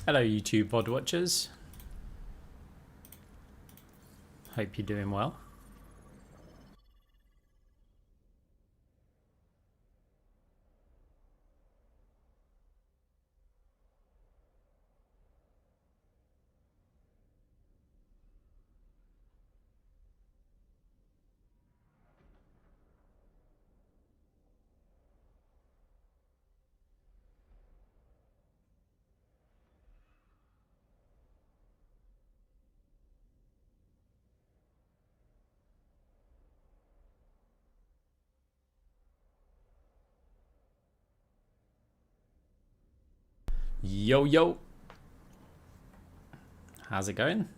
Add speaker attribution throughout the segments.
Speaker 1: Hello YouTube VOD watchers. Hope you're doing well. Yo yo. How's it going?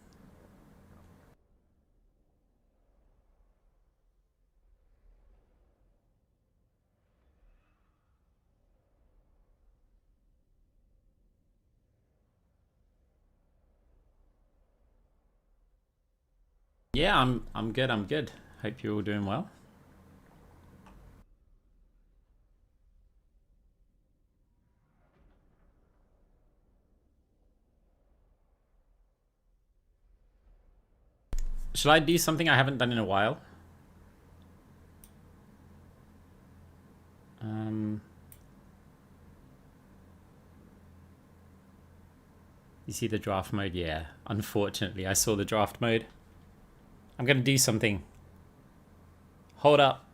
Speaker 1: Yeah, I'm good. I'm good. Hope you're all doing well. Shall I do something I haven't done in a while? You see the draft mode? Yeah. Unfortunately, I saw the draft mode. I'm gonna do something. Hold up.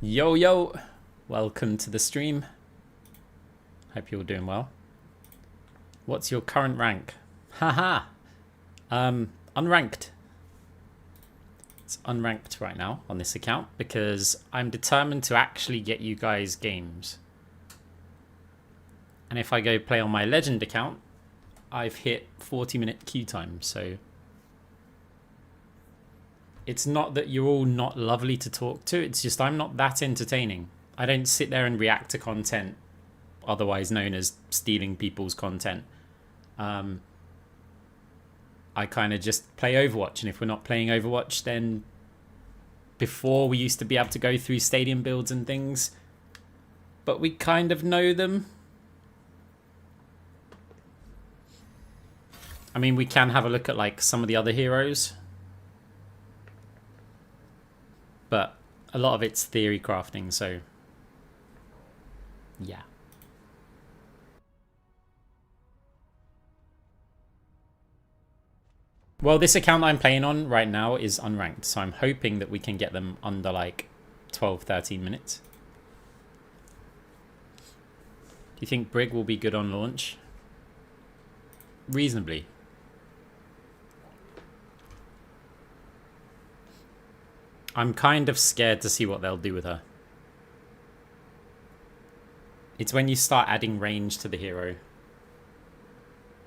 Speaker 1: Yo yo. Welcome to the stream. Hope you're all doing well. What's your current rank? Haha. Unranked. It's unranked right now on this account because I'm determined to actually get you guys games. And if I go play on my legend account, I've hit 40-minute queue time, so it's not that you're all not lovely to talk to, it's just I'm not that entertaining. I don't sit there and react to content, otherwise known as stealing people's content. I kind of just play Overwatch, and if we're not playing Overwatch, then before we used to be able to go through stadium builds and things, but we kind of know them. I mean, we can have a look at like some of the other heroes, but a lot of it's theory crafting, so yeah. Well, this account I'm playing on right now is unranked, so I'm hoping that we can get them under like 12-13 minutes. Do you think Brig will be good on launch? Reasonably. I'm kind of scared to see what they'll do with her. It's when you start adding range to the hero.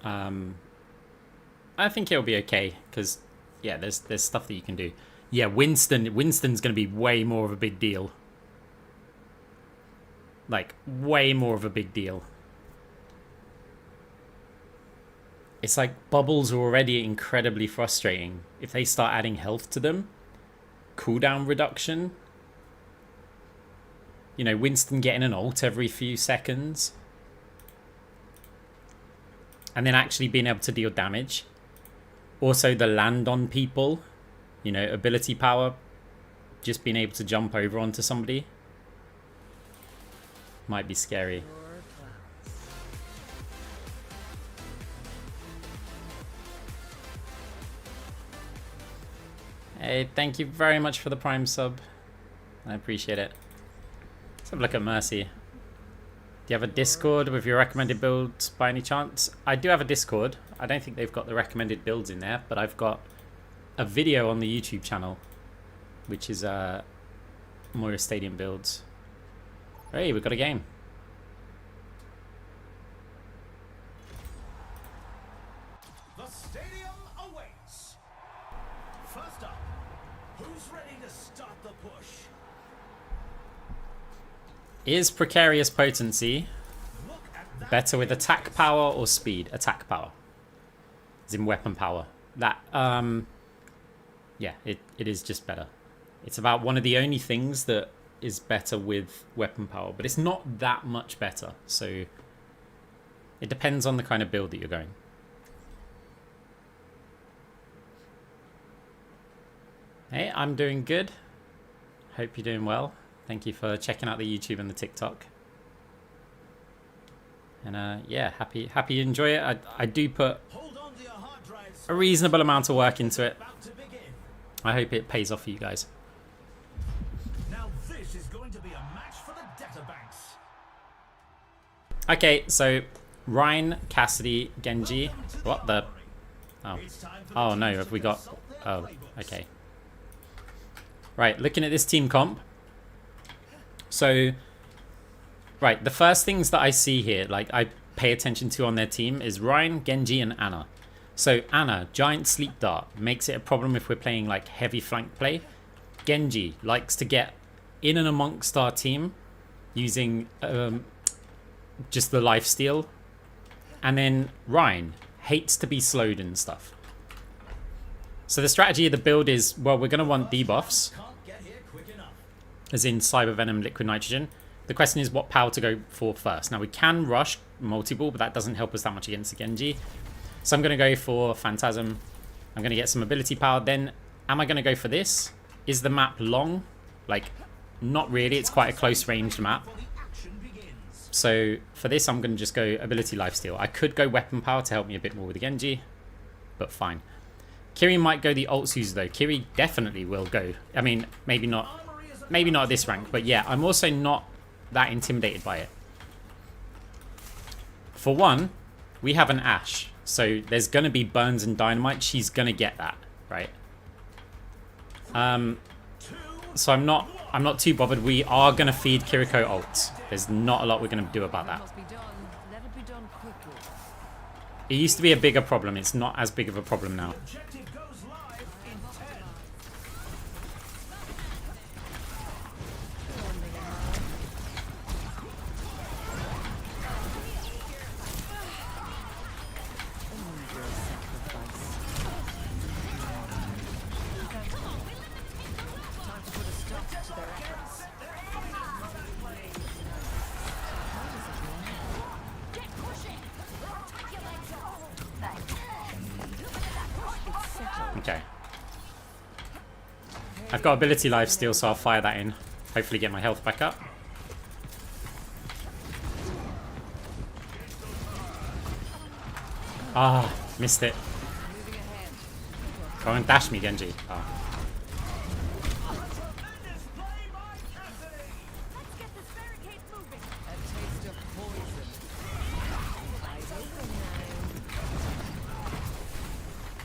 Speaker 1: I think it'll be okay, because, yeah, there's stuff that you can do. Yeah, Winston's going to be way more of a big deal. Like, way more of a big deal. It's like bubbles are already incredibly frustrating. If they start adding health to them, cooldown reduction. You know, Winston getting an ult every few seconds. And then actually being able to deal damage. Also the land on people. You know, ability power. Just being able to jump over onto somebody. Might be scary. Hey, thank you very much for the Prime sub. I appreciate it. Let's have a look at Mercy. Do you have a Discord with your recommended builds by any chance? I do have a Discord. I don't think they've got the recommended builds in there, but I've got a video on the YouTube channel, which is Moira Stadium builds. Hey, we've got a game.
Speaker 2: The stadium awaits. First up, who's ready to start the push?
Speaker 1: Is Precarious Potency better with attack power or speed? Attack power. As in weapon power. That, yeah, it is just better. It's about one of the only things that is better with weapon power, but it's not that much better. So it depends on the kind of build that you're going. Hey, I'm doing good. Hope you're doing well. Thank you for checking out the YouTube and the TikTok. And yeah, happy you enjoy it. I do put a reasonable amount of work into it. I hope it pays off for you guys.
Speaker 2: Now this is going to be a match for the data banks.
Speaker 1: Okay, so Ryan, Cassidy, Genji. What the? Oh. Oh no, have we got... Oh, okay. Right, looking at this team comp. So, right, the first things that I see here, like I pay attention to on their team, is Ryan, Genji, and Ana. So Ana, Giant Sleep Dart, makes it a problem if we're playing like heavy flank play. Genji likes to get in and amongst our team using just the lifesteal. And then Ryan hates to be slowed and stuff. So the strategy of the build is, well, we're going to want debuffs. As in Cyber Venom, Liquid Nitrogen. The question is what power to go for first. Now we can rush multi-ball, but that doesn't help us that much against the Genji. So I'm going to go for Phantasm. I'm going to get some ability power. Then, am I going to go for this? Is the map long? Like, not really. It's quite a close ranged map. So for this, I'm going to just go ability lifesteal. I could go weapon power to help me a bit more with the Genji, but fine. Kiri might go the ults user though. Kiri definitely will go. I mean, maybe not at this rank, but yeah, I'm also not that intimidated by it. For one, we have an Ashe. So there's going to be burns and dynamite. She's going to get that, right? So I'm not too bothered. We are going to feed Kiriko ults. There's not a lot we're going to do about that. It used to be a bigger problem. It's not as big of a problem now. Okay. I've got ability lifesteal, so I'll fire that in. Hopefully get my health back up. Ah, missed it. Go and dash me, Genji. Oh.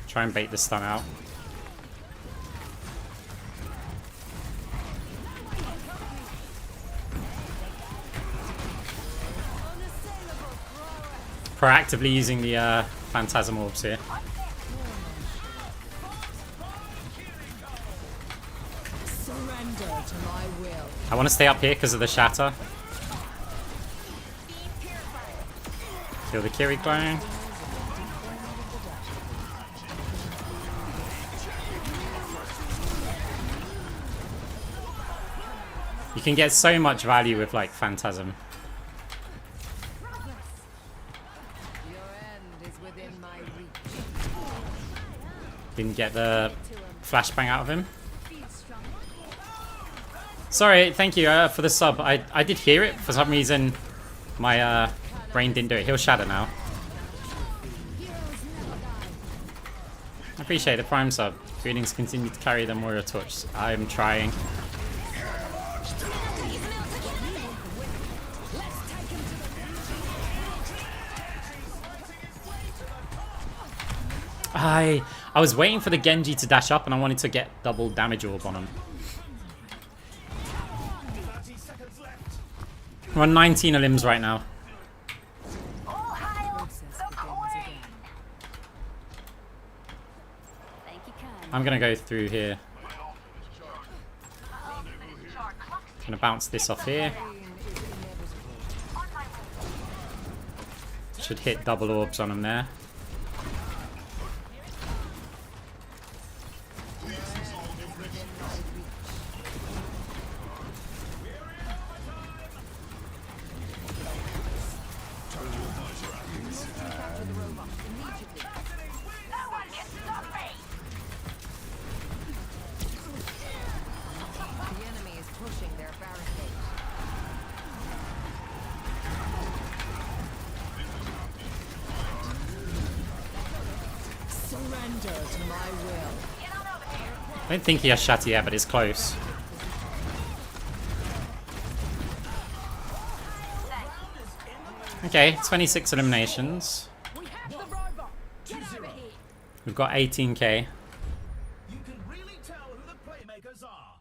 Speaker 1: Try and bait the stun out. proactively using the Phantasm Orbs here.
Speaker 3: Surrender to my will.
Speaker 1: I want to stay up here because of the shatter. Kill the Kiri clone. You can get so much value with like Phantasm.
Speaker 3: Your end is within my reach.
Speaker 1: Didn't get the flashbang out of him. Sorry, thank you for the sub. I did hear it. For some reason, my brain didn't do it. He'll shatter now. I appreciate the prime sub. Greetings, continue to carry the Moira torch. I'm trying. I was waiting for the Genji to dash up and I wanted to get double damage orb on him. We're on 19 limbs right now. I'm gonna go through here. Gonna bounce this off here. Should hit double orbs on him there. I don't think he has shatter yet, but it's close. Okay, 26 eliminations. We've got 18k.
Speaker 2: You can really tell who the playmakers are.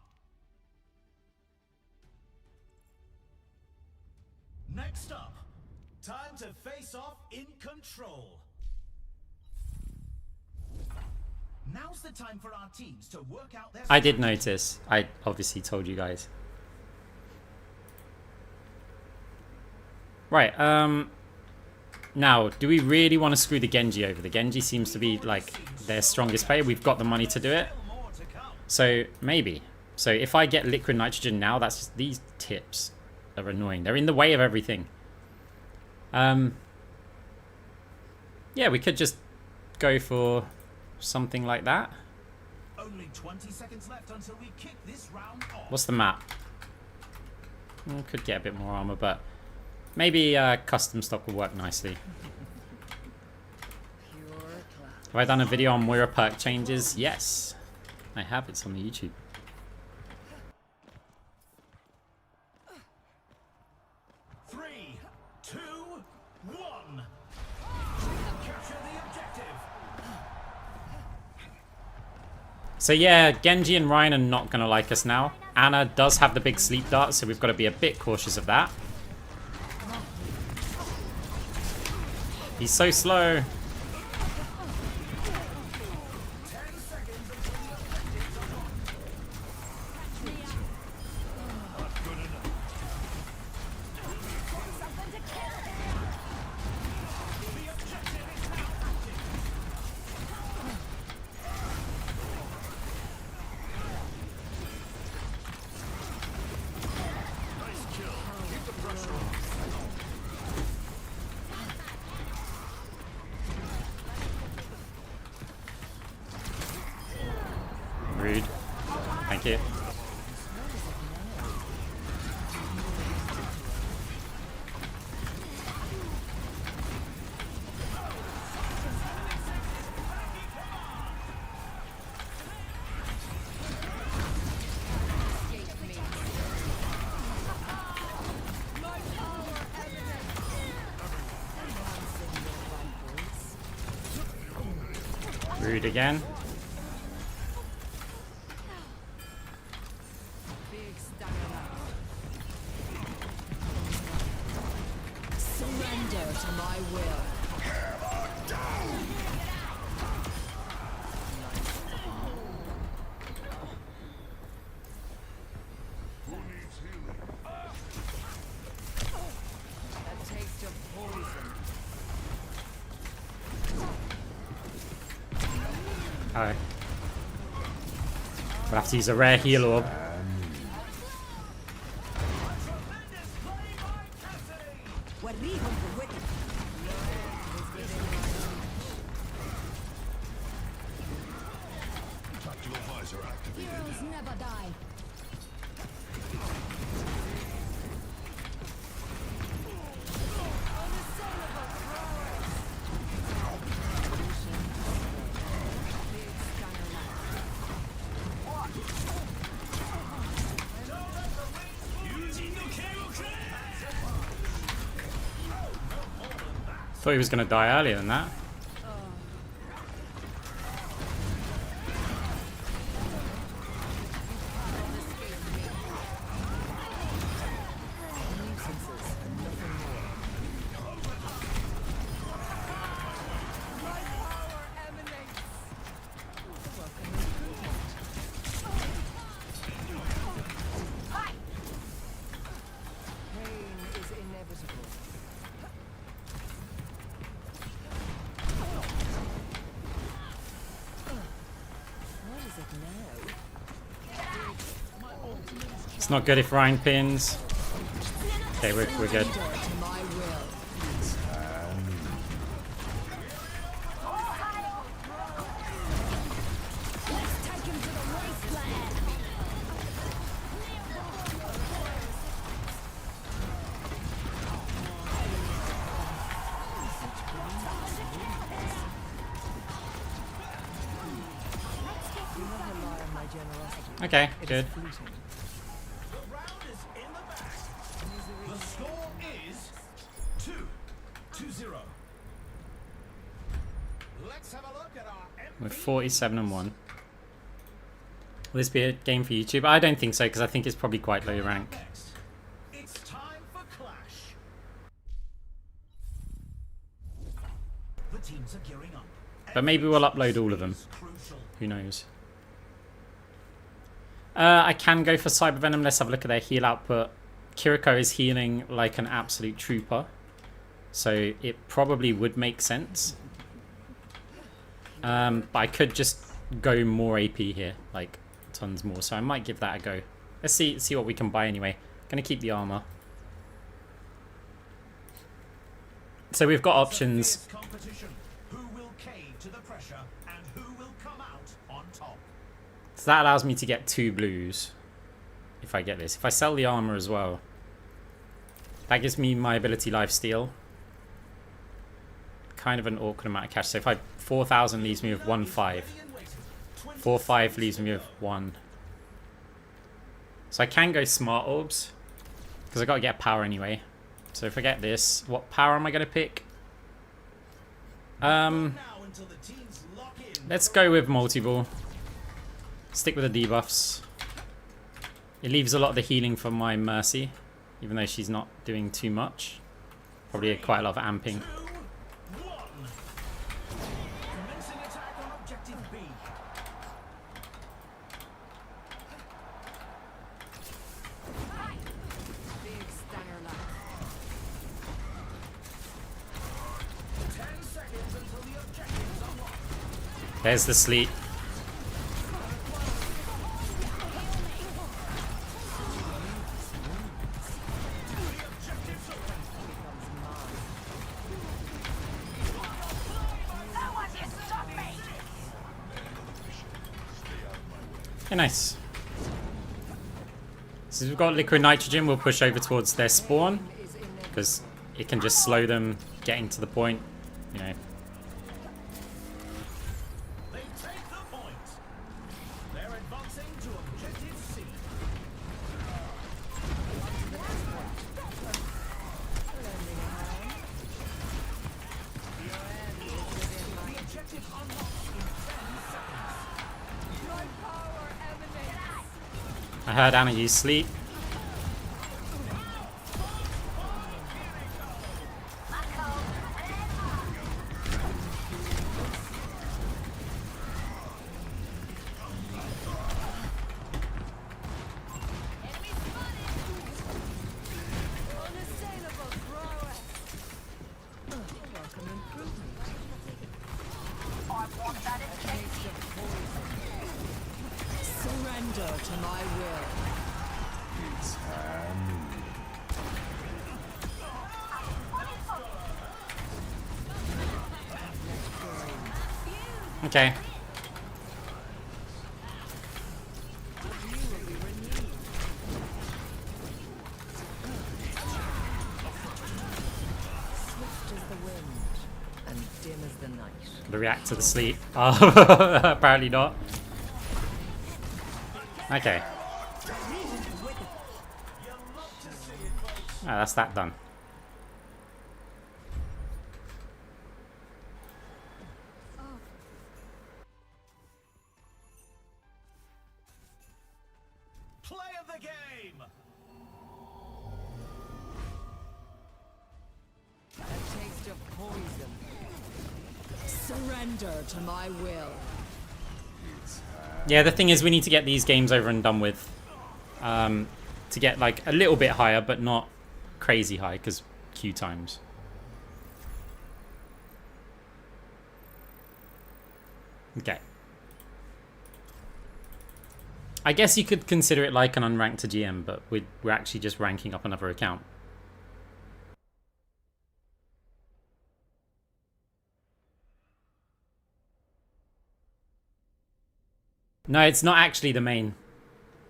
Speaker 2: Next up, time to face off in control. Now's the time for our teams to work out their...
Speaker 1: I did notice. I obviously told you guys. Right, now, do we really want to screw the Genji over? The Genji seems to be, like, their strongest player. We've got the money to do it. So, maybe. So, if I get liquid nitrogen now, that's just... These tips are annoying. They're in the way of everything. Yeah, we could just go for something like that.
Speaker 2: Only 20 seconds left until we kick this round off.
Speaker 1: What's the map? Could get a bit more armor, but maybe custom stock will work nicely. Have I done a video on Moira perk changes? Yes, I have. It's on the YouTube.
Speaker 2: Three, two, one. Capture the objective.
Speaker 1: So yeah, Genji and Ryan are not going to like us now. Anna does have the big sleep dart, so we've got to be a bit cautious of that. He's so slow. Rude. Thank you. Rude again.
Speaker 3: Surrender to my will. A taste of poison.
Speaker 1: Alright. We'll have to use a rare heal orb.
Speaker 2: Tactical visor activated.
Speaker 3: Heroes never die.
Speaker 1: Thought he was going to die earlier than that. It's not good if Ryan pins. Okay, we're good. Okay, good.
Speaker 2: The round is in the bag. The score is 2-0. Let's have a look at our
Speaker 1: We're 47-1. Will this be a game for YouTube? I don't think so, because I think it's probably quite low rank.
Speaker 2: next. It's time for Clash. The teams are gearing up.
Speaker 1: But maybe we'll upload all of them.
Speaker 2: Crucial.
Speaker 1: Who knows? I can go for Cyber Venom. Let's have a look at their heal output. Kiriko is healing like an absolute trooper, so it probably would make sense. But I could just go more AP here, like tons more. So I might give that a go. Let's see what we can buy anyway. Gonna keep the armor. So we've got options.
Speaker 2: Fierce competition. Who will cave to the pressure and who will come out on top?
Speaker 1: So that allows me to get 2 blues if I get this. If I sell the armor as well, that gives me my ability lifesteal. Kind of an awkward amount of cash. So if I 4,000 leaves me with 1,500. 4,500 leaves me with 1. So I can go smart orbs because I got to get power anyway. So if I get this, what power am I going to pick? Let's go with multi-ball. Stick with the debuffs. It leaves a lot of the healing for my Mercy, even though she's not doing too much. Probably quite a lot of amping.
Speaker 2: Commencing attack on objective B.
Speaker 3: Big stunner luck.
Speaker 2: 10 seconds until the objectives are locked.
Speaker 1: There's the sleep. Okay, nice. So we've got liquid nitrogen. We'll push over towards their spawn because it can just slow them getting to the point, you know.
Speaker 2: They take the point. They're advancing to objective C. The objective unlocks in 10 seconds.
Speaker 3: My power emanates.
Speaker 1: I heard Anna use sleep. Okay.
Speaker 3: Swift as the wind and dim as the night.
Speaker 1: Gotta react to the sleep. Oh, apparently not. Okay. Ah, that's that done.
Speaker 2: Play of the game.
Speaker 3: A taste of poison. Surrender to my will.
Speaker 1: Yeah, the thing is we need to get these games over and done with. To get like a little bit higher, but not crazy high, because queue times. Okay. I guess you could consider it like an unranked to GM, but we're actually just ranking up another account. No, it's not actually the main.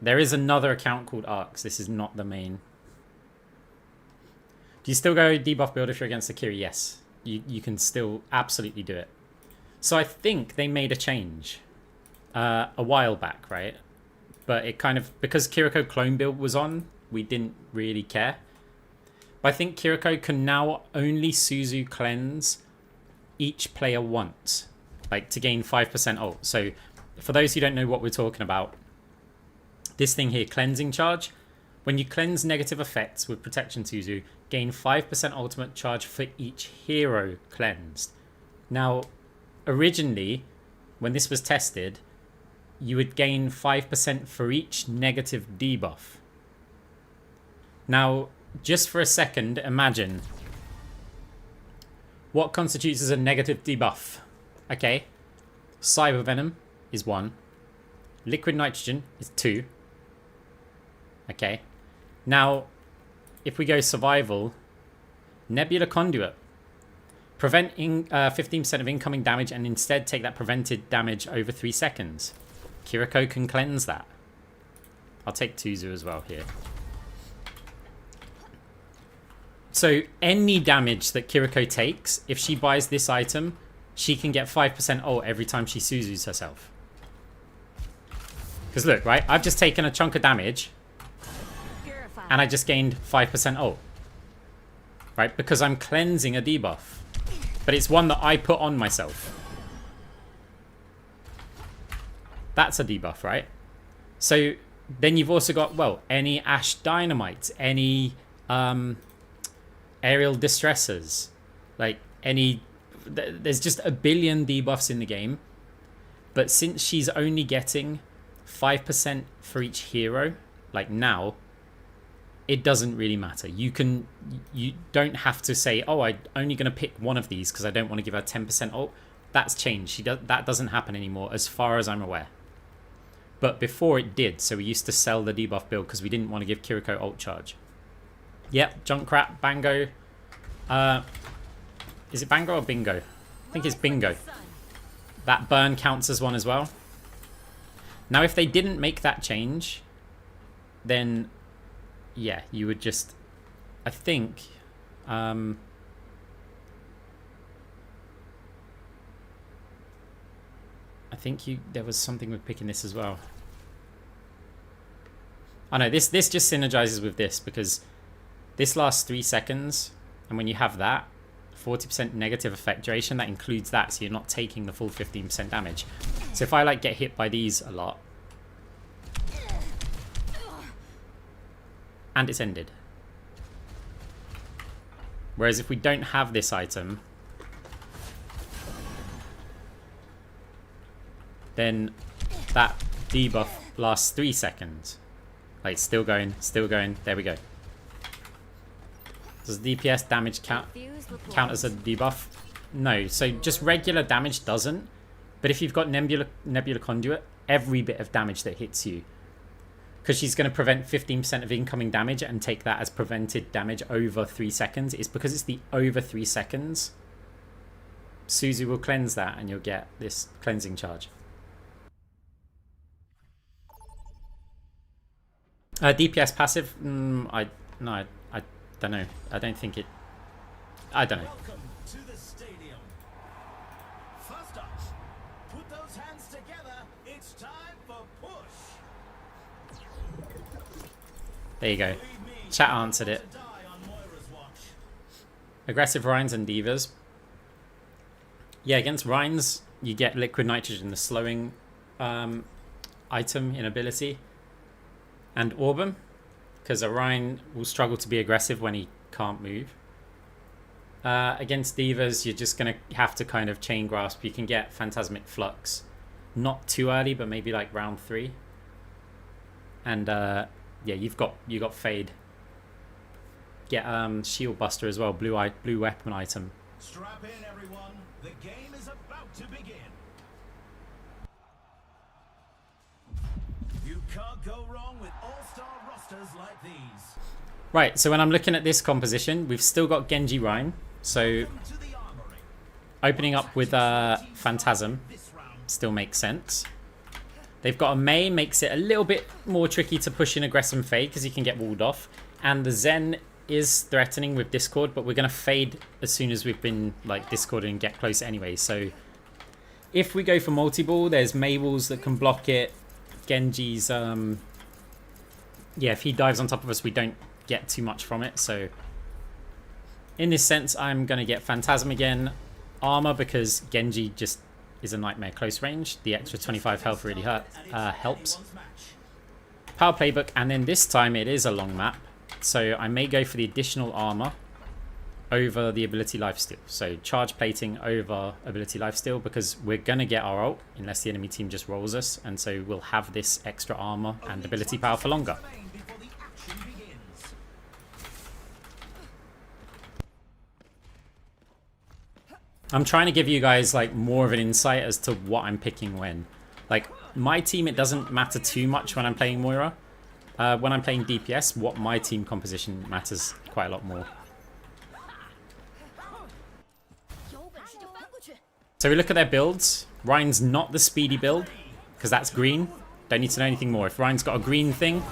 Speaker 1: There is another account called Arcs. This is not the main. Do you still go debuff build if you're against Akiri? Yes. You can still absolutely do it. So I think they made a change a while back, right? But it kind of... Because Kiriko clone build was on, we didn't really care. But I think Kiriko can now only Suzu cleanse each player once. Like, to gain 5% ult. So, for those who don't know what we're talking about, this thing here, Cleansing Charge. When you cleanse negative effects with Protection Suzu, gain 5% ultimate charge for each hero cleansed. Now, originally, when this was tested, you would gain 5% for each negative debuff. Now, just for a second, imagine what constitutes as a negative debuff. Okay, Cyber Venom is 1. Liquid Nitrogen is 2. Okay. Now, if we go survival, Nebula Conduit. Prevent 15% of incoming damage and instead take that prevented damage over 3 seconds. Kiriko can cleanse that. I'll take Tuzu as well here. So any damage that Kiriko takes, if she buys this item, she can get 5% ult every time she Suzus herself. Because look, right? I've just taken a chunk of damage and I just gained 5% ult. Right? Because I'm cleansing a debuff. But it's one that I put on myself. That's a debuff, right? So then you've also got, well, any Ash Dynamite, any Aerial Distressors, like any... There's just a billion debuffs in the game. But since she's only getting 5% for each hero, like now, it doesn't really matter. You don't have to say, oh, I'm only going to pick one of these because I don't want to give her 10% ult. That's changed. That doesn't happen anymore as far as I'm aware. But before it did, so we used to sell the debuff build because we didn't want to give Kiriko ult charge. Yep, Junkrat, Bango. Is it Bango or Bingo? I think it's Bingo. That burn counts as one as well. Now, if they didn't make that change, then... yeah, you would just, I think, I think there was something with picking this as well. Oh no, this just synergizes with this because this lasts 3 seconds, and when you have that, 40% negative effect duration, that includes that, so you're not taking the full 15% damage. So if I like get hit by these a lot, and it's ended. Whereas if we don't have this item, then that debuff lasts 3 seconds. Like, still going, still going. There we go. Does DPS damage count as a debuff? No, so just regular damage doesn't. But if you've got Nebula Conduit, every bit of damage that hits you, because she's going to prevent 15% of incoming damage and take that as prevented damage over 3 seconds. It's because it's the over 3 seconds. Suzu will cleanse that and you'll get this cleansing charge. DPS passive? I don't know. I don't think it... I don't know.
Speaker 2: Welcome to the stadium. First up, put those hands together. It's time for push.
Speaker 1: There you go.
Speaker 2: Believe me,
Speaker 1: Chat answered it.
Speaker 2: to die on Moira's watch.
Speaker 1: Aggressive Rhines and Divas. Yeah, against Rhines, you get liquid nitrogen, the slowing item in ability. And Orbum, because a Rhine will struggle to be aggressive when he can't move. Against Divas, you're just going to have to kind of chain grasp. You can get Phantasmic Flux. Not too early, but maybe like round 3. And yeah, you got Fade. Get Shield Buster as well, blue weapon item.
Speaker 2: Strap in, everyone. The game is about to begin. You can't go wrong with all-star rosters like these.
Speaker 1: Right, so when I'm looking at this composition, we've still got Genji Rhine. So
Speaker 2: Welcome to the armory.
Speaker 1: opening up with Phantasm
Speaker 2: This round,
Speaker 1: still makes sense. They've got a Mei, makes it a little bit more tricky to push in Aggressive Fade because you can get walled off. And the Zen is threatening with Discord, but we're going to Fade as soon as we've been like Discorded and get close anyway. So if we go for multi-ball, there's Mei walls that can block it. Genji's, yeah, if he dives on top of us, we don't get too much from it. So in this sense, I'm going to get Phantasm again. Armor, because Genji just is a nightmare close range. The extra 25 health really helps.
Speaker 2: anyone's match.
Speaker 1: Power Playbook, and then this time it is a long map. So I may go for the additional armor over the ability lifesteal. So charge plating over ability lifesteal, because we're going to get our ult unless the enemy team just rolls us. And so we'll have this extra armor and ability power for longer.
Speaker 2: Remain before the action begins.
Speaker 1: I'm trying to give you guys like more of an insight as to what I'm picking when. Like my team, it doesn't matter too much when I'm playing Moira. When I'm playing DPS, what my team composition matters quite a lot more. So we look at their builds. Ryan's not the speedy build, because that's green. Don't need to know anything more. If Ryan's got a green thing,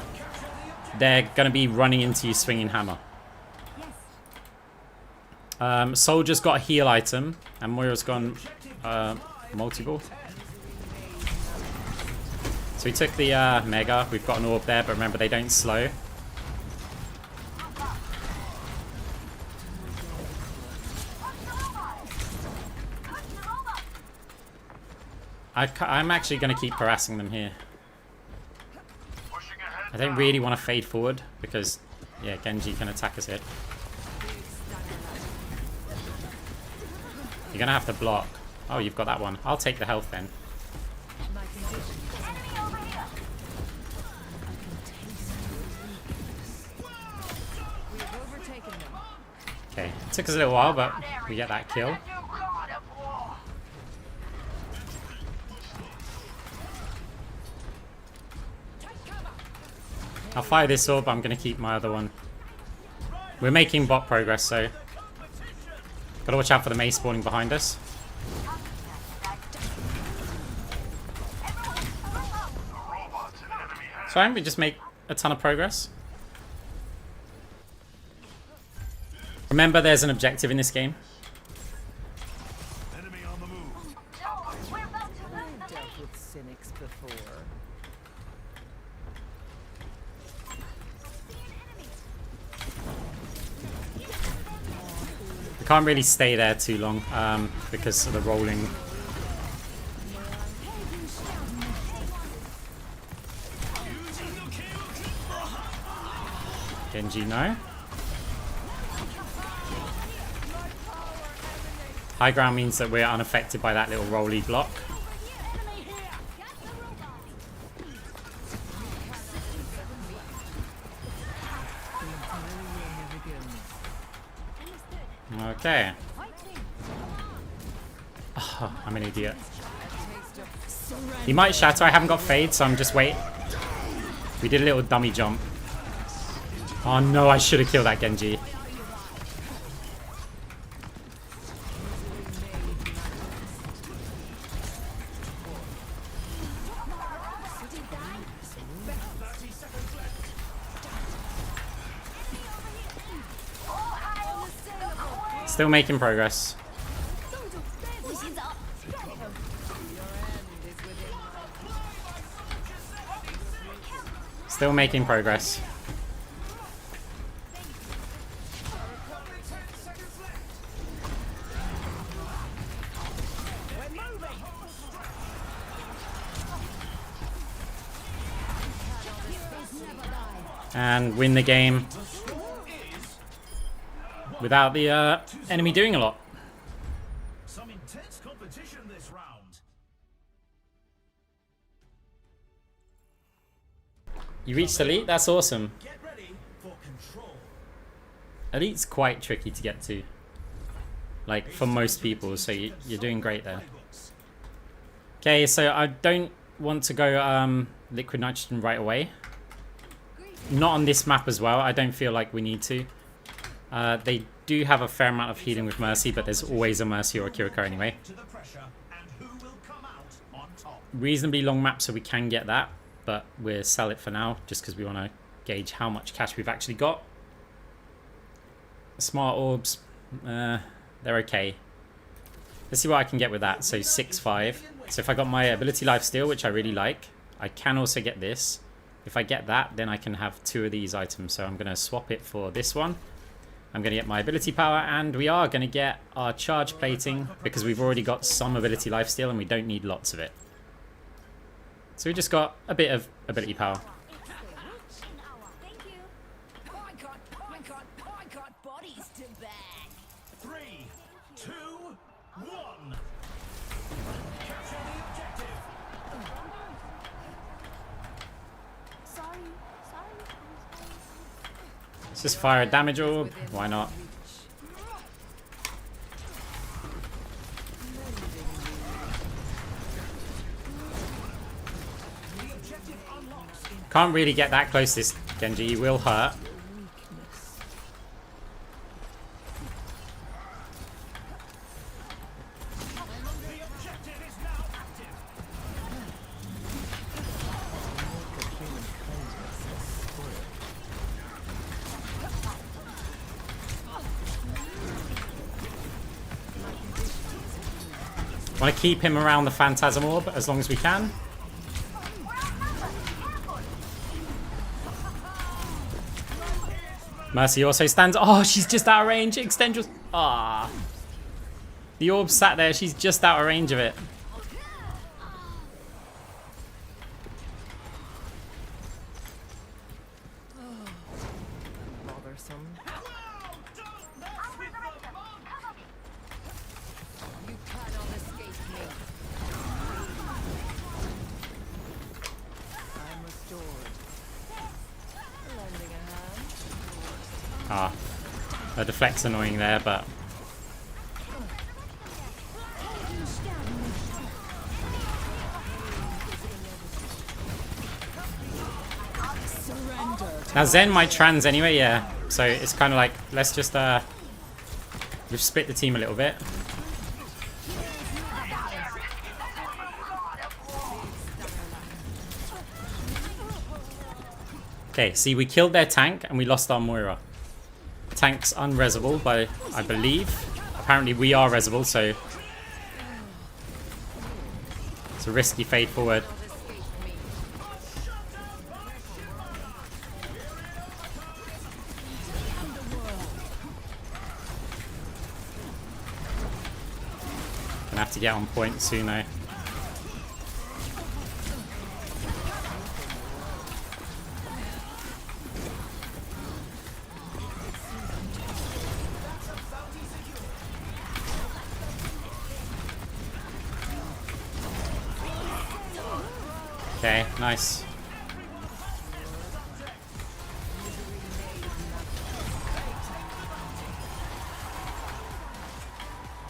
Speaker 1: they're going to be running into you swinging hammer. Soldier's got a heal item, and Moira's gone multi-ball. So we took the Mega. We've got an orb there, but remember they don't slow. I'm actually going to keep harassing them here. I don't really want to fade forward because, yeah, Genji can attack us here. You're going to have to block. Oh, you've got that one. I'll take the health then. Okay, it took us a little while, but we get that kill. I'll fire this orb, I'm going to keep my other one. We're making bot progress, so gotta watch out for the Mei spawning behind us. So we just make a ton of progress. Remember, there's an objective in this game.
Speaker 2: Enemy on the move.
Speaker 3: I've dealt with cynics before.
Speaker 1: We can't really stay there too long because of the rolling. Genji, no. High ground means that we're unaffected by that little rolly block. Okay. Oh, I'm an idiot. He might shatter. I haven't got fade, so I'm just wait. We did a little dummy jump. Oh no, I should have killed that Genji. Still making progress. Still making progress. And win the game without the enemy doing a lot.
Speaker 2: Some intense competition this round.
Speaker 1: You reached Elite? That's awesome.
Speaker 2: Get ready for control.
Speaker 1: Elite's quite tricky to get to. Like, for most people, so you're doing great there. Okay, so I don't want to go liquid nitrogen right away. Not on this map as well. I don't feel like we need to. They do have a fair amount of healing with Mercy, but there's always a Mercy or a Kiriko anyway. Reasonably long map, so we can get that, but we'll sell it for now, just because we want to gauge how much cash we've actually got. Smart orbs, they're okay. Let's see what I can get with that. So 6-5. So if I got my ability lifesteal, which I really like, I can also get this. If I get that, then I can have 2 of these items. So I'm going to swap it for this one. I'm going to get my ability power, and we are going to get our charge plating because we've already got some ability lifesteal and we don't need lots of it. So we just got a bit of ability power.
Speaker 3: I got bodies to bag.
Speaker 2: 3, 2, 1. Capture the objective.
Speaker 1: Let's just fire a damage orb. Why not? Can't really get that close this Genji. You will hurt. Want to keep him around the Phantasm Orb as long as we can. Mercy also stands. Oh, she's just out of range. Extend your. Ah. The orb sat there. She's just out of range of it.
Speaker 3: Bothersome. You cannot escape me. I'm restored. Lending a hand.
Speaker 1: Ah. The deflect's annoying there, but. Now Zen might trans anyway, yeah. So it's kind of like, let's just we've split the team a little bit. Okay, see, we killed their tank and we lost our Moira. Tank's unresable, by I believe. Apparently we are resable, so it's a risky fade forward. Gonna have to get on point soon though. Okay, nice.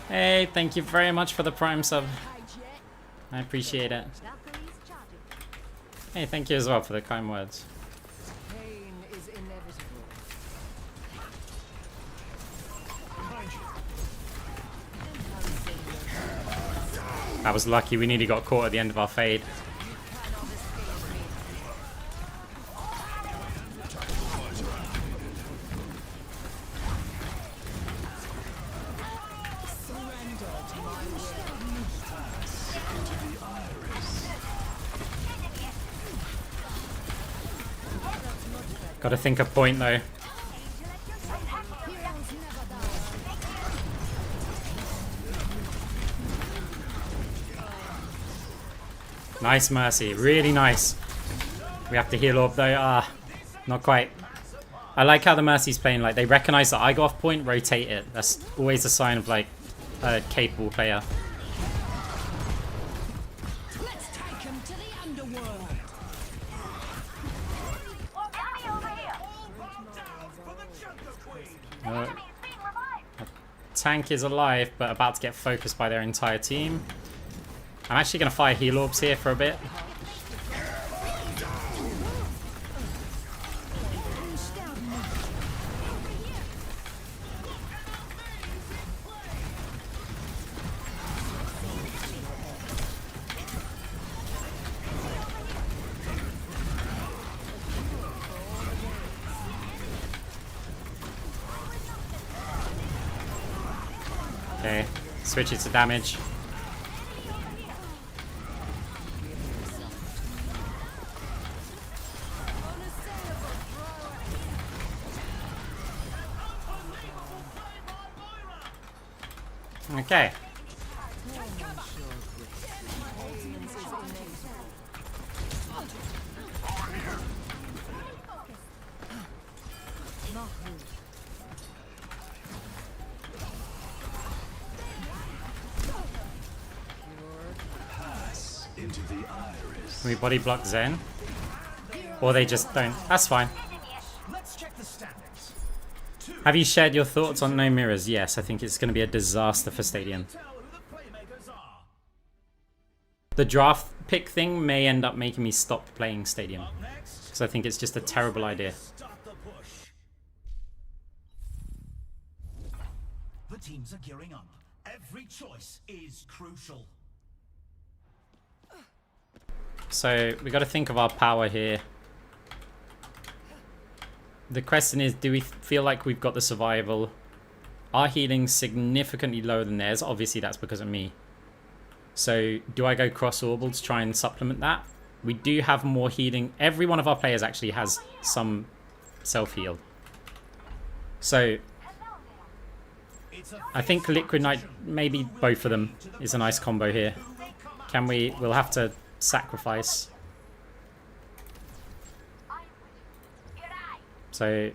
Speaker 1: Hey, thank you very much for the Prime sub. I appreciate it. Hey, thank you as well for the kind words.
Speaker 3: Pain is inevitable.
Speaker 1: That was lucky. We nearly got caught at the end of our fade. Gotta think a point though. Nice Mercy, really nice. We have to heal Orb though. Ah, not quite. I like how the Mercy's playing, like they recognize that I go off point, rotate it. That's always a sign of like a capable player.
Speaker 3: Let's take him to the underworld.
Speaker 1: Tank is alive, but about to get focused by their entire team. I'm actually going to fire heal orbs here for a bit. Okay, switch it to damage. Okay. Can we body block Zen? Or they just don't. That's fine.
Speaker 2: Let's check the standings.
Speaker 1: Have you shared your thoughts on no mirrors? Yes, I think it's going to be a disaster for Stadium.
Speaker 2: Tell who the playmakers are.
Speaker 1: The draft pick thing may end up making me stop playing Stadium.
Speaker 2: Up next,
Speaker 1: Because I think it's just a terrible idea.
Speaker 2: start the push. The teams are gearing up. Every choice is crucial.
Speaker 1: So we got to think of our power here. The question is, do we feel like we've got the survival? Our healing's significantly lower than theirs. Obviously, that's because of me. So do I go cross-orbal to try and supplement that? We do have more healing. Every one of our players actually has some self-heal. So I think Liquid Knight, maybe both of them, is a nice combo here. Can we? We'll have to sacrifice. So,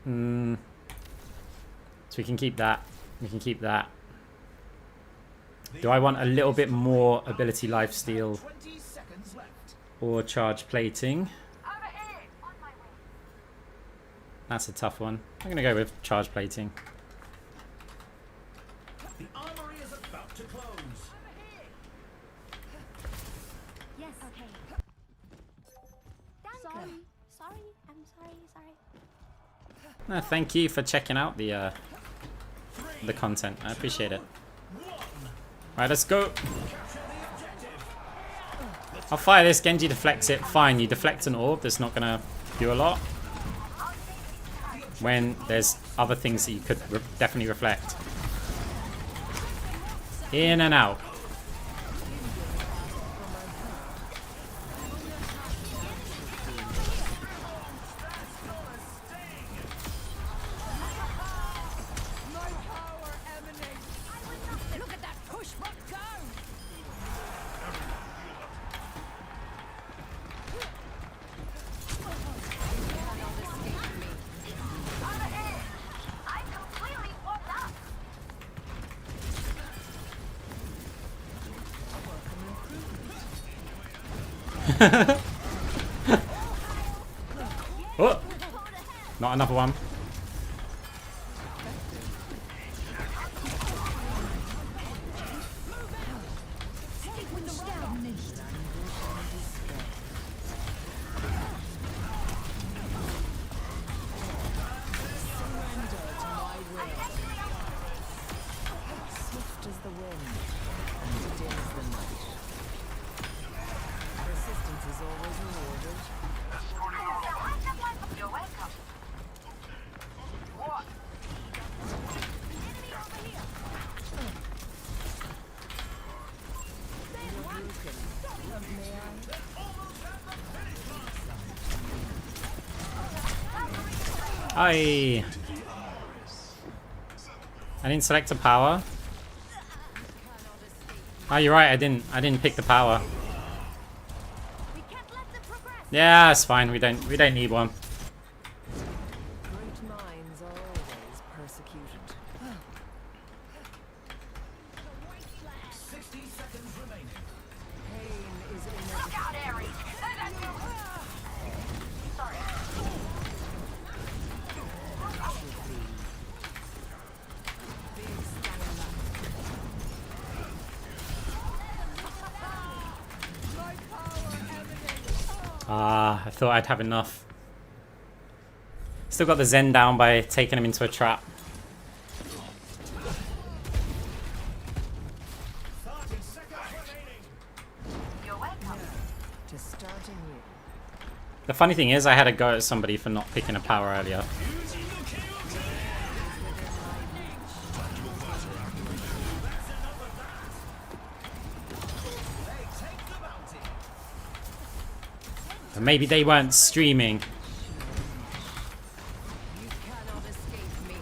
Speaker 1: so we can keep that. We can keep that. Do I want a little bit more ability lifesteal
Speaker 2: 20 seconds left.
Speaker 1: or charge plating? That's a tough one. I'm gonna go with charge plating.
Speaker 2: The armory is about to close.
Speaker 4: Yes. Okay. Sorry. Sorry. I'm sorry. Sorry.
Speaker 1: Thank you for checking out the content. I appreciate it. Alright, let's go. I'll fire this. Genji deflects it. Fine, you deflect an orb. That's not gonna do a lot. When there's other things that you could definitely reflect. In and out.
Speaker 3: Look at that push back down.
Speaker 1: Oh! Not another one.
Speaker 3: Swift as the wind, and dim as the night. Persistence is always rewarded.
Speaker 1: I didn't select a power. Oh, you're right. I didn't pick the power.
Speaker 4: We can't let them progress.
Speaker 1: Yeah, it's fine. We don't need one.
Speaker 3: Great minds are always persecuted.
Speaker 2: 60 seconds remaining.
Speaker 3: Pain is inevitable.
Speaker 4: Out, Ares. Sorry.
Speaker 3: Big stamina. My power emanates.
Speaker 1: Ah, I thought I'd have enough. Still got the Zen down by taking him into a trap.
Speaker 2: 30 seconds remaining.
Speaker 4: You're welcome.
Speaker 3: To start anew.
Speaker 1: The funny thing is, I had a go at somebody for not picking a power earlier. But maybe they weren't streaming.
Speaker 3: You cannot escape me.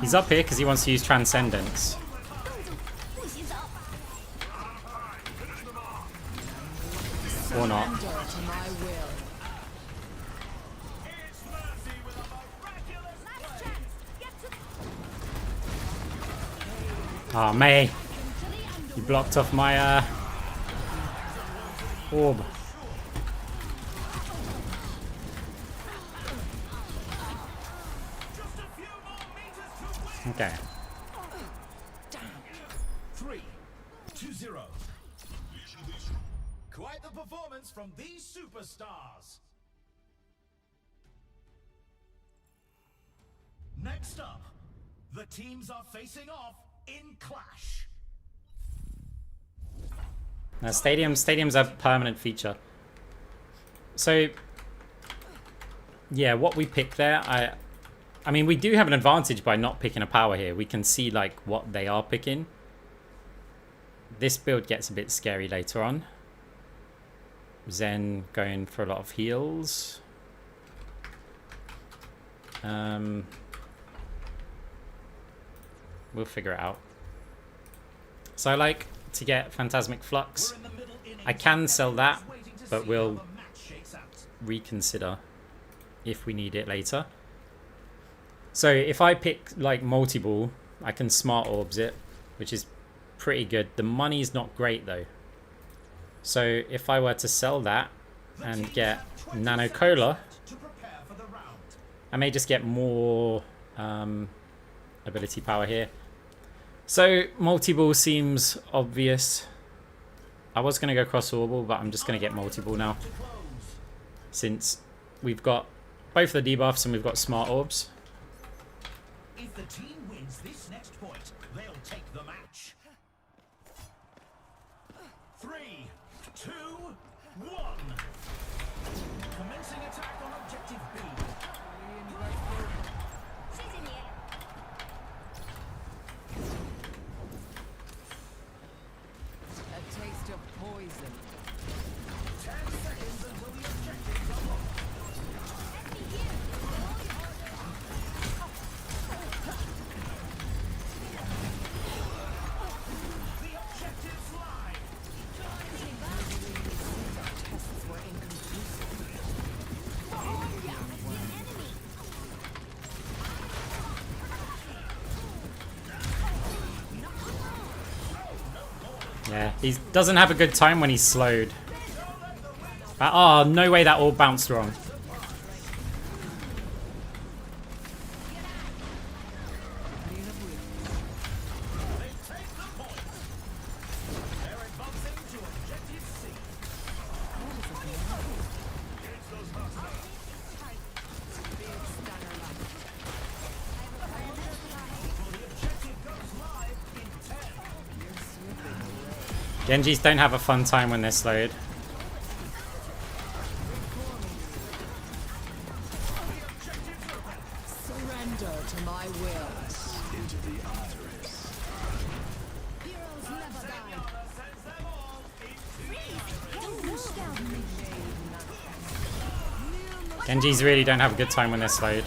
Speaker 1: He's up here because he wants to use Transcendence. Or not.
Speaker 3: Surrender to my will.
Speaker 2: It's Mercy with a miraculous
Speaker 4: Last
Speaker 2: play.
Speaker 4: chance. Get to
Speaker 1: Ah, May.
Speaker 4: the under.
Speaker 1: You blocked off my orb.
Speaker 2: Just a few more meters to win.
Speaker 1: Okay.
Speaker 2: 3, 2, 0. Quite the performance from these superstars. Next up, the teams are facing off in Clash.
Speaker 1: Now, stadiums are a permanent feature. So, yeah, what we pick there, I mean, we do have an advantage by not picking a power here. We can see, like, what they are picking. This build gets a bit scary later on. Zen going for a lot of heals. We'll figure it out. So I like to get Phantasmic Flux.
Speaker 2: We're in the middle innings.
Speaker 1: I can sell that,
Speaker 2: Just waiting to
Speaker 1: but
Speaker 2: see
Speaker 1: we'll
Speaker 2: how the match shakes out.
Speaker 1: reconsider if we need it later. So if I pick like multi-ball, I can smart orbs it, which is pretty good. The money's not great though. So if I were to sell that and get Nano Cola,
Speaker 2: To prepare for the round.
Speaker 1: I may just get more ability power here. So multi-ball seems obvious. I was going to go cross-orbal, but I'm just going to get multi-ball now.
Speaker 2: To close.
Speaker 1: Since we've got both the debuffs and we've got smart orbs.
Speaker 2: If the team wins this next point, they'll take the match. 3, 2, 1. Commencing attack on objective B.
Speaker 4: She's in here.
Speaker 3: A taste of poison.
Speaker 2: 10 seconds until the objectives are locked. The objectives live.
Speaker 3: Tests were inconclusive.
Speaker 1: Yeah, he doesn't have a good time when he's slowed. Oh, no way that all bounced wrong.
Speaker 2: They take the point. They're advancing to objective C. Against those hostiles. Well, the objective goes live in 10.
Speaker 1: Genjis don't have a fun time when they're slowed.
Speaker 3: Surrender to my will.
Speaker 4: Heroes never die.
Speaker 2: Senora sends them all into
Speaker 4: Don't move down.
Speaker 1: Genjis really don't have a good time when they're slowed.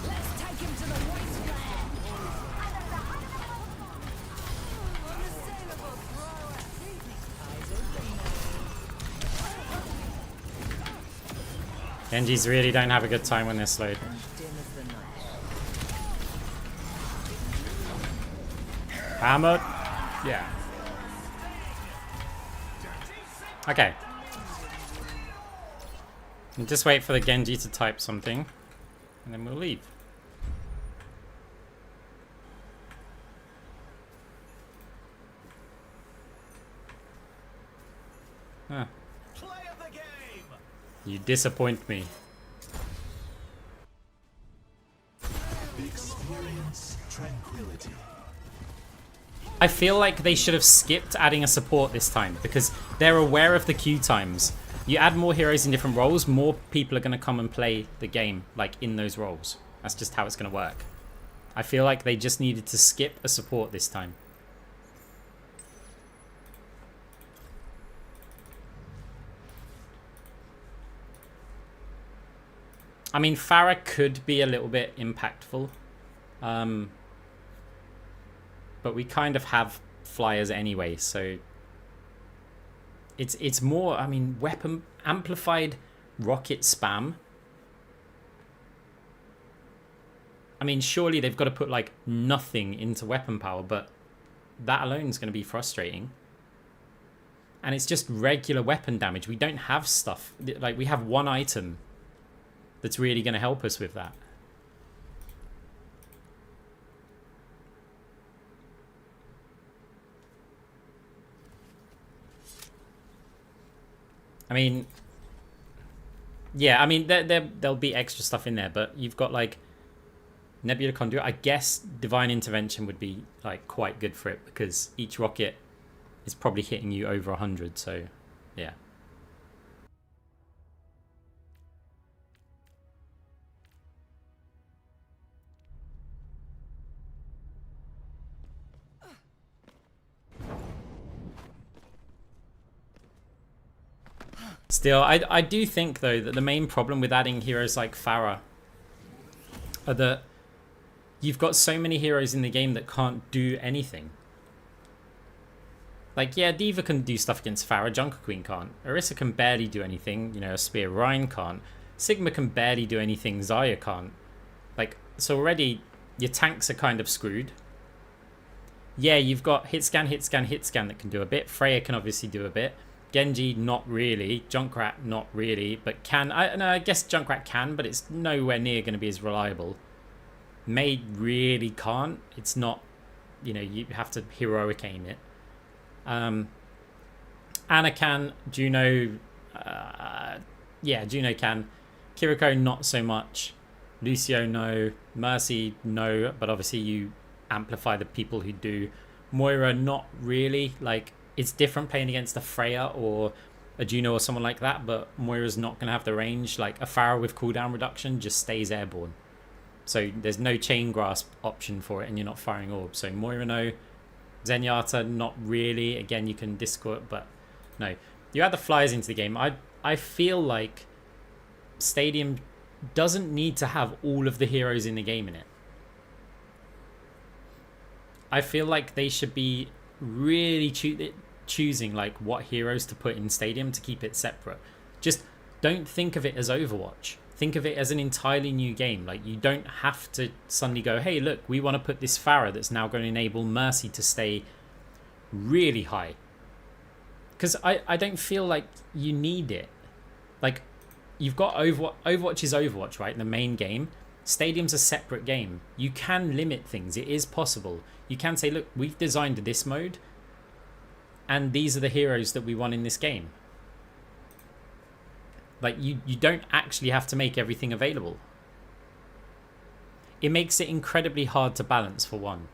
Speaker 3: Let's take him to the wasteland.
Speaker 1: Genjis really don't have a good time when they're slowed.
Speaker 3: Dim as the night.
Speaker 1: Hammered. Yeah. Okay. And just wait for the Genji to type something, and then we'll leave. Huh.
Speaker 2: Play of the game.
Speaker 1: You disappoint me.
Speaker 2: Experience tranquility.
Speaker 1: I feel like they should have skipped adding a support this time because they're aware of the queue times. You add more heroes in different roles, more people are going to come and play the game like in those roles. That's just how it's going to work. I feel like they just needed to skip a support this time. I mean, Pharah could be a little bit impactful. But we kind of have flyers anyway, so it's more, I mean, weapon amplified rocket spam. I mean, surely they've got to put like nothing into weapon power, but that alone is going to be frustrating. And it's just regular weapon damage. We don't have stuff, like we have one item that's really going to help us with that. I mean, yeah, I mean, there'll be extra stuff in there, but you've got, like, Nebula Conduit. I guess Divine Intervention would be, like, quite good for it, because each rocket is probably hitting you over 100, so, yeah. Still, I do think, though, that the main problem with adding heroes like Pharah are that you've got so many heroes in the game that can't do anything. Like, yeah, D.Va can do stuff against Pharah, Junker Queen can't. Orisa can barely do anything, you know, a Spear Rhine can't. Sigma can barely do anything, Zarya can't. Like, so already your tanks are kind of screwed. Yeah, you've got hit scan, hit scan, hit scan that can do a bit. Freya can obviously do a bit. Genji, not really. Junkrat, not really. But can... I guess Junkrat can, but it's nowhere near going to be as reliable. Mei really can't. It's not... You know, you have to heroic aim it. Anna can. Juno... yeah, Juno can. Kiriko, not so much. Lucio, no. Mercy, no. But obviously you amplify the people who do. Moira, not really. Like... It's different playing against a Freya or a Juno or someone like that, but Moira's not going to have the range. Like a Pharah with cooldown reduction just stays airborne. So there's no chain grasp option for it and you're not firing orbs. So Moira, no. Zenyatta, not really. Again, you can discord, but no. You add the flyers into the game. I feel like Stadium doesn't need to have all of the heroes in the game in it. I feel like they should be really choosing like what heroes to put in Stadium to keep it separate. Just don't think of it as Overwatch. Think of it as an entirely new game. Like, you don't have to suddenly go, hey, look, we want to put this Pharah that's now going to enable Mercy to stay really high. Because I don't feel like you need it. Like, you've got Overwatch. Overwatch is Overwatch, right? The main game. Stadium's a separate game. You can limit things. It is possible. You can say, look, we've designed this mode, and these are the heroes that we want in this game. Like, you don't actually have to make everything available. It makes it incredibly hard to balance, for one.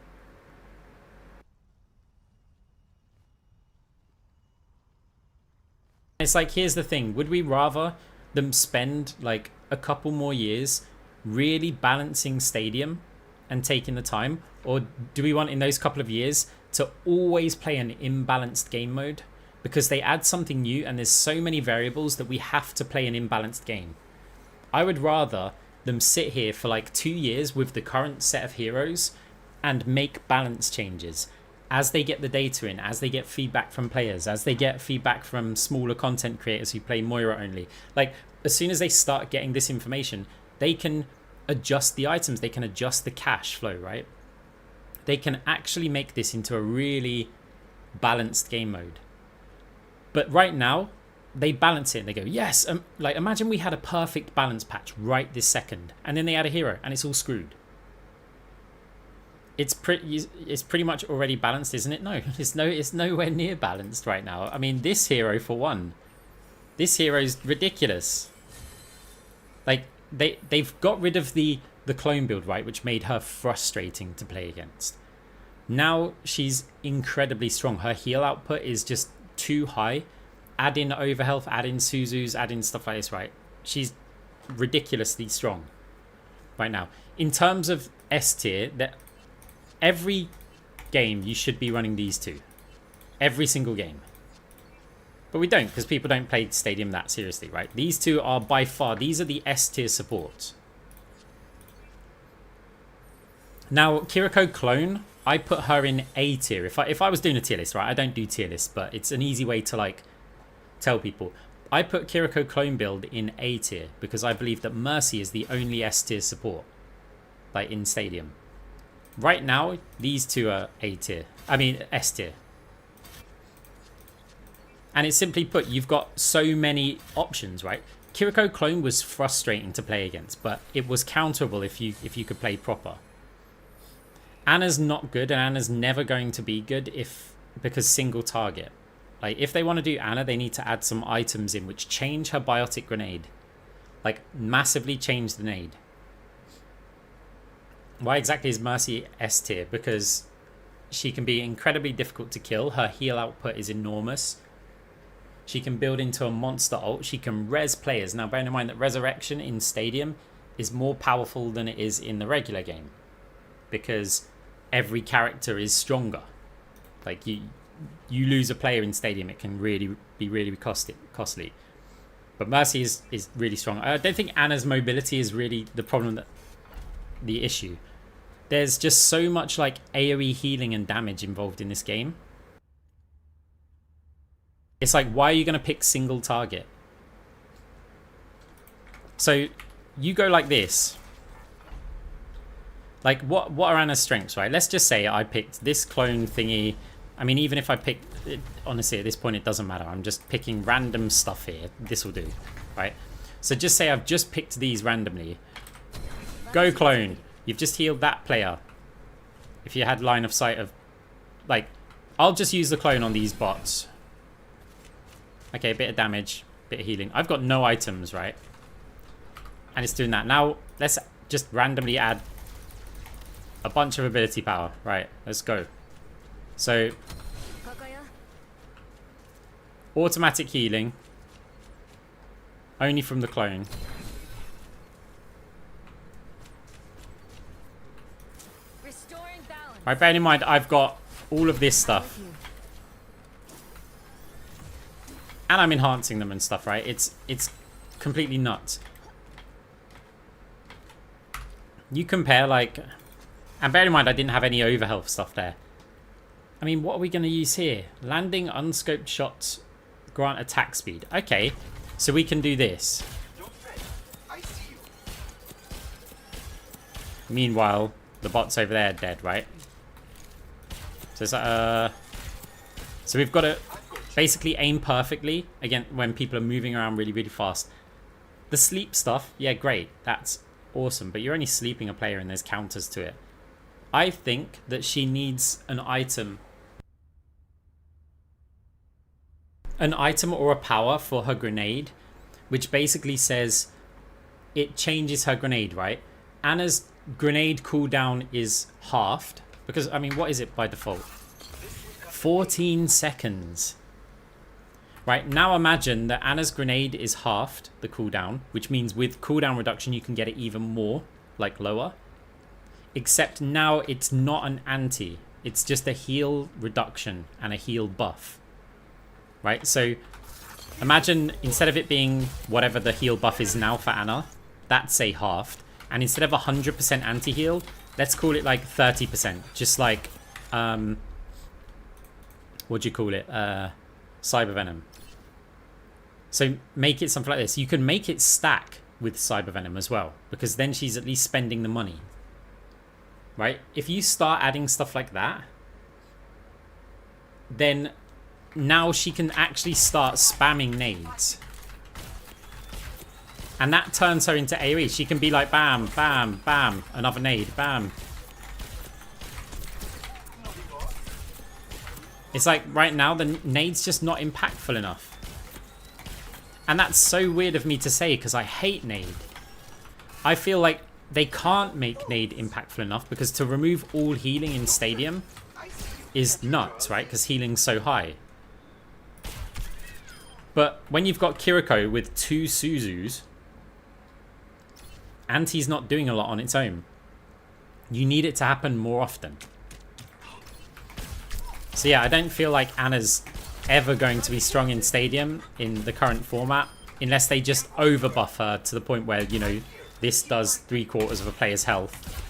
Speaker 1: It's like, here's the thing. Would we rather them spend, like, a couple more years really balancing Stadium and taking the time? Or do we want in those couple of years to always play an imbalanced game mode? Because they add something new and there's so many variables that we have to play an imbalanced game. I would rather them sit here for like 2 years with the current set of heroes and make balance changes as they get the data in, as they get feedback from players, as they get feedback from smaller content creators who play Moira only. Like, as soon as they start getting this information, they can adjust the items, they can adjust the cash flow, right? They can actually make this into a really balanced game mode. But right now, they balance it and they go, yes, like imagine we had a perfect balance patch right this second, and then they add a hero and it's all screwed. It's pretty much already balanced, isn't it? No, it's nowhere near balanced right now. I mean, this hero for one, this hero's ridiculous. Like they've got rid of the clone build, right, which made her frustrating to play against. Now she's incredibly strong. Her heal output is just too high. Add in overhealth, add in Suzu's, add in stuff like this, right? She's ridiculously strong right now. In terms of S tier, that every game you should be running these two. Every single game. But we don't, because people don't play Stadium that seriously, right? These two are by far, these are the S tier supports. Now, Kiriko Clone, I put her in A tier. If I was doing a tier list, right? I don't do tier lists, but it's an easy way to like tell people. I put Kiriko Clone build in A tier because I believe that Mercy is the only S tier support, like in Stadium. Right now, these two are A tier. I mean, S tier. And it's simply put, you've got so many options, right? Kiriko Clone was frustrating to play against, but it was counterable if you could play proper. Anna's not good, and Anna's never going to be good because single target. Like, if they want to do Anna, they need to add some items in which change her biotic grenade. Like, massively change the nade. Why exactly is Mercy S tier? Because she can be incredibly difficult to kill. Her heal output is enormous. She can build into a monster ult. She can res players. Now, bearing in mind that Resurrection in Stadium is more powerful than it is in the regular game. Because every character is stronger. Like, you lose a player in Stadium, it can really be really costly. But Mercy is really strong. I don't think Anna's mobility is really the problem, the issue. There's just so much like AoE healing and damage involved in this game. It's like, why are you going to pick single target? So you go like this. Like, what are Anna's strengths, right? Let's just say I picked this clone thingy. I mean, even if I picked it, honestly, at this point, it doesn't matter. I'm just picking random stuff here. This will do, right? So just say I've just picked these randomly. Go clone. You've just healed that player. If you had line of sight of... Like, I'll just use the clone on these bots. Okay, bit of damage, bit of healing. I've got no items, right? And it's doing that. Now, let's just randomly add a bunch of ability power. Right, let's go. So, automatic healing. Only from the clone. Right, bearing in mind, I've got all of this stuff. And I'm enhancing them and stuff, right? It's completely nuts. You compare, like... And bear in mind, I didn't have any overhealth stuff there. I mean, what are we going to use here? Landing unscoped shots grant attack speed. Okay, so we can do this. Meanwhile, the bots over there are dead, right? So it's like, so we've got to basically aim perfectly again when people are moving around really, really fast. The sleep stuff, yeah, great. That's awesome. But you're only sleeping a player and there's counters to it. I think that she needs an item. An item or a power for her grenade, which basically says it changes her grenade, right? Anna's grenade cooldown is halved. Because, I mean, what is it by default? 14 seconds. Right, now imagine that Anna's grenade is halved, the cooldown, which means with cooldown reduction you can get it even more, like lower. except now it's not an anti. It's just a heal reduction and a heal buff. Right? So imagine instead of it being whatever the heal buff is now for Ana, that's say halved. And instead of 100% anti-heal, let's call it like 30%. Just like, what do you call it? Cyber Venom. So make it something like this. You can make it stack with Cyber Venom as well, because then she's at least spending the money. Right? If you start adding stuff like that, then now she can actually start spamming nades. And that turns her into AoE. She can be like bam, bam, bam, another nade, bam. It's like right now the nade's just not impactful enough. And that's so weird of me to say because I hate nade. I feel like they can't make nade impactful enough because to remove all healing in Stadium is nuts, right? Because healing's so high. But when you've got Kiriko with 2 Suzus, Anti's not doing a lot on its own. You need it to happen more often. So yeah, I don't feel like Ana's ever going to be strong in Stadium in the current format unless they just overbuff her to the point where, you know, this does 3/4 of a player's health.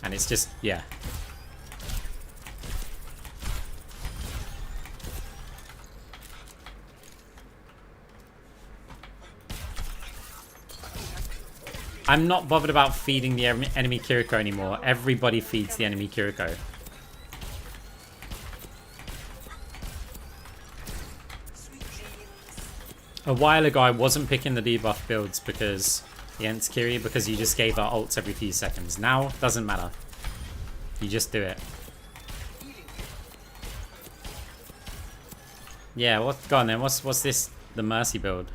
Speaker 1: And it's just, yeah. I'm not bothered about feeding the enemy Kiriko anymore. Everybody feeds the enemy Kiriko. A while ago, I wasn't picking the debuff builds because against Kiri because you just gave her ults every few seconds. Now, doesn't matter. You just do it. Yeah, go on then. What's this? The Mercy build.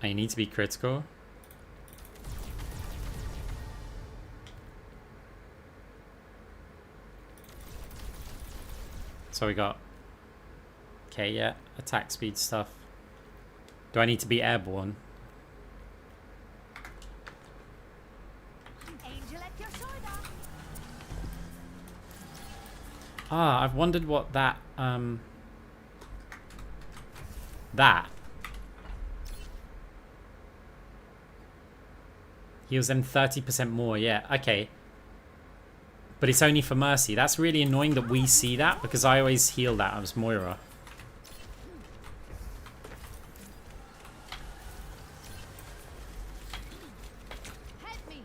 Speaker 1: Oh, you need to be critical. So we got... Okay, yeah. Attack speed stuff. Do I need to be airborne?
Speaker 4: Angel at your shoulder.
Speaker 1: Ah, I've wondered what that... That. Heals them 30% more, yeah, okay. But it's only for Mercy. That's really annoying that we see that because I always heal that as Moira.
Speaker 4: Help me.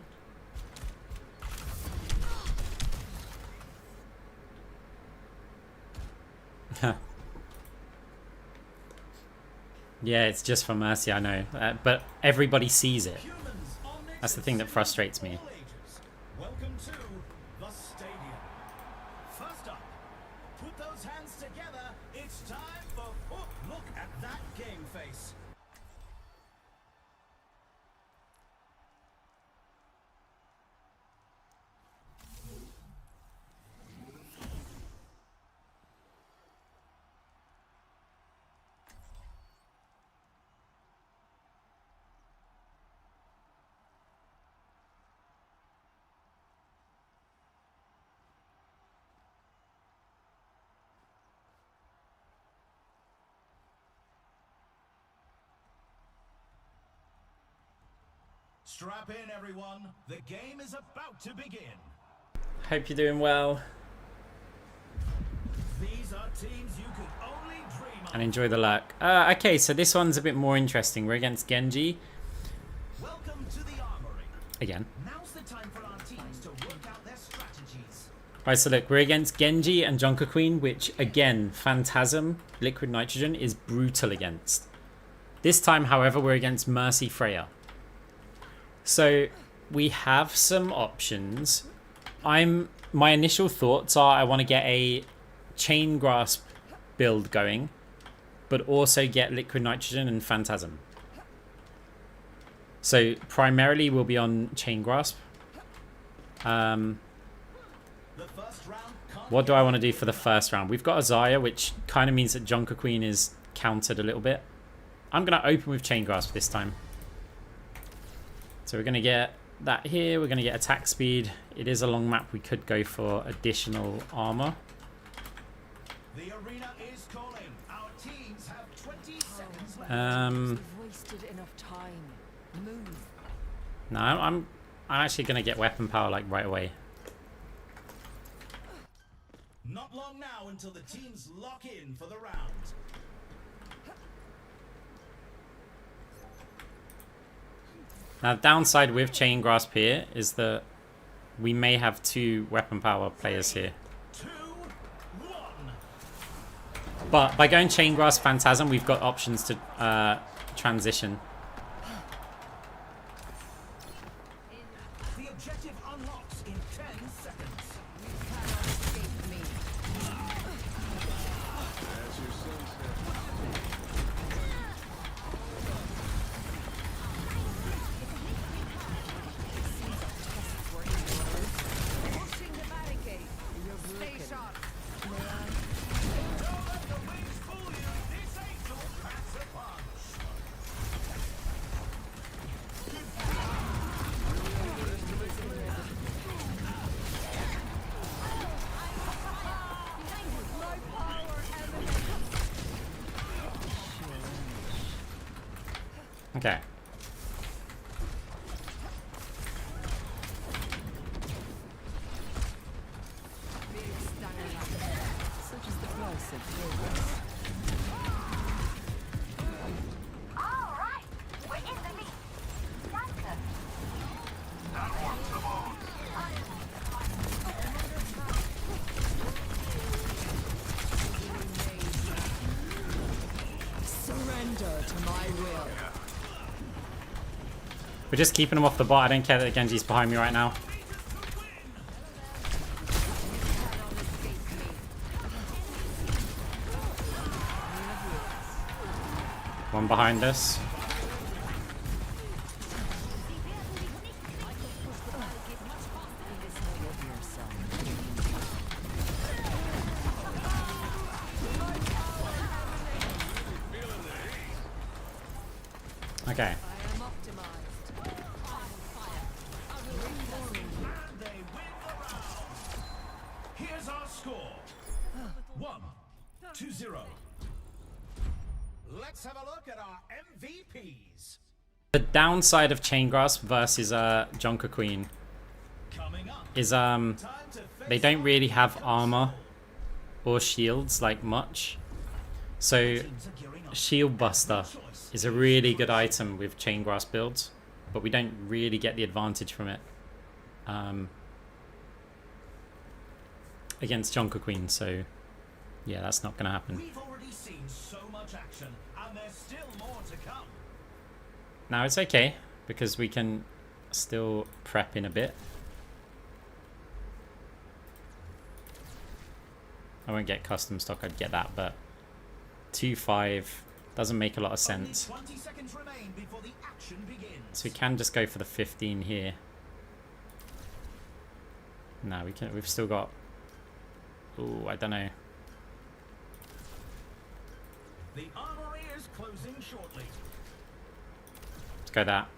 Speaker 1: Yeah, it's just for Mercy, I know. But everybody sees it. That's the thing that frustrates me.
Speaker 2: Welcome to the stadium. First up, put those hands together. It's time for look at that game face. Strap in, everyone. The game is about to begin.
Speaker 1: Hope you're doing well.
Speaker 2: These are teams you could only dream of.
Speaker 1: And enjoy the luck. Okay, so this one's a bit more interesting. We're against Genji.
Speaker 2: Welcome to the armory.
Speaker 1: Again.
Speaker 2: Now's the time for our teams to work out their strategies.
Speaker 1: Right, so look, we're against Genji and Junker Queen, which, again, Phantasm, Liquid Nitrogen, is brutal against. This time, however, we're against Mercy Freya. So, we have some options. My initial thoughts are I want to get a Chain Grasp build going. but also get liquid nitrogen and phantasm. So primarily we'll be on chain grasp. What do I want to do for the first round? We've got Azaya, which kind of means that Junker Queen is countered a little bit. I'm going to open with chain grasp this time. So we're going to get that here. We're going to get attack speed. It is a long map. We could go for additional armor.
Speaker 2: The arena is calling. Our teams have 20 seconds left.
Speaker 3: We've wasted enough time. Move.
Speaker 1: No, I'm actually going to get weapon power like right away.
Speaker 2: Not long now until the teams lock in for the round.
Speaker 1: Now, the downside with chain grasp here is that we may have 2 weapon power players here.
Speaker 2: 2, 1.
Speaker 1: But by going chain grasp phantasm, we've got options to transition.
Speaker 2: The objective unlocks in 10 seconds.
Speaker 3: You cannot escape me. Pushing the barricade. Stay sharp.
Speaker 2: Don't let the wings fool you. This angel packs a punch.
Speaker 1: Okay.
Speaker 3: Such is the price of progress.
Speaker 4: All right, we're in the lead. Dancer.
Speaker 3: Surrender to my will.
Speaker 1: We're just keeping them off the bot. I don't care that Genji's behind me right now. One behind us. Okay.
Speaker 2: And they win the round. Here's our score. 1-0. Let's have a look at our MVPs.
Speaker 1: The downside of chain grasp versus Junker Queen
Speaker 2: Coming up,
Speaker 1: is
Speaker 2: time to
Speaker 1: they
Speaker 2: face
Speaker 1: don't
Speaker 2: off.
Speaker 1: really have armor or shields like much. So
Speaker 2: Teams are gearing up.
Speaker 1: Shield Buster is a really good item with chain grasp builds, but we don't really get the advantage from it against Junker Queen. So yeah, that's not gonna happen.
Speaker 2: We've already seen so much action, and there's still more to come.
Speaker 1: Now it's okay because we can still prep in a bit. I won't get custom stock, I'd get that, but 2-5 doesn't make a lot of sense.
Speaker 2: Only 20 seconds remain before the action begins.
Speaker 1: So we can just go for the 15 here. No, we can. We've still got. Ooh, I don't know.
Speaker 2: The armory is closing shortly.
Speaker 1: Let's go that.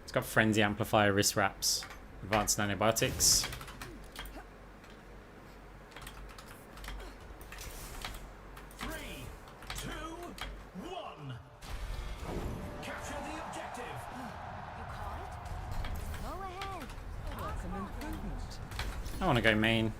Speaker 1: It's got frenzy amplifier, wrist wraps, advanced nanobiotics.
Speaker 2: Three, two, one. Capture the objective.
Speaker 4: You call it? Go ahead.
Speaker 3: Welcome improvement.
Speaker 1: I want to go main.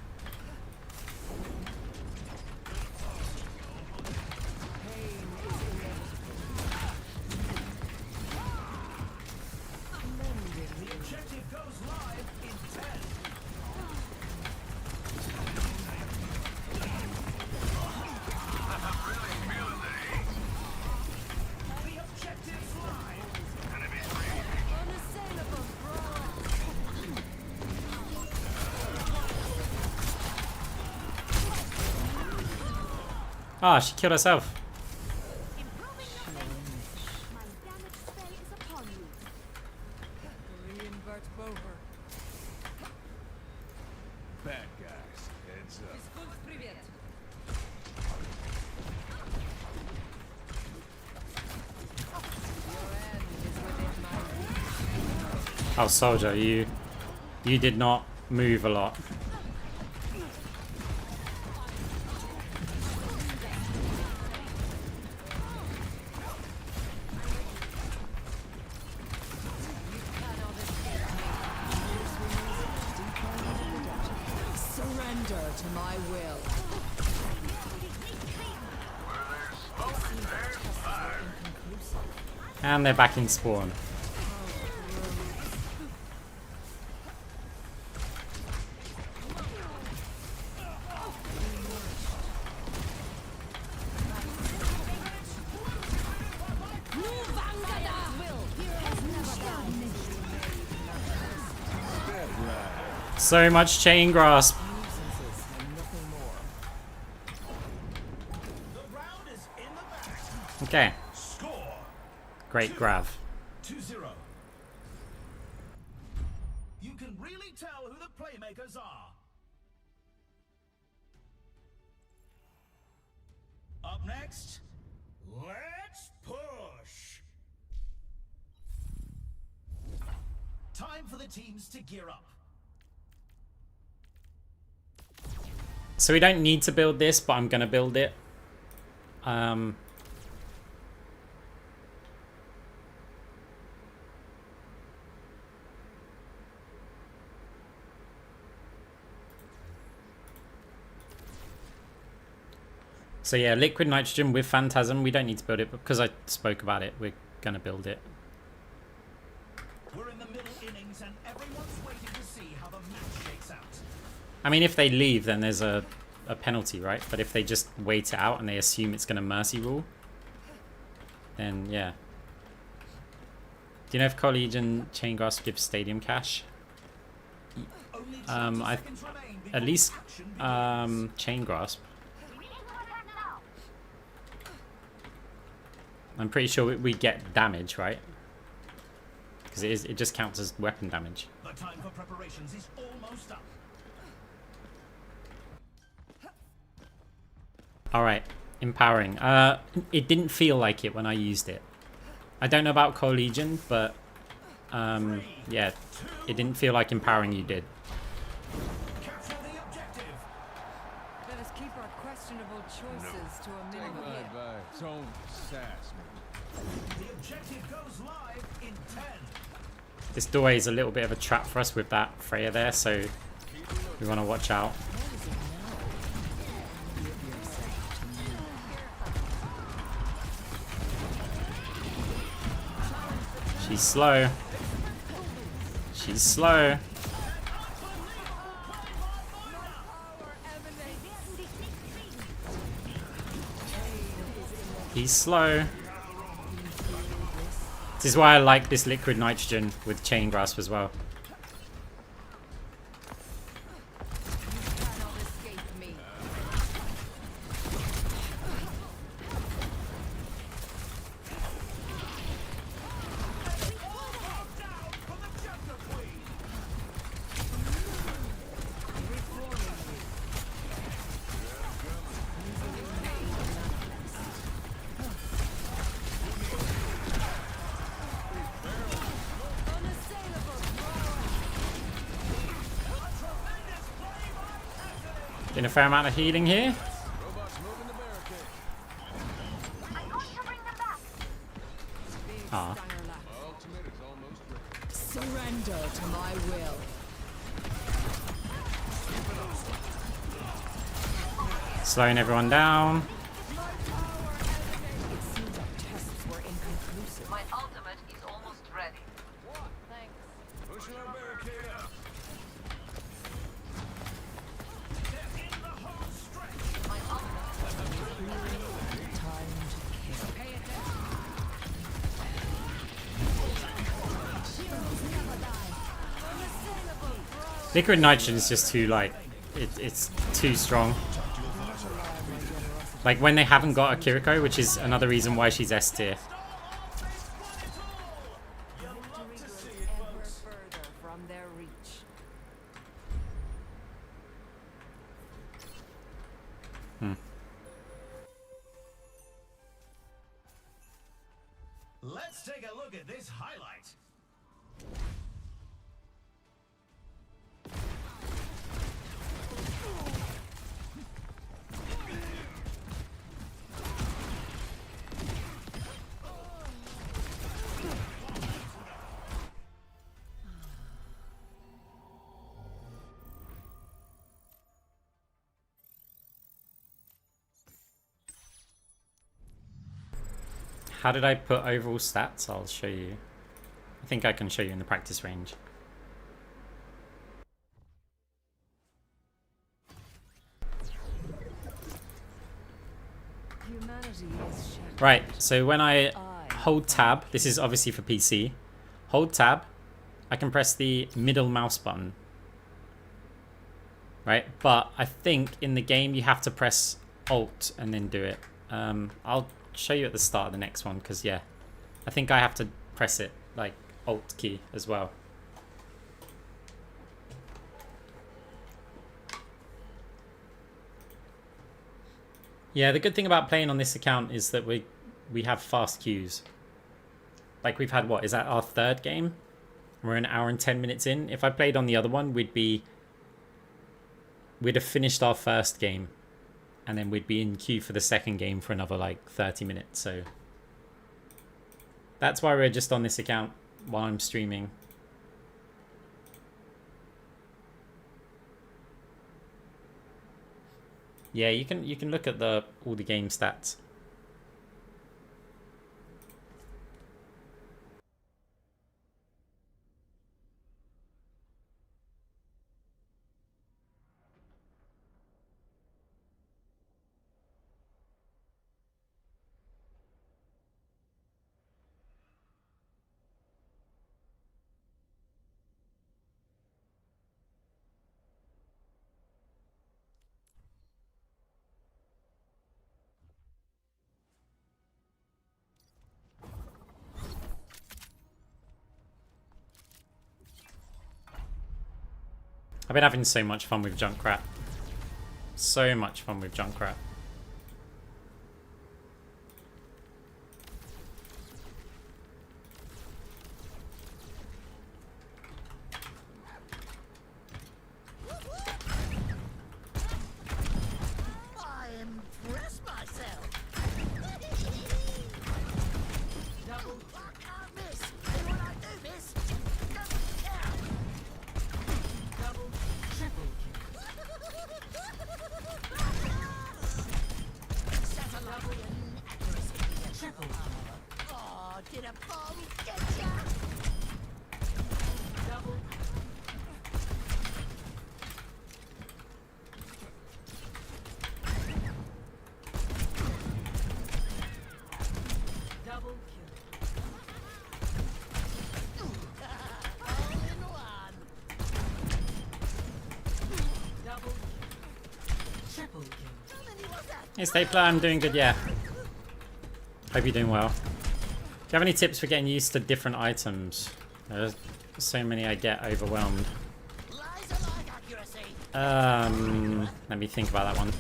Speaker 2: The objective goes live in 10. The objective's live.
Speaker 3: Unassailable, bro.
Speaker 1: Ah, she killed herself.
Speaker 5: Bad guys, heads up.
Speaker 1: Oh, soldier, you did not move a lot.
Speaker 3: Surrender to my will.
Speaker 1: And they're back in spawn. So much chain grasp.
Speaker 2: The round is in the bag.
Speaker 1: Okay,
Speaker 2: Score
Speaker 1: great grav.
Speaker 2: 2-0. You can really tell who the playmakers are. Up next, let's push. Time for the teams to gear up.
Speaker 1: So we don't need to build this, but I'm gonna build it. So yeah, liquid nitrogen with Phantasm. We don't need to build it, but because I spoke about it, we're gonna build it.
Speaker 2: We're in the middle innings and everyone's waiting to see how the match shakes out.
Speaker 1: I mean, if they leave, then there's a penalty, right? But if they just wait it out and they assume it's gonna mercy rule, then yeah. Do you know if College and Chain Grasp give stadium cash?
Speaker 2: Only 20
Speaker 1: I
Speaker 2: seconds remain before
Speaker 1: at least
Speaker 2: action begins.
Speaker 1: Chain Grasp.
Speaker 4: We need to attack now.
Speaker 1: I'm pretty sure we get damage, right? Because it just counts as weapon damage.
Speaker 2: The time for preparations is almost up.
Speaker 1: Alright, empowering. It didn't feel like it when I used it. I don't know about Co-Legion, but yeah, it didn't feel like empowering you did.
Speaker 2: Capture the objective.
Speaker 3: Let us keep our questionable choices to a minimum.
Speaker 5: My advice, don't sass me.
Speaker 2: The objective goes live in 10.
Speaker 1: This doorway is a little bit of a trap for us with that Freya there, so we want to watch out. She's slow. She's slow. He's slow. This is why I like this liquid nitrogen with chain grasp as well.
Speaker 3: Cannot escape me.
Speaker 2: Down from the Jungle Queen.
Speaker 1: Getting a fair amount of healing here.
Speaker 5: Robots moving the barricade.
Speaker 4: I'm going to bring them back.
Speaker 1: Ah.
Speaker 5: My ultimate is almost ready.
Speaker 3: Surrender to my will.
Speaker 1: Slowing everyone down.
Speaker 3: It seems our tests were inconclusive.
Speaker 4: My ultimate is almost ready.
Speaker 3: Thanks.
Speaker 5: Pushing our barricade up.
Speaker 2: They're in the home stretch.
Speaker 4: My ultimate.
Speaker 3: Time to kill.
Speaker 1: Liquid nitrogen is just too like it's too strong. Like when they haven't got a Kiriko, which is another reason why she's S tier.
Speaker 3: Ever further from their
Speaker 2: Let's take a look at this highlight.
Speaker 1: How did I put overall stats? I'll show you. I think I can show you in the practice range.
Speaker 3: Humanity is shattered.
Speaker 1: Right, so when I hold tab, this is obviously for PC. Hold tab, I can press the middle mouse button. Right, but I think in the game you have to press Alt and then do it. I'll show you at the start of the next one because yeah, I think I have to press it like Alt key as well. Yeah, the good thing about playing on this account is that we have fast queues. Like we've had, what, is that our third game? We're an hour and 10 minutes in. If I played on the other one, we'd have finished our first game and then we'd be in queue for the second game for another like 30 minutes. So that's why we're just on this account while I'm streaming. Yeah, you can look at all the game stats. I've been having so much fun with Junkrat. So much fun with Junkrat.
Speaker 2: I impress myself. Double. I can't miss. And when I do miss, it doesn't count. Double, triple kill. Satellite accuracy. Triple kill. Oh, did a bomb get ya? Double. Double kill. All in one. Double kill. Triple kill. How many was that?
Speaker 1: Hey Stapler, I'm doing good, yeah. Hope you're doing well. Do you have any tips for getting used to different items? There's so many I get overwhelmed.
Speaker 2: Laser-like accuracy.
Speaker 1: Let me think about that one.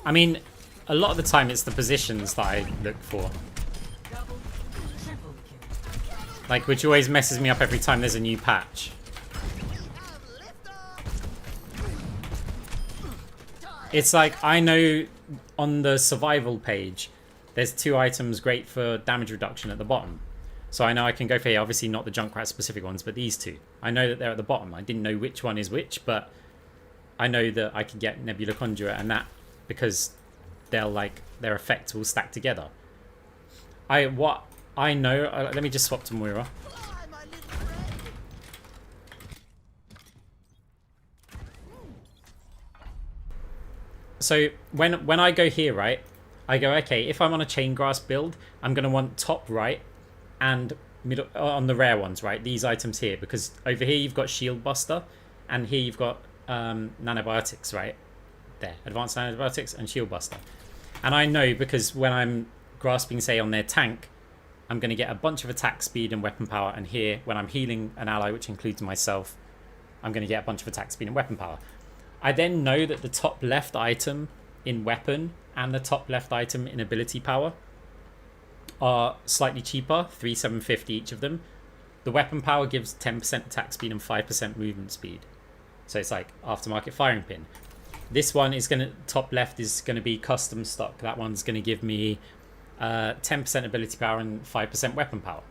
Speaker 1: I mean, a lot of the time it's the positions that I look for.
Speaker 2: Double, triple kill.
Speaker 1: Like, which always messes me up every time there's a new patch.
Speaker 2: We have liftoff.
Speaker 1: It's like, I know on the survival page, there's 2 items great for damage reduction at the bottom. So I know I can go for here, obviously not the Junkrat specific ones, but these 2. I know that they're at the bottom. I didn't know which one is which, but I know that I could get Nebula Conjurer and that because they'll like, their effects will stack together. What I know, let me just swap to Moira.
Speaker 2: Fly, my little friend.
Speaker 1: So when I go here, right, I go, okay, if I'm on a chain grass build, I'm going to want top right and middle on the rare ones, right? These items here, because over here you've got Shield Buster and here you've got Nanobiotics, right? There, Advanced Nanobiotics and Shield Buster. And I know because when I'm grasping, say, on their tank, I'm going to get a bunch of attack speed and weapon power. And here, when I'm healing an ally, which includes myself, I'm going to get a bunch of attack speed and weapon power. I then know that the top left item in weapon and the top left item in ability power are slightly cheaper, 3,750 each of them. The weapon power gives 10% attack speed and 5% movement speed. So it's like aftermarket firing pin. This one is going to, top left is going to be custom stock. That one's going to give me 10% ability power and 5% weapon power.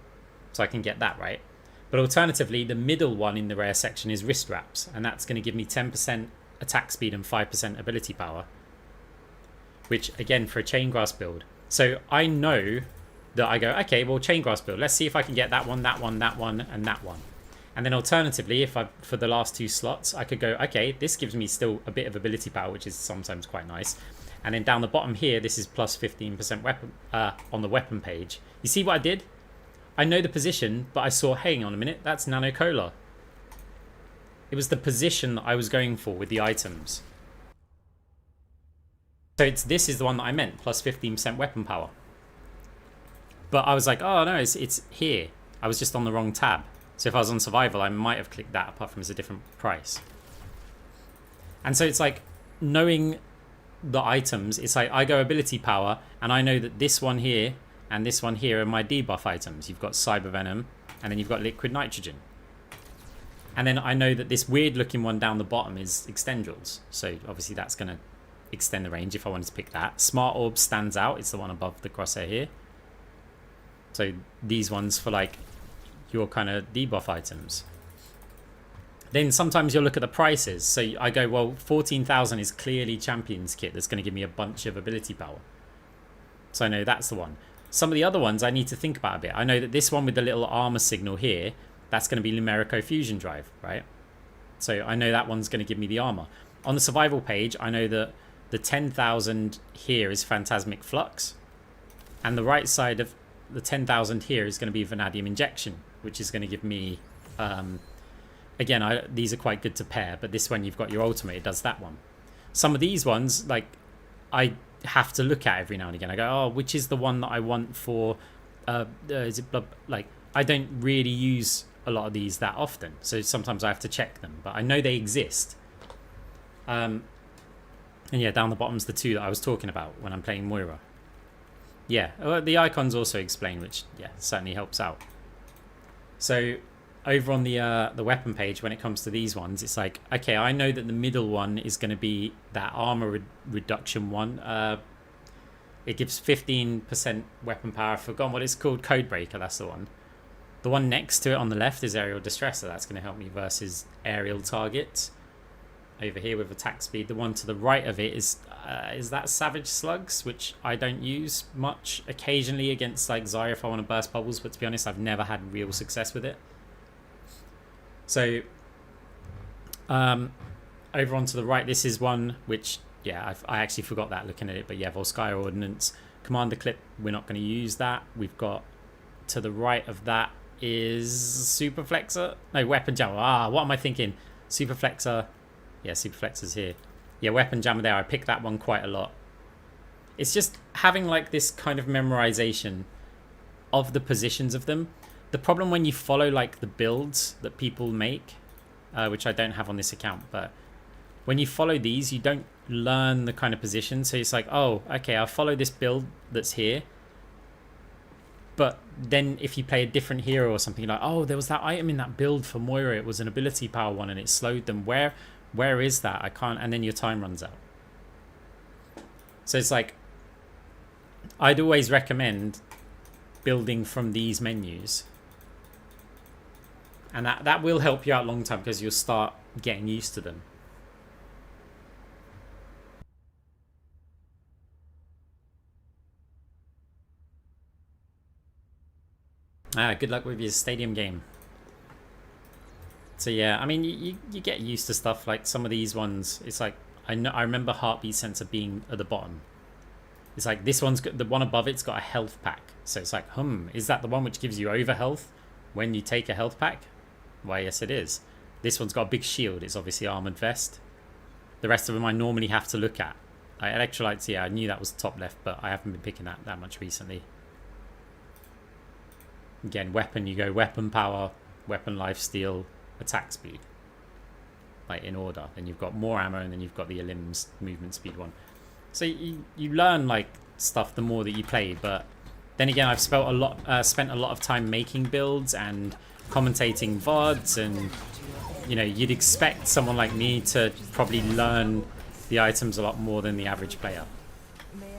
Speaker 1: So I can get that, right? But alternatively, the middle one in the rare section is wrist wraps. And that's going to give me 10% attack speed and 5% ability power. Which, again, for a chain grass build. So I know that I go, okay, well, chain grass build. Let's see if I can get that one, that one, that one, and that one. And then alternatively, if I, for the last 2 slots, I could go, okay, this gives me still a bit of ability power, which is sometimes quite nice. And then down the bottom here, this is plus 15% weapon on the weapon page. You see what I did? I know the position, but I saw, hang on a minute, that's Nano Cola. It was the position that I was going for with the items. So this is the one that I meant, plus 15% weapon power. But I was like, oh no, it's here. I was just on the wrong tab. So if I was on survival, I might have clicked that, apart from it's a different price. And so it's like knowing the items, it's like I go ability power, and I know that this one here and this one here are my debuff items. You've got Cyber Venom, and then you've got Liquid Nitrogen. And then I know that this weird looking one down the bottom is Extendrils. So obviously that's going to extend the range if I wanted to pick that. Smart Orb stands out. It's the one above the crosshair here. So these ones for like your kind of debuff items. Then sometimes you'll look at the prices. So I go, well, 14,000 is clearly Champion's Kit. That's going to give me a bunch of ability power. So I know that's the one. Some of the other ones I need to think about a bit. I know that this one with the little armor signal here, that's going to be Lumerico Fusion Drive, right? So I know that one's going to give me the armor. On the survival page, I know that the 10,000 here is Phantasmic Flux. And the right side of the 10,000 here is going to be Vanadium Injection, which is going to give me... again, these are quite good to pair, but this one you've got your ultimate, it does that one. Some of these ones, like, I have to look at every now and again. I go, oh, which is the one that I want for... is it like, I don't really use a lot of these that often, so sometimes I have to check them, but I know they exist. And yeah, down the bottom's the 2 that I was talking about when I'm playing Moira. Yeah, the icons also explain, which, yeah, certainly helps out. So over on the weapon page, when it comes to these ones, it's like, okay, I know that the middle one is going to be that armor reduction one. It gives 15% weapon power. I've forgotten what it's called. Codebreaker, that's the one. The one next to it on the left is Aerial Distressor. That's going to help me versus aerial targets. Over here with attack speed. The one to the right of it is that Savage Slugs, which I don't use much. Occasionally against like Zarya if I want to burst bubbles, but to be honest, I've never had real success with it. So over on to the right, this is one which, yeah, I actually forgot that looking at it, but yeah, Volskaya Ordnance. Commander Clip, we're not going to use that. We've got to the right of that is Super Flexor. No, Weapon Jammer. What am I thinking? Super Flexor. Yeah, Super Flexor's here. Yeah, Weapon Jammer there. I pick that one quite a lot. It's just having like this kind of memorization of the positions of them. The problem when you follow like the builds that people make, which I don't have on this account, but when you follow these, you don't learn the kind of position. So it's like, oh, okay, I'll follow this build that's here. But then if you play a different hero or something, like, oh, there was that item in that build for Moira. It was an ability power one and it slowed them. Where is that? I can't. And then your time runs out. So it's like, I'd always recommend building from these menus. And that will help you out long term because you'll start getting used to them. Good luck with your stadium game. So yeah, I mean, you get used to stuff like some of these ones. It's like, I remember Heartbeat Sensor being at the bottom. It's like this one's got, the one above it's got a health pack. So it's like, is that the one which gives you over health when you take a health pack? Why, yes it is. This one's got a big shield. It's obviously Armored Vest. The rest of them I normally have to look at. Like Electrolytes, yeah, I knew that was top left, but I haven't been picking that much recently. Again, weapon, you go weapon power, weapon lifesteal, attack speed. like in order. Then you've got more ammo, and then you've got the limbs movement speed one. So you learn like stuff the more that you play. But then again, I've spent a lot of time making builds and commentating VODs, and you know, you'd expect someone like me to probably learn the items a lot more than the average player.
Speaker 3: May I?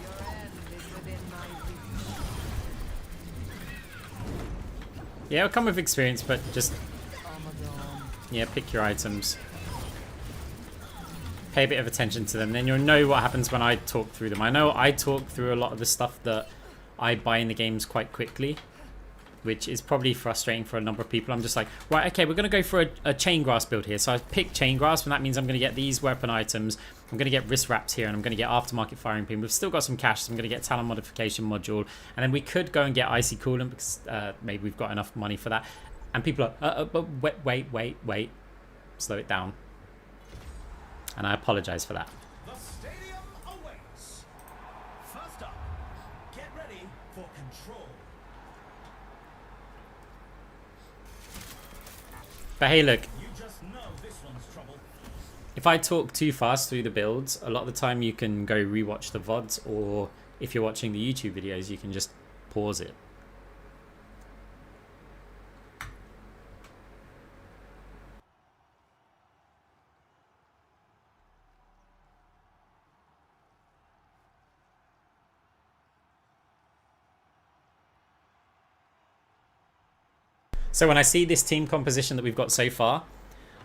Speaker 3: Your end is within my reach.
Speaker 1: Yeah, it'll come with experience, but just
Speaker 3: Armageddon.
Speaker 1: yeah, pick your items. Pay a bit of attention to them, then you'll know what happens when I talk through them. I know I talk through a lot of the stuff that I buy in the games quite quickly, which is probably frustrating for a number of people. I'm just like, right, okay, we're going to go for a chain grasp build here. So I pick chain grasp, and that means I'm going to get these weapon items. I'm going to get wrist wraps here, and I'm going to get aftermarket firing pin. We've still got some cash, so I'm going to get talent modification module. And then we could go and get icy coolant, because maybe we've got enough money for that. And people are, but wait. Slow it down. And I apologize for that.
Speaker 2: The stadium awaits. First up, get ready for control.
Speaker 1: But hey, look,
Speaker 2: You just know this one's trouble.
Speaker 1: if I talk too fast through the builds, a lot of the time you can go rewatch the VODs, or if you're watching the YouTube videos, you can just pause it. So when I see this team composition that we've got so far,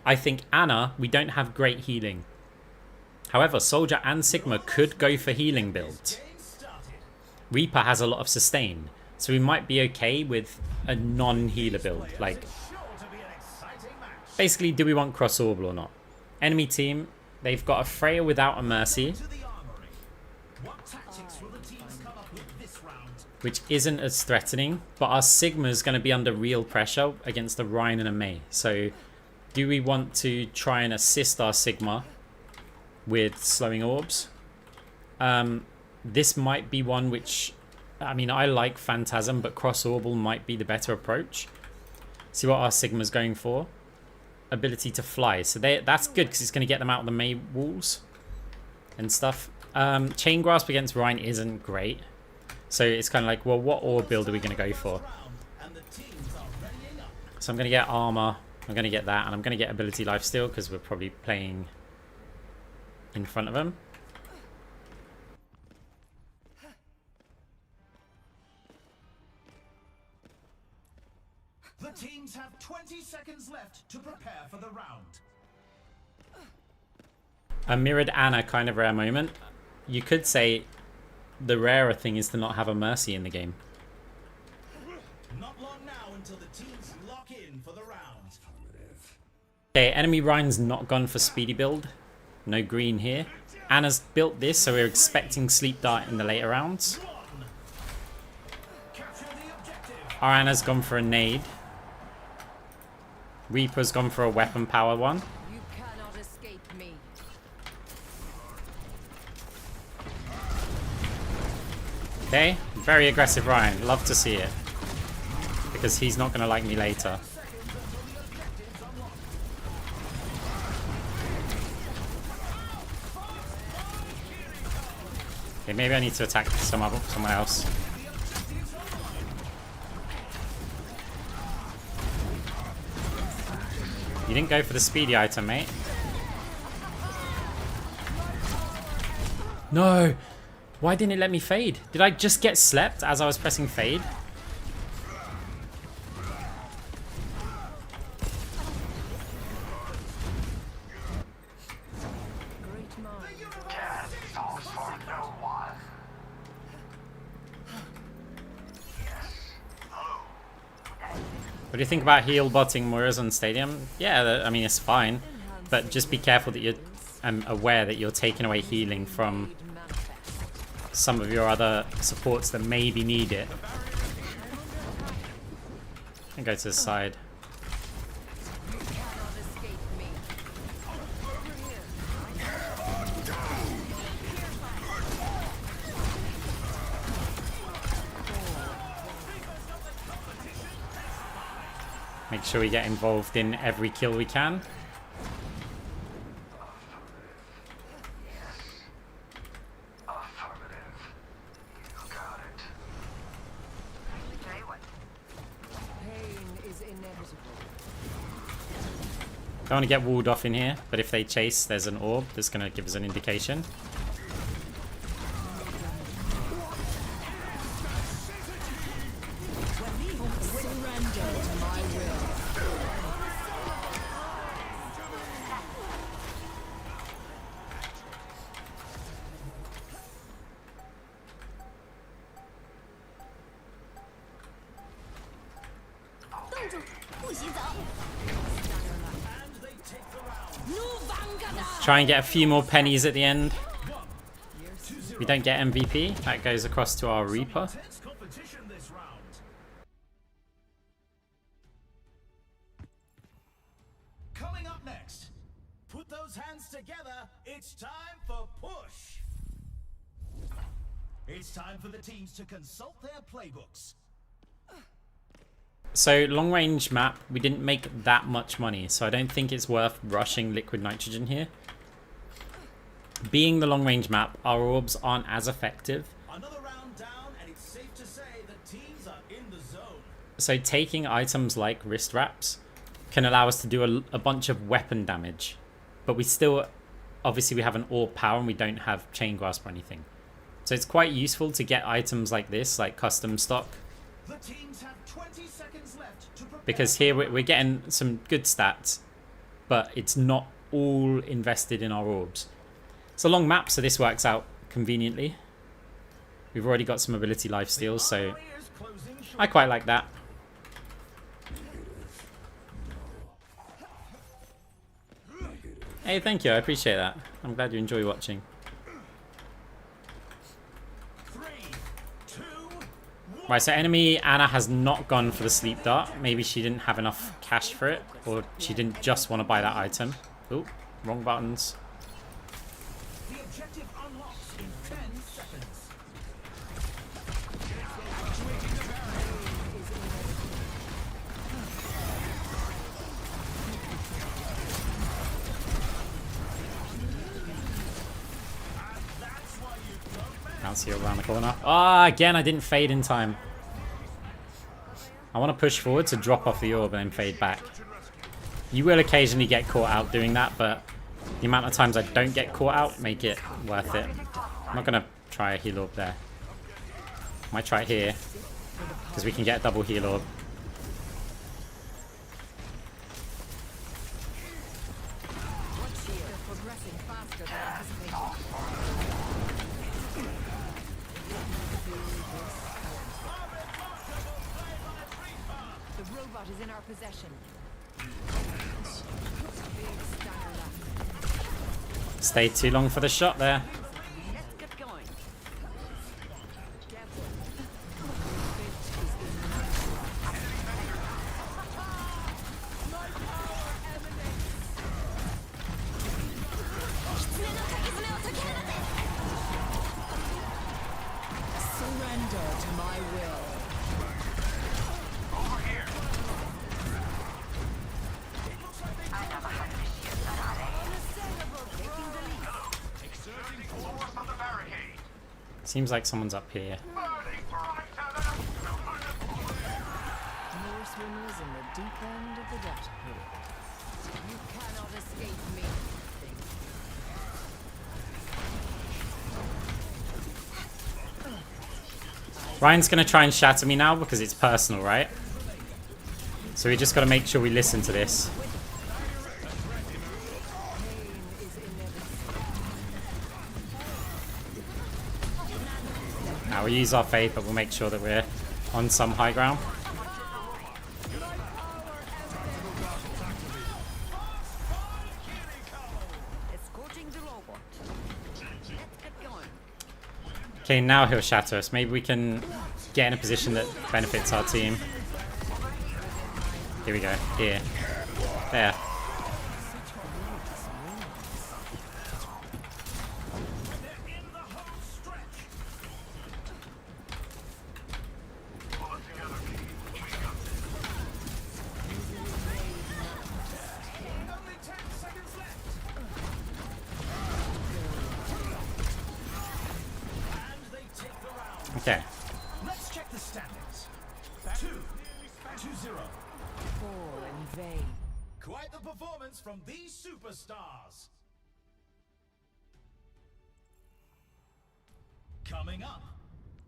Speaker 1: I think Anna, we don't have great healing. However, Soldier and Sigma could go for healing builds.
Speaker 2: Game started.
Speaker 1: Reaper has a lot of sustain, so we might be okay with a non-healer build. Like,
Speaker 2: Sure to be an exciting match.
Speaker 1: basically, do we want cross orbital or not? Enemy team, they've got a Freya without a Mercy,
Speaker 2: To the armory. What tactics will the teams come up with this round?
Speaker 1: which isn't as threatening, but our Sigma's going to be under real pressure against a Ryan and a Mei. So do we want to try and assist our Sigma with slowing orbs? This might be one which, I mean, I like Phantasm, but cross orbital might be the better approach. See what our Sigma's going for. Ability to fly. So that's good, because it's going to get them out of the Mei walls and stuff. Chain grasp against Ryan isn't great. So it's kind of like, well, what orb build are we going to go for?
Speaker 2: And the teams are readying up.
Speaker 1: So I'm going to get armor. I'm going to get that. And I'm going to get ability lifesteal, because we're probably playing in front of him.
Speaker 2: The teams have 20 seconds left to prepare for the round.
Speaker 1: A mirrored Anna kind of rare moment. You could say the rarer thing is to not have a Mercy in the game.
Speaker 2: Not long now until the teams lock in for the round.
Speaker 1: Okay, enemy Ryan's not gone for speedy build. No green here. Anna's built this, so we're expecting Sleep Dart in the later rounds.
Speaker 2: Capture the objective.
Speaker 1: Our Anna's gone for a nade. Reaper's gone for a weapon power one.
Speaker 3: You cannot escape me.
Speaker 1: Okay, very aggressive Ryan. Love to see it. Because he's not going to like me later. Okay, maybe I need to attack someone else. You didn't go for the speedy item, mate. No! Why didn't it let me fade? Did I just get slept as I was pressing fade?
Speaker 3: Great mind.
Speaker 1: What do you think about heal botting Moira's on Stadium? Yeah, I mean, it's fine. But just be careful that you're aware that you're taking away healing from some of your other supports that maybe need it. And go to the side.
Speaker 3: You cannot escape me.
Speaker 1: Make sure we get involved in every kill we can.
Speaker 3: Pain is inevitable.
Speaker 1: Don't want to get walled off in here, but if they chase, there's an orb that's going to give us an indication.
Speaker 3: Surrender to my will.
Speaker 1: Try and get a few more pennies at the end. We don't get MVP. That goes across to our Reaper.
Speaker 2: Intense competition this round. Coming up next, put those hands together. It's time for push. It's time for the teams to consult their playbooks.
Speaker 1: So long range map, we didn't make that much money, so I don't think it's worth rushing liquid nitrogen here. Being the long range map, our orbs aren't as effective.
Speaker 2: Another round down, and it's safe to say the teams are in the zone.
Speaker 1: So taking items like wrist wraps can allow us to do a bunch of weapon damage. But we still, obviously we have an orb power and we don't have chain grasp or anything. So it's quite useful to get items like this, like custom stock.
Speaker 2: The teams have 20 seconds left to prepare.
Speaker 1: Because here we're getting some good stats, but it's not all invested in our orbs. It's a long map, so this works out conveniently. We've already got some ability lifesteals, so I quite like that. Hey, thank you, I appreciate that. I'm glad you enjoy watching.
Speaker 2: 3, 2, 1.
Speaker 1: Right, so enemy Anna has not gone for the sleep dart. Maybe she didn't have enough cash for it, or she didn't just want to buy that item. Ooh, wrong buttons.
Speaker 2: The objective unlocks in 10 seconds.
Speaker 1: Can't see her around the corner. Ah, again, I didn't fade in time. I want to push forward to drop off the orb and then fade back. You will occasionally get caught out doing that, but the amount of times I don't get caught out make it worth it. I'm not going to try a heal orb there. Might try it here, because we can get a double heal orb.
Speaker 3: Watch here. They're progressing faster than anticipated. The robot is in our possession. Big stunner left.
Speaker 1: Stayed too long for the shot there.
Speaker 3: Let's get going. Careful. Surrender to my will.
Speaker 1: Seems like someone's up here.
Speaker 3: More swimmers in the deep end of the data pool. You cannot escape me.
Speaker 1: Ryan's going to try and shatter me now because it's personal, right? So we just got to make sure we listen to this. Now we use our faith, but we'll make sure that we're on some high ground.
Speaker 3: Escorting the robot. Let's get going.
Speaker 1: Okay, now he'll shatter us. Maybe we can get in a position that benefits our team. Here we go. Here. There. Okay.
Speaker 2: Let's check the standings. 2-0.
Speaker 3: All in vain.
Speaker 2: Quite the performance from these superstars. Coming up,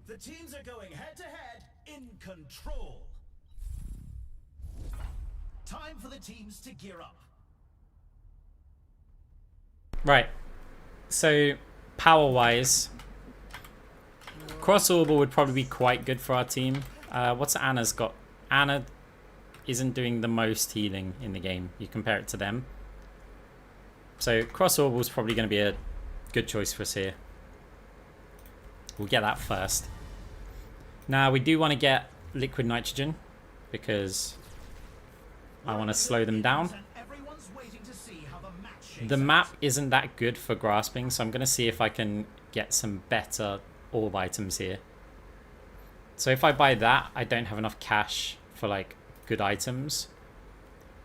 Speaker 2: the teams are going head-to-head in control. Time for the teams to gear up.
Speaker 1: Right. So, power-wise, Cross Orbital would probably be quite good for our team. What's Anna's got? Anna isn't doing the most healing in the game. You compare it to them. So, Cross Orbital is probably going to be a good choice for us here. We'll get that first. Now, we do want to get liquid nitrogen because I want to slow them down.
Speaker 2: Everyone's waiting to see how the match shakes
Speaker 1: The
Speaker 2: out.
Speaker 1: map isn't that good for grasping, so I'm going to see if I can get some better orb items here. So if I buy that, I don't have enough cash for like good items.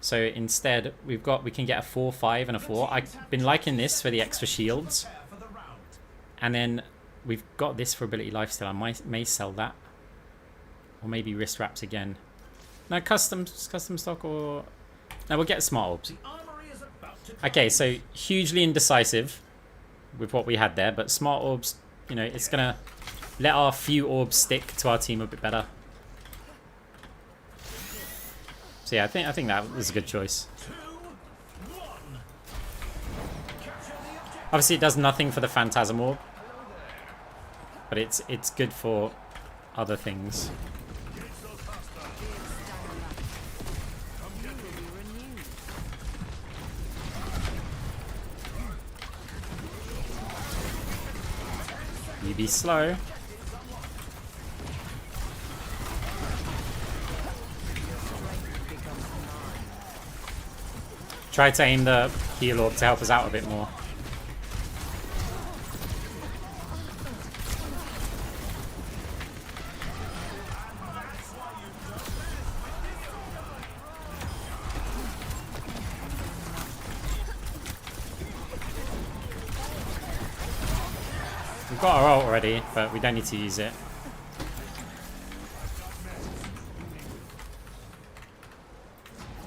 Speaker 1: So instead, we can get a 4, 5, and a 4. I've been liking this for the extra shields.
Speaker 2: Prepare for the round.
Speaker 1: And then we've got this for ability lifesteal. I may sell that. Or maybe wrist wraps again. No, custom stock or... No, we'll get smart orbs.
Speaker 2: The armory is about to
Speaker 1: Okay, so hugely indecisive with what we had there. But smart orbs, you know, it's going to let our few orbs stick to our team a bit better. So yeah, I think that was a good choice.
Speaker 2: 2-1. Capture the objective.
Speaker 1: Obviously, it does nothing for the Phantasm Orb, but it's good for other things. You be slow. Try to aim the heal orb to help us out a bit more. We've got our ult already, but we don't need to use it.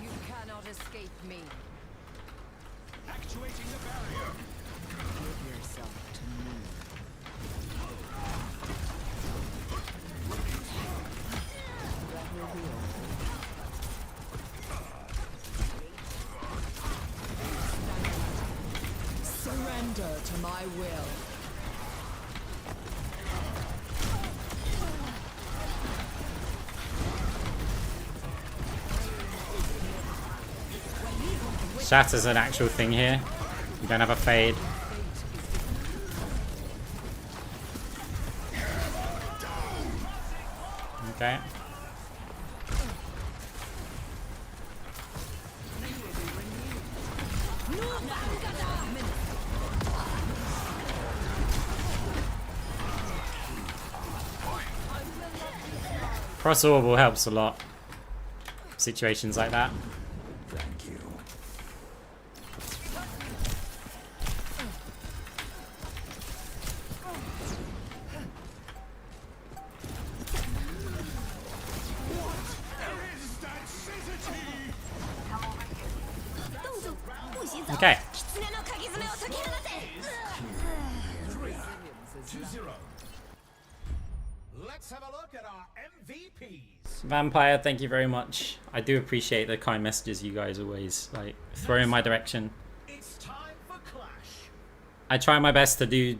Speaker 3: You cannot escape me.
Speaker 5: Actuating the barrier.
Speaker 3: Give yourself to me. That will be all. Surrender to my will.
Speaker 1: Shatter's an actual thing here. We don't have a fade. Okay. Cross orbital helps a lot. Situations like that.
Speaker 5: Thank you.
Speaker 1: Okay.
Speaker 2: 2-0. Let's have a look at our MVPs.
Speaker 1: Vampire, thank you very much. I do appreciate the kind messages you guys always like throw in my direction.
Speaker 2: It's time for Clash.
Speaker 1: I try my best to do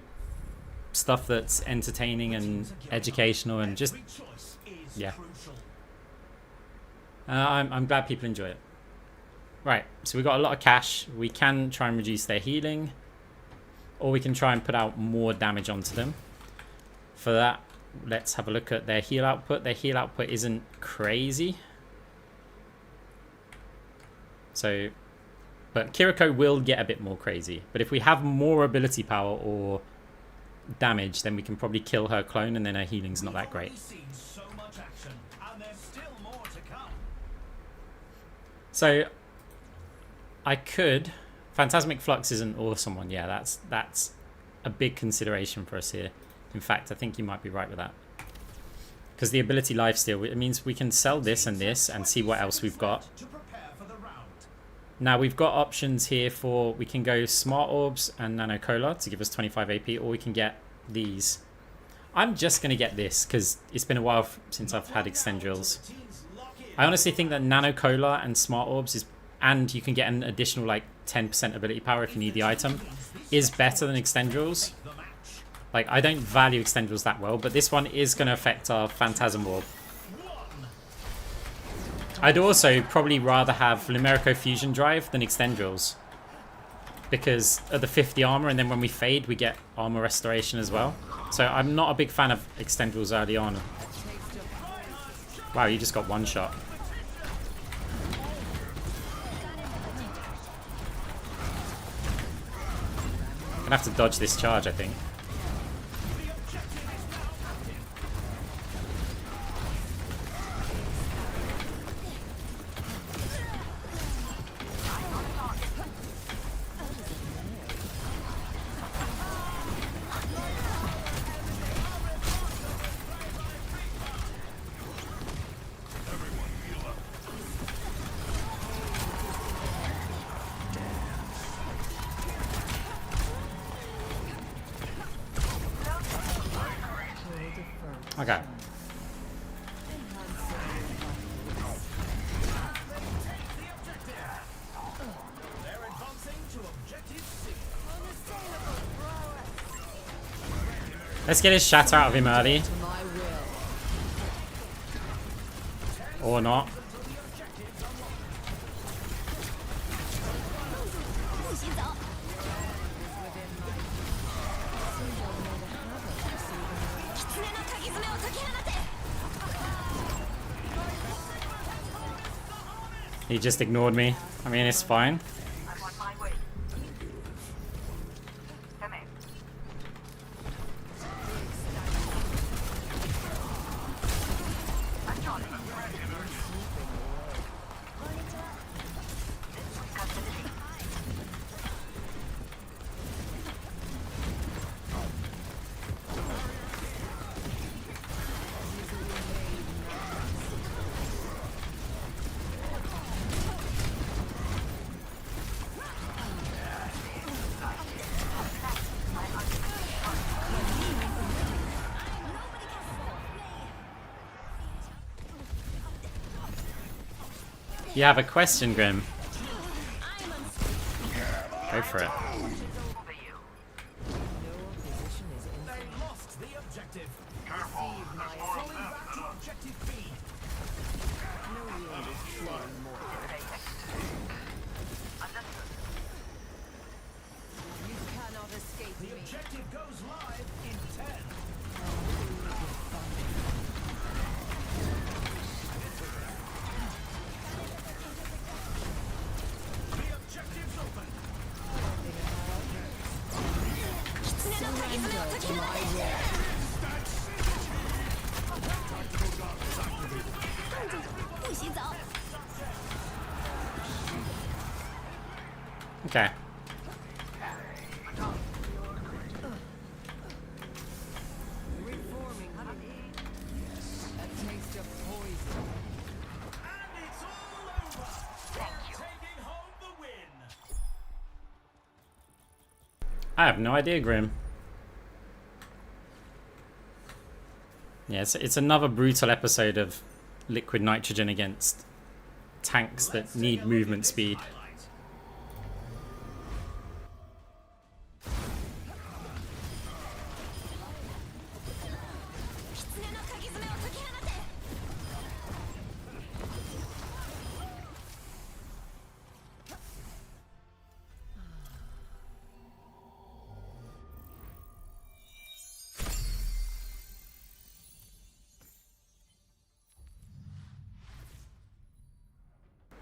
Speaker 1: stuff that's entertaining and educational and just
Speaker 2: Every choice is
Speaker 1: yeah.
Speaker 2: crucial.
Speaker 1: I'm glad people enjoy it. Right, so we got a lot of cash. We can try and reduce their healing, or we can try and put out more damage onto them. For that, let's have a look at their heal output. Their heal output isn't crazy. So, but Kiriko will get a bit more crazy. But if we have more ability power or damage, then we can probably kill her clone, and then her healing's not that great.
Speaker 2: We've already seen so much action, and there's still more to come.
Speaker 1: So, I could... Phantasmic Flux is an awesome one. Yeah, that's a big consideration for us here. In fact, I think you might be right with that. Because the ability lifesteal, it means we can sell this and see what else we've got.
Speaker 2: To prepare for the round.
Speaker 1: Now we've got options here for, we can go Smart Orbs and Nano Cola to give us 25 AP, or we can get these. I'm just going to get this because it's been a while since I've had Extendrils. I honestly think that Nano Cola and Smart Orbs is, and you can get an additional like 10% ability power if you need the item, is better than Extendrils. Like, I don't value Extendrils that well, but this one is going to affect our Phantasm Orb. I'd also probably rather have Lumerico Fusion Drive than Extendrils, because of the 50 armor, and then when we fade we get armor restoration as well. So I'm not a big fan of Extendrils early on. Wow, you just got one shot. Gonna have to dodge this charge, I think. Okay. Let's get his shatter out of him early. Or not. He just ignored me. I mean, it's fine.
Speaker 4: I'm on my way. Come in. I'm Johnny.
Speaker 1: You have a question, Grim? Go for it.
Speaker 2: They lost the objective. Falling back to objective B.
Speaker 3: You cannot escape
Speaker 2: The
Speaker 3: me.
Speaker 2: objective goes live in 10. The objective's open.
Speaker 3: Surrender to my will.
Speaker 1: Okay.
Speaker 3: Reforming me. A taste of poison.
Speaker 2: And it's all over. Taking home the win.
Speaker 1: I have no idea, Grim. Yeah, it's another brutal episode of liquid nitrogen against tanks that need movement speed.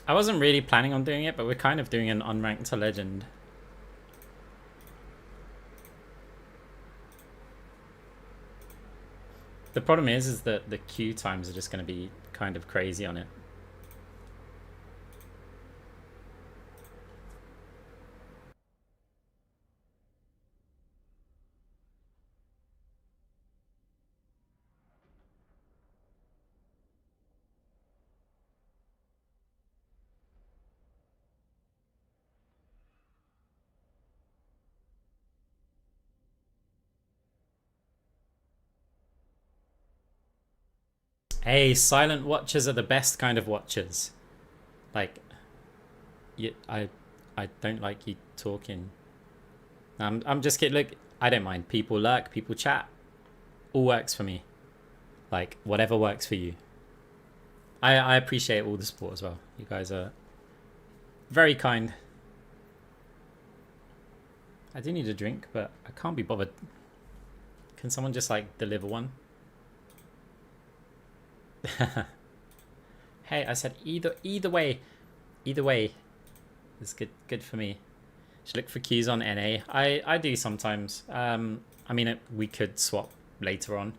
Speaker 1: I wasn't really planning on doing it, but we're kind of doing an unranked to legend. The problem is that the queue times are just going to be kind of crazy on it. Hey, silent watchers are the best kind of watchers. Like, I don't like you talking. I'm just kidding. Look, I don't mind. People lurk, people chat. All works for me. Like, whatever works for you. I appreciate all the support as well. You guys are very kind. I do need a drink, but I can't be bothered. Can someone just, like, deliver one? Hey, I said either way is good for me. Should look for queues on NA. I do sometimes. I mean, we could swap later on.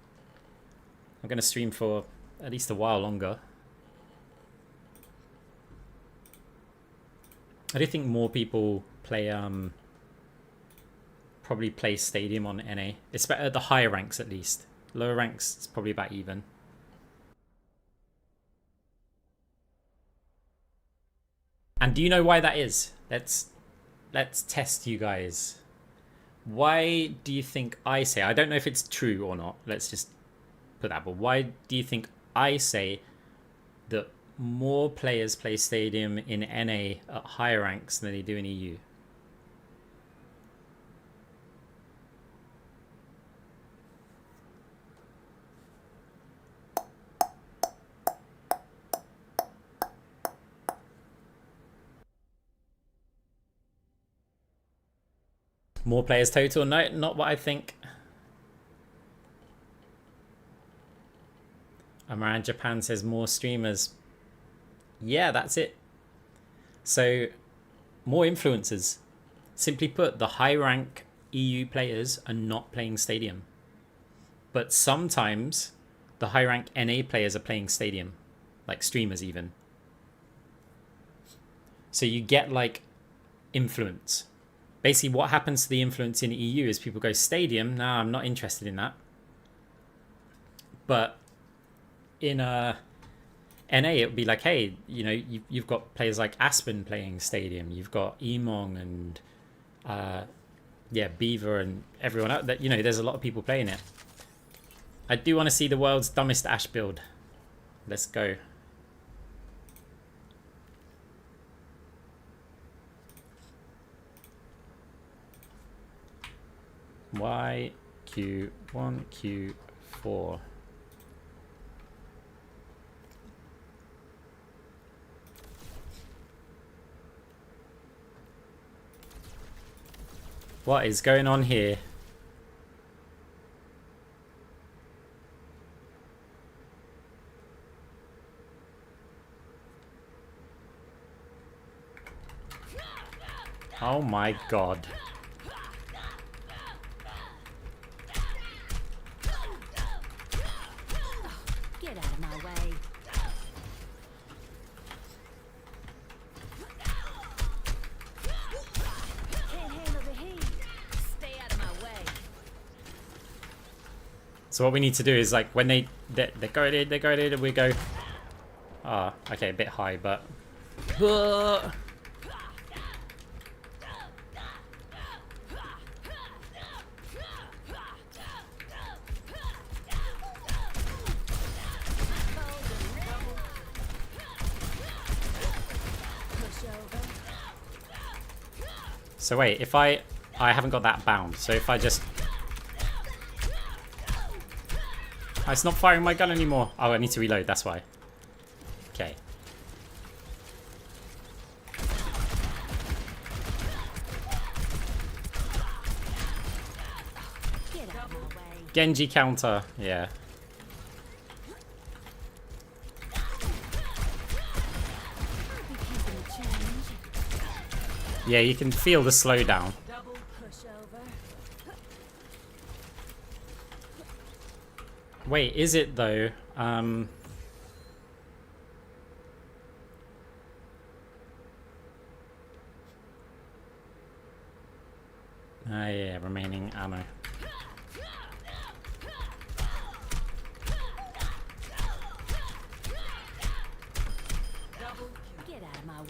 Speaker 1: I'm gonna stream for at least a while longer. I do think more people play probably play Stadium on NA. It's better at the higher ranks at least. Lower ranks it's probably about even. And do you know why that is? Let's test you guys. Why do you think I say, I don't know if it's true or not, let's just put that, but why do you think I say that more players play Stadium in NA at higher ranks than they do in EU? More players total? No, not what I think. Amaran Japan says more streamers. Yeah, that's it. So, more influencers. Simply put, the high rank EU players are not playing Stadium. But sometimes the high rank NA players are playing Stadium. Like streamers even. So you get like influence. Basically, what happens to the influence in EU is people go Stadium. Nah, I'm not interested in that. But in NA, it would be like, hey, you know, you've got players like Aspen playing Stadium. You've got Emong and yeah, Beaver and everyone else. That, you know, there's a lot of people playing it. I do want to see the world's dumbest Ash build. Let's go. YQ1 Q4. What is going on here? Oh my god.
Speaker 3: Get out of my way. Can't handle the heat. Stay out of my way.
Speaker 1: So what we need to do is like when they go in, and we go. Ah, okay, a bit high, but. So wait, if I haven't got that bound, so if I just... Oh, it's not firing my gun anymore. Oh, I need to reload, that's why. Okay.
Speaker 3: Get out of my way.
Speaker 1: Genji counter, yeah.
Speaker 3: Be keeping a change.
Speaker 1: Yeah, you can feel the slowdown.
Speaker 3: Double pushover.
Speaker 1: Wait, is it though? Ah, yeah, remaining ammo.
Speaker 3: Get out of my way.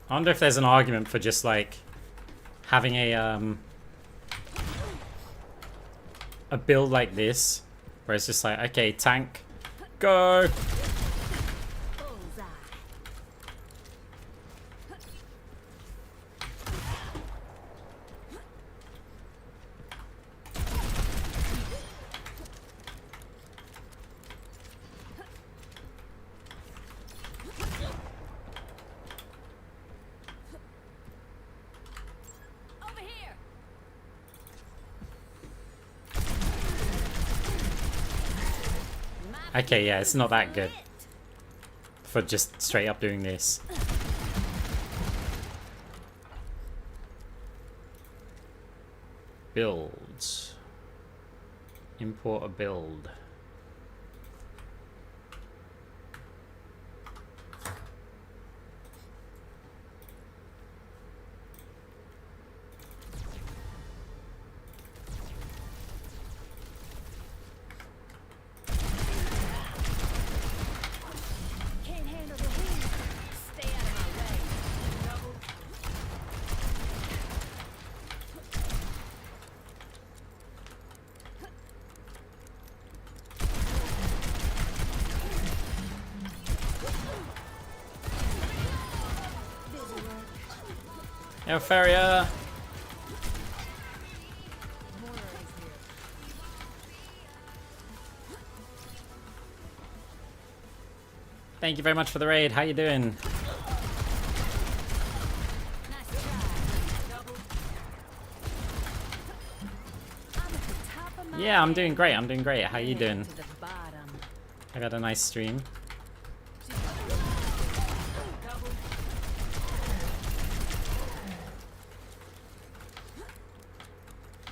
Speaker 1: I wonder if there's an argument for just like having a build like this, where it's just like, okay, tank, go.
Speaker 3: Bullseye. Over here.
Speaker 1: Okay, yeah, it's not that good for just straight up doing this. Builds. Import a build.
Speaker 3: Can't handle the heat. Stay out of my way.
Speaker 1: Yo, Feria.
Speaker 3: Moira is here.
Speaker 1: Thank you very much for the raid. How you doing?
Speaker 3: Nice try. I'm at the top of my
Speaker 1: Yeah, I'm
Speaker 3: game.
Speaker 1: doing great. I'm doing great. How you doing?
Speaker 3: To the bottom.
Speaker 1: I got a nice stream.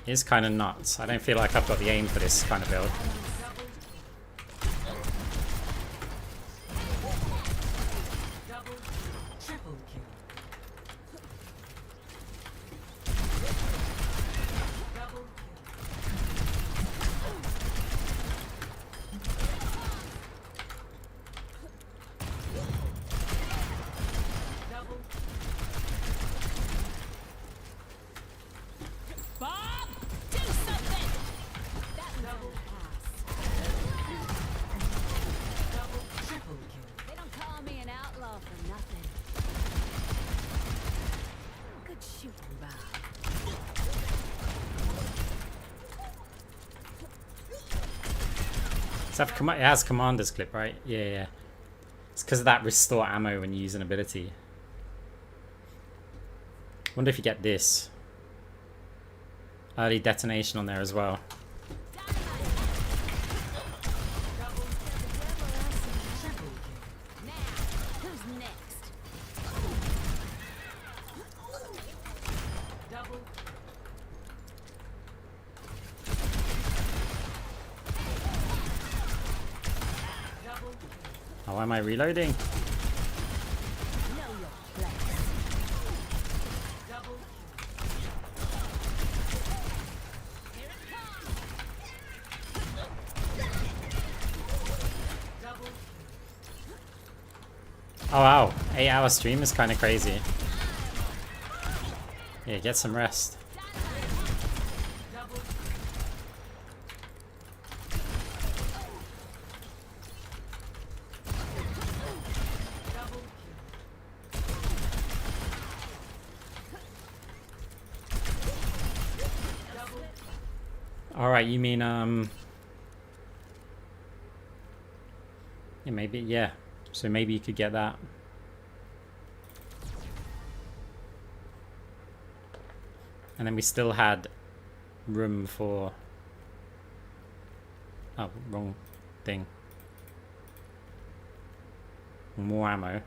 Speaker 1: It's kind of nuts. I don't feel like I've got the aim for this kind of build.
Speaker 3: Bob, do something. That was a pass. They don't call me an outlaw for nothing. Good shooting, Bob.
Speaker 1: It has commander's clip, right? Yeah, yeah. It's because of that restore ammo when you use an ability. Wonder if you get this. Early detonation on there as well.
Speaker 3: Now, who's next?
Speaker 1: Oh, why am I reloading?
Speaker 3: Know your place. Here it comes.
Speaker 1: Oh wow, 8-hour stream is kind of crazy. Yeah, get some rest. Alright, you mean, yeah, maybe, yeah. So maybe you could get that. And then we still had room for... Oh, wrong thing. More ammo.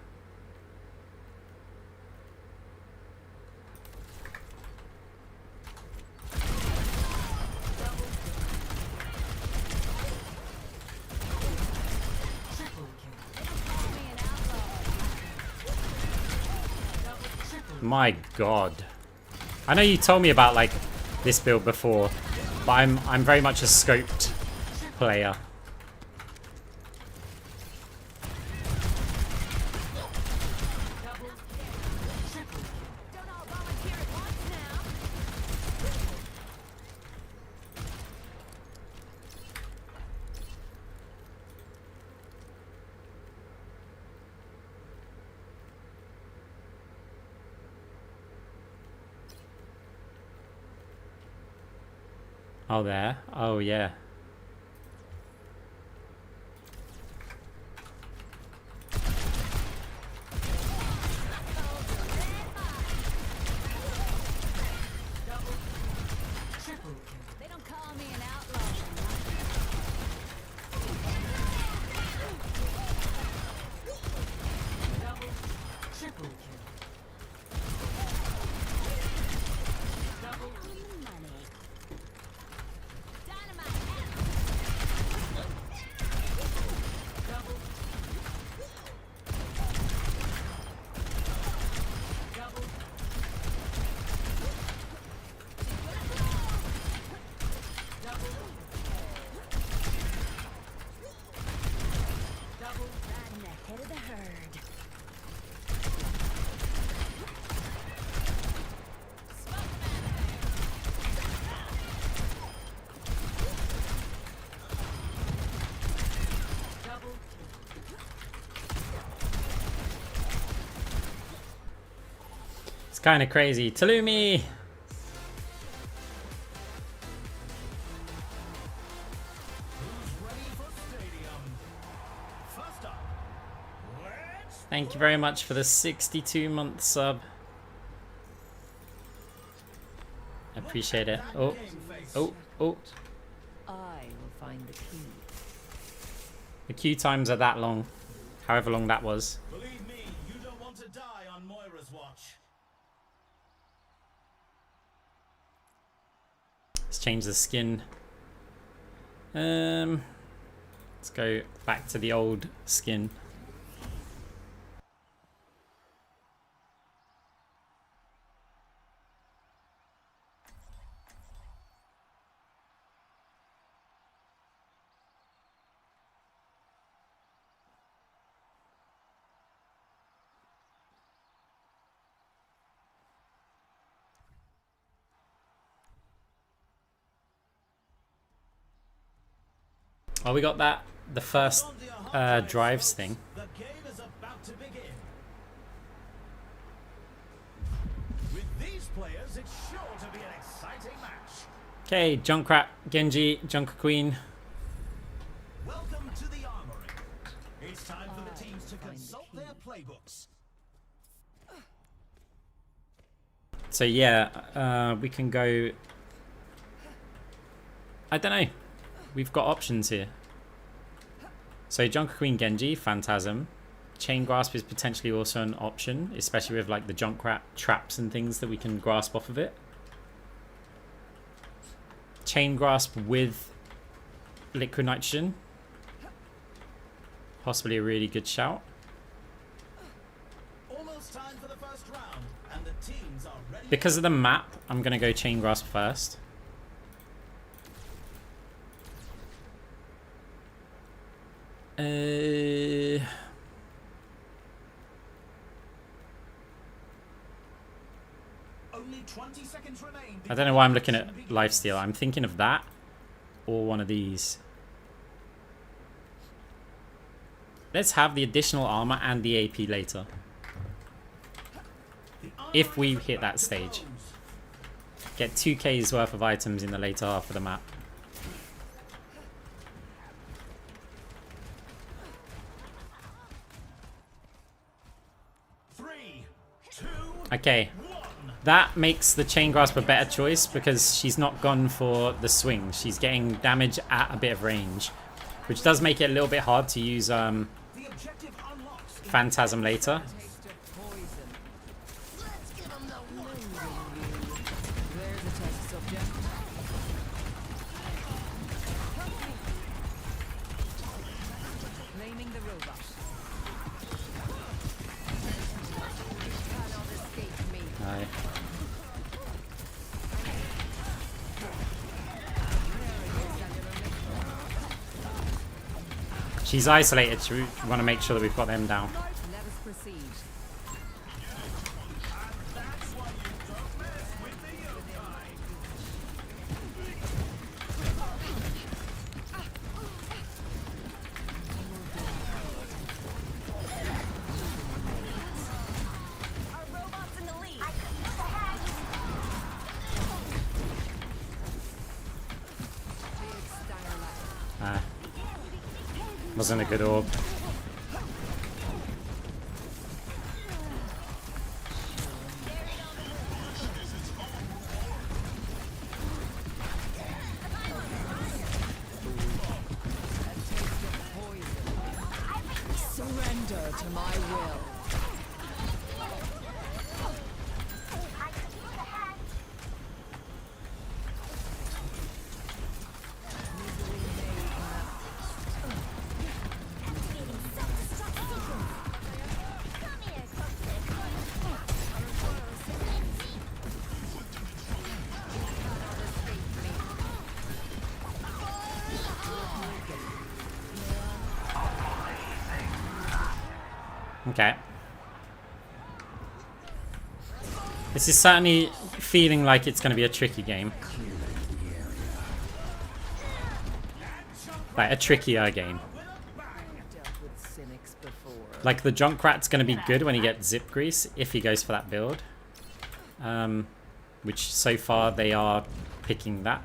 Speaker 1: My god. I know you told me about like this build before, but I'm very much a scoped player. Oh, there. Oh, yeah.
Speaker 3: They don't call me an outlaw. Riding ahead of the herd.
Speaker 1: It's kind of crazy. Talumi! Thank you very much for the 62-month sub. I appreciate it. Oh, oh, oh.
Speaker 3: I will find the key.
Speaker 1: The queue times are that long. However long that was.
Speaker 2: Believe me, you don't want to die on Moira's watch.
Speaker 1: Let's change the skin. Let's go back to the old skin. Oh, we got that. The first drives thing.
Speaker 2: The game is about to begin. With these players, it's sure to be an exciting match.
Speaker 1: Okay, Junkrat, Genji, Junker Queen.
Speaker 2: Welcome to the armory. It's time for the teams to consult their playbooks.
Speaker 1: So yeah, we can go. I don't know. We've got options here. So Junker Queen, Genji, Phantasm. Chain Grasp is potentially also an option, especially with like the Junkrat traps and things that we can grasp off of it. Chain Grasp with Liquid Nitrogen. Possibly a really good shout.
Speaker 2: Almost time for the first round, and the teams are ready.
Speaker 1: Because of the map, I'm going to go Chain Grasp first.
Speaker 2: Only 20 seconds remain.
Speaker 1: I don't know why I'm looking at Lifesteal. I'm thinking of that or one of these. Let's have the additional armor and the AP later. If we hit that stage. Get 2k's worth of items in the later half of the map. Okay, that makes the Chain Grasp a better choice because she's not gone for the swing. She's getting damage at a bit of range, which does make it a little bit hard to use Phantasm later.
Speaker 3: Taste of poison. Let's give them the There's a test subject. Blaming the robot. Cannot escape me.
Speaker 1: Aye. She's isolated, so we want to make sure that we've got them down.
Speaker 3: Let us proceed.
Speaker 4: Our robot's in the lead. I could use a hand.
Speaker 1: Wasn't a good orb.
Speaker 3: Surrender to my will.
Speaker 1: Okay. This is certainly feeling like it's going to be a tricky game. Like a trickier game.
Speaker 3: Dealt with cynics before.
Speaker 1: Like the Junkrat's going to be good when he gets Zip Grease, if he goes for that build. Which so far they are picking that.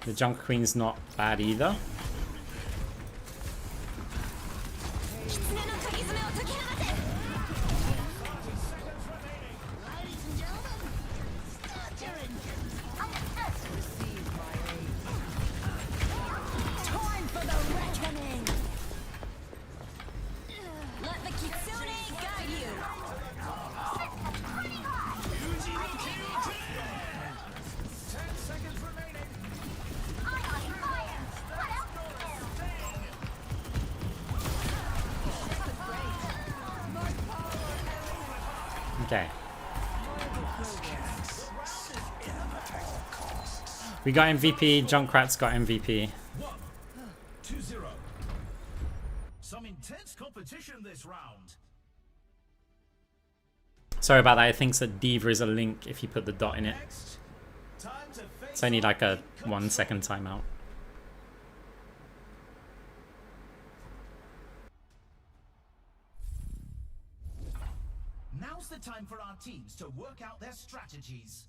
Speaker 1: The Junk Queen's not bad either.
Speaker 4: Time for the reckoning. Let the Kitsune guide you.
Speaker 2: 10 seconds remaining.
Speaker 4: I'm on fire. What else to do?
Speaker 1: Okay. We got MVP, Junkrat's got MVP.
Speaker 2: 2-0. Some intense competition this round.
Speaker 1: Sorry about that, it thinks that Diva is a link if you put the dot in it.
Speaker 2: Next, time to face
Speaker 1: It's only like a 1 second timeout.
Speaker 2: Now's the time for our teams to work out their strategies.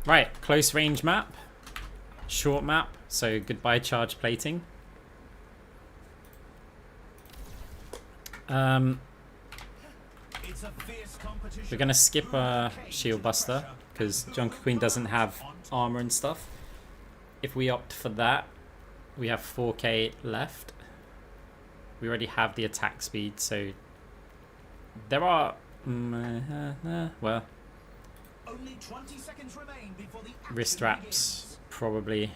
Speaker 1: Right, close range map. Short map, so goodbye charge plating.
Speaker 2: It's a fierce competition.
Speaker 1: We're gonna skip Shield Buster because Junker Queen doesn't have armor and stuff. If we opt for that, we have 4k left. We already have the attack speed, so there are well,
Speaker 2: Only 20 seconds remain before the action
Speaker 1: wrist wraps probably.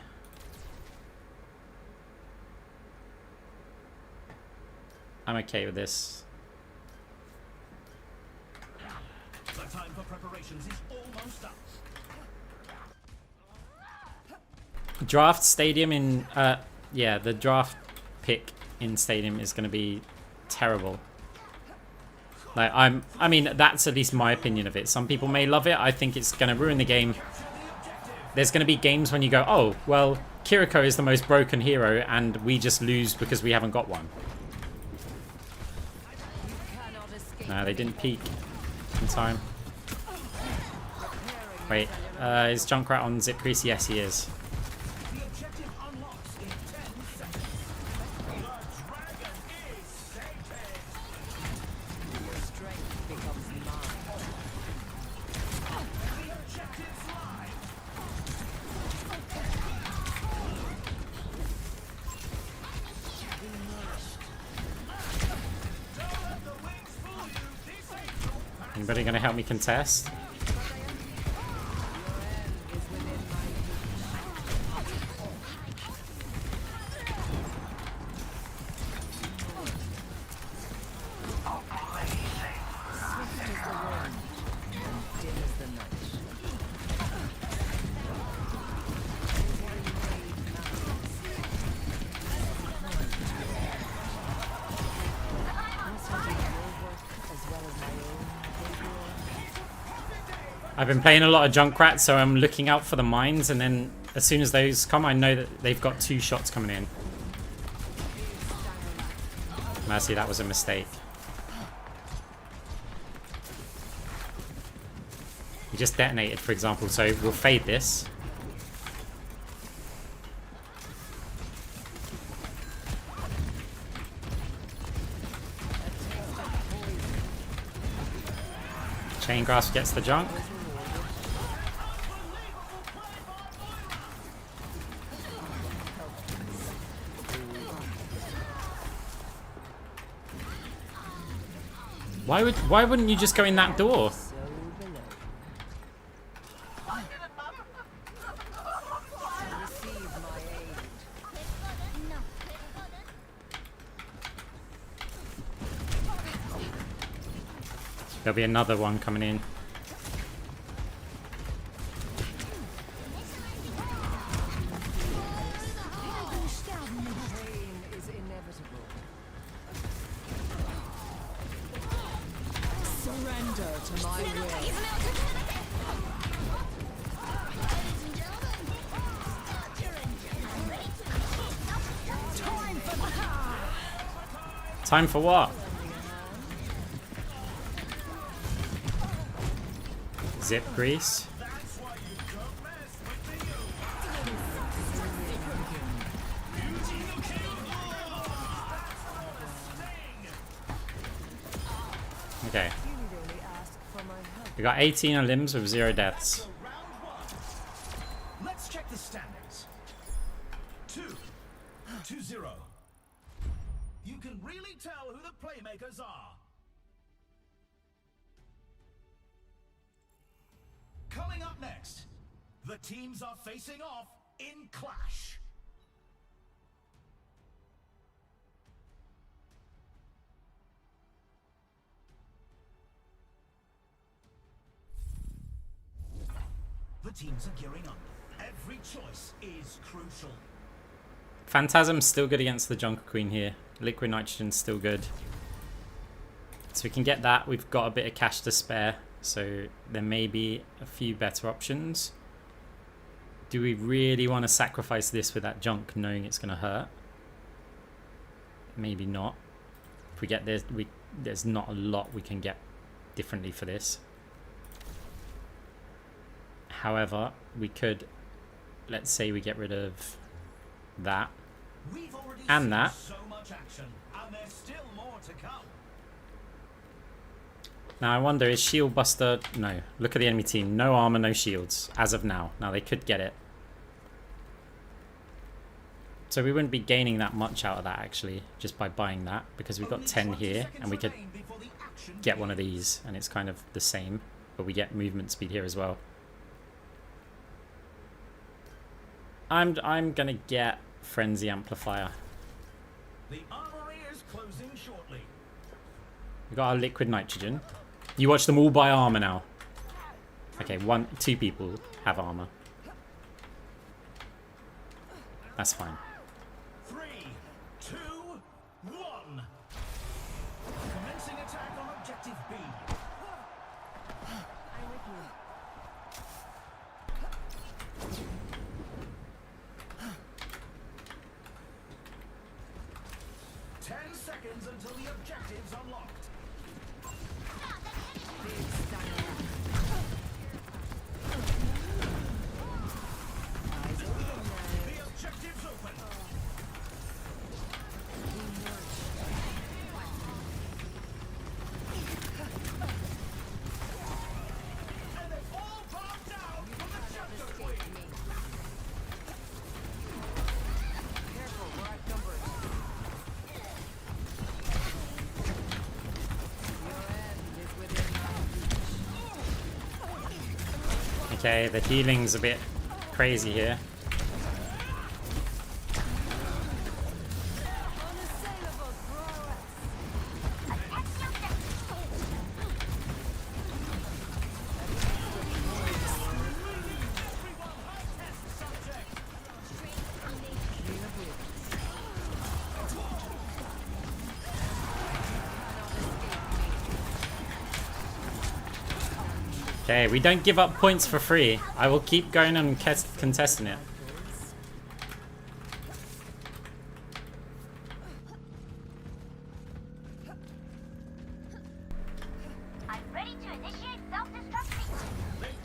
Speaker 1: I'm okay with this.
Speaker 2: begins. The time for preparations is almost up.
Speaker 1: Draft Stadium in yeah, the draft pick in Stadium is going to be terrible. Like I mean that's at least my opinion of it. Some people may love it. I think it's going to ruin the game. There's going to be games when you go, "Oh, well, Kiriko is the most broken hero and we just lose because we haven't got one." Nah, they didn't peek in time. Wait, is Junkrat on Zip Grease? Yes, he is.
Speaker 2: The objective unlocks in 10 seconds. The dragon is sated.
Speaker 3: Your strength becomes mine.
Speaker 2: The objective's live. Don't let the wings fool you. This ain't your path.
Speaker 1: Anybody gonna help me contest? I've been playing a lot of Junkrat, so I'm looking out for the mines, and then as soon as those come, I know that they've got 2 shots coming in. Mercy, that was a mistake. We just detonated, for example, so we'll fade this. Chain Grasp gets the junk. Why wouldn't you just go in that door?
Speaker 3: So below. Receive my aid.
Speaker 1: There'll be another one coming in.
Speaker 3: Pain is inevitable. Surrender to my will.
Speaker 1: Time for what? Zip grease. Okay.
Speaker 3: You need only ask for my help.
Speaker 1: We got 18 on limbs with 0 deaths.
Speaker 2: Round one. Let's check the standings. 2-0. You can really tell who the playmakers are. Coming up next, the teams are facing off in Clash. The teams are gearing up. Every choice is crucial.
Speaker 1: Phantasm's still good against the Junker Queen here. Liquid Nitrogen's still good. So we can get that. We've got a bit of cash to spare. So there may be a few better options. Do we really want to sacrifice this with that junk knowing it's going to hurt? Maybe not. If we get this, there's not a lot we can get differently for this. However, we could, let's say we get rid of that
Speaker 2: We've already
Speaker 1: and
Speaker 2: seen
Speaker 1: that.
Speaker 2: so much action, and there's still more to come.
Speaker 1: Now I wonder, is Shield Buster... No. Look at the enemy team. No armor, no shields. As of now. Now they could get it. So we wouldn't be gaining that much out of that actually. Just by buying that. Because we've got
Speaker 2: Only
Speaker 1: 10
Speaker 2: 20
Speaker 1: here.
Speaker 2: seconds
Speaker 1: And we could
Speaker 2: remain before the action
Speaker 1: get one of
Speaker 2: begins.
Speaker 1: these. And it's kind of the same. But we get movement speed here as well. I'm gonna get Frenzy Amplifier.
Speaker 2: The armory is closing shortly.
Speaker 1: We got our Liquid Nitrogen. You watch them all buy armor now. Okay, 2 people have armor. That's fine.
Speaker 2: 3, 2, 1. Commencing attack on objective B.
Speaker 3: I'm with you.
Speaker 2: 10 seconds until the objective's unlocked.
Speaker 3: Big stamina. Eyes open now.
Speaker 2: The objective's open. And they've all dropped down from the Junker Queen.
Speaker 3: Careful, we're outnumbered. Your end is within my reach.
Speaker 1: Okay, the healing's a bit crazy here.
Speaker 3: Unassailable prowess.
Speaker 1: Okay, we don't give up points for free. I will keep going and contesting it.
Speaker 4: I'm ready to initiate self-destruct sequence.
Speaker 2: They've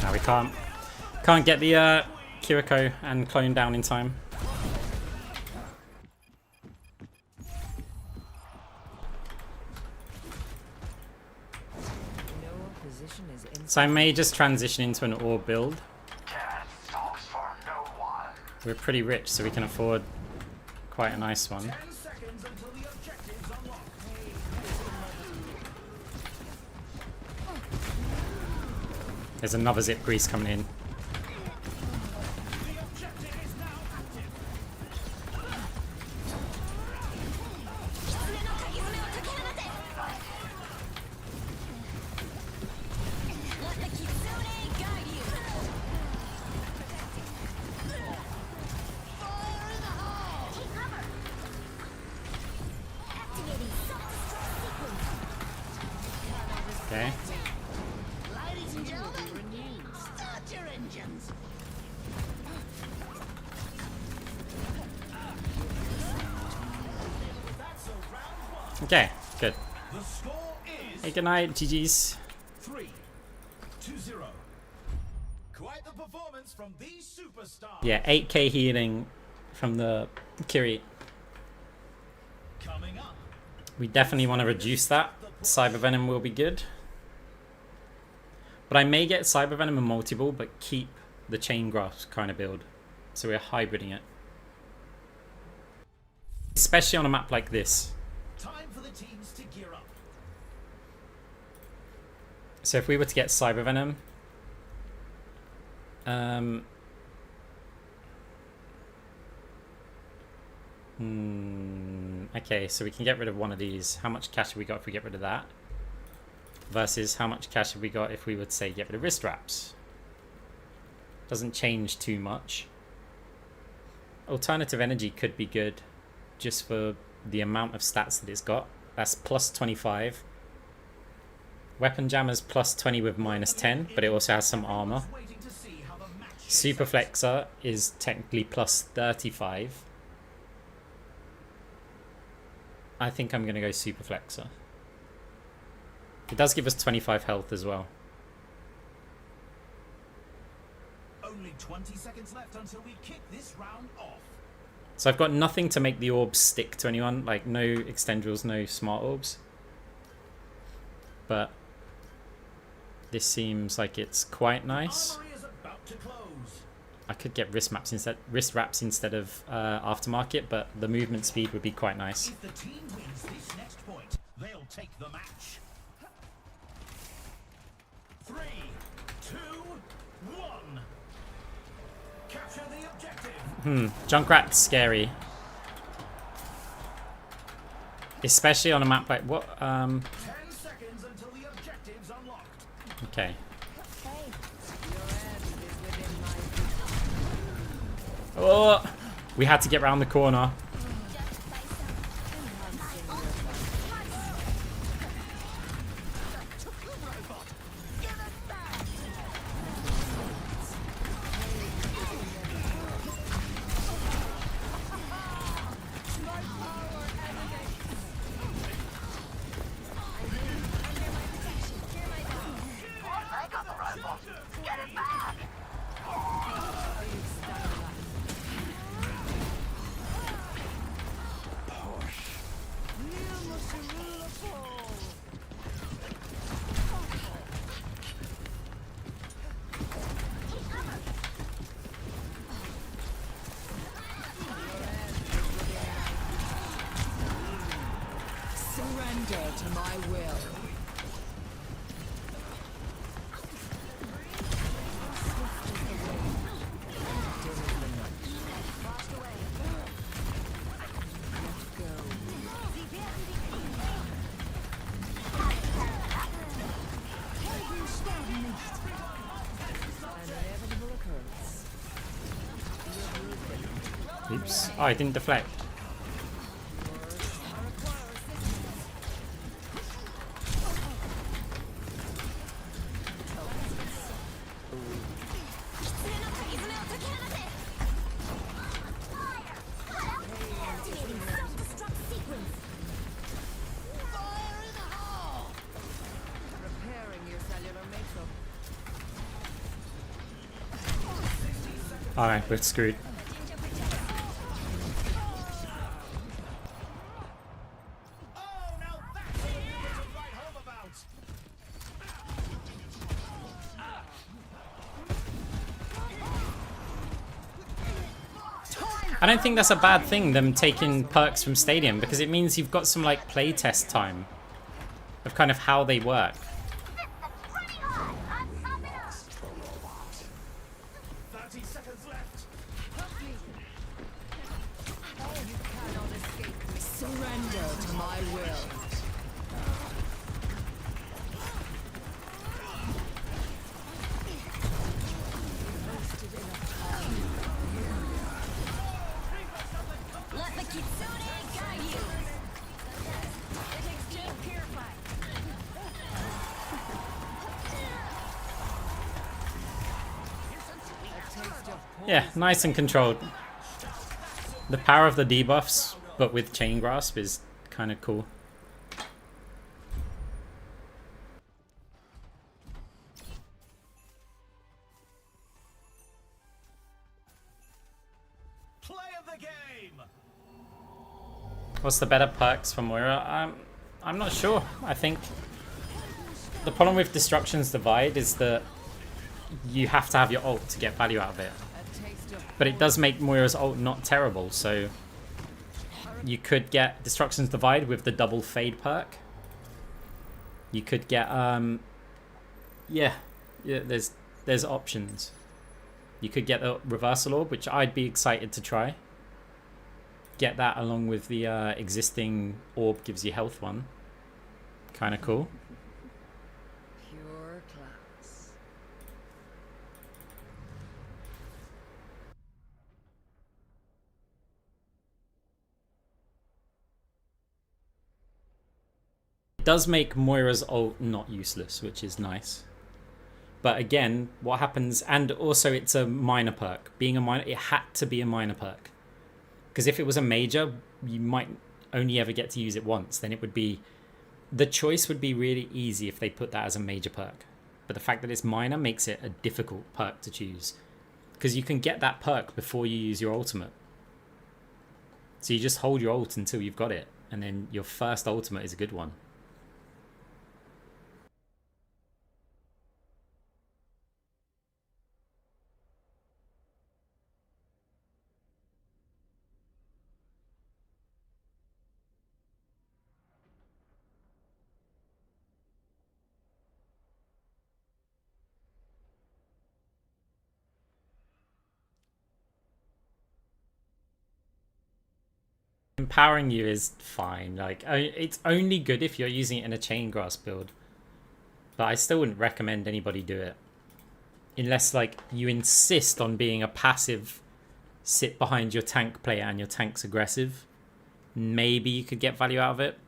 Speaker 1: Now we can't get the Kiriko and clone down in time.
Speaker 3: No opposition is in.
Speaker 1: So I may just transition into an orb build. We're pretty rich, so we can afford quite a nice one.
Speaker 2: 10 seconds until the objectives unlock.
Speaker 1: There's another zip grease coming in.
Speaker 2: The objective is now active.
Speaker 1: Okay.
Speaker 2: Ladies and gentlemen, start your engines. That's a round one.
Speaker 1: Okay, good.
Speaker 2: The score is
Speaker 1: Hey, good night, GG's.
Speaker 2: 3-0. Quite the performance from these superstars.
Speaker 1: Yeah, 8k healing from the Kiri.
Speaker 2: Coming up,
Speaker 1: We definitely want to reduce that. Cyber Venom will be good. But I may get Cyber Venom and Multi-Ball, but keep the Chain Grasp kind of build. So we're hybriding it. Especially on a map like this.
Speaker 2: time for the teams to gear up.
Speaker 1: So if we were to get Cyber Venom... okay, so we can get rid of one of these. How much cash have we got if we get rid of that? Versus how much cash have we got if we would say get rid of wrist wraps? Doesn't change too much. Alternative energy could be good just for the amount of stats that it's got. That's plus 25. Weapon Jammer's plus 20 with minus 10, but it also has some armor.
Speaker 2: Waiting to see how the match
Speaker 1: Super Flexor is technically plus 35. I think I'm going to go Super Flexor. It does give us 25 health as well.
Speaker 2: Only 20 seconds left until we kick this round off.
Speaker 1: So I've got nothing to make the orbs stick to anyone. Like no extendrils, no smart orbs. But this seems like it's quite nice.
Speaker 2: Armory is about to close.
Speaker 1: I could get wrist wraps instead of aftermarket, but the movement speed would be quite nice.
Speaker 2: If the team wins this next point, they'll take the match. 3, 2, 1. Capture the objective.
Speaker 1: Junkrat's scary. Especially on a map like what
Speaker 2: 10 seconds until the objective's unlocked.
Speaker 1: okay.
Speaker 3: Hey, your end is within my.
Speaker 1: Oh, we had to get round the corner.
Speaker 4: I got the rifle. Get it back!
Speaker 3: Surrender to my will.
Speaker 1: Oops. Oh, I didn't deflect.
Speaker 3: Repairing your cellular makeup.
Speaker 1: Alright, we're screwed.
Speaker 2: Oh, now that's a number to write home about.
Speaker 1: I don't think that's a bad thing, them taking perks from Stadium, because it means you've got some like playtest time of kind of how they work.
Speaker 4: Pretty hot. I'm popping up.
Speaker 2: 30 seconds left.
Speaker 3: You cannot escape me. Surrender to my will.
Speaker 4: Let the kitsune guide you. It takes two to purify.
Speaker 1: Yeah, nice and controlled. The power of the debuffs, but with Chain Grasp, is kind of cool.
Speaker 2: Play of the game.
Speaker 1: What's the better perks for Moira? I'm not sure. I think the problem with Destruction's Divide is that you have to have your ult to get value out of it. But it does make Moira's ult not terrible, so you could get Destruction's Divide with the double fade perk. You could get yeah, there's options. You could get the Reversal Orb, which I'd be excited to try. Get that along with the existing orb gives you health one. Kind of cool.
Speaker 3: Pure class.
Speaker 1: It does make Moira's ult not useless, which is nice. But again, what happens, and also it's a minor perk. Being a minor, it had to be a minor perk. Because if it was a major, you might only ever get to use it once. Then it would be, the choice would be really easy if they put that as a major perk. But the fact that it's minor makes it a difficult perk to choose. Because you can get that perk before you use your ultimate. So you just hold your ult until you've got it. And then your first ultimate is a good one. Empowering you is fine. Like, it's only good if you're using it in a Chain Grasp build. But I still wouldn't recommend anybody do it. Unless, like, you insist on being a passive sit behind your tank player and your tank's aggressive. Maybe you could get value out of it.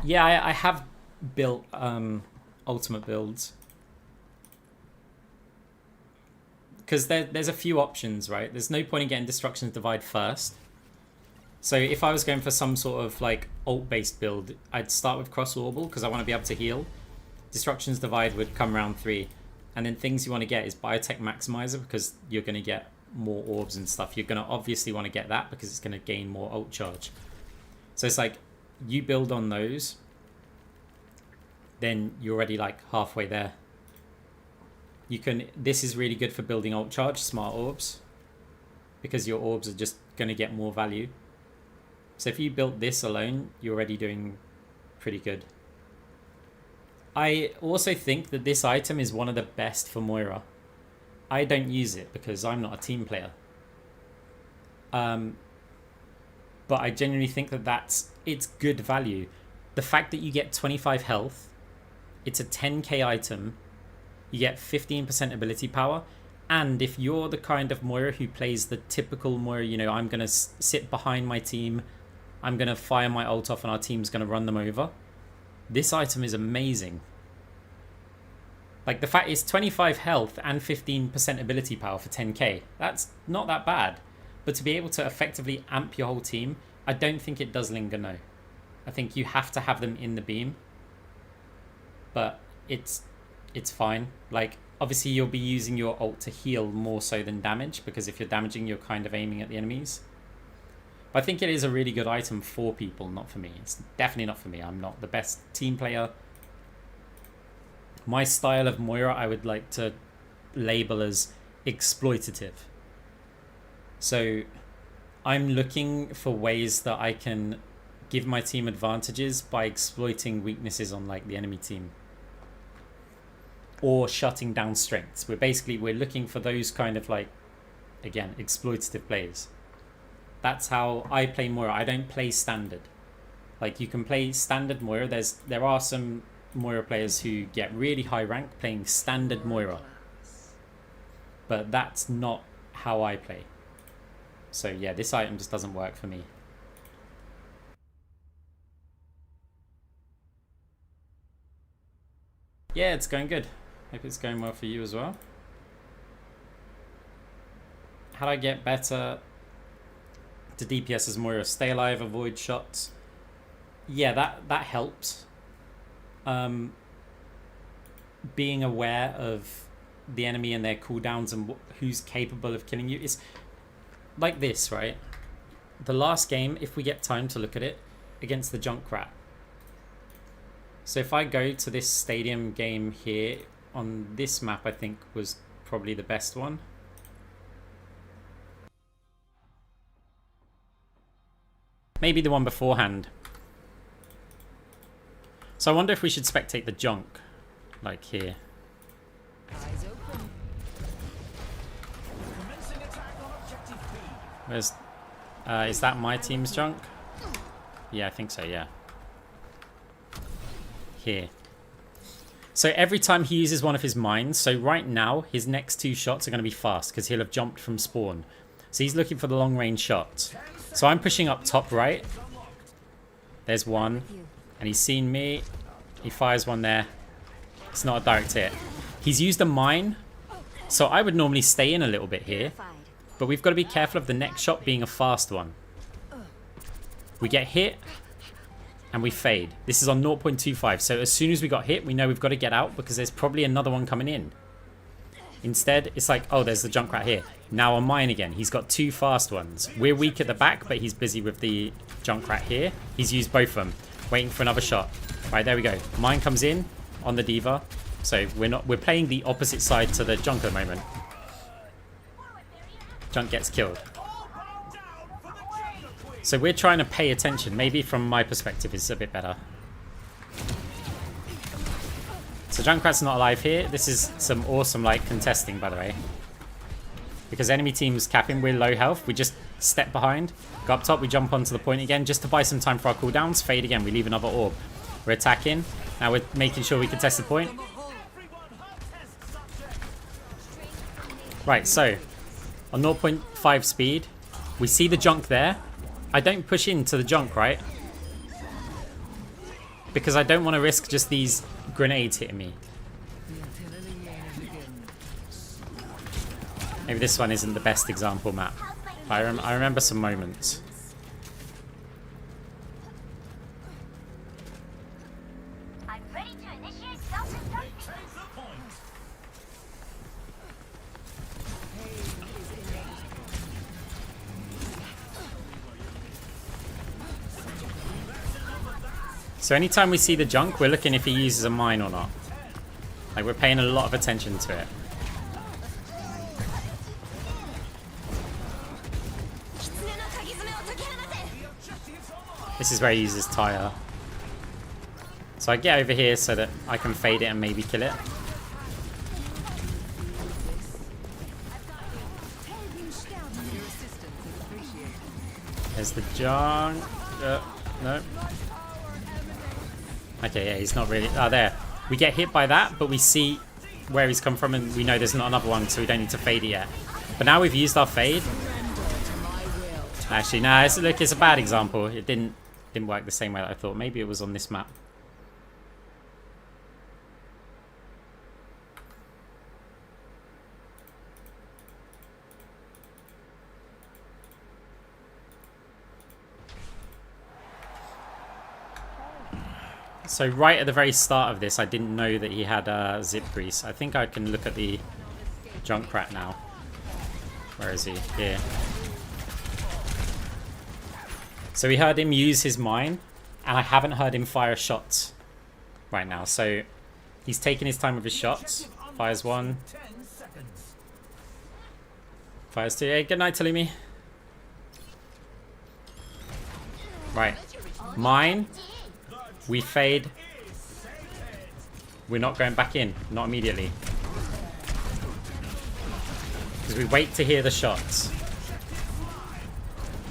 Speaker 1: Yeah, I have built ultimate builds. Because there's a few options, right? There's no point in getting Destruction's Divide first. So if I was going for some sort of like ult-based build, I'd start with Cross Orbital because I want to be able to heal. Destruction's Divide would come round 3. And then things you want to get is Biotech Maximizer because you're going to get more orbs and stuff. You're going to obviously want to get that because it's going to gain more ult charge. So it's like, you build on those, then you're already like halfway there. You can. This is really good for building ult charge, smart orbs, because your orbs are just going to get more value. So if you built this alone, you're already doing pretty good. I also think that this item is one of the best for Moira. I don't use it because I'm not a team player. But I genuinely think that it's good value. The fact that you get 25 health, it's a 10k item, you get 15% ability power, and if you're the kind of Moira who plays the typical Moira, you know, I'm going to sit behind my team, I'm going to fire my ult off and our team's going to run them over, this item is amazing. Like, the fact it's 25 health and 15% ability power for 10k, that's not that bad. But to be able to effectively amp your whole team, I don't think it does linger, no. I think you have to have them in the beam. but it's fine. Like, obviously you'll be using your ult to heal more so than damage, because if you're damaging, you're kind of aiming at the enemies. But I think it is a really good item for people, not for me. It's definitely not for me. I'm not the best team player. My style of Moira I would like to label as exploitative. So I'm looking for ways that I can give my team advantages by exploiting weaknesses on like the enemy team, or shutting down strengths. We're looking for those kind of, like, again, exploitative plays. That's how I play Moira. I don't play standard. Like, you can play standard Moira. There are some Moira players who get really high rank playing standard Moira, but that's not how I play. So yeah, this item just doesn't work for me. Yeah, it's going good. Hope it's going well for you as well. How do I get better to DPS as Moira? Stay alive, avoid shots. Yeah, that helps. Being aware of the enemy and their cooldowns and who's capable of killing you. It's like this, right? The last game, if we get time to look at it, against the Junkrat. So if I go to this stadium game here, on this map I think was probably the best one. Maybe the one beforehand. So I wonder if we should spectate the junk, like here.
Speaker 3: Eyes open.
Speaker 2: Commencing attack on objective B.
Speaker 1: Where's, is that my team's junk? Yeah, I think so, yeah. Here. So every time he uses one of his mines, so right now his next two shots are going to be fast because he'll have jumped from spawn. So he's looking for the long range shot. So I'm pushing up top right. There's one. And he's seen me. He fires one there. It's not a direct hit. He's used a mine. So I would normally stay in a little bit here. But we've got to be careful of the next shot being a fast one. We get hit. And we fade. This is on 0.25. So as soon as we got hit, we know we've got to get out because there's probably another one coming in. Instead, it's like, oh, there's the Junkrat here. Now on mine again. He's got two fast ones. We're weak at the back, but he's busy with the Junkrat here. He's used both of them. Waiting for another shot. Right, there we go. Mine comes in on the Diva. So we're playing the opposite side to the Junk at the moment. Junk gets killed. So we're trying to pay attention. Maybe from my perspective it's a bit better. So Junkrat's not alive here. This is some awesome like contesting, by the way. Because enemy team's capping, we're low health. We just step behind, go up top, we jump onto the point again just to buy some time for our cooldowns. Fade again, we leave another orb. We're attacking. Now we're making sure we contest the point. Right, so on 0.5 speed, we see the Junk there. I don't push into the Junk, right? Because I don't want to risk just these grenades hitting me. Maybe this one isn't the best example map. I remember some moments.
Speaker 4: I'm ready to initiate self-destruct.
Speaker 1: So anytime we see the Junk, we're looking if he uses a mine or not. Like, we're paying a lot of attention to it. This is where he uses Tire. So I get over here so that I can fade it and maybe kill it. There's the Junk. No. Okay, yeah, he's not really... Oh, there. We get hit by that, but we see where he's come from and we know there's not another one, so we don't need to fade it yet. But now we've used our fade. Actually, no, look, it's a bad example. It didn't work the same way that I thought. Maybe it was on this map. So right at the very start of this, I didn't know that he had zip grease. I think I can look at the Junkrat now. Where is he? Here. So we heard him use his mine, and I haven't heard him fire shots right now. So he's taking his time with his shots. Fires one.
Speaker 2: 10 seconds.
Speaker 1: Fires two. Hey, good night, Talimi. Right. Mine. We fade. We're not going back in. Not immediately. Because we wait to hear the shots.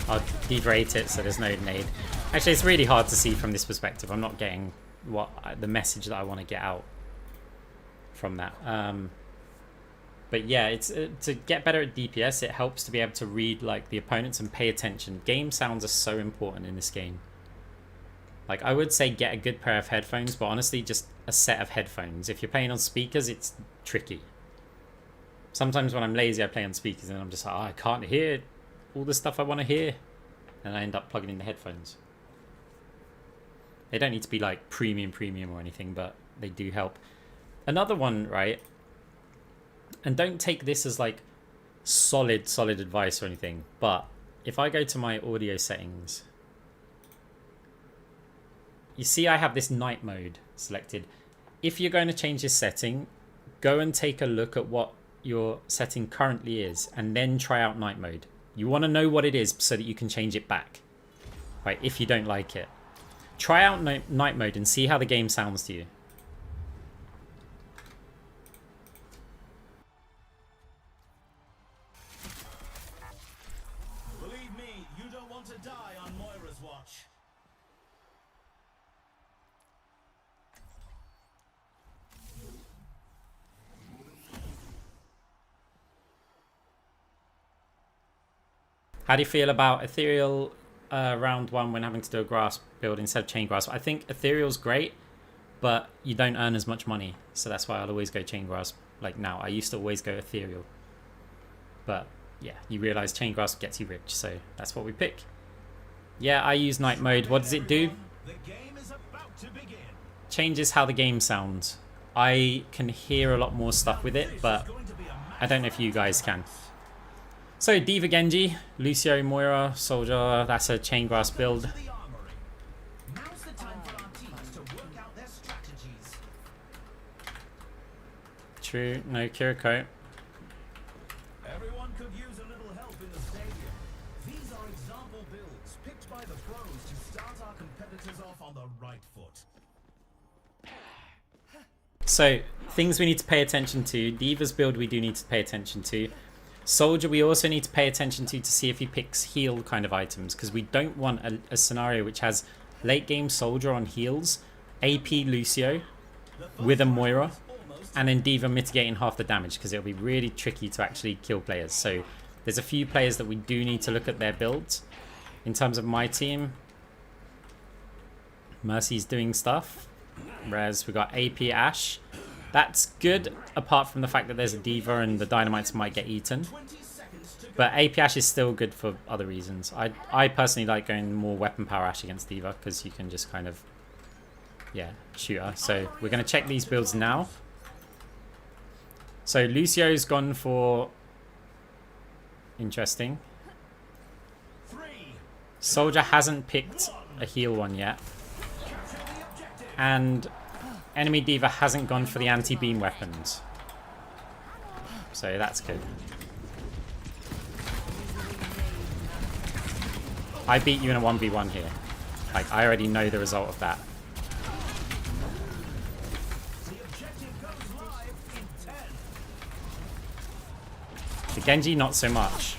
Speaker 1: I'll degrade it so there's no nade. Actually, it's really hard to see from this perspective. I'm not getting the message that I want to get out from that. But yeah, it's to get better at DPS, it helps to be able to read like the opponents and pay attention. Game sounds are so important in this game. Like, I would say get a good pair of headphones, but honestly, just a set of headphones. If you're playing on speakers, it's tricky. Sometimes when I'm lazy, I play on speakers and I'm just like, oh, I can't hear all the stuff I want to hear. And I end up plugging in the headphones. They don't need to be like premium or anything, but they do help. Another one, right? And don't take this as like solid advice or anything, but if I go to my audio settings, you see I have this night mode selected. If you're going to change this setting, go and take a look at what your setting currently is and then try out night mode. You want to know what it is so that you can change it back, right? If you don't like it, try out night mode and see how the game sounds to you.
Speaker 2: Believe me, you don't want to die on Moira's watch.
Speaker 1: How do you feel about Ethereal round 1 when having to do a grasp build instead of chain grasp? I think Ethereal's great, but you don't earn as much money. So that's why I'll always go chain grasp. Like now, I used to always go Ethereal. But yeah, you realize chain grasp gets you rich, so that's what we pick. Yeah, I use night mode. What does it do?
Speaker 2: The game is about to begin.
Speaker 1: Changes how the game sounds. I can hear a lot more stuff with it, but I don't know if you guys can. So D.Va Genji, Lucio, Moira, Soldier, that's a chain grasp build.
Speaker 2: Now's the time for our teams to work out their strategies.
Speaker 1: True, no Kiriko.
Speaker 2: Everyone could use a little help in the stadium. These are example builds picked by the pros to start our competitors off on the right foot.
Speaker 1: So, things we need to pay attention to. D.Va's build we do need to pay attention to. Soldier we also need to pay attention to see if he picks heal kind of items, because we don't want a scenario which has late game Soldier on heals, AP Lucio with a Moira, and then D.Va mitigating half the damage, because it'll be really tricky to actually kill players. So there's a few players that we do need to look at their builds. In terms of my team, Mercy's doing stuff. Whereas we got AP Ashe. That's good, apart from the fact that there's a D.Va and the dynamites might get eaten. But AP Ashe is still good for other reasons. I personally like going more weapon power Ashe against D.Va, because you can just kind of, yeah, shoot her. So we're going to check these builds now. So Lucio's gone for... Interesting. Soldier hasn't picked a heal one yet. And enemy D.Va hasn't gone for the anti-beam weapons. So that's good. I beat you in a 1v1 here. Like, I already know the result of that. The Genji, not so much.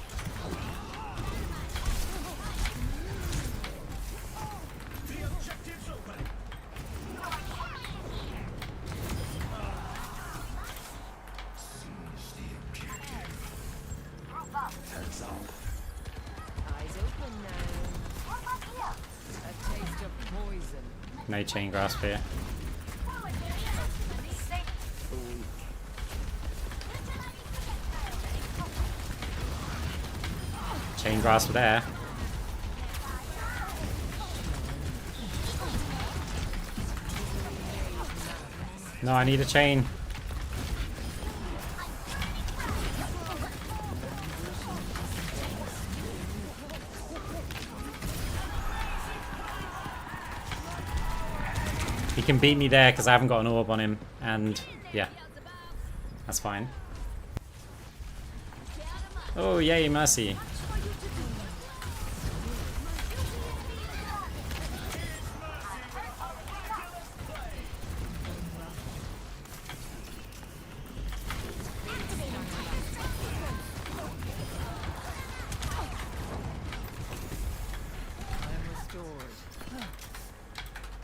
Speaker 1: No chain grasp here. Chain grasp there. No, I need a chain. He can beat me there because I haven't got an orb on him, and yeah, that's fine. Oh, yay, mercy.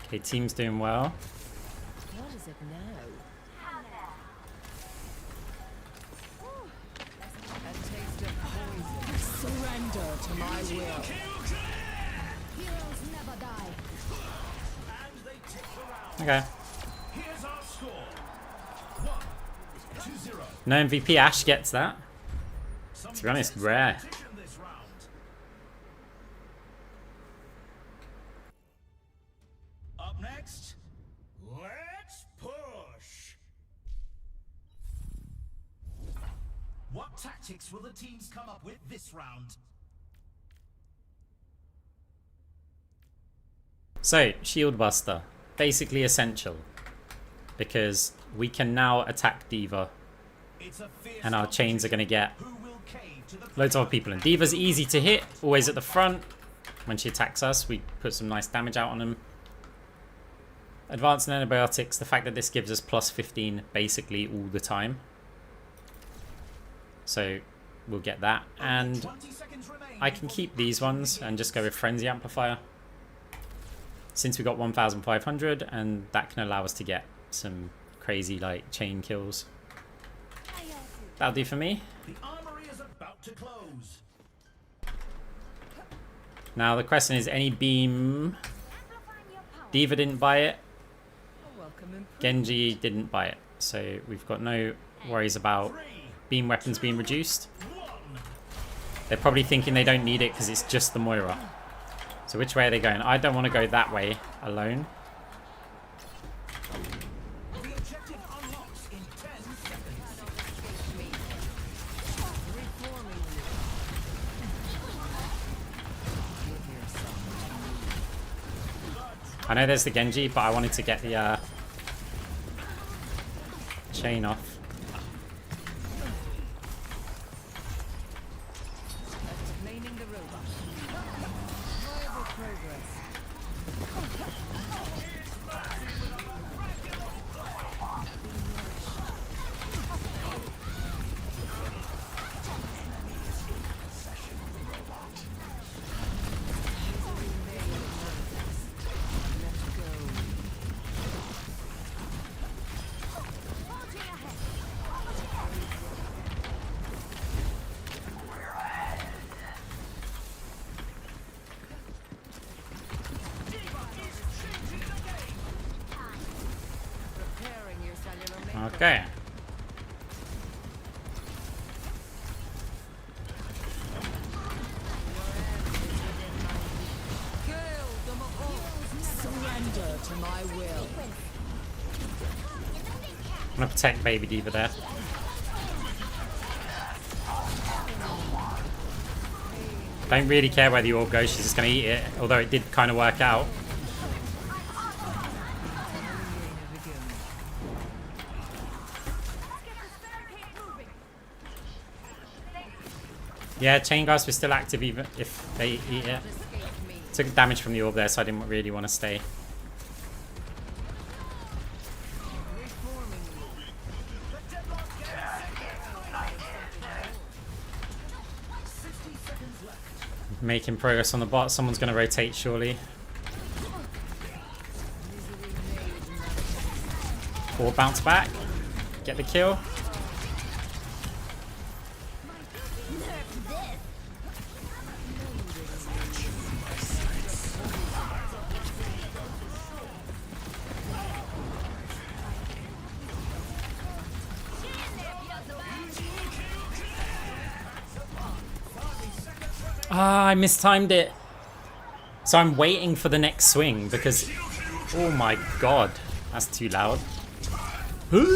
Speaker 1: Okay, team's doing well.
Speaker 3: What is it now? A taste of poison. Surrender to my will.
Speaker 4: Heroes never die.
Speaker 2: And they tip the round.
Speaker 1: Okay.
Speaker 2: Here's our score. 1-0.
Speaker 1: No MVP Ash gets that. To be honest, rare.
Speaker 2: Competition this round. Up next, let's push. What tactics will the teams come up with this round?
Speaker 1: So, Shield Buster. Basically essential. Because we can now attack D.Va.
Speaker 2: It's a fierce
Speaker 1: And our chains are going to get
Speaker 2: who will cave to the
Speaker 1: loads of other people. And D.Va's easy to hit. Always at the front. When she attacks us, we put some nice damage out on them. Advanced antibiotics. The fact that this gives us plus 15 basically all the time. So, we'll get that. And
Speaker 2: 20 seconds remain
Speaker 1: I can keep these ones and just go with Frenzy Amplifier. Since we got 1,500, and that can allow us to get some crazy like chain kills. That'll do for me.
Speaker 2: The armory is about to close.
Speaker 1: Now the question is, any beam? D.Va didn't buy it.
Speaker 3: A welcome improvement.
Speaker 1: Genji didn't buy it. So we've got no worries about beam weapons being reduced. They're probably thinking they don't need it because it's just the Moira. So which way are they going? I don't want to go that way alone.
Speaker 2: The objective unlocks in 10 seconds.
Speaker 3: Reforming you. Give yourself.
Speaker 1: I know there's the Genji, but I wanted to get the chain off.
Speaker 3: Explaining the robot. Viable progress. Preparing your cellular makeup.
Speaker 1: Okay.
Speaker 3: Kill them all. Surrender to my will.
Speaker 1: I'm gonna protect baby D.Va there. Don't really care where the orb goes, she's just gonna eat it, although it did kind of work out. Yeah, chain grasp is still active even if they eat it. Took damage from the orb there, so I didn't really want to stay. Making progress on the bot. Someone's going to rotate surely. Or bounce back. Get the kill. Ah, I mistimed it. So I'm waiting for the next swing because... Oh my god. That's too loud.
Speaker 2: The round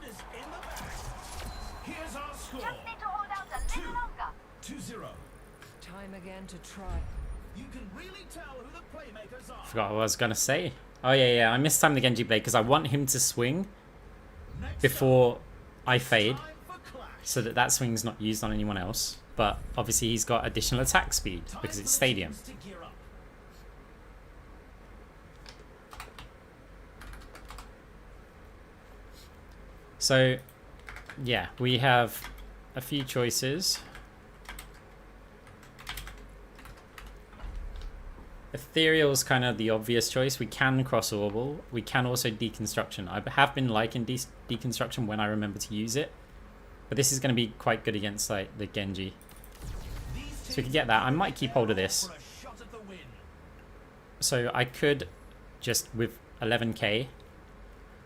Speaker 2: is in the bag. Here's our score. 2-0.
Speaker 3: Time again to try.
Speaker 2: You can really tell who the playmakers are.
Speaker 1: Forgot what I was gonna say. Oh yeah, I mistimed the Genji blade because I want him to swing
Speaker 2: Next
Speaker 1: before
Speaker 2: up,
Speaker 1: I fade,
Speaker 2: time for clash.
Speaker 1: so that that swing's not used on anyone else. But obviously he's got additional attack speed because it's stadium.
Speaker 2: Time for the teams to gear up.
Speaker 1: So yeah, we have a few choices. Ethereal's kind of the obvious choice. We can cross orbital. We can also deconstruction. I have been liking deconstruction when I remember to use it, but this is going to be quite good against like the Genji. So we could get that. I might keep hold of this.
Speaker 2: For a shot at the win.
Speaker 1: So I could just with 11k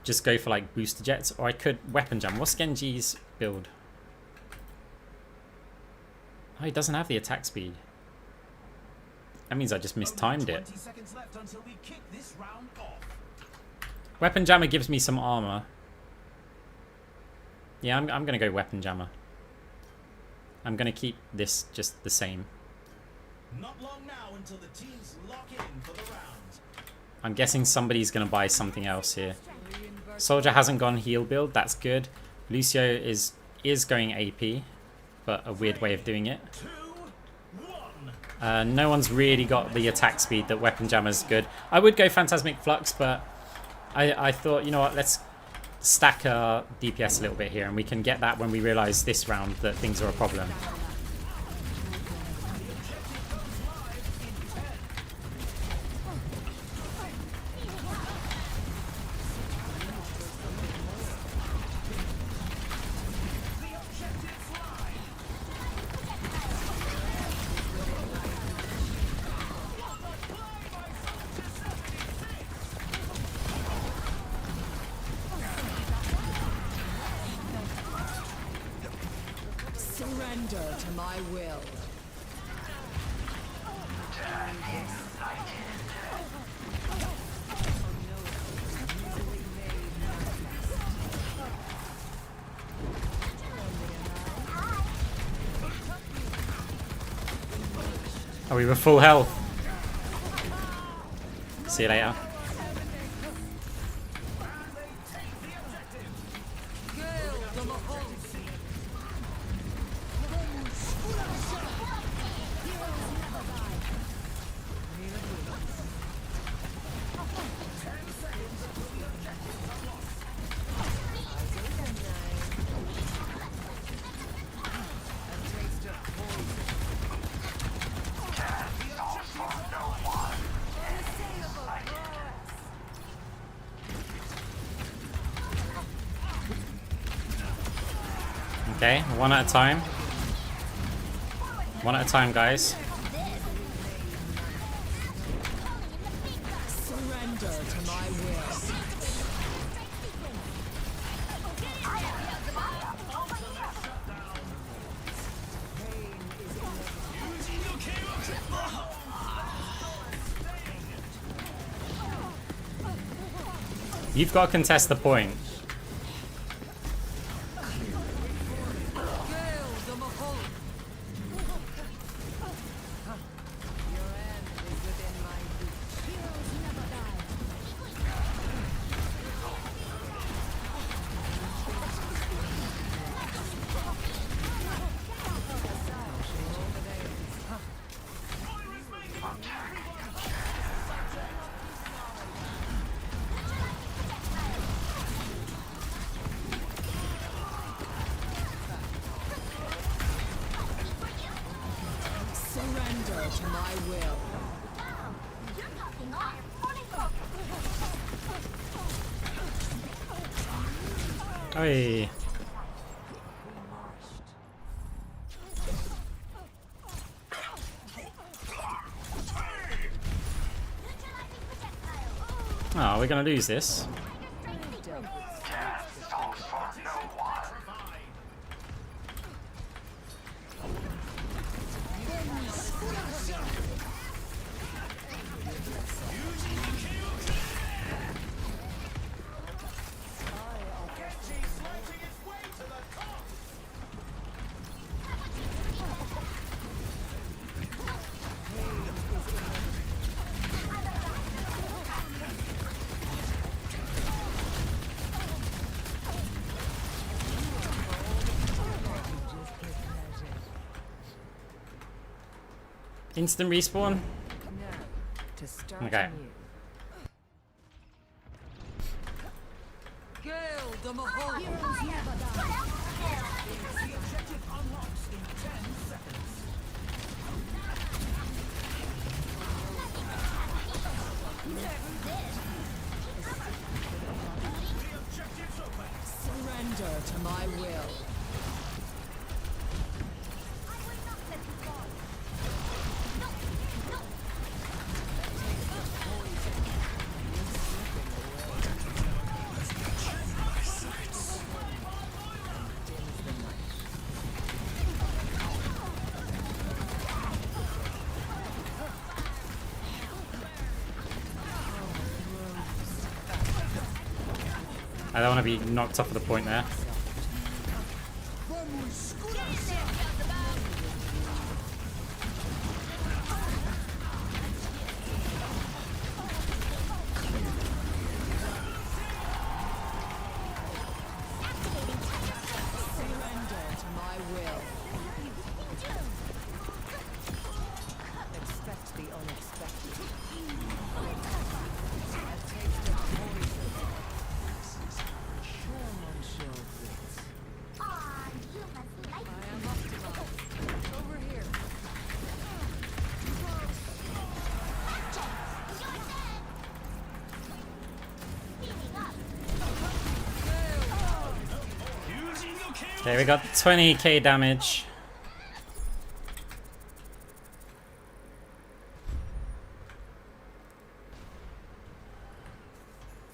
Speaker 1: just go for like booster jets, or I could weapon jam. What's Genji's build? Oh, he doesn't have the attack speed. That means I just mistimed it.
Speaker 2: 20 seconds left until we kick this round off.
Speaker 1: Weapon jammer gives me some armor. Yeah, I'm gonna go weapon jammer. I'm gonna keep this just the same.
Speaker 2: Not long now until the teams lock in for the round.
Speaker 1: I'm guessing somebody's gonna buy something else here. Soldier hasn't gone heal build. That's good. Lucio is going AP, but a weird way of doing it.
Speaker 2: 2-1.
Speaker 1: No one's really got the attack speed that Weapon Jammer's good. I would go Phantasmic Flux, but I thought, you know what, let's stack our DPS a little bit here, and we can get that when we realise this round that things are a problem.
Speaker 3: Surrender to my will.
Speaker 1: Oh, we were full health. See you later. Okay, one at a time. One at a time, guys.
Speaker 3: Surrender to my will.
Speaker 1: You've got to contest the point.
Speaker 3: Surrender to my will.
Speaker 1: Oi. Oh, we're gonna lose this. Instant respawn?
Speaker 3: Now, to start
Speaker 1: Okay.
Speaker 3: anew. Gale the Mahal.
Speaker 4: Heroes never die.
Speaker 2: The objective unlocks in 10 seconds. The objective's open.
Speaker 3: Surrender to my will.
Speaker 1: I don't want to be knocked off of the point there.
Speaker 3: Surrender to my will. Expect the unexpected. A taste of poison. Show Monsieur Blitz. I am optimized. Over here.
Speaker 1: Okay, we got 20k damage.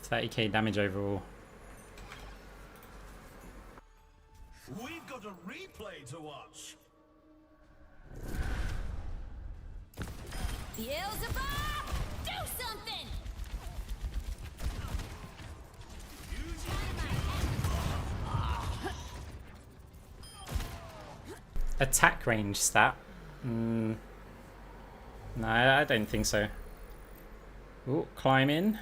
Speaker 1: $30k damage overall.
Speaker 2: We've got a replay to watch.
Speaker 4: Beelzebub, do something!
Speaker 1: Attack range stat? No, I don't think so. Ooh, climb in.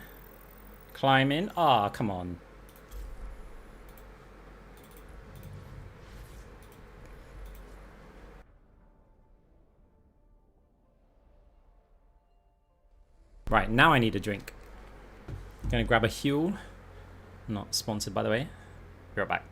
Speaker 1: Climb in. Ah, come on. Right, now I need a drink. Gonna grab a Huel. Not sponsored, by the way. Be right back.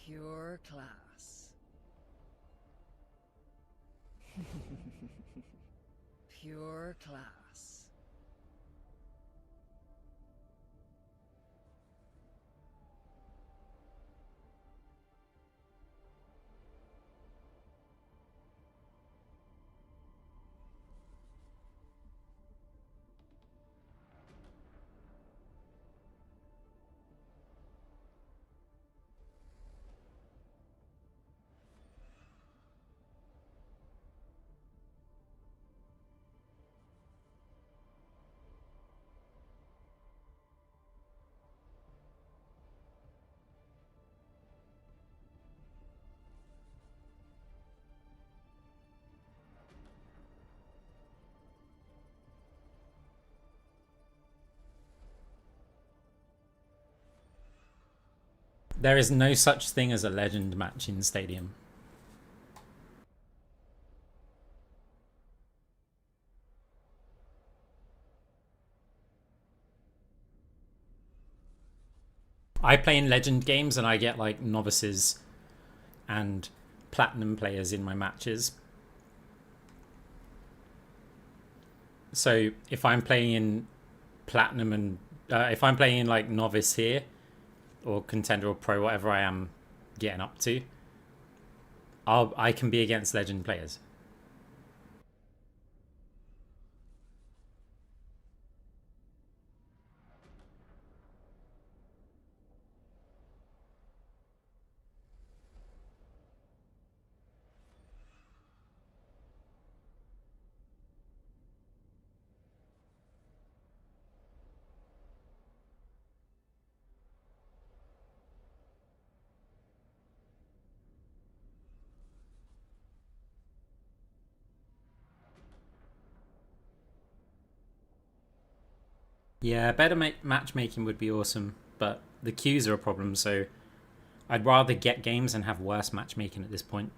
Speaker 3: Pure class. Pure class.
Speaker 1: There is no such thing as a legend match in Stadium. I play in legend games and I get like novices and platinum players in my matches. So if I'm playing in platinum and if I'm playing in like novice here or contender or pro, whatever I am getting up to, I can be against legend players. Yeah, better matchmaking would be awesome, but the queues are a problem, so I'd rather get games and have worse matchmaking at this point.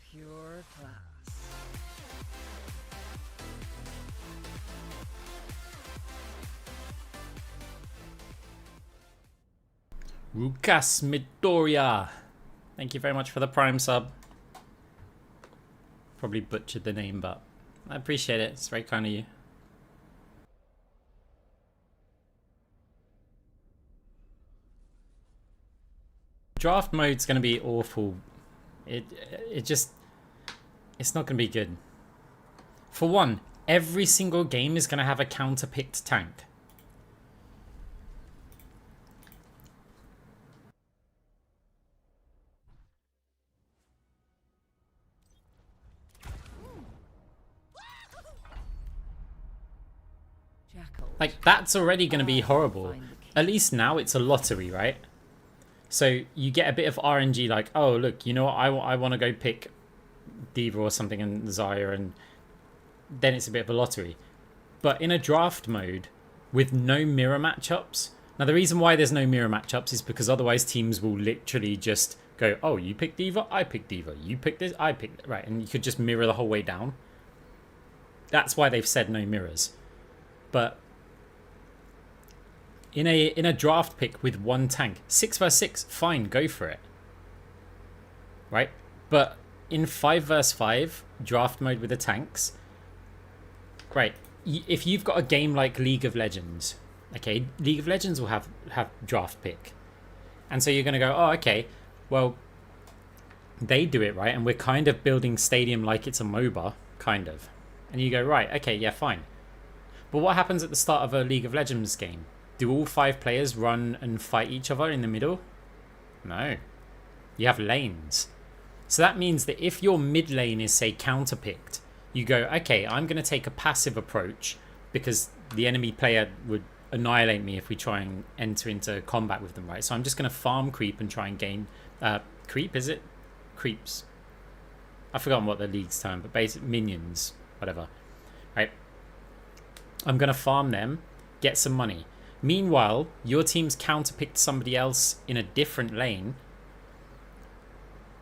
Speaker 3: Pure class.
Speaker 1: Rukas Midoriya. Thank you very much for the Prime sub. Probably butchered the name, but I appreciate it. It's very kind of you. Draft mode's going to be awful. It's not going to be good. For one, every single game is going to have a counter-picked tank. Like, that's already going to be horrible. At least now it's a lottery, right? So you get a bit of RNG, like, oh, look, you know what? I want to go pick Diva or something and Zarya, and then it's a bit of a lottery. But in a draft mode with no mirror matchups, now the reason why there's no mirror matchups is because otherwise teams will literally just go, oh, you pick Diva, I pick Diva, you pick this, I pick, right, and you could just mirror the whole way down. That's why they've said no mirrors. But in a draft pick with one tank, 6 vs 6, fine, go for it, right? But in 5 vs 5 draft mode with the tanks, right? If you've got a game like League of Legends, okay, League of Legends will have draft pick, and so you're gonna go, oh, okay, well, they do it right, and we're kind of building Stadium like it's a MOBA, kind of, and you go, right, okay, yeah, fine. But what happens at the start of a League of Legends game? Do all 5 players run and fight each other in the middle? No. You have lanes. So that means that if your mid lane is, say, counter-picked, you go, okay, I'm going to take a passive approach because the enemy player would annihilate me if we try and enter into combat with them, right? So I'm just going to farm creep and try and gain... creep, is it? Creeps. I've forgotten what the league's term, but basic minions, whatever. Right? I'm going to farm them, get some money. Meanwhile, your team's counterpicked somebody else in a different lane,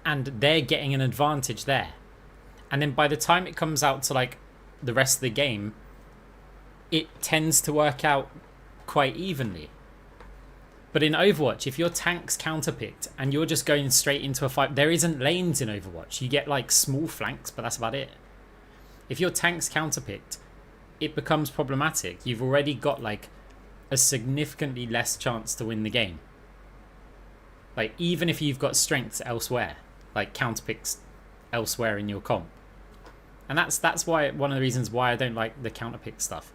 Speaker 1: and they're getting an advantage there. And then by the time it comes out to like the rest of the game, it tends to work out quite evenly. But in Overwatch, if your tank's counterpicked and you're just going straight into a fight, there isn't lanes in Overwatch. You get like small flanks, but that's about it. If your tank's counterpicked, it becomes problematic. You've already got like a significantly less chance to win the game. Like, even if you've got strengths elsewhere, like counterpicks elsewhere in your comp. And that's why, one of the reasons why I don't like the counterpick stuff.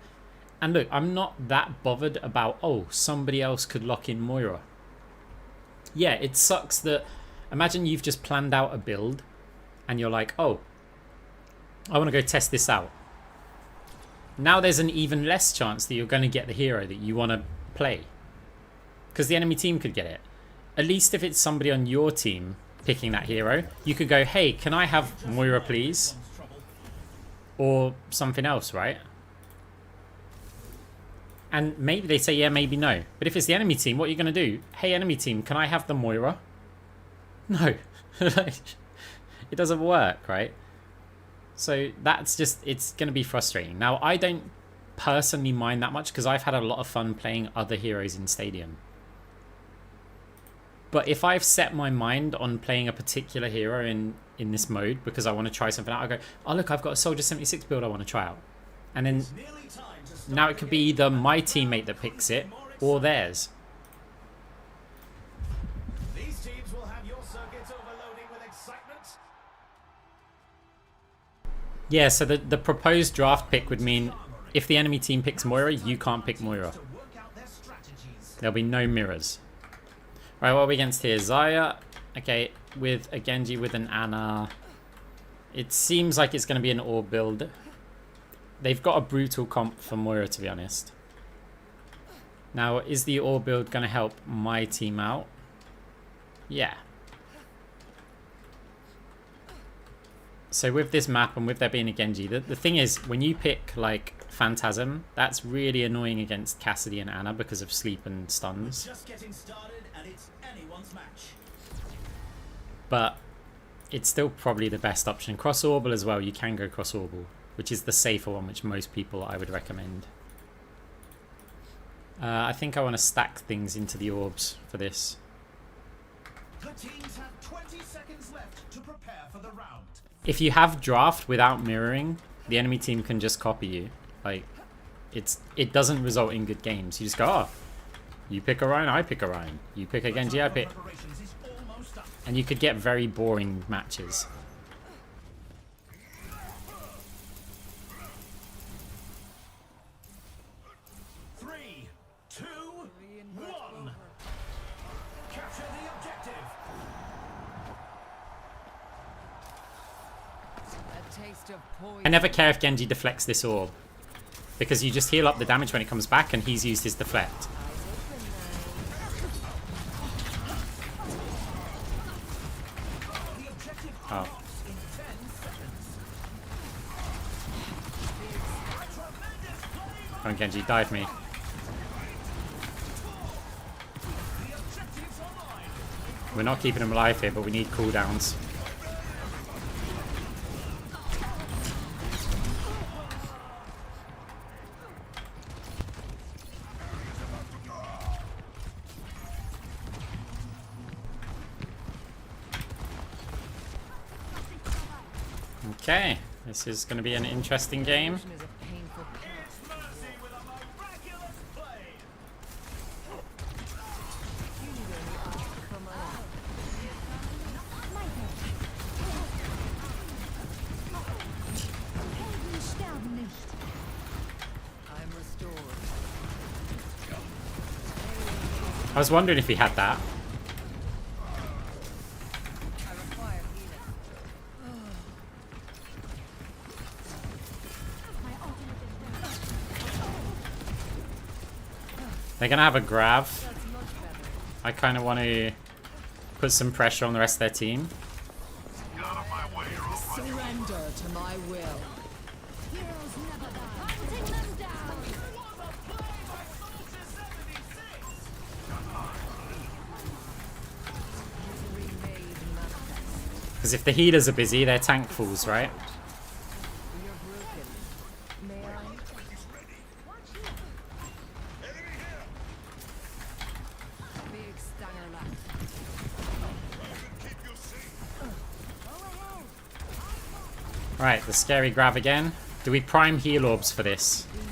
Speaker 1: And look, I'm not that bothered about, oh, somebody else could lock in Moira. Yeah, it sucks that, imagine you've just planned out a build and you're like, oh, I want to go test this out. Now there's an even less chance that you're going to get the hero that you want to play, because the enemy team could get it. At least if it's somebody on your team picking that hero, you could go, hey, can I have Moira, please? Or something else, right? And maybe they say yeah, maybe no. But if it's the enemy team, what are you going to do? Hey, enemy team, can I have the Moira? No. It doesn't work, right? So that's just, it's going to be frustrating. Now, I don't personally mind that much because I've had a lot of fun playing other heroes in Stadium. But if I've set my mind on playing a particular hero in this mode because I want to try something out, I go, oh look, I've got a Soldier 76 build I want to try out. And then now it could be either my teammate that picks it or theirs.
Speaker 2: These teams will have your circuits overloading with excitement.
Speaker 1: Yeah, so the proposed draft pick would mean if the enemy team picks Moira, you can't pick Moira.
Speaker 2: To work out their strategies.
Speaker 1: There'll be no mirrors. Right, what are we against here? Xayah, okay, with a Genji, with an Ana. It seems like it's going to be an orb build. They've got a brutal comp for Moira, to be honest. Now, is the orb build going to help my team out? Yeah. So with this map and with there being a Genji, the thing is, when you pick, like, Phantasm, that's really annoying against Cassidy and Ana because of sleep and stuns.
Speaker 2: Just getting started, and it's anyone's match.
Speaker 1: But it's still probably the best option. Cross Orbal as well, you can go Cross Orbal, which is the safer one, which most people I would recommend. I think I want to stack things into the orbs for this.
Speaker 2: The teams have 20 seconds left to prepare for the round.
Speaker 1: If you have draft without mirroring, the enemy team can just copy you. Like, it doesn't result in good games. You just go, oh, you pick Orion, I pick Orion. You pick a Genji, I pick.
Speaker 2: Preparations is almost up.
Speaker 1: And you could get very boring matches.
Speaker 2: Three, two, one. Capture the objective.
Speaker 3: A taste of poison.
Speaker 1: I never care if Genji deflects this orb, because you just heal up the damage when it comes back, and he's used his deflect.
Speaker 2: The objective
Speaker 1: Oh.
Speaker 2: unlocks in 10 seconds.
Speaker 1: Come on, Genji, dive me.
Speaker 2: The objective's online.
Speaker 1: We're not keeping him alive here, but we need cooldowns. Okay, this is going to be an interesting game.
Speaker 3: Is a painful
Speaker 2: It's Mercy with a miraculous play.
Speaker 3: I'm restored.
Speaker 1: I was wondering if he had that.
Speaker 3: I require healing.
Speaker 1: They're going to have a grab.
Speaker 3: That's much better.
Speaker 1: I kind of want to put some pressure on the rest of their team.
Speaker 3: Surrender to my will.
Speaker 4: Heroes never die. Hunting them down.
Speaker 3: Misery made manifest.
Speaker 1: Because if the healers are busy, their tank falls, right?
Speaker 3: We are broken. May I? Big stanger left.
Speaker 1: Right, the scary grab again. Do we prime heal orbs for this?
Speaker 3: Be nourished.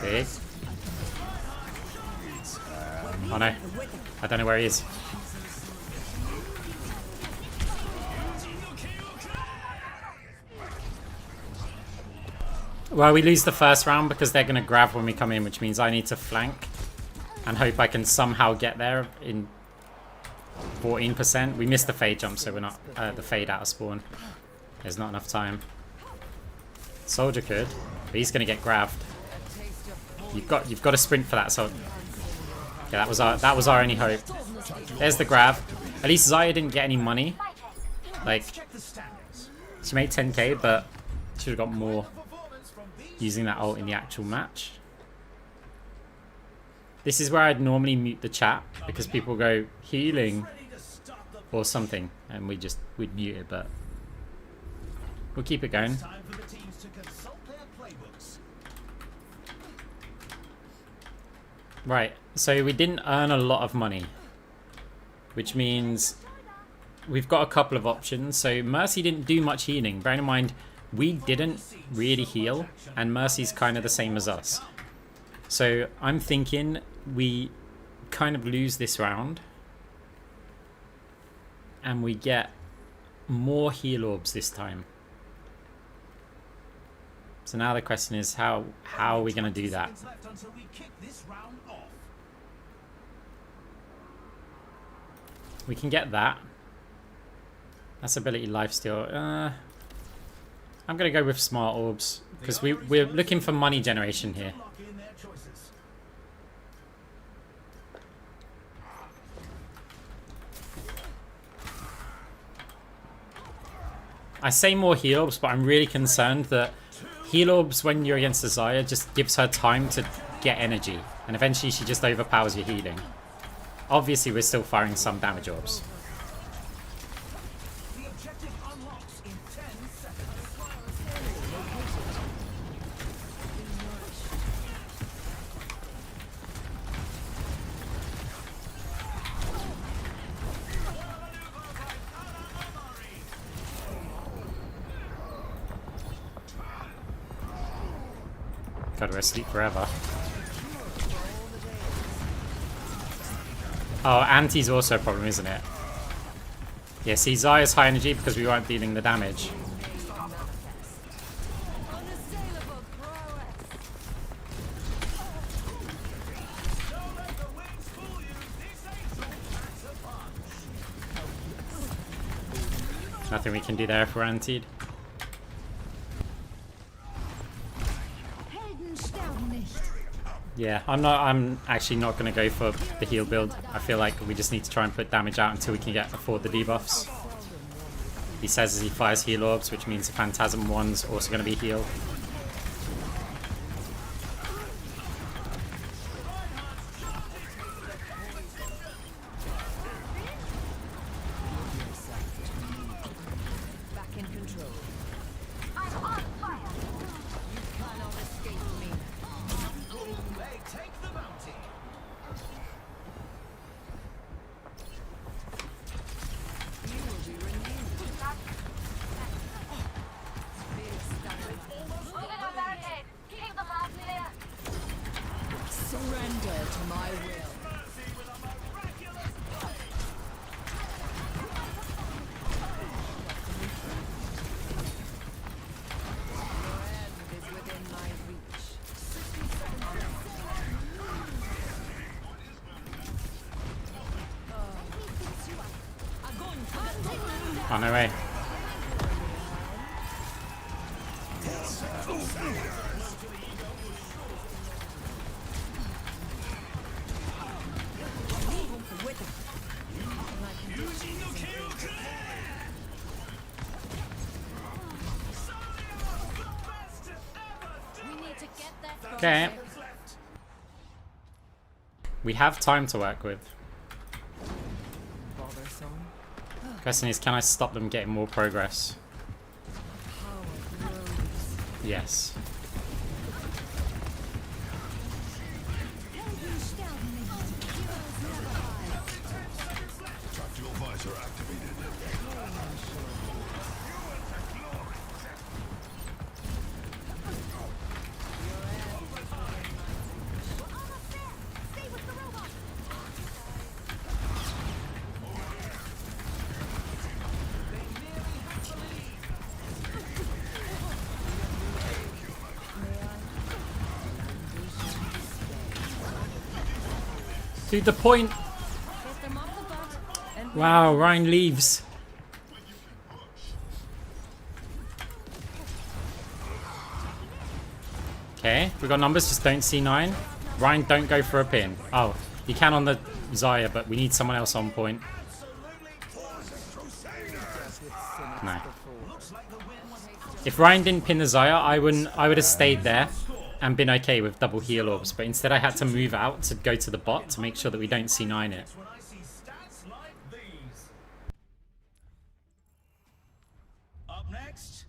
Speaker 1: Big. Oh no. I don't know where he is. Well, we lose the first round because they're going to grab when we come in, which means I need to flank and hope I can somehow get there in 14%. We missed the fade jump, so we're not the fade out of spawn. There's not enough time. Soldier could, but he's going to get grabbed.
Speaker 3: A taste of
Speaker 1: You've got to sprint for that. So yeah, that was our only hope. There's the grab. At least Xayah didn't get any money. Like,
Speaker 2: Check the standings.
Speaker 1: she made 10k, but should have got more
Speaker 2: Performance from these
Speaker 1: using that ult in the actual match. This is where I'd normally mute the chat because people go healing
Speaker 2: ready to start the
Speaker 1: or something, and we'd mute it, but we'll keep it going.
Speaker 2: time for the teams to consult their playbooks.
Speaker 1: Right, so we didn't earn a lot of money, which means we've got a couple of options. So Mercy didn't do much healing. Bearing in mind, we didn't really heal, and Mercy's kind of the same as us. So I'm thinking we kind of lose this round. And we get more heal orbs this time. So now the question is, how are we going to do that?
Speaker 2: Left until we kick this round off.
Speaker 1: We can get that. That's ability lifesteal. I'm going to go with smart orbs because we're looking for money generation here.
Speaker 2: Lock in their choices.
Speaker 1: I say more heal orbs, but I'm really concerned that heal orbs when you're against Desire just gives her time to get energy. And eventually she just overpowers your healing. Obviously we're still firing some damage orbs.
Speaker 2: The objective unlocks in 10 seconds.
Speaker 1: God, we're asleep forever. Oh, anti's also a problem, isn't it? Yeah, see, Zaya's high energy because we weren't dealing the damage.
Speaker 4: Unassailable prowess.
Speaker 2: Don't let the wings fool you. This angel packs a punch.
Speaker 1: Nothing we can do there if we're antied.
Speaker 4: Helden sterben nicht.
Speaker 1: Yeah, I'm actually not going to go for the heal build. I feel like we just need to try and put damage out until we can afford the debuffs. He says as he fires heal orbs, which means the Phantasm one's also going to be heal.
Speaker 3: Back in control.
Speaker 4: I'm on fire. You cannot escape me.
Speaker 2: They take the bounty.
Speaker 3: You will be renewed. Big style.
Speaker 4: Moving on barricade. Keep them out clear.
Speaker 3: Surrender to my will.
Speaker 2: Mercy with a miraculous punch.
Speaker 3: Your end is within my reach.
Speaker 1: Oh, no way.
Speaker 4: We need to get that.
Speaker 1: Okay. We have time to work with.
Speaker 3: Bothersome.
Speaker 1: Question is, can I stop them getting more progress?
Speaker 3: Power grows.
Speaker 1: Yes.
Speaker 4: Helden sterben nicht. Heroes never die.
Speaker 5: Tactical visor activated.
Speaker 4: We're almost there. Stay with the robot.
Speaker 1: To the point.
Speaker 4: Get them off the butt.
Speaker 1: Wow, Ryan leaves. Okay, we got numbers, just don't C9. Ryan, don't go for a pin. Oh, you can on the Zaya, but we need someone else on point. No. If Ryan didn't pin the Zaya, I would have stayed there and been okay with double heal orbs, but instead I had to move out to go to the bot to make sure that we don't C9 it.
Speaker 2: When I see stats like these. Up next,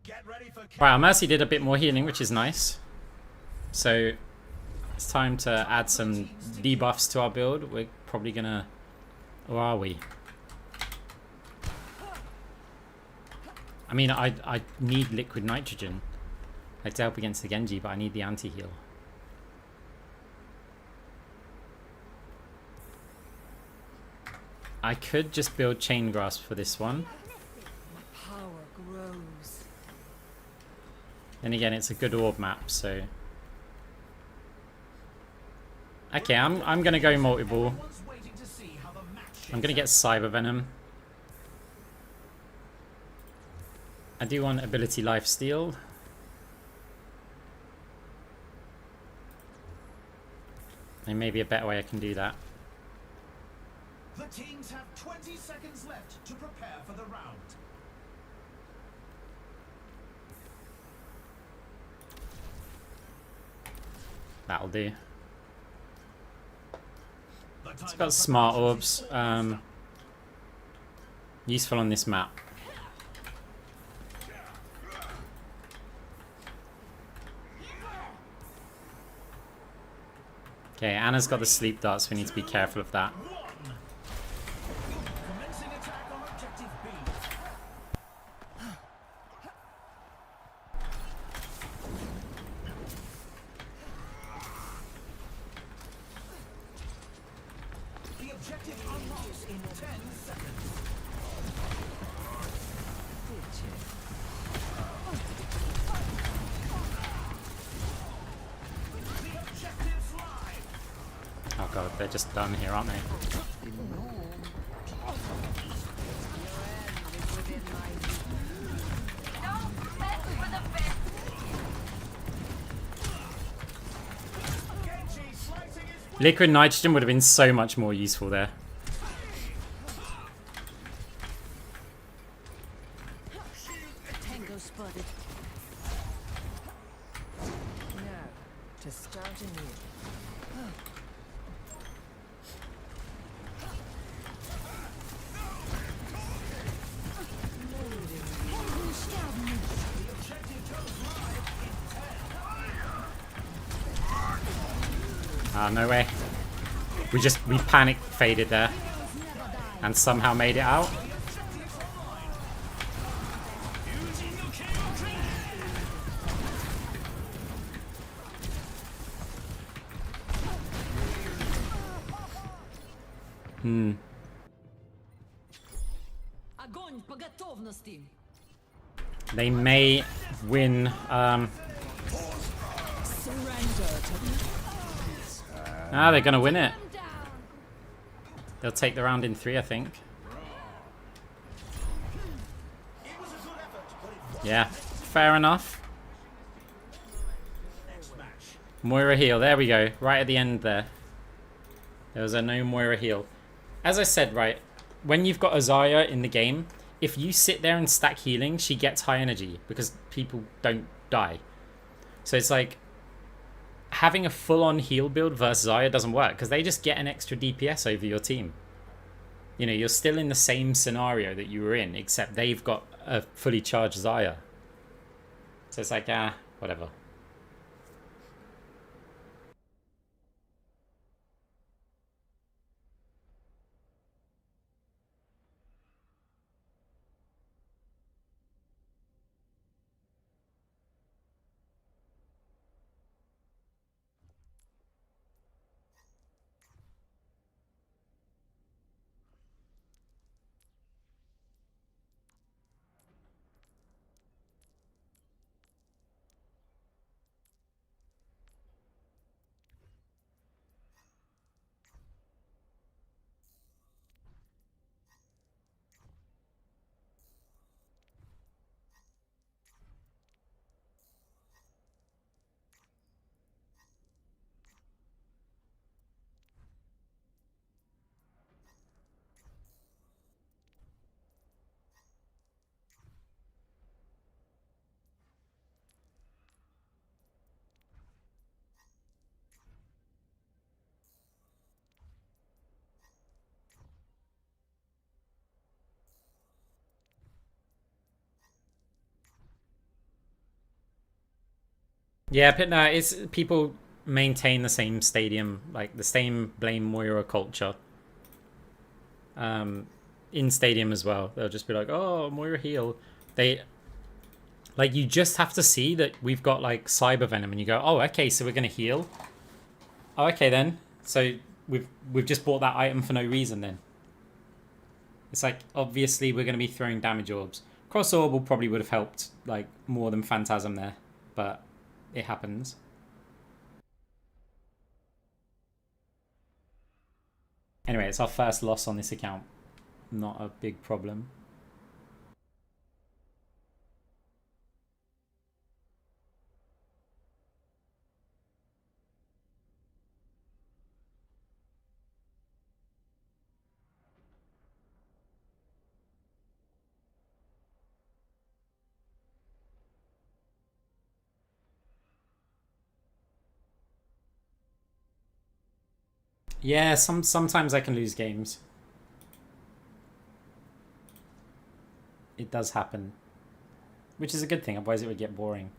Speaker 2: get ready for
Speaker 1: Right, our Mercy did a bit more healing, which is nice. So it's time to add some debuffs to our build. We're probably gonna... Or are we? I mean, I need liquid nitrogen. Like to help against the Genji, but I need the anti-heal. I could just build Chain Grasp for this one.
Speaker 3: Power grows.
Speaker 1: Then again, it's a good orb map, so... Okay, I'm gonna go multi-ball.
Speaker 2: Everyone's waiting to see how the match
Speaker 1: I'm gonna get Cyber Venom. I do want ability Lifesteal. There may be a better way I can do that.
Speaker 2: The teams have 20 seconds left to prepare for the round.
Speaker 1: That'll do.
Speaker 2: The
Speaker 1: It's
Speaker 2: time
Speaker 1: got
Speaker 2: of
Speaker 1: smart
Speaker 2: preparations
Speaker 1: orbs.
Speaker 2: is almost up.
Speaker 1: Useful on this map. Okay, Anna's got the sleep dart, so we need to be careful of that.
Speaker 2: Commencing attack on objective B. The objective unlocks in 10 seconds. The objective's live.
Speaker 1: Oh god, they're just done here, aren't they?
Speaker 4: Don't mess with the best.
Speaker 2: Genji slicing his
Speaker 1: Liquid Nitrogen would have been so much more useful there.
Speaker 3: Tango spotted. Now, to start anew.
Speaker 1: Ah, no way. We panic faded there. And somehow made it out.
Speaker 4: Огонь по готовности.
Speaker 1: They may win. They're gonna win it.
Speaker 4: I'm down.
Speaker 1: They'll take the round in 3, I think. Yeah, fair enough. Moira heal, there we go. Right at the end there. There was a no Moira heal. As I said, right, when you've got Azaya in the game, if you sit there and stack healing, she gets high energy because people don't die. So it's like, having a full-on heal build versus Zarya doesn't work because they just get an extra DPS over your team. You know, you're still in the same scenario that you were in, except they've got a fully charged Zarya. So it's like, whatever. Yeah, but no, it's people maintain the same stadium, like the same blame Moira culture. In stadium as well, they'll just be like, "Oh, Moira heal." They like you just have to see that we've got like Cyber Venom, and you go, "Oh, okay, so we're gonna heal." Oh, okay then. So we've just bought that item for no reason then. It's like, obviously we're going to be throwing damage orbs. Cross Orb probably would have helped, like, more than Phantasm there. But it happens. Anyway, it's our first loss on this account. Not a big problem. Yeah, sometimes I can lose games. It does happen. Which is a good thing, otherwise it would get boring.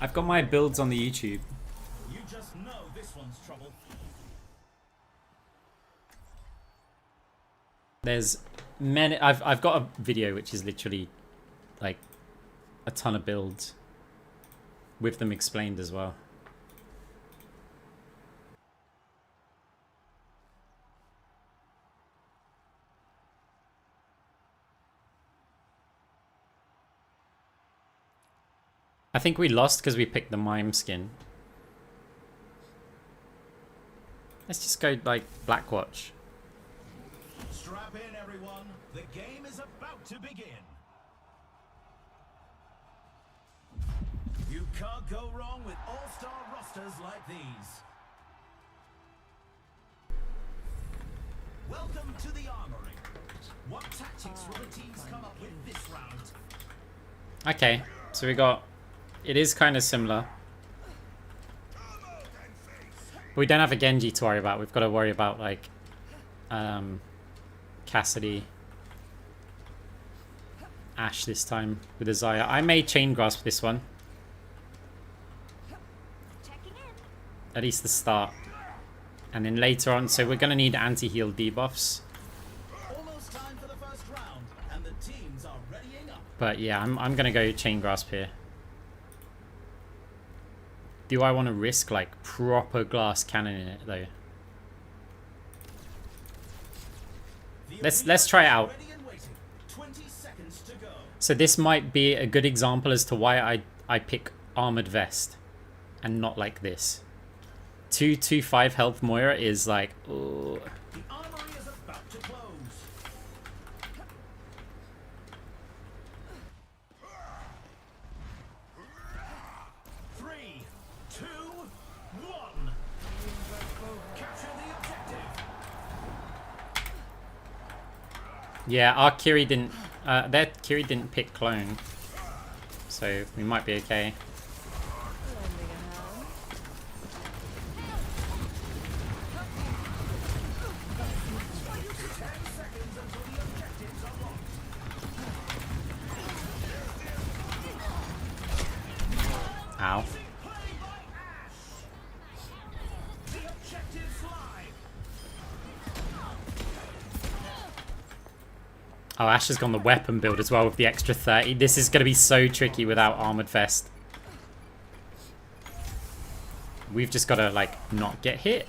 Speaker 1: I've got my builds on the YouTube.
Speaker 2: You just know this one's trouble.
Speaker 1: There's many. I've got a video which is literally like a ton of builds with them explained as well. I think we lost because we picked the mime skin. Let's just go like Blackwatch.
Speaker 2: Strap in, everyone. The game is about to begin. You can't go wrong with all-star rosters like these. Welcome to the Armory. What tactics will the teams come up with this round?
Speaker 1: Okay, so we got... It is kind of similar. But we don't have a Genji to worry about. We've got to worry about, like, Cassidy. Ashe this time with a Xayah. I may Chain Grasp this one. At least the start. And then later on, so we're going to need anti-heal debuffs.
Speaker 2: Almost time for the first round, and the teams are readying up.
Speaker 1: But yeah, I'm going to go Chain Grasp here. Do I want to risk like proper glass cannon in it though? Let's try it out.
Speaker 2: 20 seconds to go.
Speaker 1: So this might be a good example as to why I pick Armored Vest and not like this. 225 health Moira is like, oh.
Speaker 2: The armory is about to close. Three, two, one. Capture the objective.
Speaker 1: Yeah, our Kiri didn't their Kiri didn't pick clone. So we might be okay. Ow. Oh, Ashe has gone the weapon build as well with the extra 30. This is going to be so tricky without Armored Vest. We've just got to, like, not get hit.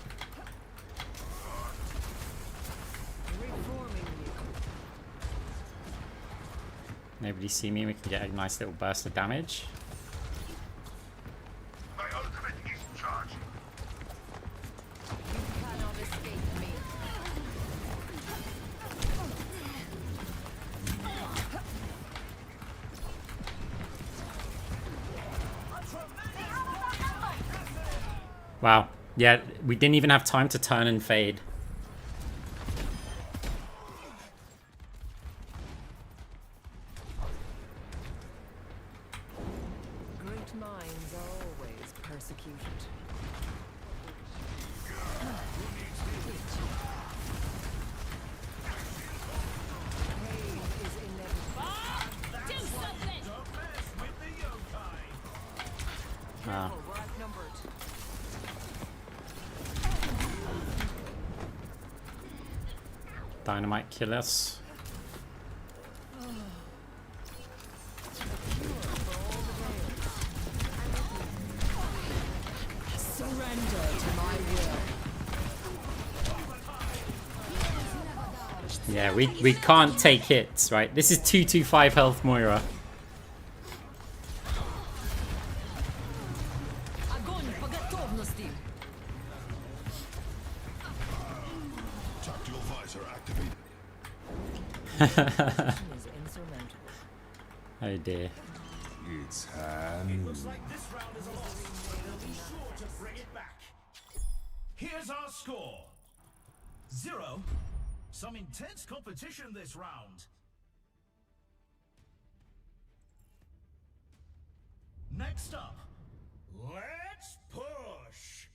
Speaker 1: Nobody see me. We can get a nice little burst of damage.
Speaker 5: My ultimate is charged.
Speaker 4: You cannot escape me.
Speaker 1: Wow. Yeah, we didn't even have time to turn and fade.
Speaker 3: Great minds are always persecuted. Pain is inevitable.
Speaker 4: Do something!
Speaker 2: Don't mess with the yokai.
Speaker 1: Ah.
Speaker 3: We're outnumbered.
Speaker 1: Dynamite kill us.
Speaker 3: Surrender to my will.
Speaker 1: Yeah, we can't take hits, right? This is 225 health Moira.
Speaker 3: Огонь по готовности.
Speaker 5: Tactical visor activated.
Speaker 3: Is insurmountable.
Speaker 1: Oh dear.
Speaker 5: It's hand.
Speaker 2: Looks like this round is a loss. They'll be sure to bring it back. Here's our score. 0. Some intense competition this round. Next up, let's push.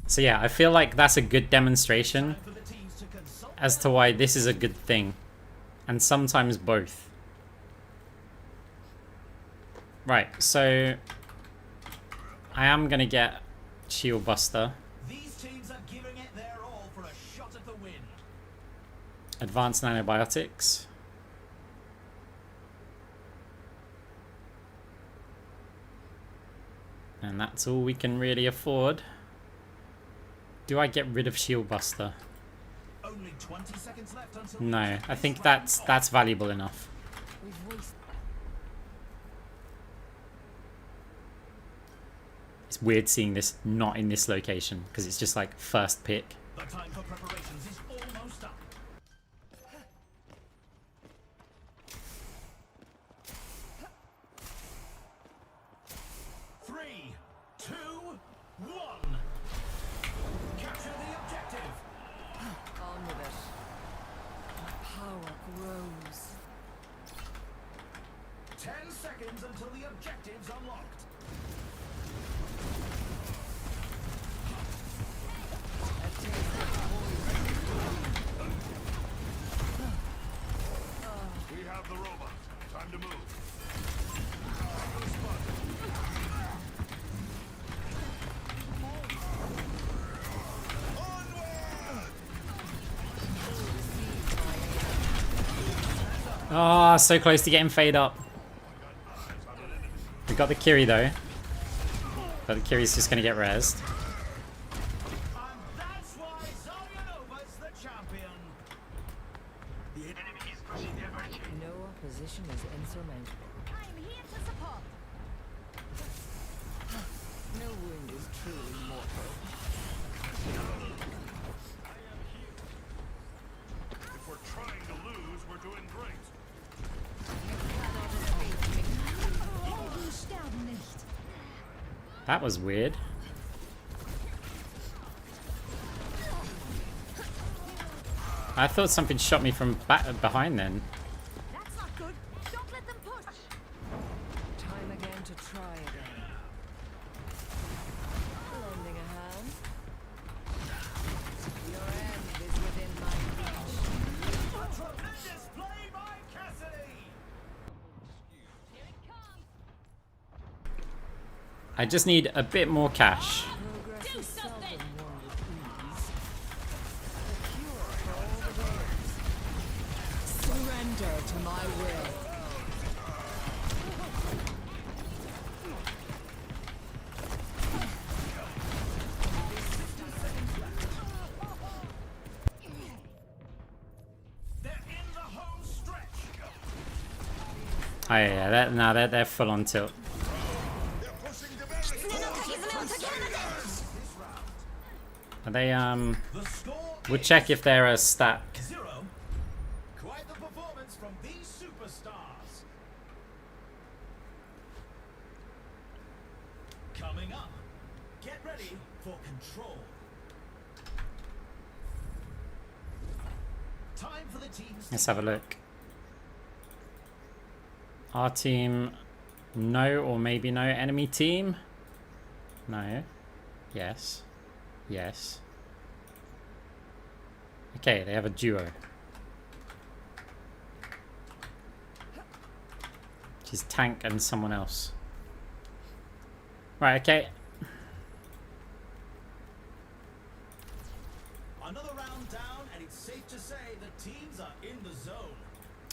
Speaker 1: So yeah, I feel like that's a good demonstration
Speaker 2: For the teams to consult.
Speaker 1: as to why this is a good thing. And sometimes both. Right, so I am gonna get Shield Buster.
Speaker 2: These teams are giving it their all for a shot at the win.
Speaker 1: Advanced Nanobiotics. And that's all we can really afford. Do I get rid of Shield Buster?
Speaker 2: Only 20 seconds left until
Speaker 1: No, I think that's valuable enough.
Speaker 3: We've wasted.
Speaker 1: It's weird seeing this not in this location because it's just like first pick.
Speaker 2: the time for preparations is almost up. Three, two, one. Capture the objective.
Speaker 3: On with it. My power grows.
Speaker 2: 10 seconds until the objective's unlocked.
Speaker 5: We have the robot. Time to move.
Speaker 1: Ah, so close to getting fade up. We got the Kiri though. But the Kiri's just gonna get rezzed.
Speaker 2: And that's why Zaryanovas the champion.
Speaker 3: No opposition is insurmountable.
Speaker 4: I'm here to support.
Speaker 3: No wound is truly mortal.
Speaker 5: If we're trying to lose, we're doing great.
Speaker 4: Die sterben nicht.
Speaker 1: That was weird. I thought something shot me from behind then.
Speaker 4: That's not good. Don't let them push.
Speaker 3: Time again to try again. Lending a hand. Your end is within my reach.
Speaker 2: A tremendous play by Cassidy.
Speaker 4: Here it comes.
Speaker 1: I just need a bit more cash.
Speaker 3: Progress
Speaker 4: Do
Speaker 3: is seldom
Speaker 4: something.
Speaker 3: won with ease. The cure for all the ways. Surrender to my will.
Speaker 2: They're in the home stretch.
Speaker 1: Oh yeah, they're full on tilt.
Speaker 5: They're pushing the barrier.
Speaker 1: Are they
Speaker 2: The score
Speaker 1: we'll
Speaker 2: is
Speaker 1: check if they're a stack.
Speaker 2: 0. Quite the performance from these superstars. Coming up, get ready for control. Time for the teams.
Speaker 1: Let's have a look. Our team, no or maybe no. Enemy team, No. Yes. Yes. Okay, they have a duo. Which is tank and someone else. Right, okay.
Speaker 2: Another round down, and it's safe to say the teams are in the zone.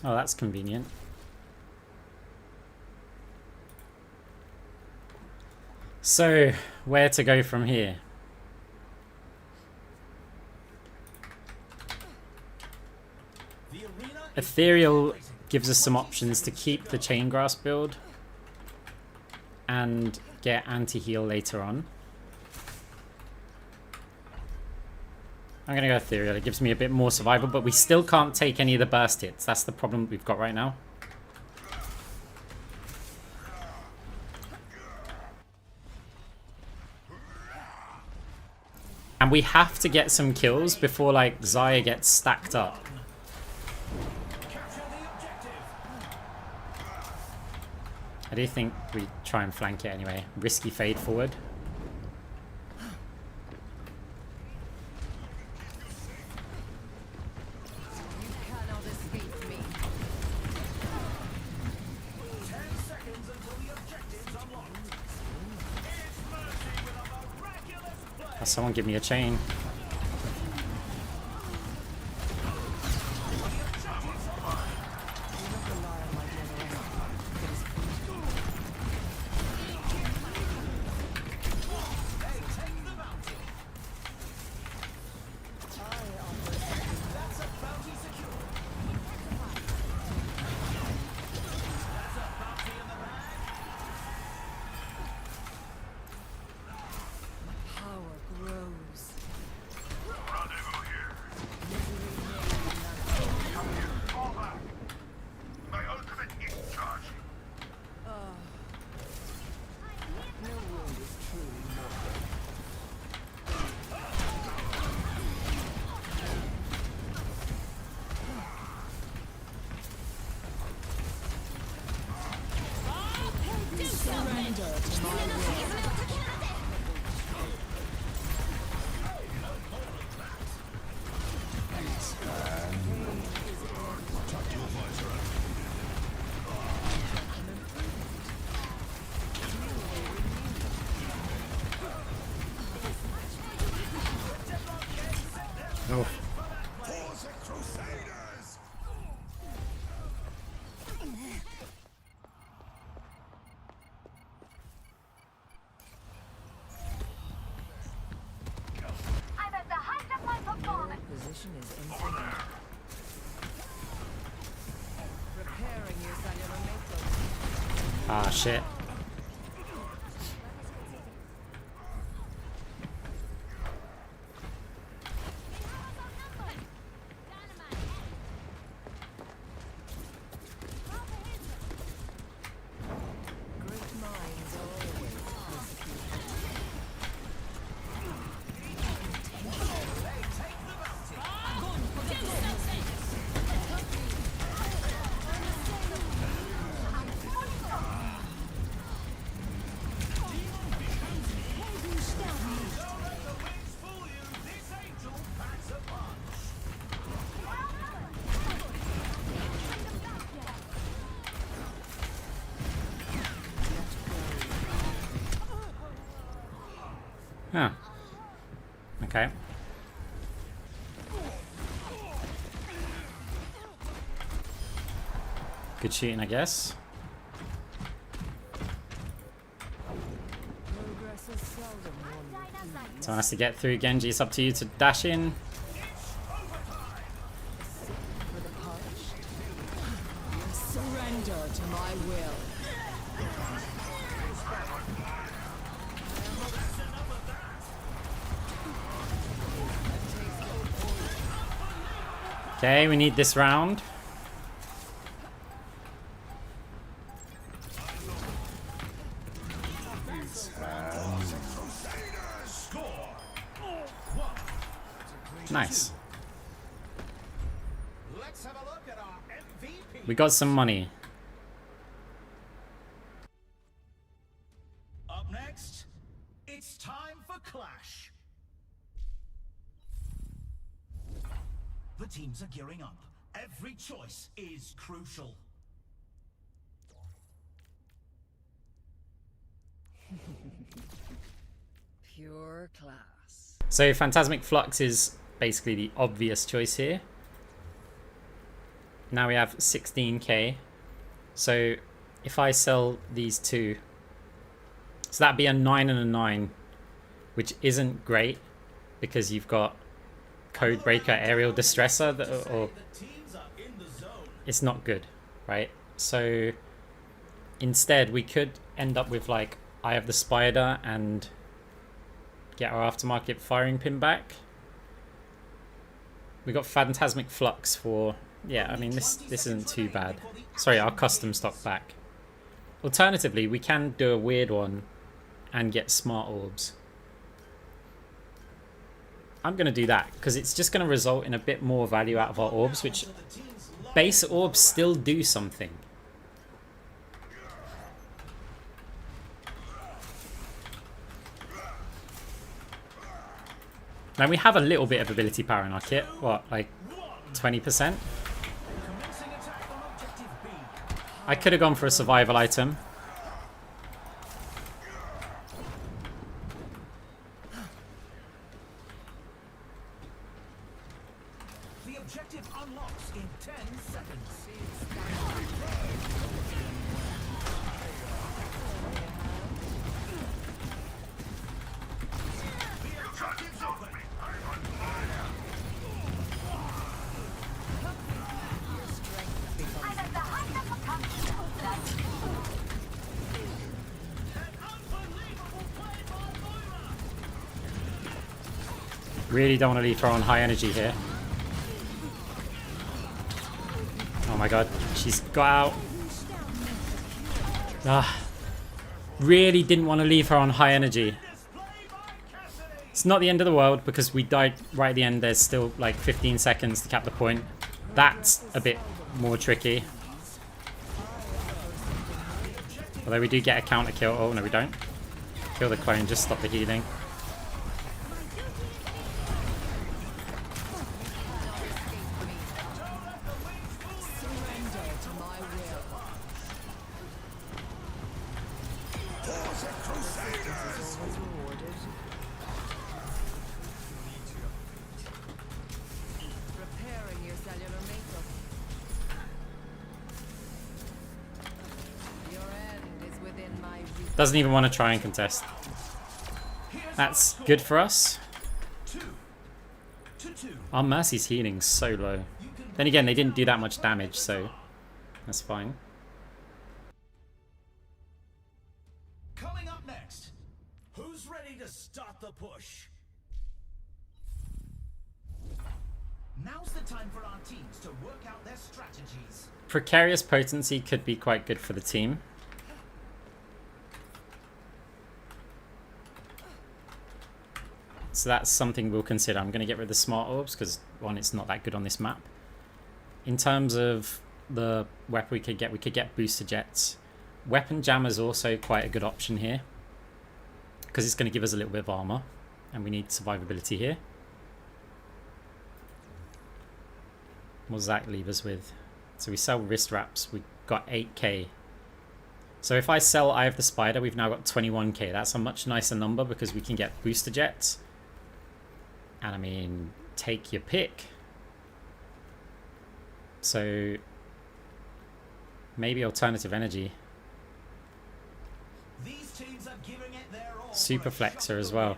Speaker 1: Oh, that's convenient. So, where to go from here?
Speaker 2: The arena is
Speaker 1: Ethereal gives us some options to keep the chain grass build and get anti-heal later on. I'm gonna go Ethereal. It gives me a bit more survival, but we still can't take any of the burst hits. That's the problem we've got right now. And we have to get some kills before, like, Xayah gets stacked up.
Speaker 2: capture the objective.
Speaker 1: I do think we try and flank it anyway. Risky fade forward.
Speaker 4: Cannot escape me.
Speaker 2: 10 seconds until the objective's unlocked. It's mercy with a miraculous play.
Speaker 1: Oh, someone give me a chain.
Speaker 3: Power grows.
Speaker 6: My ultimate is charged.
Speaker 3: No wound is truly mortal. Surrender to my will.
Speaker 1: Oh.
Speaker 6: Crusaders!
Speaker 4: I'm at the height of my performance.
Speaker 3: Position is infinite. Preparing your cellular matrix.
Speaker 1: Ah, shit.
Speaker 3: Great minds are always persecuted.
Speaker 2: Don't let the wings fool you. This angel packs a punch.
Speaker 1: Huh. Okay. Good shooting, I guess.
Speaker 3: Progress is seldom won with ease.
Speaker 1: Someone has to get through. Genji, it's up to you to dash in.
Speaker 3: For the punch. Surrender to my will.
Speaker 1: Okay, we need this round. Nice.
Speaker 2: Let's have a look at our MVP.
Speaker 1: We got some money.
Speaker 2: Up next, it's teams are gearing up. Every choice is crucial.
Speaker 3: Pure class.
Speaker 1: So Phantasmic Flux is basically the obvious choice here. Now we have 16k. So if I sell these two, so that'd be a 9 and a 9, which isn't great because you've got Codebreaker, Aerial Distressor, or it's not good, right? So instead we could end up with like Eye of the Spider and get our aftermarket firing pin back. We got Phantasmic Flux for, yeah, I mean this isn't too bad. Sorry, our custom stock back. Alternatively, we can do a weird one and get Smart Orbs. I'm going to do that because it's just going to result in a bit more value out of our orbs, which base orbs still do something. Now we have a little bit of ability power in our kit. What, like 20%? I could have gone for a survival item.
Speaker 2: The objective unlocks in 10 seconds. The objective's open. I'm on fire.
Speaker 4: I'm at the height of the competition.
Speaker 2: An unbelievable play by Moira.
Speaker 1: Really don't want to leave her on high energy here. Oh my god, she's got out. Ah, really didn't want to leave her on high energy. It's not the end of the world because we died right at the end. There's still like 15 seconds to cap the point. That's a bit more tricky. Although we do get a counter kill. Oh no, we don't. Kill the clone, just stop the healing.
Speaker 3: Surrender to my will. Always rewarded. Repairing your cellular makeup. Your end is within my reach.
Speaker 1: Doesn't even want to try and contest. That's good for us.
Speaker 2: 2 to 2.
Speaker 1: Our Mercy's healing's so low. Then again, they didn't do that much damage, so that's fine.
Speaker 2: Coming up next, who's ready to start the push? Now's the time for our teams to work out their strategies.
Speaker 1: Precarious Potency could be quite good for the team. So that's something we'll consider. I'm going to get rid of the Smart Orbs because, one, it's not that good on this map. In terms of the weapon we could get Booster Jets. Weapon Jammer is also quite a good option here because it's going to give us a little bit of armor and we need survivability here. What does that leave us with? So we sell wrist wraps. We got 8k. So if I sell Eye of the Spider, we've now got 21k. That's a much nicer number because we can get Booster Jets. And I mean, take your pick. So maybe alternative energy.
Speaker 2: These teams are giving it their all.
Speaker 1: Super Flexor as well.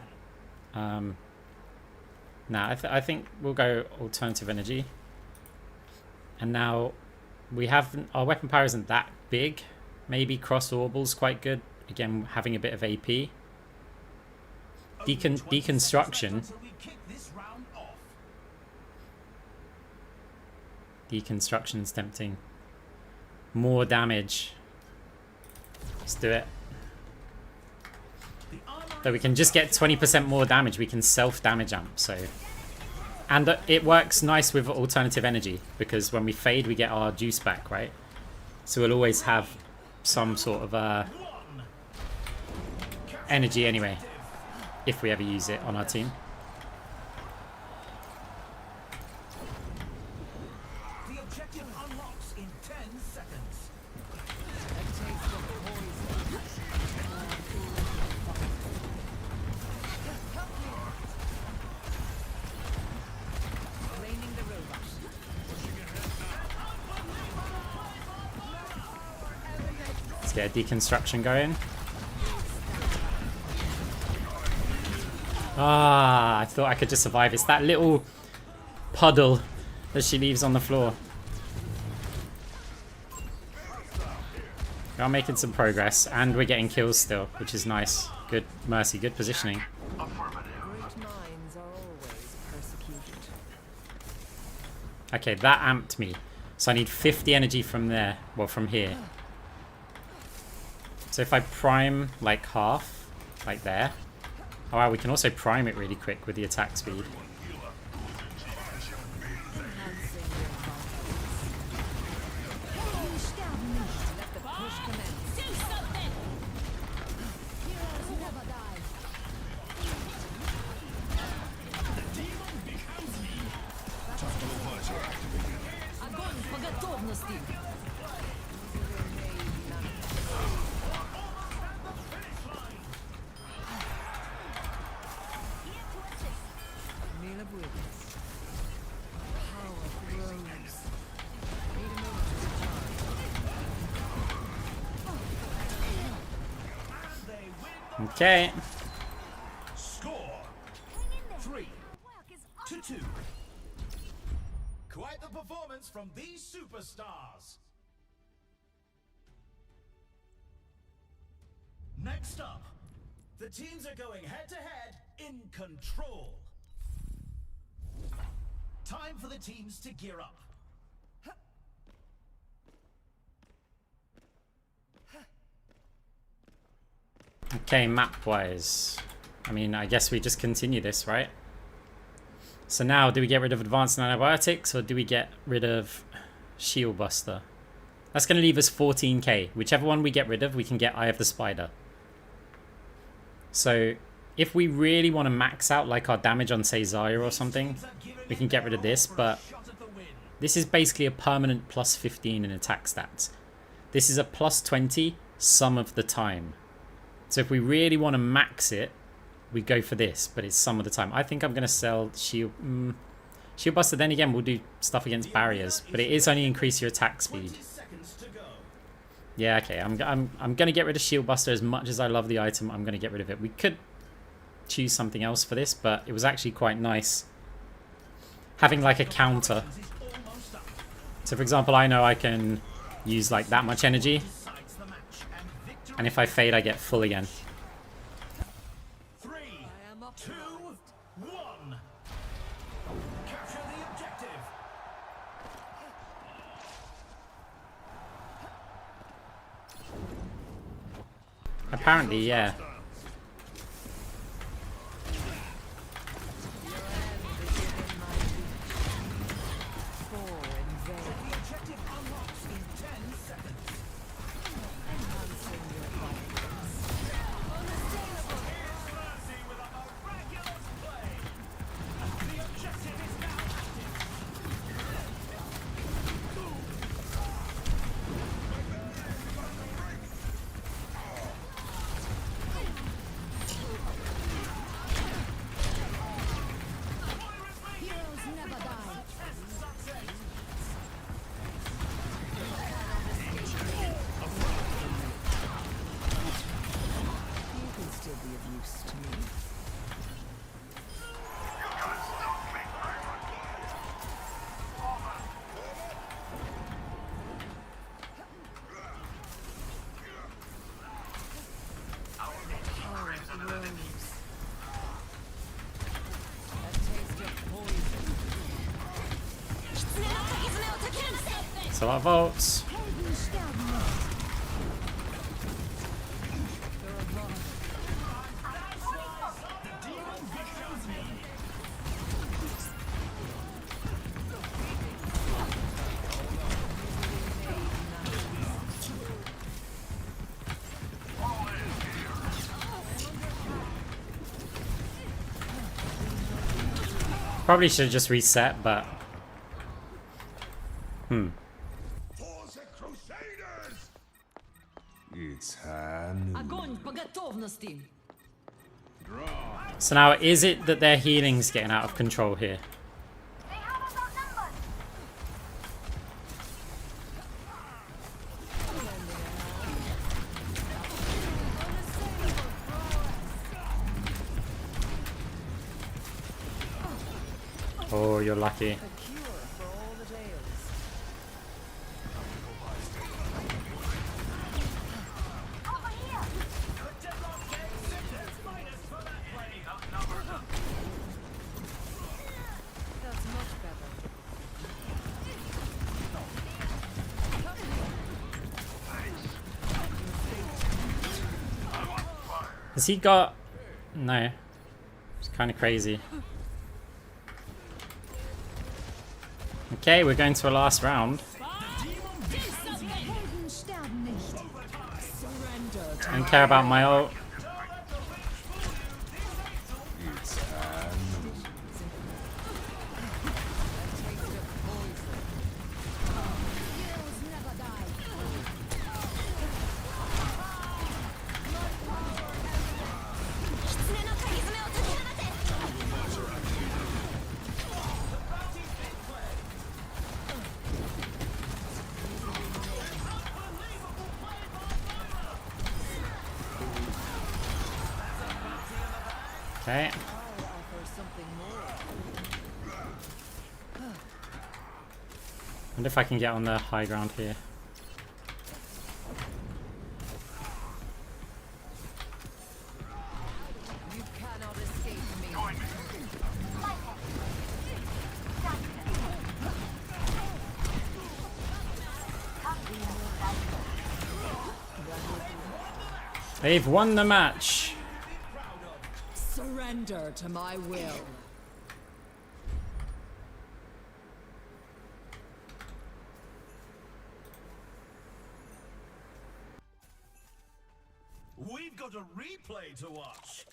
Speaker 1: Nah, I think we'll go alternative energy. And now we have our weapon power isn't that big. Maybe Cross Orbal's quite good. Again, having a bit of AP. Deconstruction. Deconstruction's tempting. More damage. Let's do it. Though we can just get 20% more damage. We can self-damage amp, so... And it works nice with alternative energy, because when we fade, we get our juice back, right? So we'll always have some sort of energy anyway, if we ever use it on our team. Let's get a deconstruction going. Ah, I thought I could just survive. It's that little puddle that she leaves on the floor. We are making some progress, and we're getting kills still, which is nice. Good Mercy, good positioning.
Speaker 3: Great minds are always persecuted.
Speaker 1: Okay, that amped me. So I need 50 energy from there. Well, from here. So if I prime like half, like there. Oh wow, we can also prime it really quick with the attack speed. Okay.
Speaker 2: Score 3-2. Quite the performance from these superstars. Next up, the teams are going head to head in Control. Time for the teams to gear up.
Speaker 1: Okay, map-wise. I mean, I guess we just continue this, right? So now, do we get rid of Advanced Antibiotics, or do we get rid of Shield Buster? That's going to leave us 14k. Whichever one we get rid of, we can get Eye of the Spider. So, if we really want to max out like our damage on, say, Zarya or something, we can get rid of this, but this is basically a permanent plus 15 in attack stats. This is a plus 20 some of the time. So if we really want to max it, we go for this, but it's some of the time. I think I'm going to sell Shield Buster. Then again, we'll do stuff against barriers, but it is only increase your attack speed. Yeah, okay. I'm going to get rid of Shield Buster. As much as I love the item, I'm going to get rid of it. We could choose something else for this, but it was actually quite nice having like a counter. So for example, I know I can use like that much energy. And if I fade, I get full again.
Speaker 2: 3, 2, 1. Capture the objective.
Speaker 1: Apparently, yeah.
Speaker 2: The objective unlocks in 10 seconds.
Speaker 1: So our volts. Probably should have just reset, but
Speaker 6: For the Crusaders! It's hand.
Speaker 4: Огонь по готовности.
Speaker 1: so now is it that their healing's getting out of control here? Oh, you're lucky.
Speaker 3: A cure for all that ails. That's much better.
Speaker 1: Has he got... No. It's kind of crazy. Okay, we're going to a last round.
Speaker 3: Surrender to
Speaker 1: I don't care about my ult.
Speaker 6: It's hand.
Speaker 1: Okay.
Speaker 3: I'll offer something more.
Speaker 1: Wonder if I can get on the high ground here.
Speaker 3: You cannot escape me.
Speaker 1: They've won the match.
Speaker 3: Surrender to my will.
Speaker 2: We've got a replay to watch.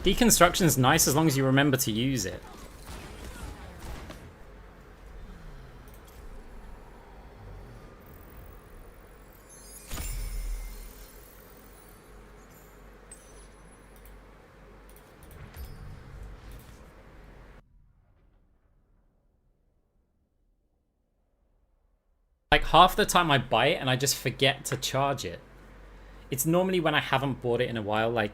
Speaker 1: Deconstruction's nice as long as you remember to use it. Like half the time I buy it and I just forget to charge it. It's normally when I haven't bought it in a while, like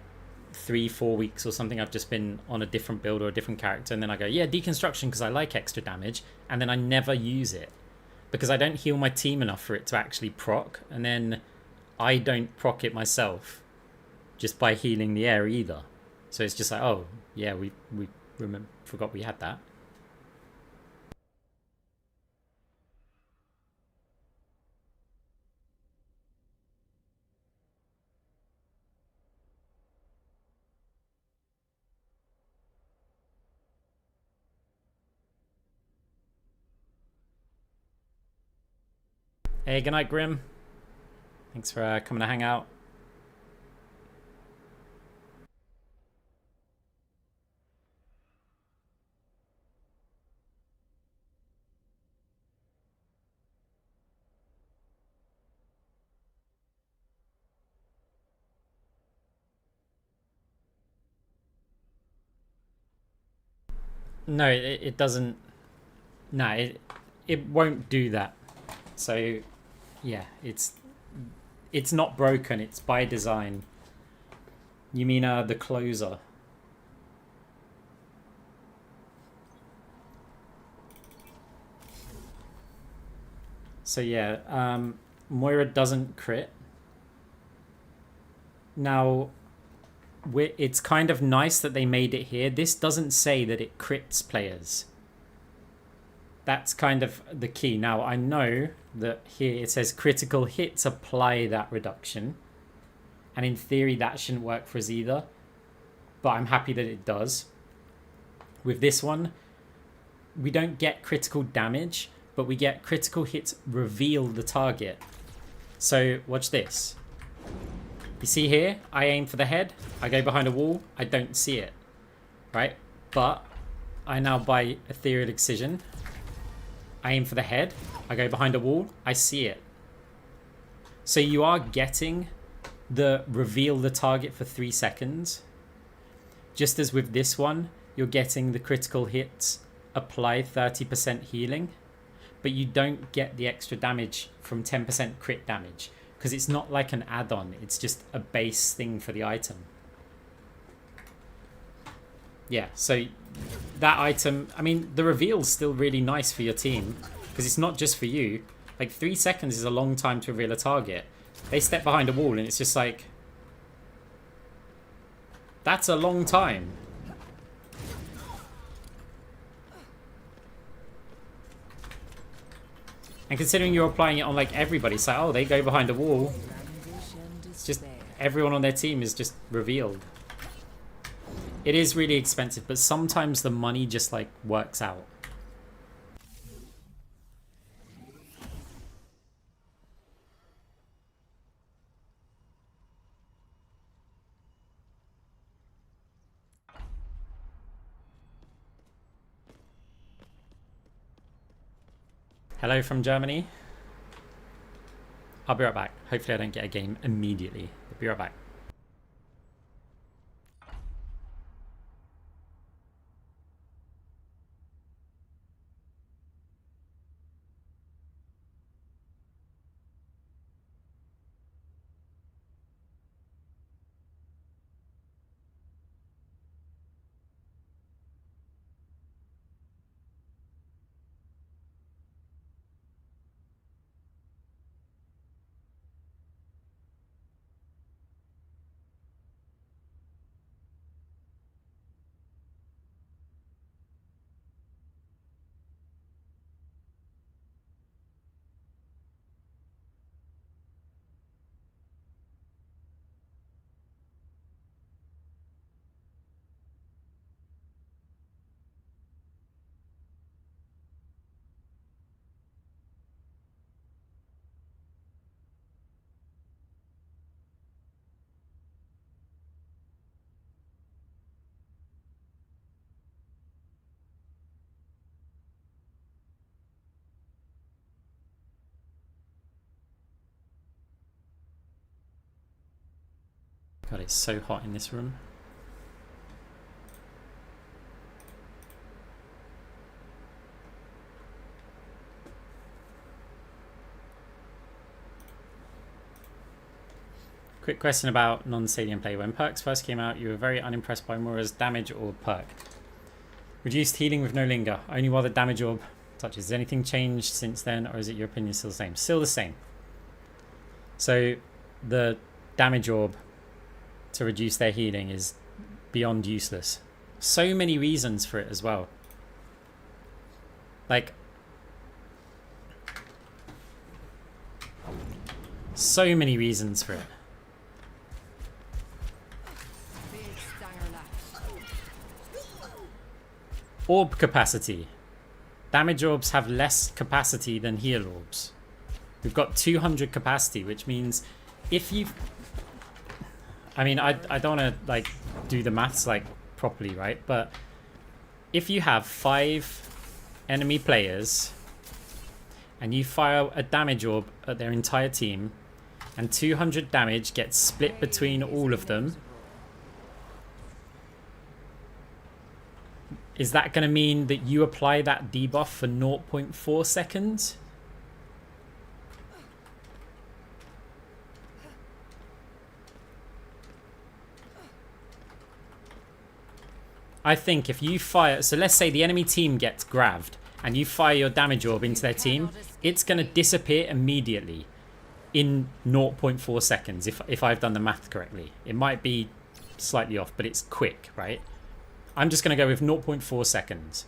Speaker 1: 3-4 weeks or something. I've just been on a different build or a different character, and then I go, yeah, deconstruction because I like extra damage, and then I never use it because I don't heal my team enough for it to actually proc, and then I don't proc it myself just by healing the air either. So it's just like, oh yeah, we forgot we had that. Hey, good night, Grim. Thanks for coming to hang out. No, it doesn't. No, it won't do that. So, yeah, it's not broken. It's by design. You mean the closer? So yeah, Moira doesn't crit. Now, it's kind of nice that they made it here. This doesn't say that it crits players. That's kind of the key. Now, I know that here it says critical hits apply that reduction. And in theory, that shouldn't work for us either. But I'm happy that it does. With this one, we don't get critical damage, but we get critical hits reveal the target. So, watch this. You see here, I aim for the head, I go behind a wall, I don't see it, right? But I now buy Ethereal Excision, I aim for the head, I go behind a wall, I see it. So you are getting the reveal the target for 3 seconds. Just as with this one, you're getting the critical hits apply 30% healing. but you don't get the extra damage from 10% crit damage because it's not like an add-on, it's just a base thing for the item. Yeah, so that item, I mean, the reveal's still really nice for your team because it's not just for you. Like 3 seconds is a long time to reveal a target. They step behind a wall and it's just like, that's a long time. And considering you're applying it on like everybody, it's like, oh, they go behind a wall. It's just everyone on their team is just revealed. It is really expensive, but sometimes the money just like works out. Hello from Germany. I'll be right back. Hopefully I don't get a game immediately. I'll be right back. God, it's so hot in this room. Quick question about non-stadium play. When perks first came out, you were very unimpressed by Moira's damage orb perk. Reduced healing with no linger, only while the damage orb touches. Has anything changed since then, or is it your opinion still the same? Still the same. So the damage orb to reduce their healing is beyond useless. So many reasons for it as well. Like, so many reasons for it. Orb capacity. Damage orbs have less capacity than heal orbs. We've got 200 capacity, which means if you... I mean, I don't want to like do the maths like properly, right? But if you have 5 enemy players and you fire a damage orb at their entire team and 200 damage gets split between all of them, is that going to mean that you apply that debuff for 0.4 seconds? I think if you fire... So let's say the enemy team gets grabbed and you fire your damage orb into their team, it's going to disappear immediately in 0.4 seconds, if I've done the math correctly. It might be slightly off, but it's quick, right? I'm just going to go with 0.4 seconds.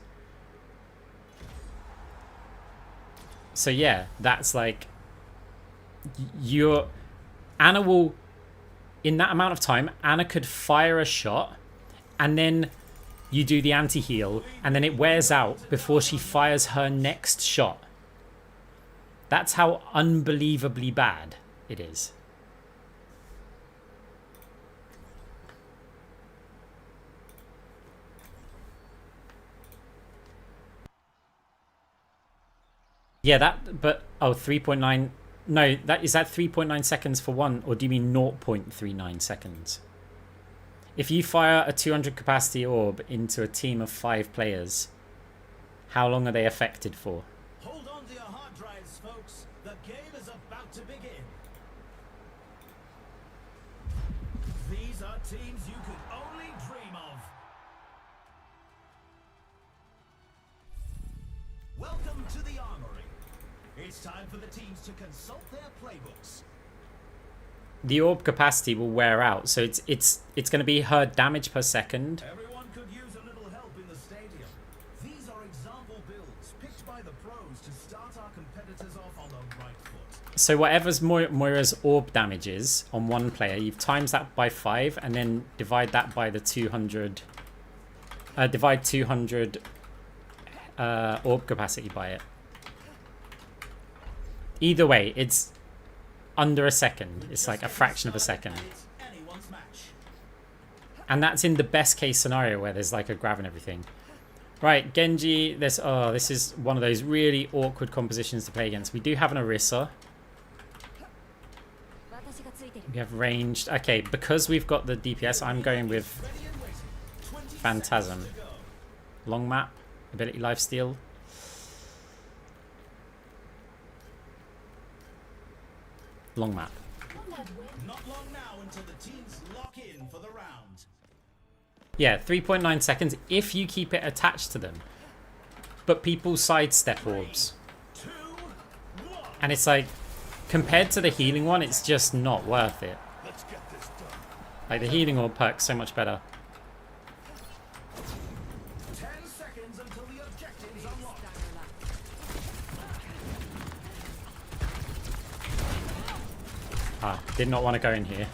Speaker 1: So yeah, that's like... Anna will... In that amount of time, Anna could fire a shot and then you do the anti-heal and then it wears out before she fires her next shot. That's how unbelievably bad it is. Yeah, that, but, oh, 3.9, no, is that 3.9 seconds for one, or do you mean 0.39 seconds? If you fire a 200 capacity orb into a team of 5 players, how long are they affected for?
Speaker 2: Hold on to your hard drives, folks. The game is about to begin. These are teams you could only dream of. Welcome to the Armory. It's time for the teams to consult their playbooks.
Speaker 1: The orb capacity will wear out, so it's going to be her damage per second.
Speaker 2: Everyone could use a little help in the stadium. These are example builds picked by the pros to start our competitors off on the right foot.
Speaker 1: So whatever's Moira's orb damage is on one player, you've times that by 5 and then divide that by the 200. Divide 200 orb capacity by it. Either way, it's under a second. It's like a fraction of a second.
Speaker 2: Anyone's match.
Speaker 1: And that's in the best case scenario where there's like a grab and everything. Right, Genji, this is one of those really awkward compositions to play against. We do have an Orisa. We have ranged. Okay, because we've got the DPS, I'm going with Phantasm. Long map, ability lifesteal. Long map.
Speaker 2: Not long now until the teams lock in for the round.
Speaker 1: Yeah, 3.9 seconds if you keep it attached to them. But people sidestep orbs.
Speaker 2: 2, 1.
Speaker 1: And it's like, compared to the healing one, it's just not worth it.
Speaker 2: Let's get this done.
Speaker 1: Like, the healing orb perk's so much better.
Speaker 2: 10 seconds until the objectives unlocked.
Speaker 1: Ah, did not want to go in here.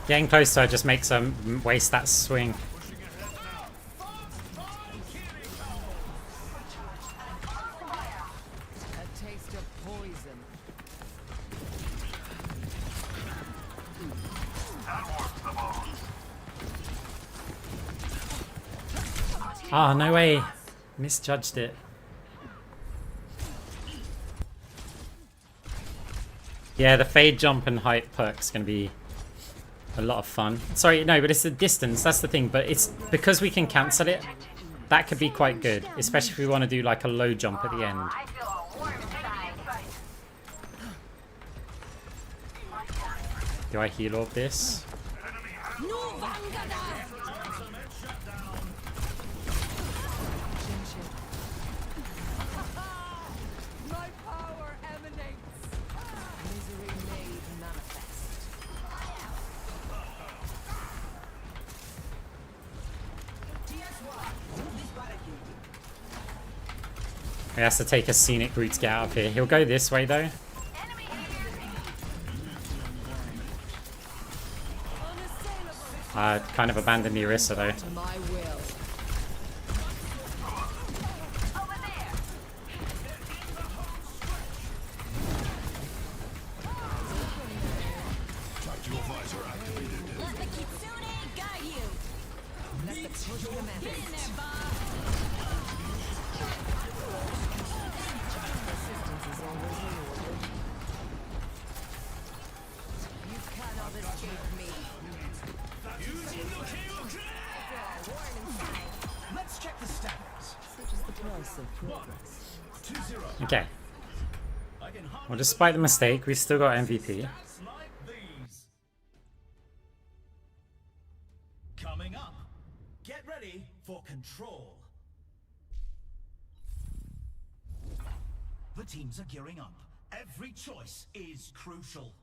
Speaker 1: Getting close to her just makes her waste that swing.
Speaker 3: A taste of poison.
Speaker 1: Ah, no way. Misjudged it. Yeah, the fade jump and height perk's gonna be a lot of fun. Sorry, no, but it's the distance, that's the thing. But it's because we can cancel it, that could be quite good. Especially if we want to do like a low jump at the end. Do I heal orb this?
Speaker 3: My power emanates. Misery made manifest.
Speaker 1: He has to take a scenic route to get out of here. He'll go this way though. Kind of abandoned the Orisa though.
Speaker 3: To my will.
Speaker 4: Let the Kitsune guide you.
Speaker 3: Let the push commence.
Speaker 4: Get in there, Bob.
Speaker 3: Persistence is always rewarded. You cannot escape me.
Speaker 2: Let's check the standings.
Speaker 3: Such is the price of progress.
Speaker 2: 2-0.
Speaker 1: Okay.
Speaker 2: I can hardly
Speaker 1: Well, despite the mistake, we've still got MVP.
Speaker 2: stats like these. Coming up, get ready for control. The teams are gearing up. Every choice is crucial.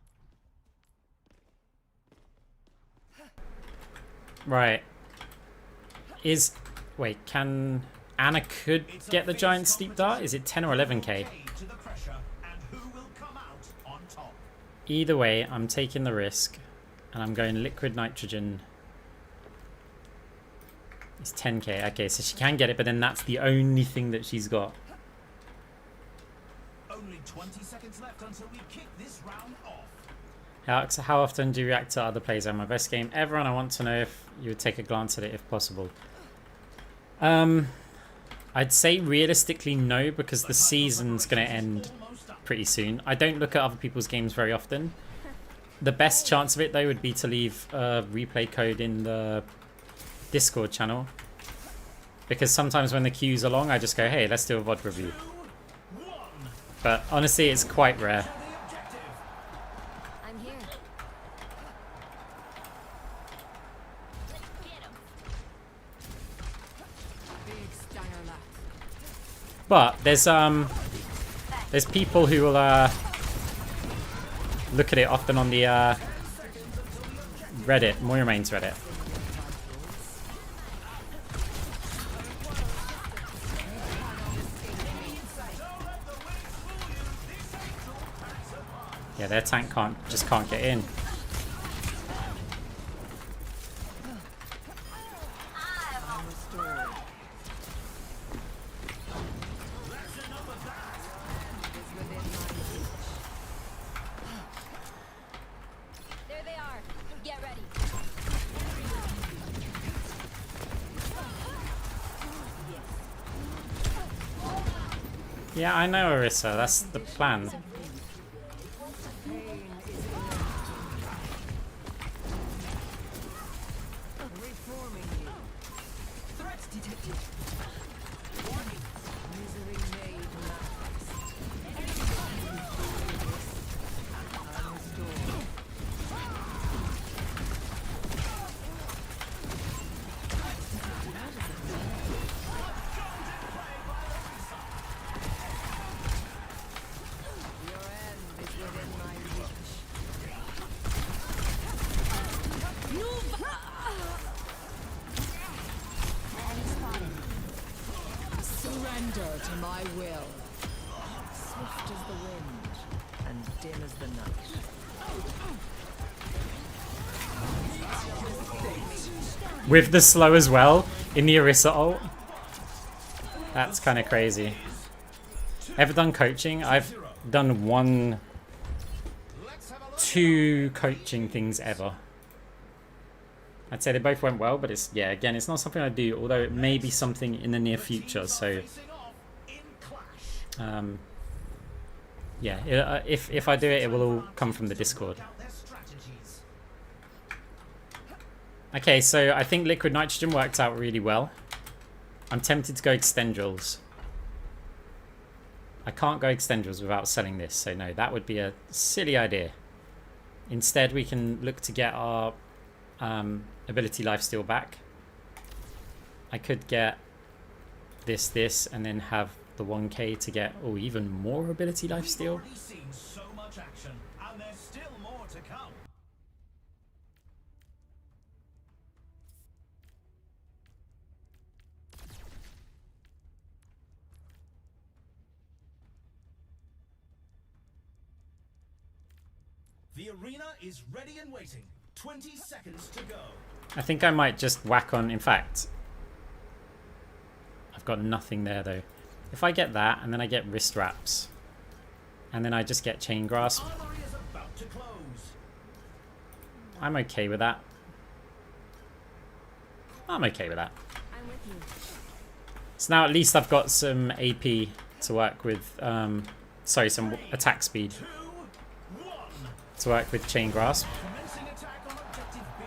Speaker 1: Right. Wait, can... Anna could get the giant steep dart? Is it 10 or 11k?
Speaker 2: To the pressure and who will come out on top.
Speaker 1: Either way, I'm taking the risk. And I'm going liquid nitrogen. It's 10k. Okay, so she can get it, but then that's the only thing that she's got.
Speaker 2: Only 20 seconds left until we kick this round off.
Speaker 1: Alex, how often do you react to other players on my best game ever? And I want to know if you would take a glance at it if possible. I'd say realistically no, because the season's going to end pretty soon. I don't look at other people's games very often. The best chance of it though would be to leave a replay code in the Discord channel, because sometimes when the queues are long I just go, hey, let's do a VOD review. But honestly it's quite rare.
Speaker 4: I'm here. Let's get him.
Speaker 3: Big stinger left.
Speaker 1: But there's people who will look at it often on the Reddit, Moira Main's Reddit. Yeah, their tank just can't get in.
Speaker 4: There they are. Get ready.
Speaker 1: Yeah, I know, Arissa. That's the plan.
Speaker 3: Reforming you. Threats detected. Misery made manifest. Unrestored. Your end is within my reach. Surrender to my will. Swift as the wind and dim as the night.
Speaker 1: With the slow as well in the Orisa ult. That's kind of crazy. Ever done coaching? I've done two coaching things ever. I'd say they both went well, but it's, yeah, again, it's not something I do, although it may be something in the near future, so yeah, if I do it, it will all come from the Discord. Okay, so I think liquid nitrogen worked out really well. I'm tempted to go extendrils. I can't go extendrils without selling this, so no, that would be a silly idea. Instead, we can look to get our ability lifesteal back. I could get this, and then have the 1k to get, oh, even more ability lifesteal.
Speaker 2: We've already seen so much action, and there's still more to come. The arena is ready and waiting. 20 seconds to go.
Speaker 1: I think I might just whack on, in fact, I've got nothing there though. If I get that, and then I get wrist wraps, and then I just get chain grasp,
Speaker 2: Armory is about to close.
Speaker 1: I'm okay with that. I'm okay with that.
Speaker 4: I'm with you.
Speaker 1: So now at least I've got some AP to work with, sorry, some attack speed
Speaker 2: 2, 1.
Speaker 1: to work with chain grasp.
Speaker 2: Commencing attack on objective B.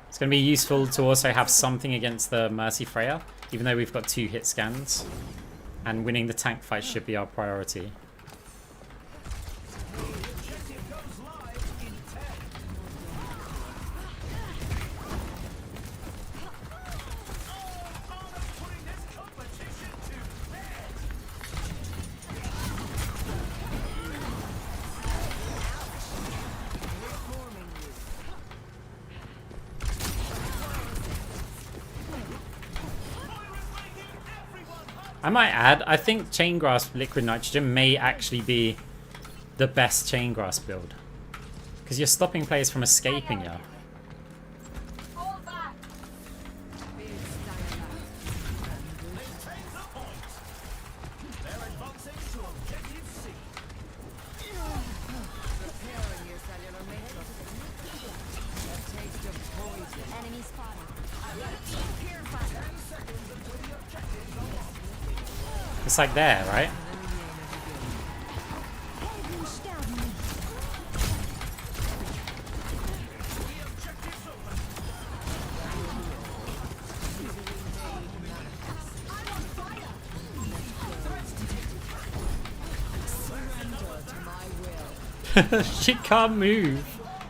Speaker 1: It's going to be useful to also have something against the Mercy Freya, even though we've got 2 hit scans. And winning the tank fight should be our priority.
Speaker 2: Objective goes live in 10. Oh, putting this competition to bed.
Speaker 3: Reforming you.
Speaker 1: I might add, I think Chain Grasp Liquid Nitrogen may actually be the best Chain Grasp build. Because you're stopping players from escaping you.
Speaker 4: Hold back.
Speaker 3: Big stinger left.
Speaker 2: They take the point. They're advancing to objective C.
Speaker 3: Repairing your cellular
Speaker 1: It's like there, right?
Speaker 3: Surrender to my will.
Speaker 1: She can't move.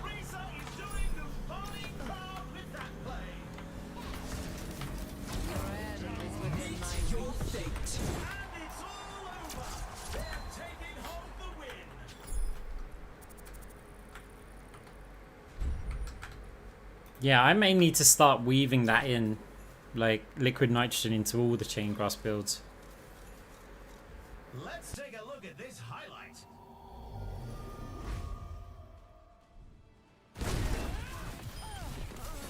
Speaker 2: Risa is doing the flying bar with that play. Meet your fate. And it's all over. They're taking home the win.
Speaker 1: Yeah, I may need to start weaving that in, like liquid nitrogen into all the chain grass builds.
Speaker 2: Let's take a look at this highlight.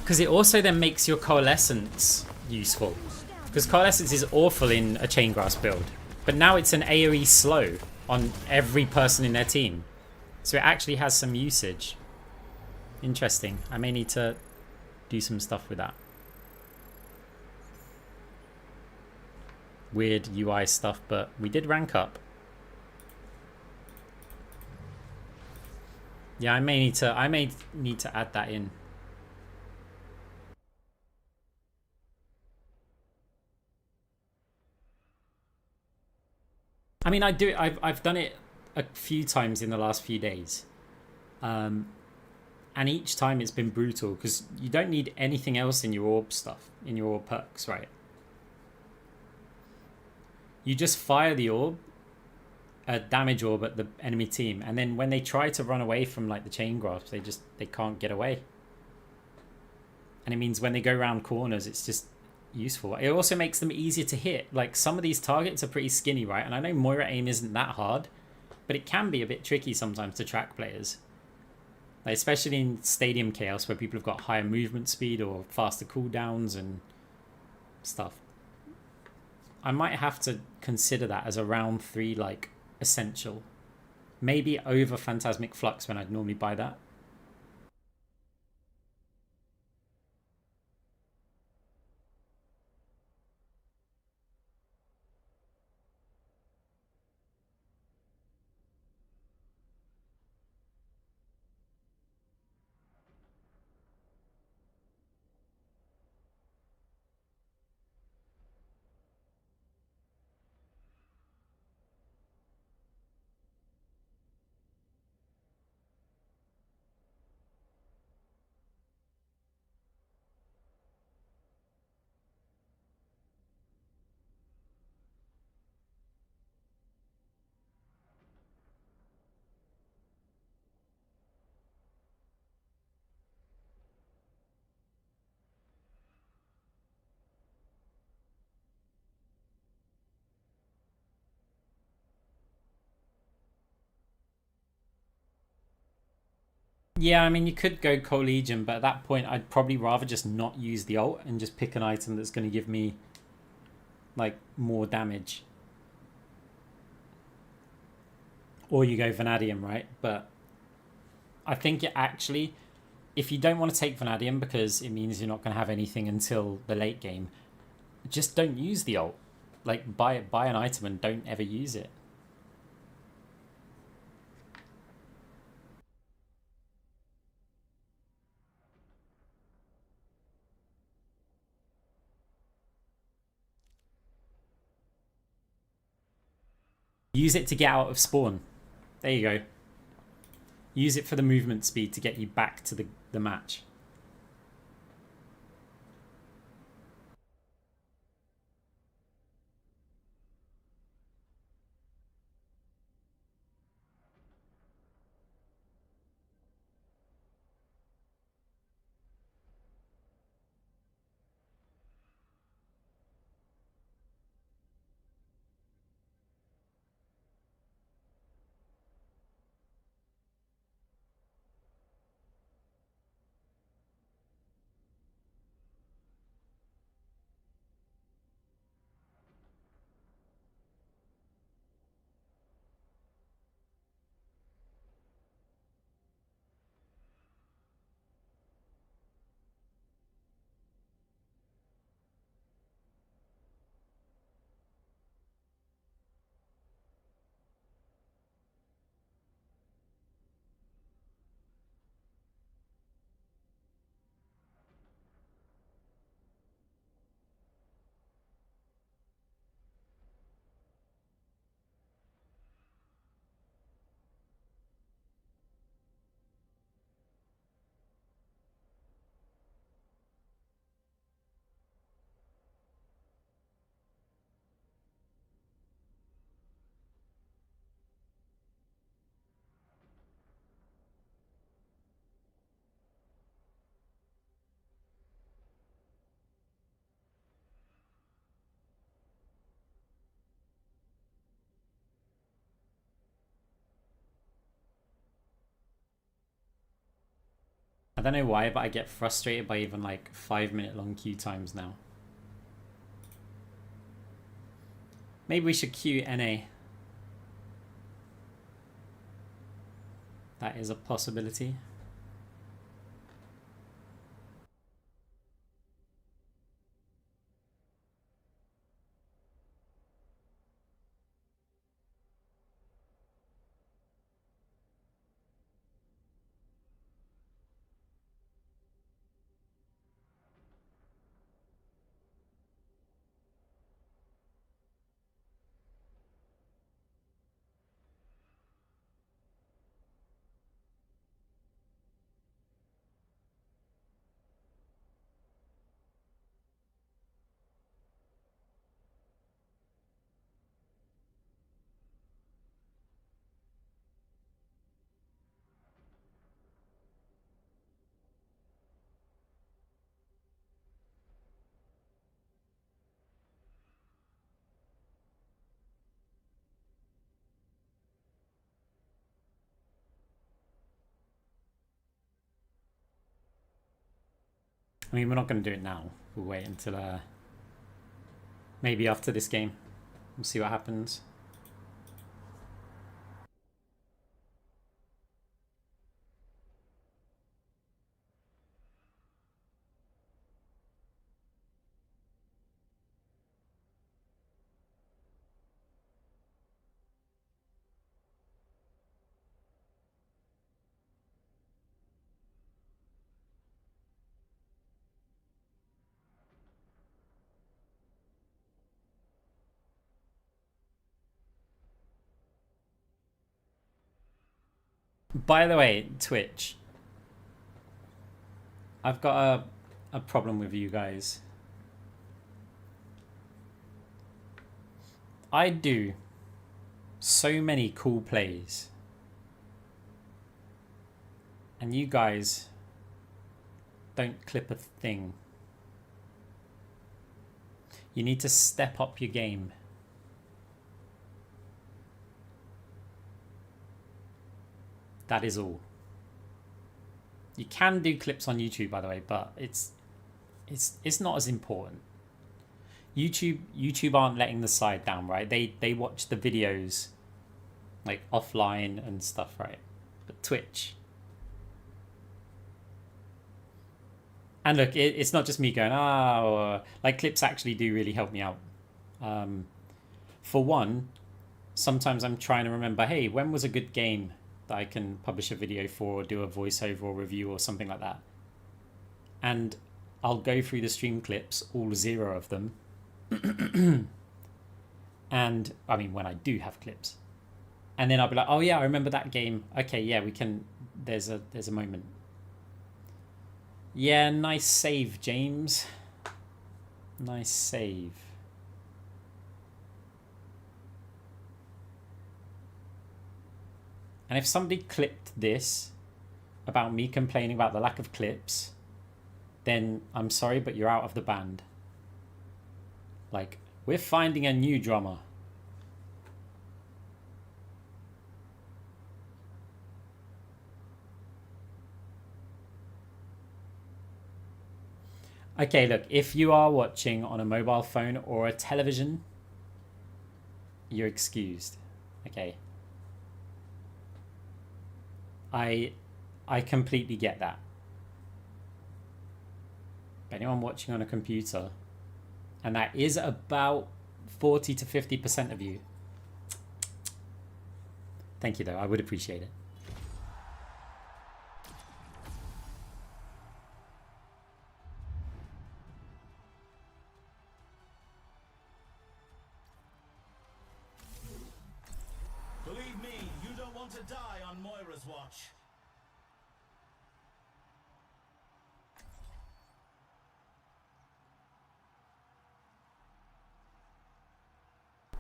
Speaker 1: Because it also then makes your coalescence useful. Because coalescence is awful in a chain grass build. But now it's an AoE slow on every person in their team. So it actually has some usage. Interesting. I may need to do some stuff with that. Weird UI stuff, but we did rank up. Yeah, I may need to add that in. I mean, I've done it a few times in the last few days. And each time it's been brutal because you don't need anything else in your orb stuff, in your orb perks, right? You just fire the orb, a damage orb at the enemy team, and then when they try to run away from like the chain grasp, they can't get away. And it means when they go around corners, it's just useful. It also makes them easier to hit. Like some of these targets are pretty skinny, right? And I know Moira aim isn't that hard, but it can be a bit tricky sometimes to track players. Like especially in Stadium Chaos where people have got higher movement speed or faster cooldowns and stuff. I might have to consider that as a round 3 like essential. Maybe over Phantasmic Flux when I'd normally buy that. Yeah, I mean, you could go Co-Legion, but at that point, I'd probably rather just not use the ult and just pick an item that's going to give me, like, more damage. Or you go Vanadium, right? But I think it actually, if you don't want to take Vanadium because it means you're not going to have anything until the late game, just don't use the ult. Like, buy an item and don't ever use it. Use it to get out of spawn. There you go. Use it for the movement speed to get you back to the match. I don't know why, but I get frustrated by even like 5-minute long queue times now. Maybe we should queue NA. That is a possibility. I mean, we're not going to do it now. We'll wait until maybe after this game. We'll see what happens. By the way, Twitch, I've got a problem with you guys. I do so many cool plays, and you guys don't clip a thing. You need to step up your game. That is all. You can do clips on YouTube, by the way, but it's not as important. YouTube aren't letting the side down, right? They watch the videos like offline and stuff, right? But Twitch. And look, it's not just me going, like clips actually do really help me out. For one, sometimes I'm trying to remember, hey, when was a good game that I can publish a video for, or do a voiceover or review or something like that. And I'll go through the stream clips, all 0 of them. And I mean, when I do have clips, and then I'll be like, oh yeah, I remember that game. Okay, yeah, we can, there's a moment. Yeah, nice save, James. Nice save. And if somebody clipped this about me complaining about the lack of clips, then I'm sorry, but you're out of the band. Like, we're finding a new drummer. Okay, look, if you are watching on a mobile phone or a television, you're excused. Okay. I completely get that. But anyone watching on a computer, and that is about 40 to 50% of you. Thank you, though. I would appreciate it.
Speaker 2: Believe me, you don't want to die on Moira's watch.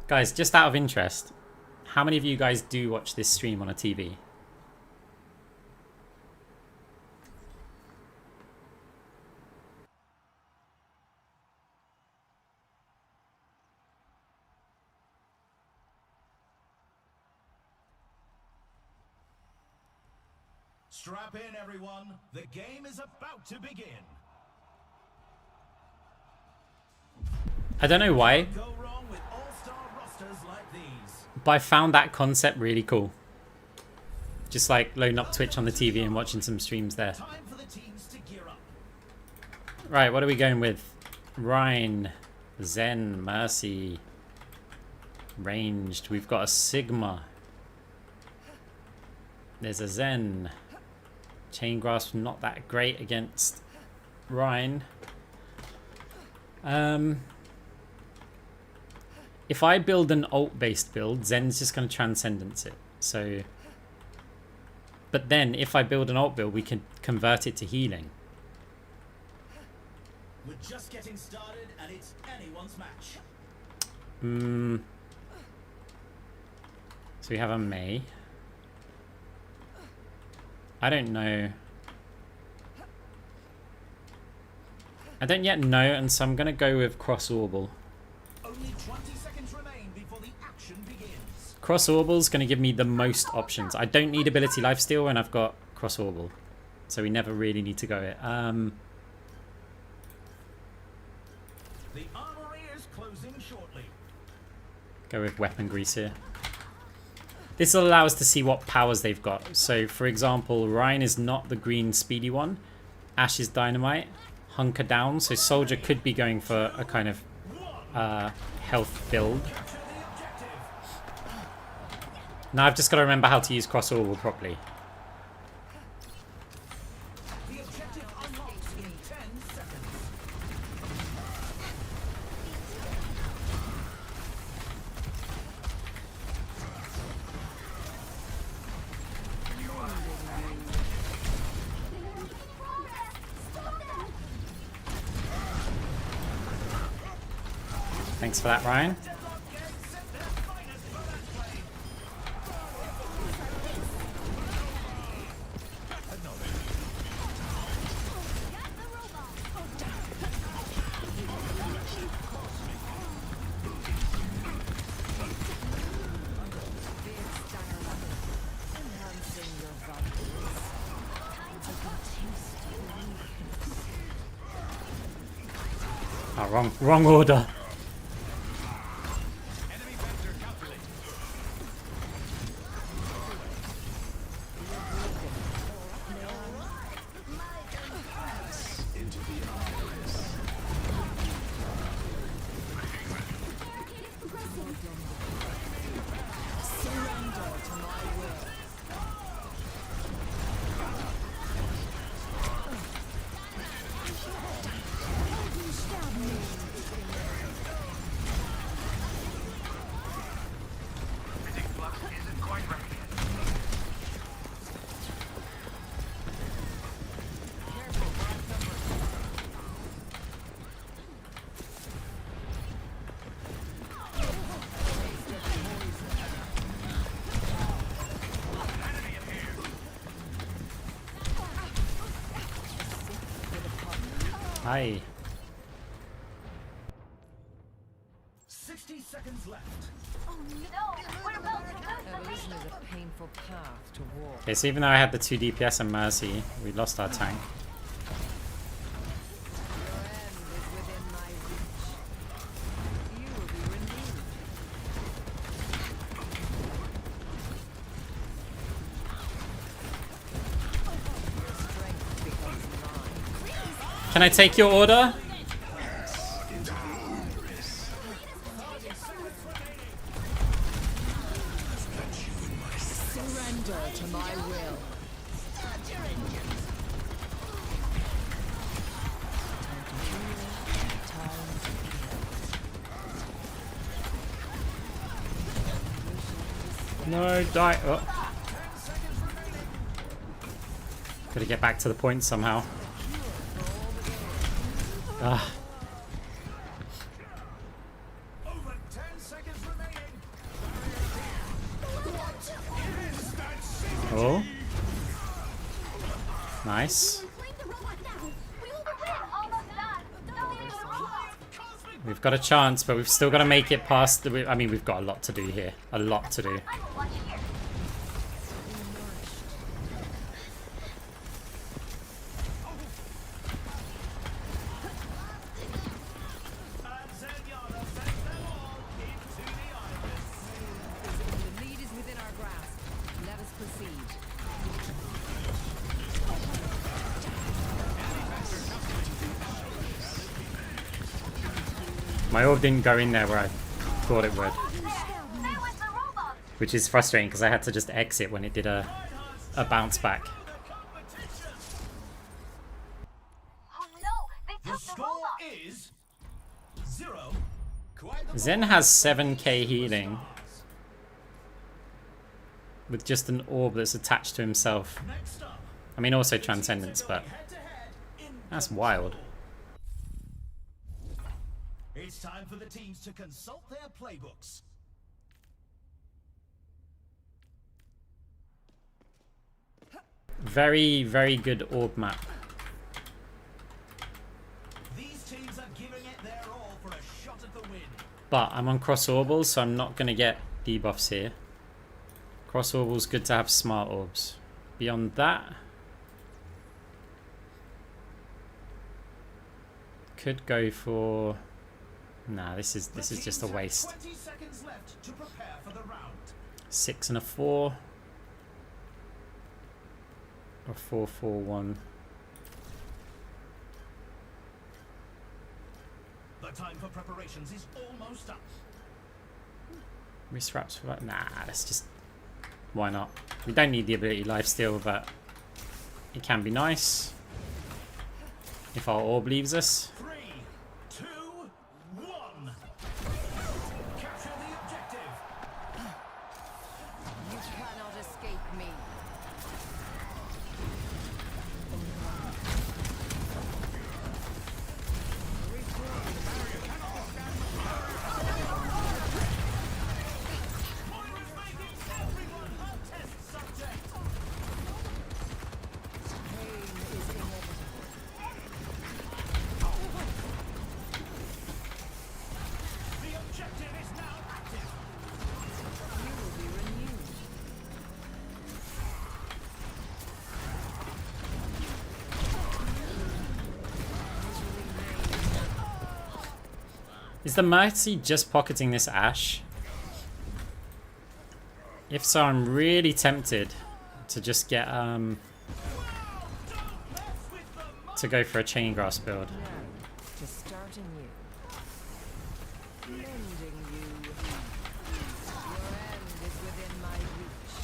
Speaker 1: Guys, just out of interest, how many of you guys do watch this stream on a TV?
Speaker 2: Strap in, everyone. The game is about to begin.
Speaker 1: I don't know why,
Speaker 2: Go wrong with all-star rosters like these.
Speaker 1: but I found that concept really cool. Just like loading up Twitch on the TV and watching some streams there.
Speaker 2: Time for the teams to gear up.
Speaker 1: Right, what are we going with? Rhine, Zen, Mercy, ranged. We've got a Sigma. There's a Zen. Chain Grasp not that great against Rhine. If I build an ult-based build, Zen's just going to Transcendence it. So, but then if I build an ult build, we can convert it to healing.
Speaker 2: We're just getting started, and it's anyone's match.
Speaker 1: So we have a Mei. I don't know. I don't yet know, and so I'm going to go with Cross Orbital.
Speaker 2: Only 20 seconds remain before the action begins.
Speaker 1: Cross Orbital's going to give me the most options. I don't need Ability Lifesteal, and I've got Cross Orbital. So we never really need to go it.
Speaker 2: The armory is closing shortly.
Speaker 1: Go with Weapon Grease here. This will allow us to see what powers they've got. So, for example, Ryan is not the green speedy one. Ash is Dynamite. Hunker down. So Soldier could be going for a kind of health build. Now I've just got to remember how to use Cross Orbital properly.
Speaker 2: The objective unlocks in 10 seconds.
Speaker 1: Thanks for that, Ryan. Oh, wrong order. Hi.
Speaker 2: 60 seconds left.
Speaker 4: Oh no, we're about to lose the
Speaker 3: Evolution is
Speaker 4: lead.
Speaker 3: a painful path to walk.
Speaker 1: Okay, so even though I had the 2 DPS and Mercy, we lost our tank.
Speaker 3: Your end is within my reach. You will be renewed. Your strength becomes mine.
Speaker 1: Can I take your order?
Speaker 3: Surrender to my will.
Speaker 1: No, die. Oh. Gotta get back to the point somehow. Ah.
Speaker 2: Over 10 seconds remaining.
Speaker 1: Oh. Nice.
Speaker 4: Leave the robot now. We will win. Almost done. Don't leave the robot.
Speaker 1: We've got a chance, but we've still got to make it past the... I mean, we've got a lot to do here. A lot to do.
Speaker 4: I will watch here.
Speaker 1: My orb didn't go in there where I thought it would.
Speaker 4: There was the robot.
Speaker 1: Which is frustrating because I had to just exit when it did a bounce back.
Speaker 4: Oh no, they
Speaker 2: The
Speaker 4: took the
Speaker 2: score
Speaker 4: robot.
Speaker 2: is 0. Quite the
Speaker 1: Zen has 7k healing. With just an orb that's attached to himself.
Speaker 2: next up.
Speaker 1: I mean also Transcendence, but
Speaker 2: Head-to-head in
Speaker 1: that's wild.
Speaker 2: It's time for the teams to consult their playbooks.
Speaker 1: Very, very good orb map.
Speaker 2: These teams are giving it their all for a shot at the win.
Speaker 1: But I'm on cross orbals, so I'm not going to get debuffs here. Cross orbals good to have smart orbs. Beyond that, could go for. Nah, this is just a waste.
Speaker 2: 20 seconds left to prepare for the round.
Speaker 1: 6 and a 4. Or 4, 4, 1.
Speaker 2: The time for preparations is almost up.
Speaker 1: Wrist wraps for that. Nah, let's just. Why not? We don't need the ability lifesteal, but it can be nice if our orb leaves us.
Speaker 2: 3, 2, 1. Capture the objective.
Speaker 3: You cannot escape me.
Speaker 2: Moira's making everyone her test subject.
Speaker 3: Pain is inevitable.
Speaker 2: The objective is now active.
Speaker 3: You will be renewed.
Speaker 1: Is the Mercy just pocketing this Ash? If so, I'm really tempted to just get to go for a chain grass build.
Speaker 3: Now, to start anew. Mending you. Your end is within my reach.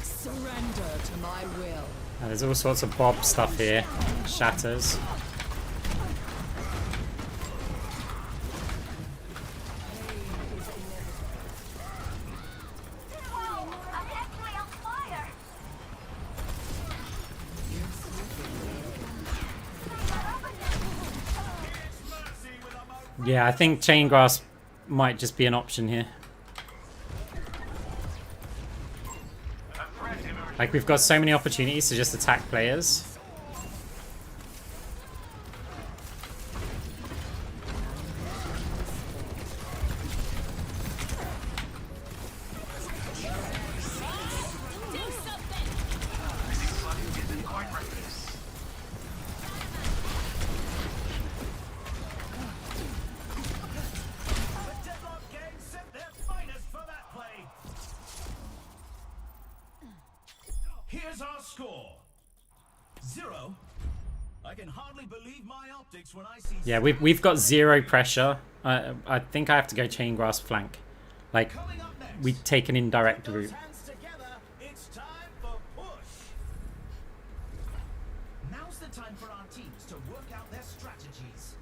Speaker 3: Surrender to my will.
Speaker 1: There's all sorts of Bob stuff here. Shatters.
Speaker 4: Whoa, I'm actually on fire.
Speaker 1: Yeah, I think chain grass might just be an option here. Like, we've got so many opportunities to just attack players.
Speaker 2: The Deadlock Gang sent their finest for that play. Here's our score. 0. I can hardly believe my optics when I see.
Speaker 1: Yeah, we've got zero pressure. I think I have to go chain grass flank. Like,
Speaker 2: Coming up next.
Speaker 1: we take an indirect
Speaker 2: Those
Speaker 1: route.
Speaker 2: hands together. It's time for push. Now's the time for our teams to work out their strategies.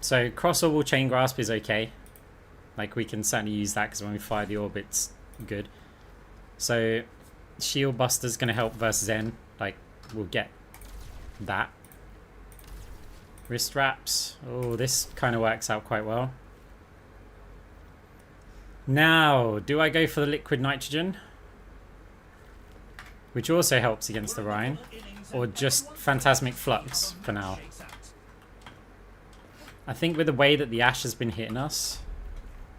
Speaker 1: So cross orbital chain grasp is okay. Like, we can certainly use that because when we fire the orb, it's good. So shield buster's gonna help versus Zen. Like, we'll get that. Wrist wraps. Oh, this kind of works out quite well. Now, do I go for the liquid nitrogen? Which also helps against the Rhine. Or just Phantasmic Flux for now. I think with the way that the Ash has been hitting us,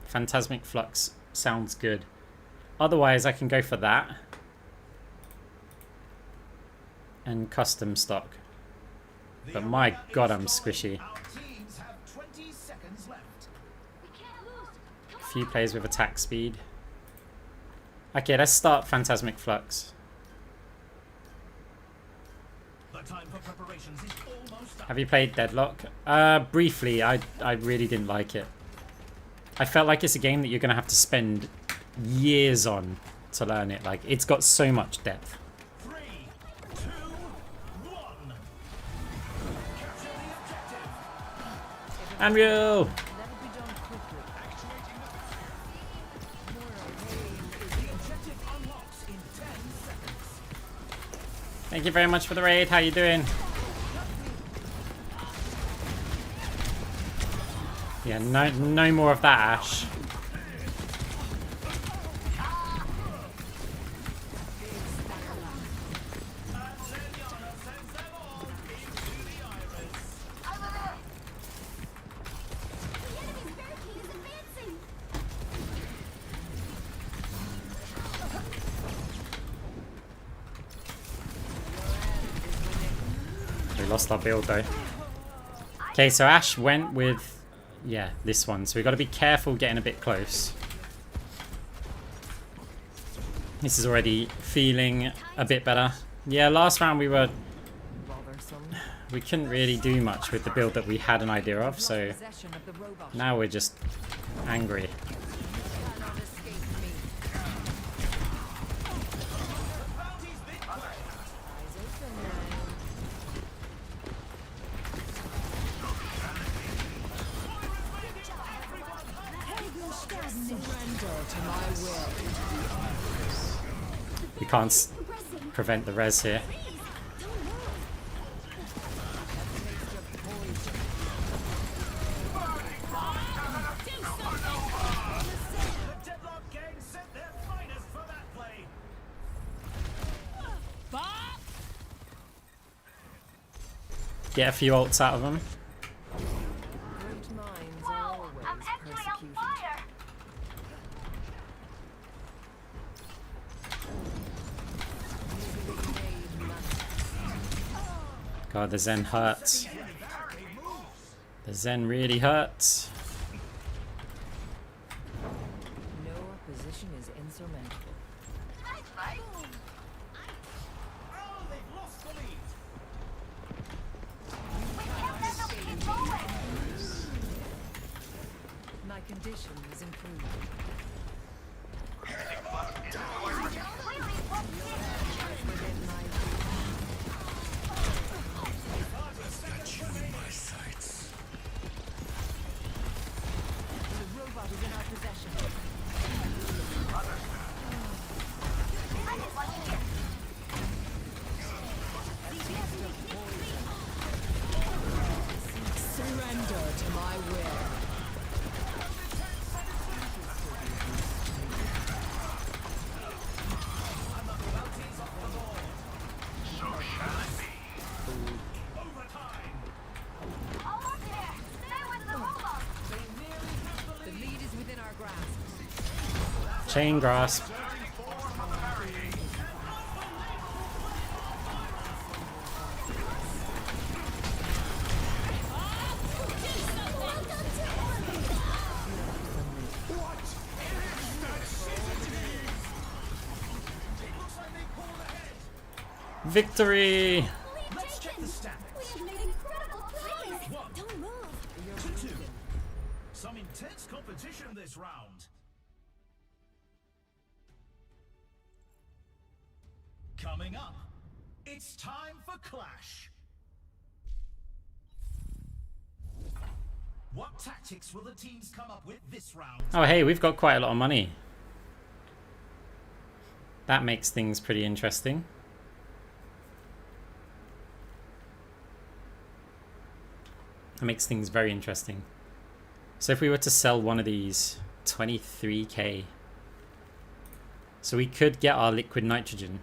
Speaker 1: Phantasmic Flux sounds good. Otherwise, I can go for that. and custom stock. But my god, I'm squishy.
Speaker 2: Our teams have 20 seconds left.
Speaker 4: We can't lose. Come
Speaker 1: Few plays with attack speed. Okay, let's start Phantasmic Flux.
Speaker 2: The time for preparations is almost up.
Speaker 1: Have you played Deadlock? Briefly. I really didn't like it. I felt like it's a game that you're going to have to spend years on to learn it. Like, it's got so much depth.
Speaker 2: 3, 2, 1. Capture the objective.
Speaker 1: Unreal!
Speaker 3: Let it be done quickly.
Speaker 2: The objective unlocks in 10 seconds.
Speaker 1: Thank you very much for the raid. How you doing? Yeah, no more of that, Ash. We lost our build though. Okay, so Ash went with, yeah, this one. So we've got to be careful getting a bit close. This is already feeling a bit better. Yeah, last round we couldn't really do much with the build that we had an idea of, so
Speaker 3: Possession of the robot.
Speaker 1: now we're just angry.
Speaker 3: Cannot escape me. Eyes open now. Surrender to my will.
Speaker 1: We can't prevent the res here.
Speaker 2: The Deadlock gang sent their finest for that play.
Speaker 1: Get a few ults out of them.
Speaker 3: Great minds are always persecuted.
Speaker 1: God, the Zen hurts. The Zen really hurts.
Speaker 3: No opposition is insurmountable.
Speaker 2: Oh, they've lost the lead.
Speaker 3: My condition is improved. Within my the robot is in our possession. Surrender to my will. The lead is within our grasp.
Speaker 1: Chain grasp. Victory!
Speaker 2: Let's check the stats.
Speaker 4: We have made incredible progress.
Speaker 2: One.
Speaker 4: Don't move.
Speaker 2: 2. Some intense competition this round. Coming up, it's time for Clash. What tactics will the teams come up with this round?
Speaker 1: Oh hey, we've got quite a lot of money. That makes things pretty interesting. That makes things very interesting. So if we were to sell one of these, 23k. So we could get our liquid nitrogen.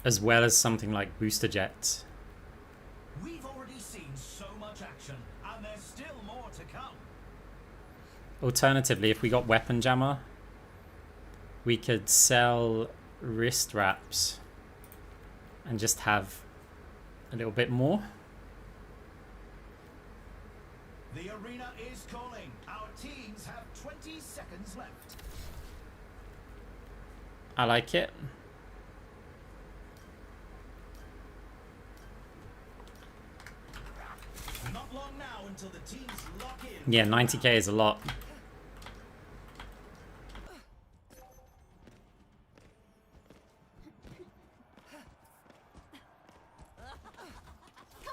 Speaker 1: As well as something like booster jets.
Speaker 2: We've already seen so much action, and there's still more to come.
Speaker 1: Alternatively, if we got weapon jammer, we could sell wrist wraps. and just have a little bit more.
Speaker 2: The arena is calling. Our teams have 20 seconds left.
Speaker 1: I like it.
Speaker 2: Not long now until the teams lock in.
Speaker 1: Yeah, 90k is a lot.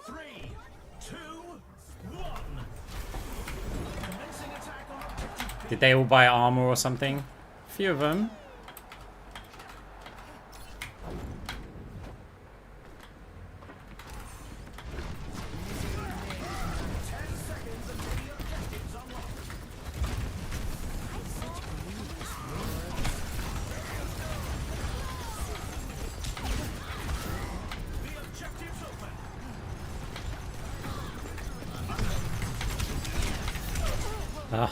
Speaker 2: Three, two, one. Commencing attack on objective.
Speaker 1: Did they all buy armor or something? A few of them. Oh,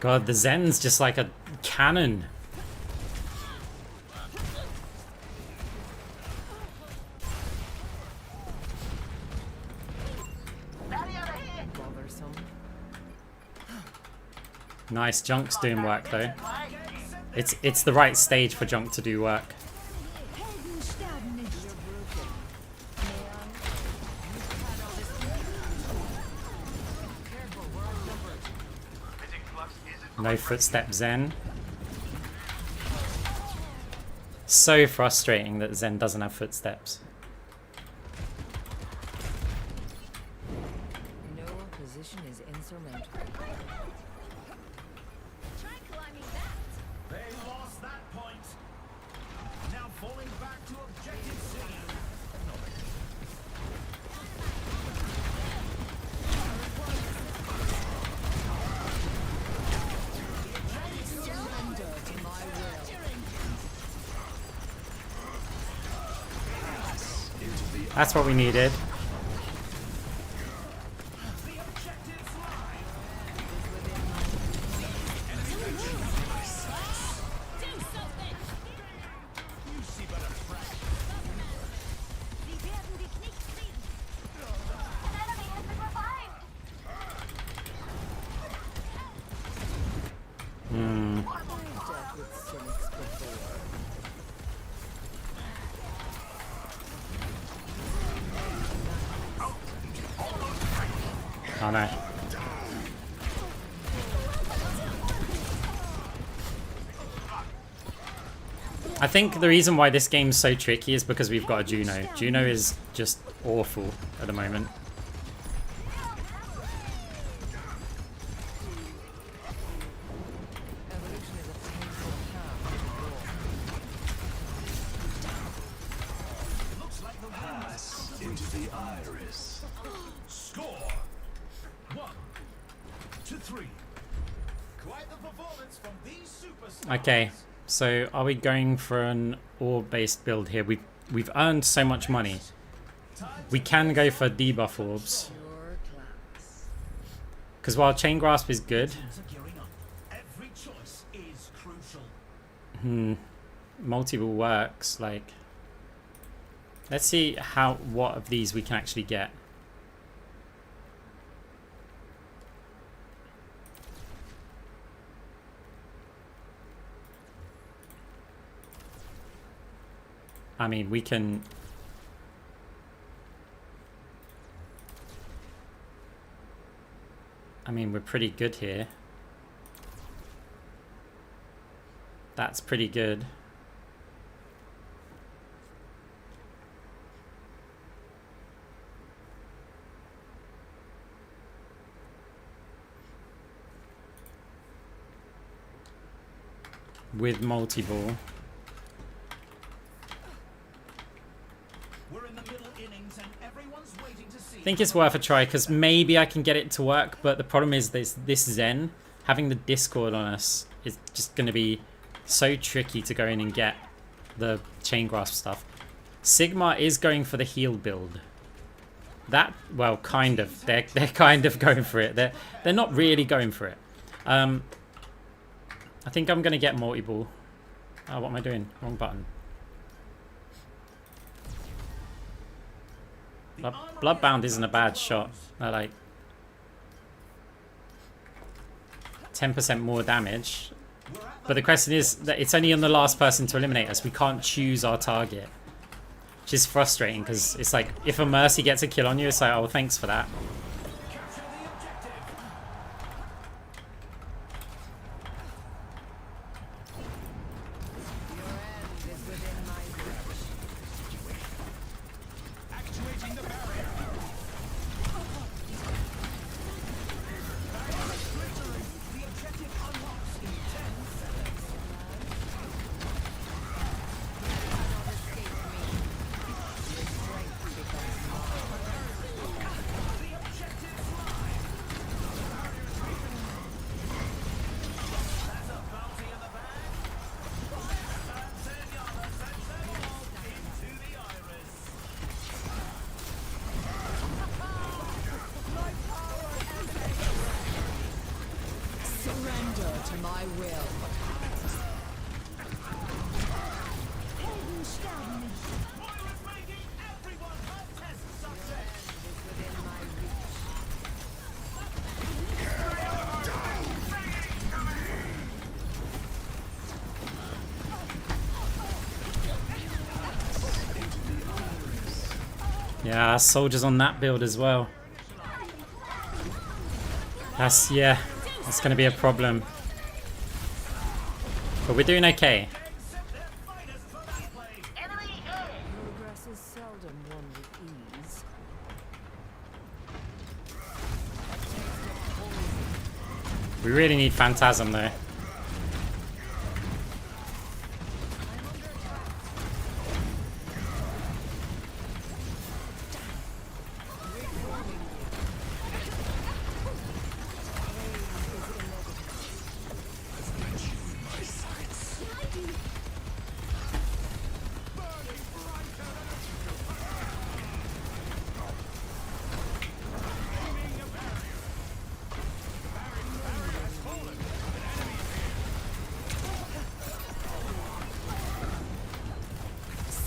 Speaker 1: God, the Zen's just like a cannon.
Speaker 3: Bothersome.
Speaker 1: Nice, Junk's doing work though. It's the right stage for Junk to do work. No footstep Zen. So frustrating that Zen doesn't have footsteps.
Speaker 3: No position is insurmountable.
Speaker 4: Try climbing that.
Speaker 2: They lost that point. Now falling back to objective C.
Speaker 3: Surrender to my will.
Speaker 1: That's what we needed.
Speaker 2: The objective's live.
Speaker 4: Do something.
Speaker 2: You see better track.
Speaker 4: Sie werden dich nicht sehen. An enemy has been revived.
Speaker 3: Death with cynics before.
Speaker 1: Oh no. I think the reason why this game's so tricky is because we've got a Juno. Juno is just awful at the moment.
Speaker 3: Evolution is a painful path.
Speaker 2: Looks like the
Speaker 6: Pass into the iris.
Speaker 2: score. 1-3. Quite the performance from these superstars.
Speaker 1: Okay, so are we going for an orb-based build here? We've earned so much money. We can go for debuff orbs.
Speaker 3: Pure class.
Speaker 1: Because while Chain Grasp is good,
Speaker 2: Teams are gearing up. Every choice is crucial.
Speaker 1: multi-ball works. Like, let's see what of these we can actually get. I mean, we can. I mean, we're pretty good here. That's pretty good. With multi-ball.
Speaker 2: We're in the middle innings and everyone's waiting to see.
Speaker 1: I think it's worth a try because maybe I can get it to work, but the problem is this Zen, having the Discord on us is just going to be so tricky to go in and get the Chain Grasp stuff. Sigma is going for the heal build. That, well, kind of. They're kind of going for it. They're not really going for it. I think I'm going to get multi-ball. Oh, what am I doing? Wrong button. Bloodbound isn't a bad shot. I like 10% more damage. But the question is that it's only on the last person to eliminate us. We can't choose our target. Which is frustrating because it's like if a Mercy gets a kill on you, it's like, oh, thanks for that.
Speaker 5: Actuating the barrier.
Speaker 2: The objective unlocks in 10 seconds. The objective's live. That's a bounty in the bag. And Zenyatta sends them all into the iris.
Speaker 3: Surrender to my will.
Speaker 2: Moira's making everyone a test subject.
Speaker 1: Yeah, soldiers on that build as well. That's, yeah, that's going to be a problem. But we're doing okay.
Speaker 3: Progress is seldom won with ease.
Speaker 1: We really need Phantasm though.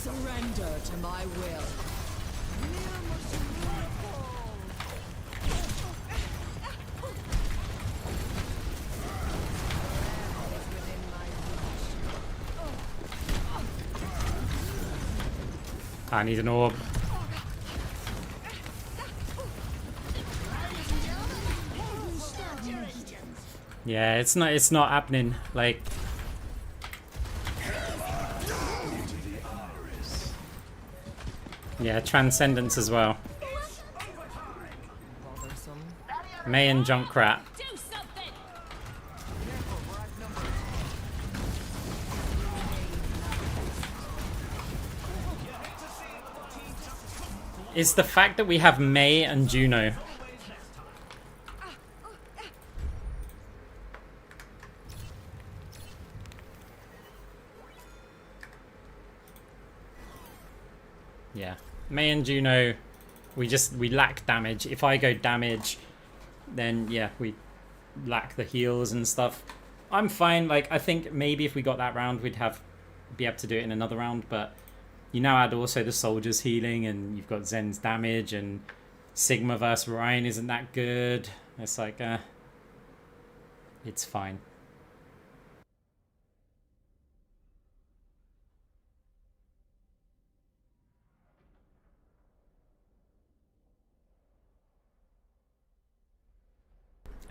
Speaker 3: Surrender to my will.
Speaker 1: I need an orb. Yeah, it's not happening. Like, yeah, Transcendence as well.
Speaker 3: Bothersome.
Speaker 1: May and Junkrat.
Speaker 4: Do something!
Speaker 1: Is the fact that we have May and Juno. Yeah, May and Juno, we lack damage. If I go damage, then yeah, we lack the heals and stuff. I'm fine. Like, I think maybe if we got that round, we'd be able to do it in another round. But you now add also the soldiers healing, and you've got Zen's damage, and Sigma versus Ryan isn't that good. It's like, it's fine.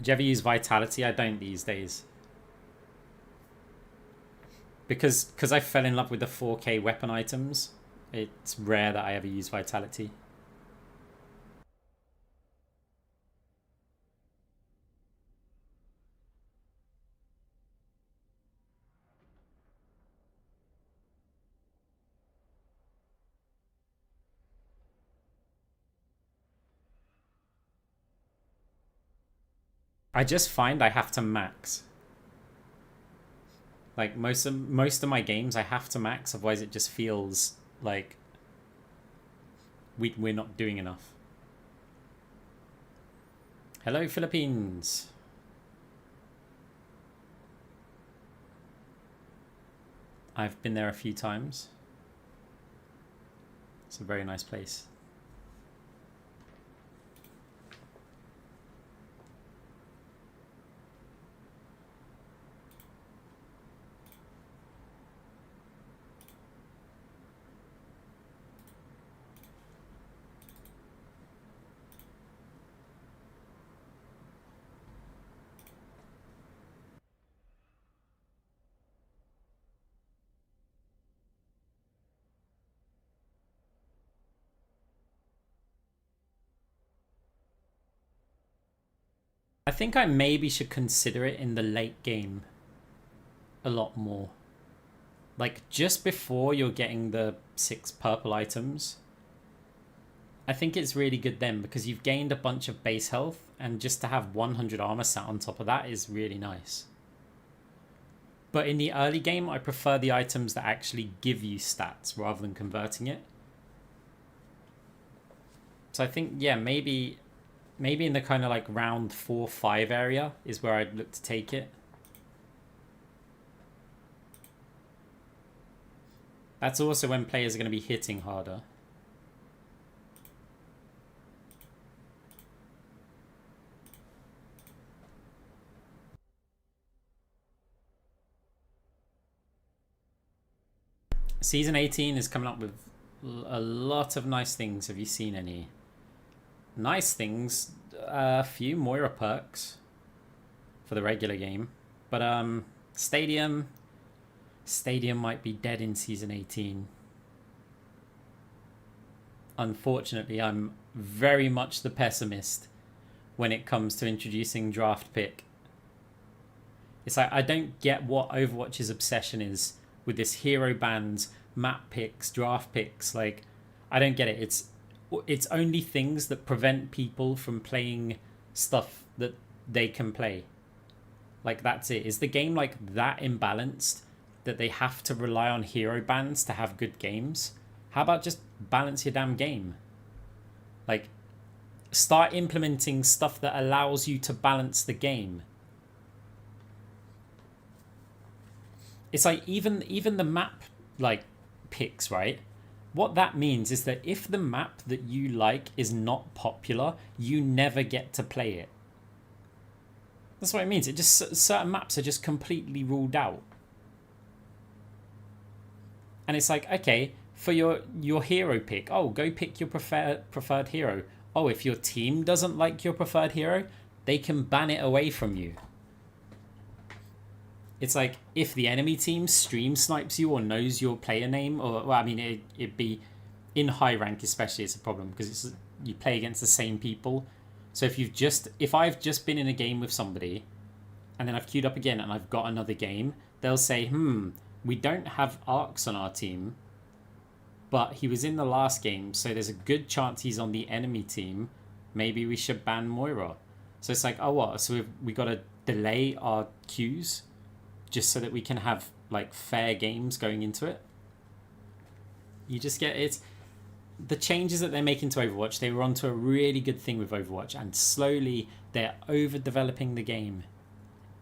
Speaker 1: Do you ever use Vitality? I don't these days. Because I fell in love with the 4K weapon items, it's rare that I ever use Vitality. I just find I have to max. Like most of my games I have to max, otherwise it just feels like we're not doing enough. Hello, Philippines. I've been there a few times. It's a very nice place. think I maybe should consider it in the late game a lot more. Like, just before you're getting the 6 purple items, I think it's really good then, because you've gained a bunch of base health, and just to have 100 armor sat on top of that is really nice. But in the early game, I prefer the items that actually give you stats rather than converting it. So I think, yeah, maybe in the kind of like round 4-5 area is where I'd look to take it. That's also when players are going to be hitting harder. Season 18 is coming up with a lot of nice things. Have you seen any? Nice things. A few Moira perks for the regular game. But Stadium might be dead in Season 18. Unfortunately, I'm very much the pessimist when it comes to introducing draft pick. It's like, I don't get what Overwatch's obsession is with this hero bans, map picks, draft picks. Like, I don't get it. It's only things that prevent people from playing stuff that they can play. Like, that's it. Is the game like that imbalanced that they have to rely on hero bans to have good games? How about just balance your damn game? Like, start implementing stuff that allows you to balance the game. It's like even the map like picks, right? What that means is that if the map that you like is not popular, you never get to play it. That's what it means. It just, certain maps are just completely ruled out. And it's like, okay, for your hero pick, oh, go pick your preferred hero. Oh, if your team doesn't like your preferred hero, they can ban it away from you. It's like, if the enemy team stream snipes you or knows your player name, or, well, I mean, it'd be, in high rank especially, it's a problem, because you play against the same people. So if I've just been in a game with somebody, and then I've queued up again and I've got another game, they'll say, we don't have Arcs on our team, but he was in the last game, so there's a good chance he's on the enemy team. Maybe we should ban Moira. So it's like, oh, what? So we got to delay our queues just so that we can have like fair games going into it. You just get it. The changes that they're making to Overwatch, they were onto a really good thing with Overwatch, and slowly they're overdeveloping the game,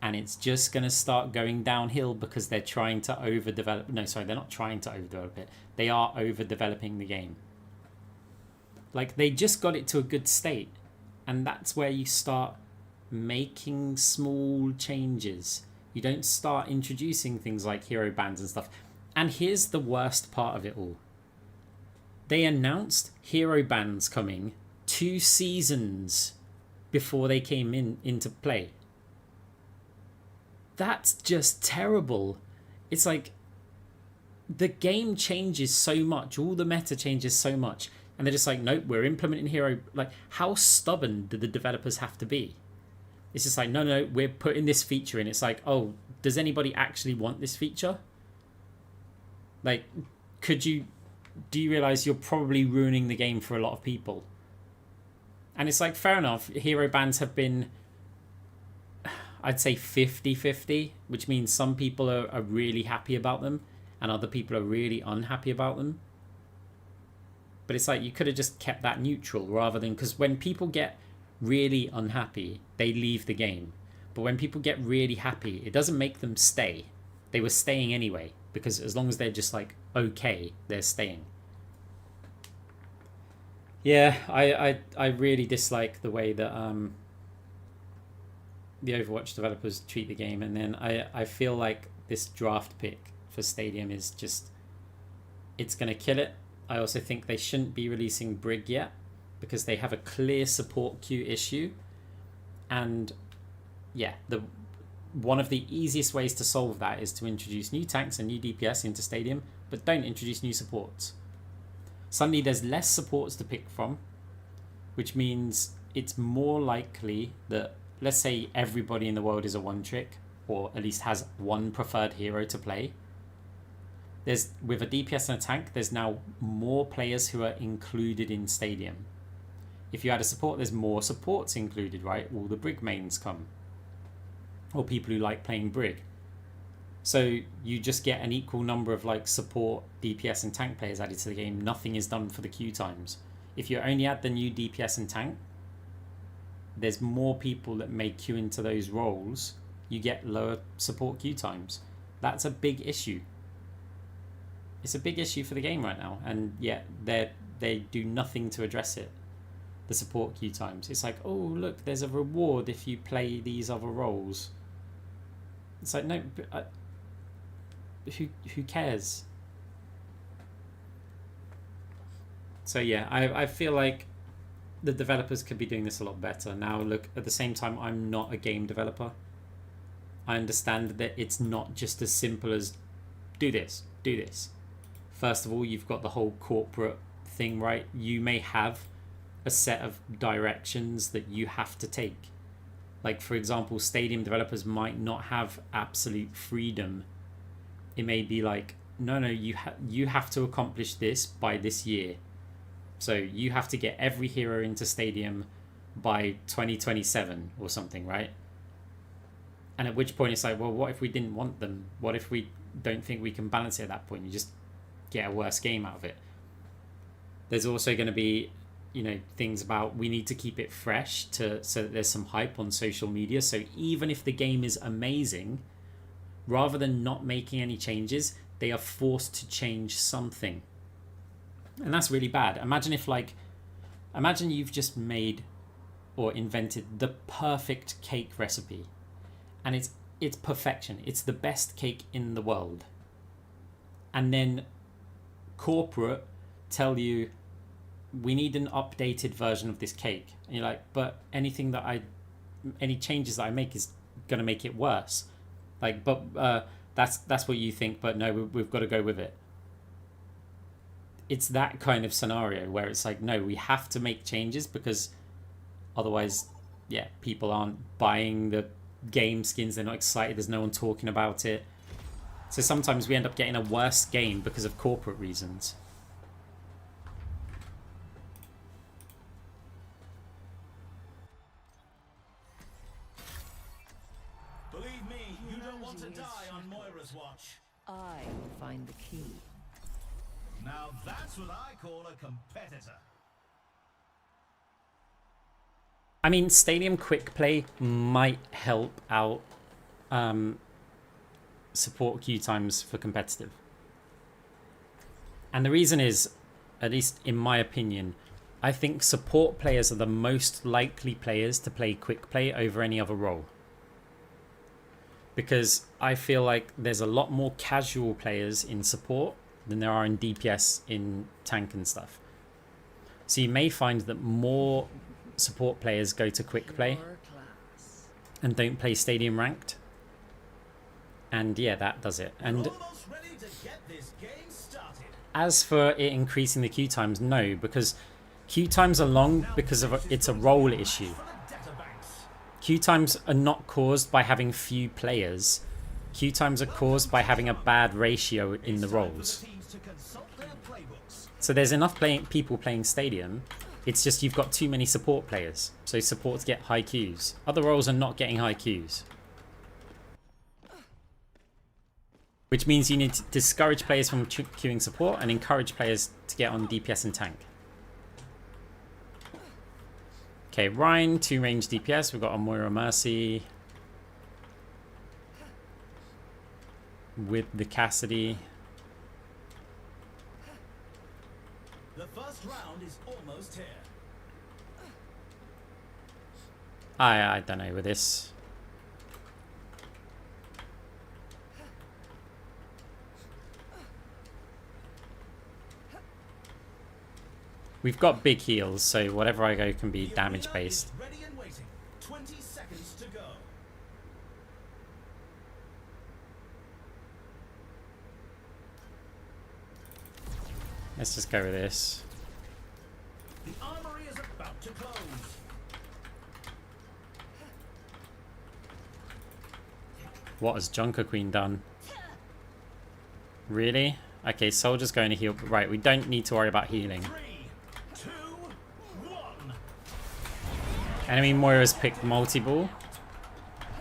Speaker 1: and it's just going to start going downhill because they're trying to overdevelop. No, sorry, they're not trying to overdevelop it. They are overdeveloping the game. Like, they just got it to a good state, and that's where you start making small changes. You don't start introducing things like hero bans and stuff. And here's the worst part of it all. They announced hero bans coming 2 seasons before they came into play. That's just terrible. It's like, the game changes so much. All the meta changes so much. And they're just like, nope, we're implementing hero. Like, how stubborn do the developers have to be? It's just like, no, we're putting this feature in. It's like, oh, does anybody actually want this feature? Like, do you realize you're probably ruining the game for a lot of people? And it's like, fair enough. Hero bans have been, I'd say 50-50, which means some people are really happy about them and other people are really unhappy about them. But it's like, you could have just kept that neutral rather than, because when people get really unhappy, they leave the game. But when people get really happy, it doesn't make them stay. They were staying anyway, because as long as they're just like okay, they're staying. Yeah, I really dislike the way that the Overwatch developers treat the game, and then I feel like this draft pick for Stadium is just, it's gonna kill it. I also think they shouldn't be releasing Brig yet, because they have a clear support queue issue. And yeah, one of the easiest ways to solve that is to introduce new tanks and new DPS into Stadium, but don't introduce new supports. Suddenly there's less supports to pick from, which means it's more likely that let's say everybody in the world is a one trick, or at least has one preferred hero to play. There's, with a DPS and a tank, there's now more players who are included in Stadium. If you add a support, there's more supports included, right? All the Brig mains come. Or people who like playing Brig. So you just get an equal number of like support, DPS and tank players added to the game. Nothing is done for the queue times. If you only add the new DPS and tank, there's more people that may queue into those roles. You get lower support queue times. That's a big issue. It's a big issue for the game right now. And yet they do nothing to address it. The support queue times. It's like, oh look, there's a reward if you play these other roles. It's like, no, who cares? So yeah, I feel like the developers could be doing this a lot better. Now look, at the same time, I'm not a game developer. I understand that it's not just as simple as do this, do this. First of all, you've got the whole corporate thing, right? You may have a set of directions that you have to take. Like, for example, Stadium developers might not have absolute freedom. It may be like, no, you have to accomplish this by this year. So you have to get every hero into Stadium by 2027 or something, right? And at which point it's like, well, what if we didn't want them? What if we don't think we can balance it at that point? You just get a worse game out of it. There's also going to be, you know, things about we need to keep it fresh so that there's some hype on social media. So even if the game is amazing, rather than not making any changes, they are forced to change something. And that's really bad. Imagine you've just made or invented the perfect cake recipe. And it's perfection. It's the best cake in the world. And then corporate tell you, we need an updated version of this cake. And you're like, but any changes that I make is going to make it worse. Like, but that's what you think, but no, we've got to go with it. It's that kind of scenario where it's like, no, we have to make changes because otherwise, yeah, people aren't buying the game skins. They're not excited. There's no one talking about it. So sometimes we end up getting a worse game because of corporate reasons.
Speaker 2: Believe me, you don't want to die on Moira's watch.
Speaker 3: I will find the key.
Speaker 2: Now that's what I call a competitor.
Speaker 1: I mean, Stadium Quick Play might help out support queue times for competitive. And the reason is, at least in my opinion, I think support players are the most likely players to play Quick Play over any other role. Because I feel like there's a lot more casual players in support than there are in DPS, in tank and stuff. So you may find that more support players go to Quick Play and don't play Stadium Ranked. And yeah, that does it. And
Speaker 2: Almost ready to get this game started.
Speaker 1: as for it increasing the queue times, no, because queue times are long because of it's a role issue. Queue times are not caused by having few players. Queue times are caused by having a bad ratio in the roles. So there's enough people playing Stadium. It's just you've got too many support players. So supports get high queues. Other roles are not getting high queues. Which means you need to discourage players from queuing support and encourage players to get on DPS and tank. Okay, Rhine, 2 range DPS. We've got a Moira Mercy. With the Cassidy.
Speaker 2: The first round is almost here.
Speaker 1: I don't know with this. We've got big heals, so whatever I go can be damage based.
Speaker 2: Ready and waiting. 20 seconds to go.
Speaker 1: Let's just go with this.
Speaker 2: The armory is about to close.
Speaker 1: What has Junker Queen done? Really? Okay, Soldier's going to heal. Right, we don't need to worry about healing.
Speaker 2: 3, 2, 1.
Speaker 1: Enemy Moira's picked multi-ball.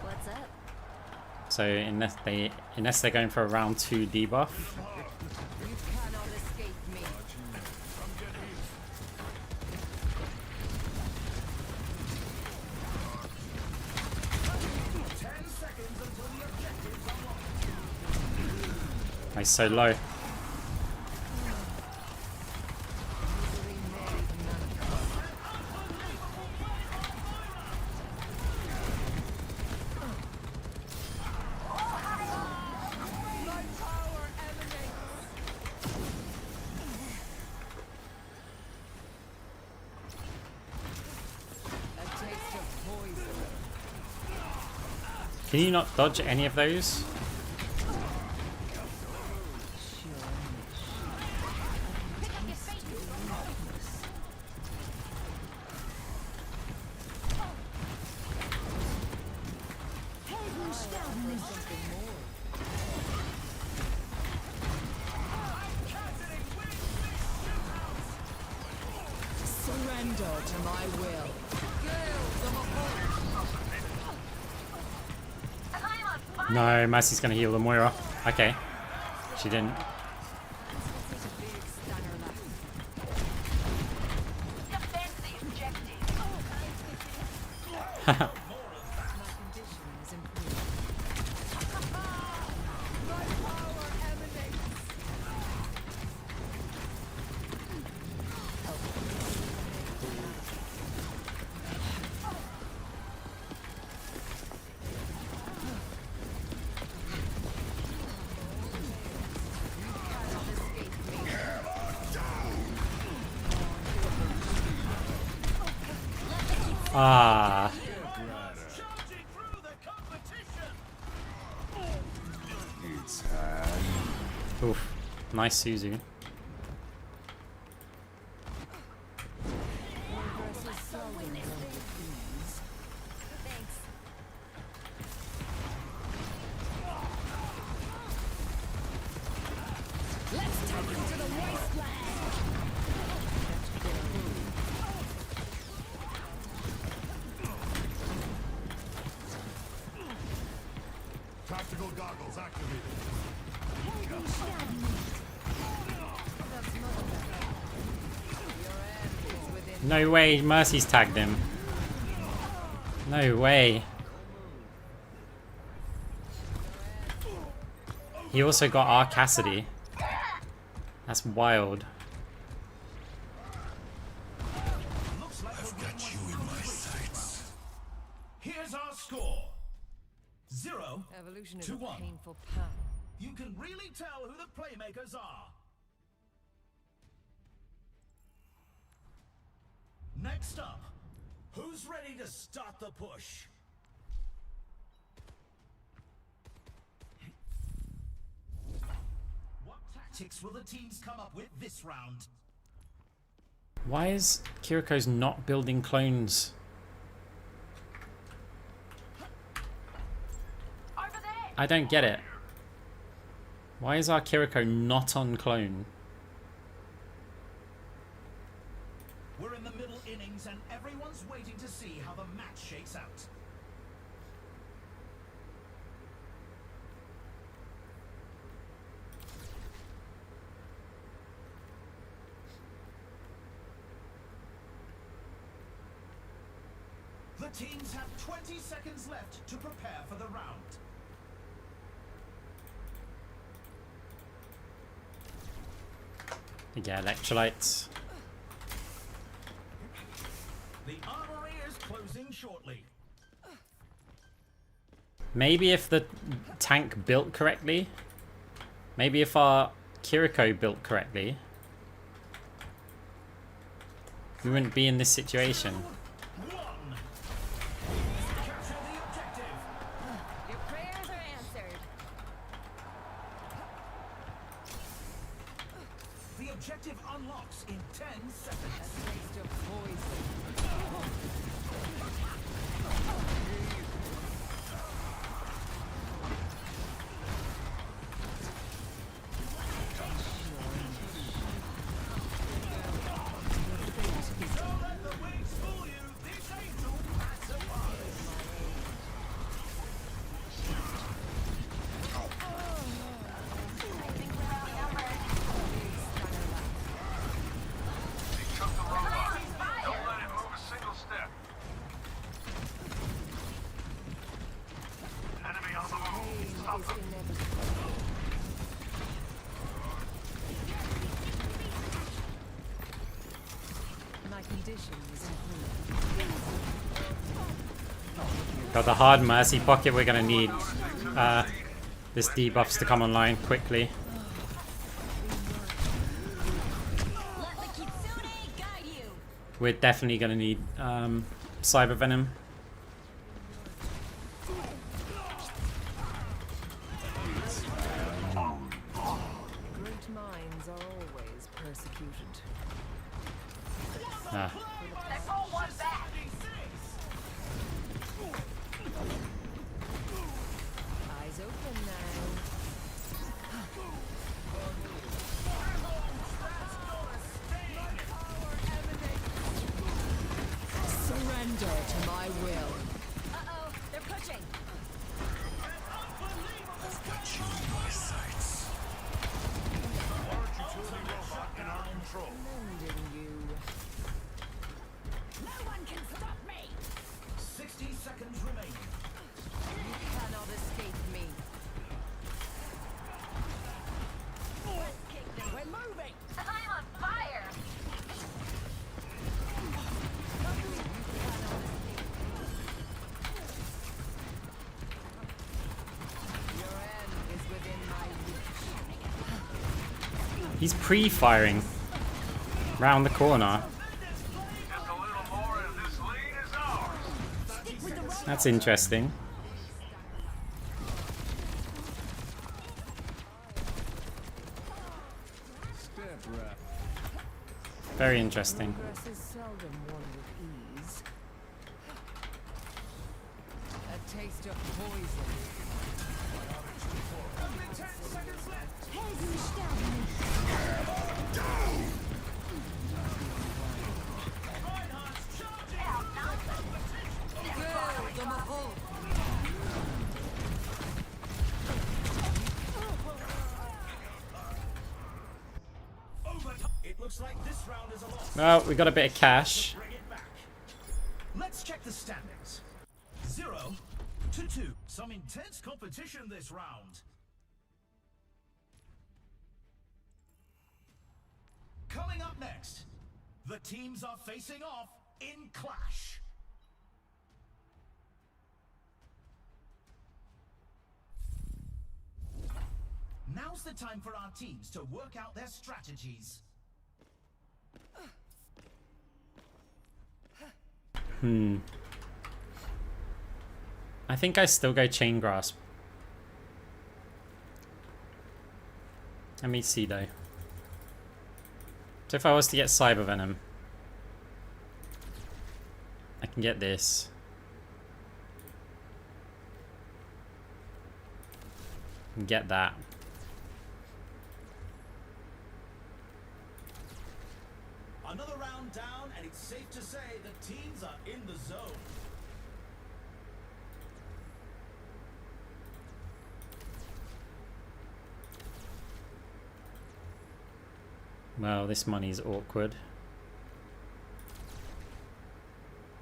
Speaker 4: What's up?
Speaker 1: So unless they're going for a round 2 debuff.
Speaker 3: You cannot escape me.
Speaker 2: 10 seconds until the objectives unlocked.
Speaker 1: He's so low.
Speaker 3: My power emanates. A taste of poison.
Speaker 1: Can you not dodge any of those?
Speaker 3: Surrender to my will.
Speaker 1: No, Mercy's going to heal the Moira. Okay. She didn't.
Speaker 4: Defend the objective.
Speaker 3: My condition is improved. My power emanates.
Speaker 1: Ah.
Speaker 2: Charging through the competition.
Speaker 5: It's time.
Speaker 1: Oof. Nice Suzu.
Speaker 4: Thanks.
Speaker 3: Let's take you to the wasteland.
Speaker 6: Tactical goggles activated.
Speaker 1: No way, Mercy's tagged him. No way. He also got our Cassidy. That's wild.
Speaker 2: Looks like
Speaker 6: I've got you in my sights.
Speaker 2: Here's our score. 0
Speaker 3: Evolution is
Speaker 2: to
Speaker 3: a
Speaker 2: 1.
Speaker 3: painful path.
Speaker 2: You can really tell who the playmakers are. Next up, who's ready to start the push? What tactics will the teams come up with this round?
Speaker 1: Why is Kiriko's not building clones?
Speaker 4: Over there.
Speaker 1: I don't get it. Why is our Kiriko not on clone?
Speaker 2: We're in the middle innings and everyone's waiting to see how the match shakes out. The teams have 20 seconds left to prepare for the round.
Speaker 1: Yeah, electrolytes.
Speaker 2: The armory is closing shortly.
Speaker 1: Maybe if the tank built correctly. Maybe if our Kiriko built correctly. We wouldn't be in this situation.
Speaker 2: 1. Capture the objective.
Speaker 4: Your prayers are answered.
Speaker 2: The objective unlocks in 10 seconds.
Speaker 3: Taste of poison.
Speaker 1: Got the hard mercy pocket. We're gonna need this debuffs to come online quickly.
Speaker 4: Let the kitsune guide you.
Speaker 1: We're definitely gonna need cyber venom.
Speaker 3: Great minds are always persecuted.
Speaker 1: Ah.
Speaker 3: Eyes open now. Surrender to my will.
Speaker 4: Uh-oh, they're pushing.
Speaker 6: Got you in my sights.
Speaker 2: Large utility robot in our control.
Speaker 3: Mending you.
Speaker 4: No one can stop me.
Speaker 2: 60 seconds remaining.
Speaker 3: You cannot escape me.
Speaker 4: We're moving. I'm on fire.
Speaker 3: Your end is within my reach.
Speaker 1: He's pre-firing round the corner.
Speaker 6: Just a little more and this lead is ours.
Speaker 1: That's interesting.
Speaker 5: Step right.
Speaker 1: Very interesting.
Speaker 3: Progress is seldom won with ease. A taste of poison. Fill the mahal.
Speaker 2: Overtime. It looks like this round is a loss.
Speaker 1: Well, we got a bit of cash.
Speaker 2: Bring it back. Let's check the standings. 0-2. Some intense competition this round. Coming up next, the teams are facing off in Clash. Now's the time for our teams to work out their strategies.
Speaker 1: I think I still go chain grasp. Let me see though. So if I was to get cyber venom, I can get this. And get that.
Speaker 2: Another round down, and it's safe to say the teams are in the zone.
Speaker 1: Well, this money's awkward.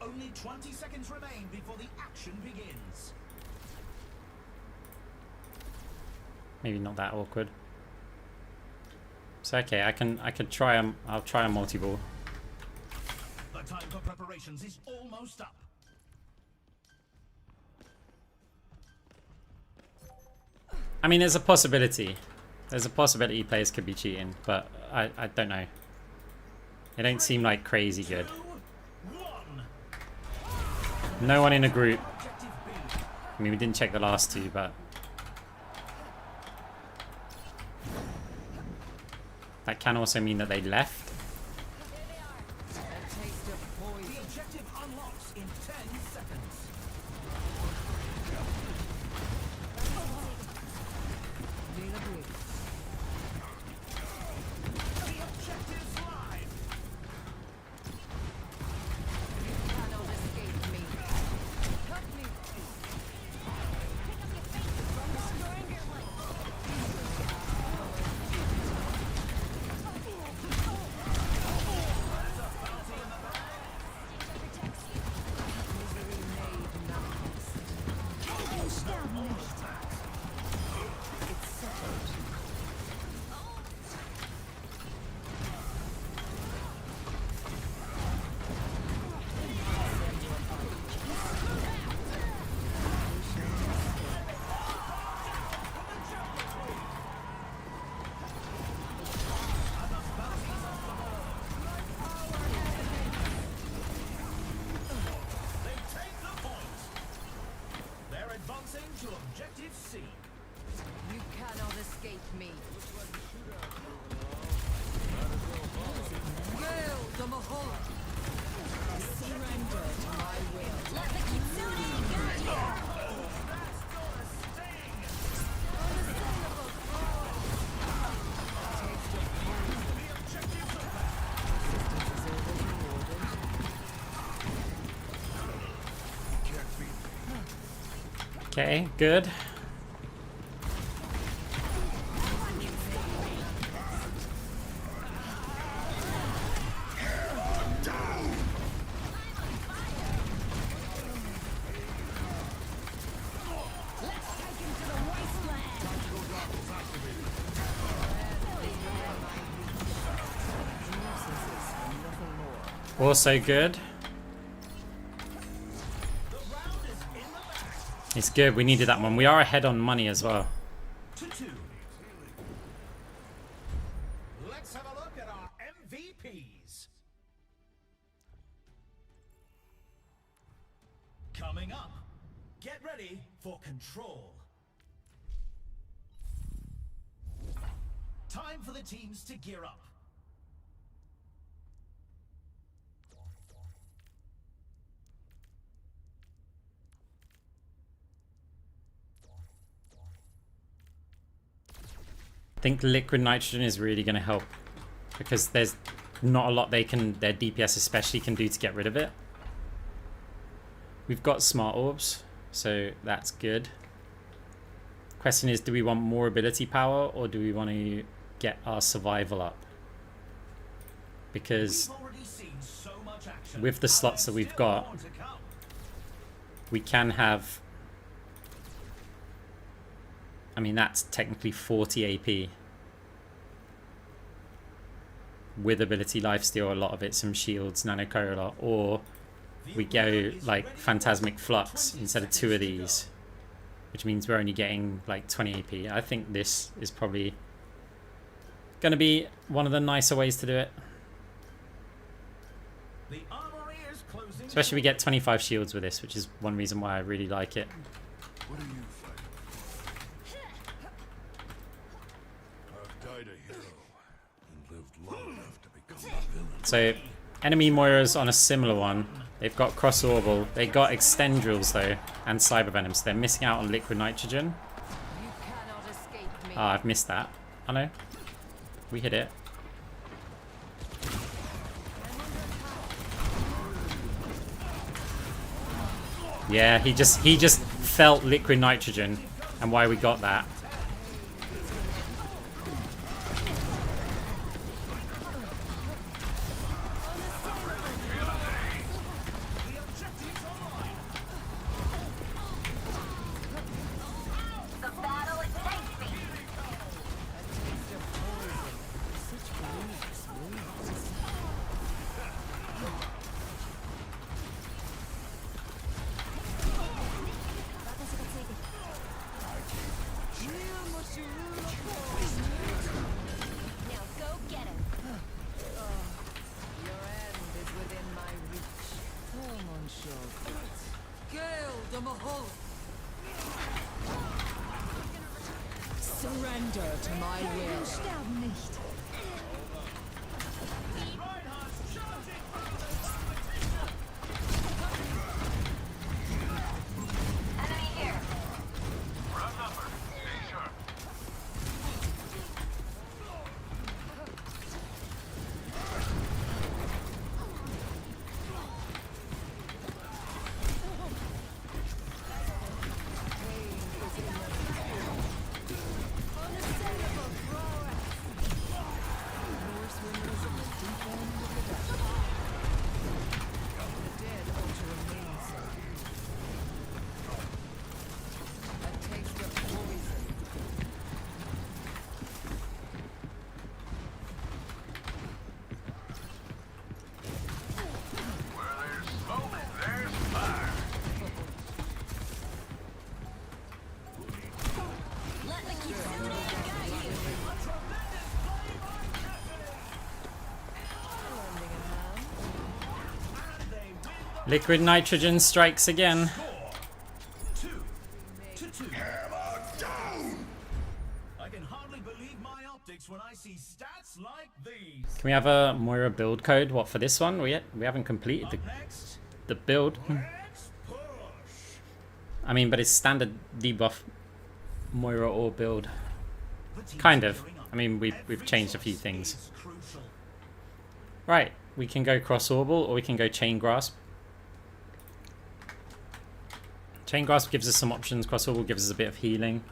Speaker 2: Only 20 seconds remain before the action begins.
Speaker 1: Maybe not that awkward. So okay, I could try I'll try a multi-ball.
Speaker 2: The time for preparations is almost up.
Speaker 1: I mean, there's a possibility. There's a possibility players could be cheating, but I don't know. They don't seem like crazy good.
Speaker 2: 2, 1.
Speaker 1: No one in a group.
Speaker 2: Objective B.
Speaker 1: I mean, we didn't check the last two, but that can also mean that they left.
Speaker 3: A taste of
Speaker 2: The
Speaker 3: poison.
Speaker 2: objective unlocks in 10 seconds.
Speaker 3: Need a break.
Speaker 2: The objective's live.
Speaker 3: Cannot escape me. Help me.
Speaker 2: objective C.
Speaker 3: You cannot escape me. Gale the Mahola. Surrender to my will.
Speaker 4: Let the Kitsune guide you.
Speaker 1: Okay, good. Also good. It's good, we needed that one. We are ahead on money as well.
Speaker 2: To 2. Let's have a look at our MVPs. Coming up, get ready for control. Time for the teams to gear up.
Speaker 1: I think liquid nitrogen is really going to help because there's not a lot their DPS especially can do to get rid of it. We've got smart orbs, so that's good. Question is, do we want more ability power or do we want to get our survival up? Because
Speaker 2: We've already seen so much action,
Speaker 1: with the slots that we've got,
Speaker 2: more to come.
Speaker 1: we can have... I mean, that's technically 40 AP. With ability lifesteal, a lot of it, some shields, nanocola, or we go like Phantasmic Flux instead of 2 of these, which means we're only getting like 20 AP. I think this is probably going to be one of the nicer ways to do it.
Speaker 2: The armory is closing.
Speaker 1: Especially we get 25 shields with this, which is one reason why I really like it.
Speaker 5: What are you fighting? I've died a hero and lived long enough to become a villain.
Speaker 1: So, enemy Moira's on a similar one. They've got Cross Orbital. They got Extendrils though, and Cyber Venom, so they're missing out on liquid nitrogen.
Speaker 3: You cannot escape me.
Speaker 1: Ah, I've missed that. I know. We hit it. Yeah, he just felt liquid nitrogen, and why we got that.
Speaker 4: The battle it takes me. Now go get him.
Speaker 3: Your end is within my reach. Come on, show. Gale the Mahola. Surrender to my will.
Speaker 4: Sterben nicht. Enemy here.
Speaker 6: Run number. Stay sharp. Where there's smoke, there's fire.
Speaker 4: Let the Kitsune guide you.
Speaker 1: Liquid nitrogen strikes again.
Speaker 2: 2 to 2. optics when I see stats like these.
Speaker 1: Can we have a Moira build code? What, for this one? We haven't completed
Speaker 2: Up next,
Speaker 1: the build.
Speaker 2: let's push.
Speaker 1: I mean, but it's standard debuff Moira or build.
Speaker 2: The team's
Speaker 1: Kind of.
Speaker 2: gearing up.
Speaker 1: I mean, we've
Speaker 2: Every
Speaker 1: changed a few
Speaker 2: choice
Speaker 1: things.
Speaker 2: is crucial.
Speaker 1: Right, we can go cross orbital or we can go chain grasp. Chain grasp gives us some options. Cross orbital gives us a bit of healing.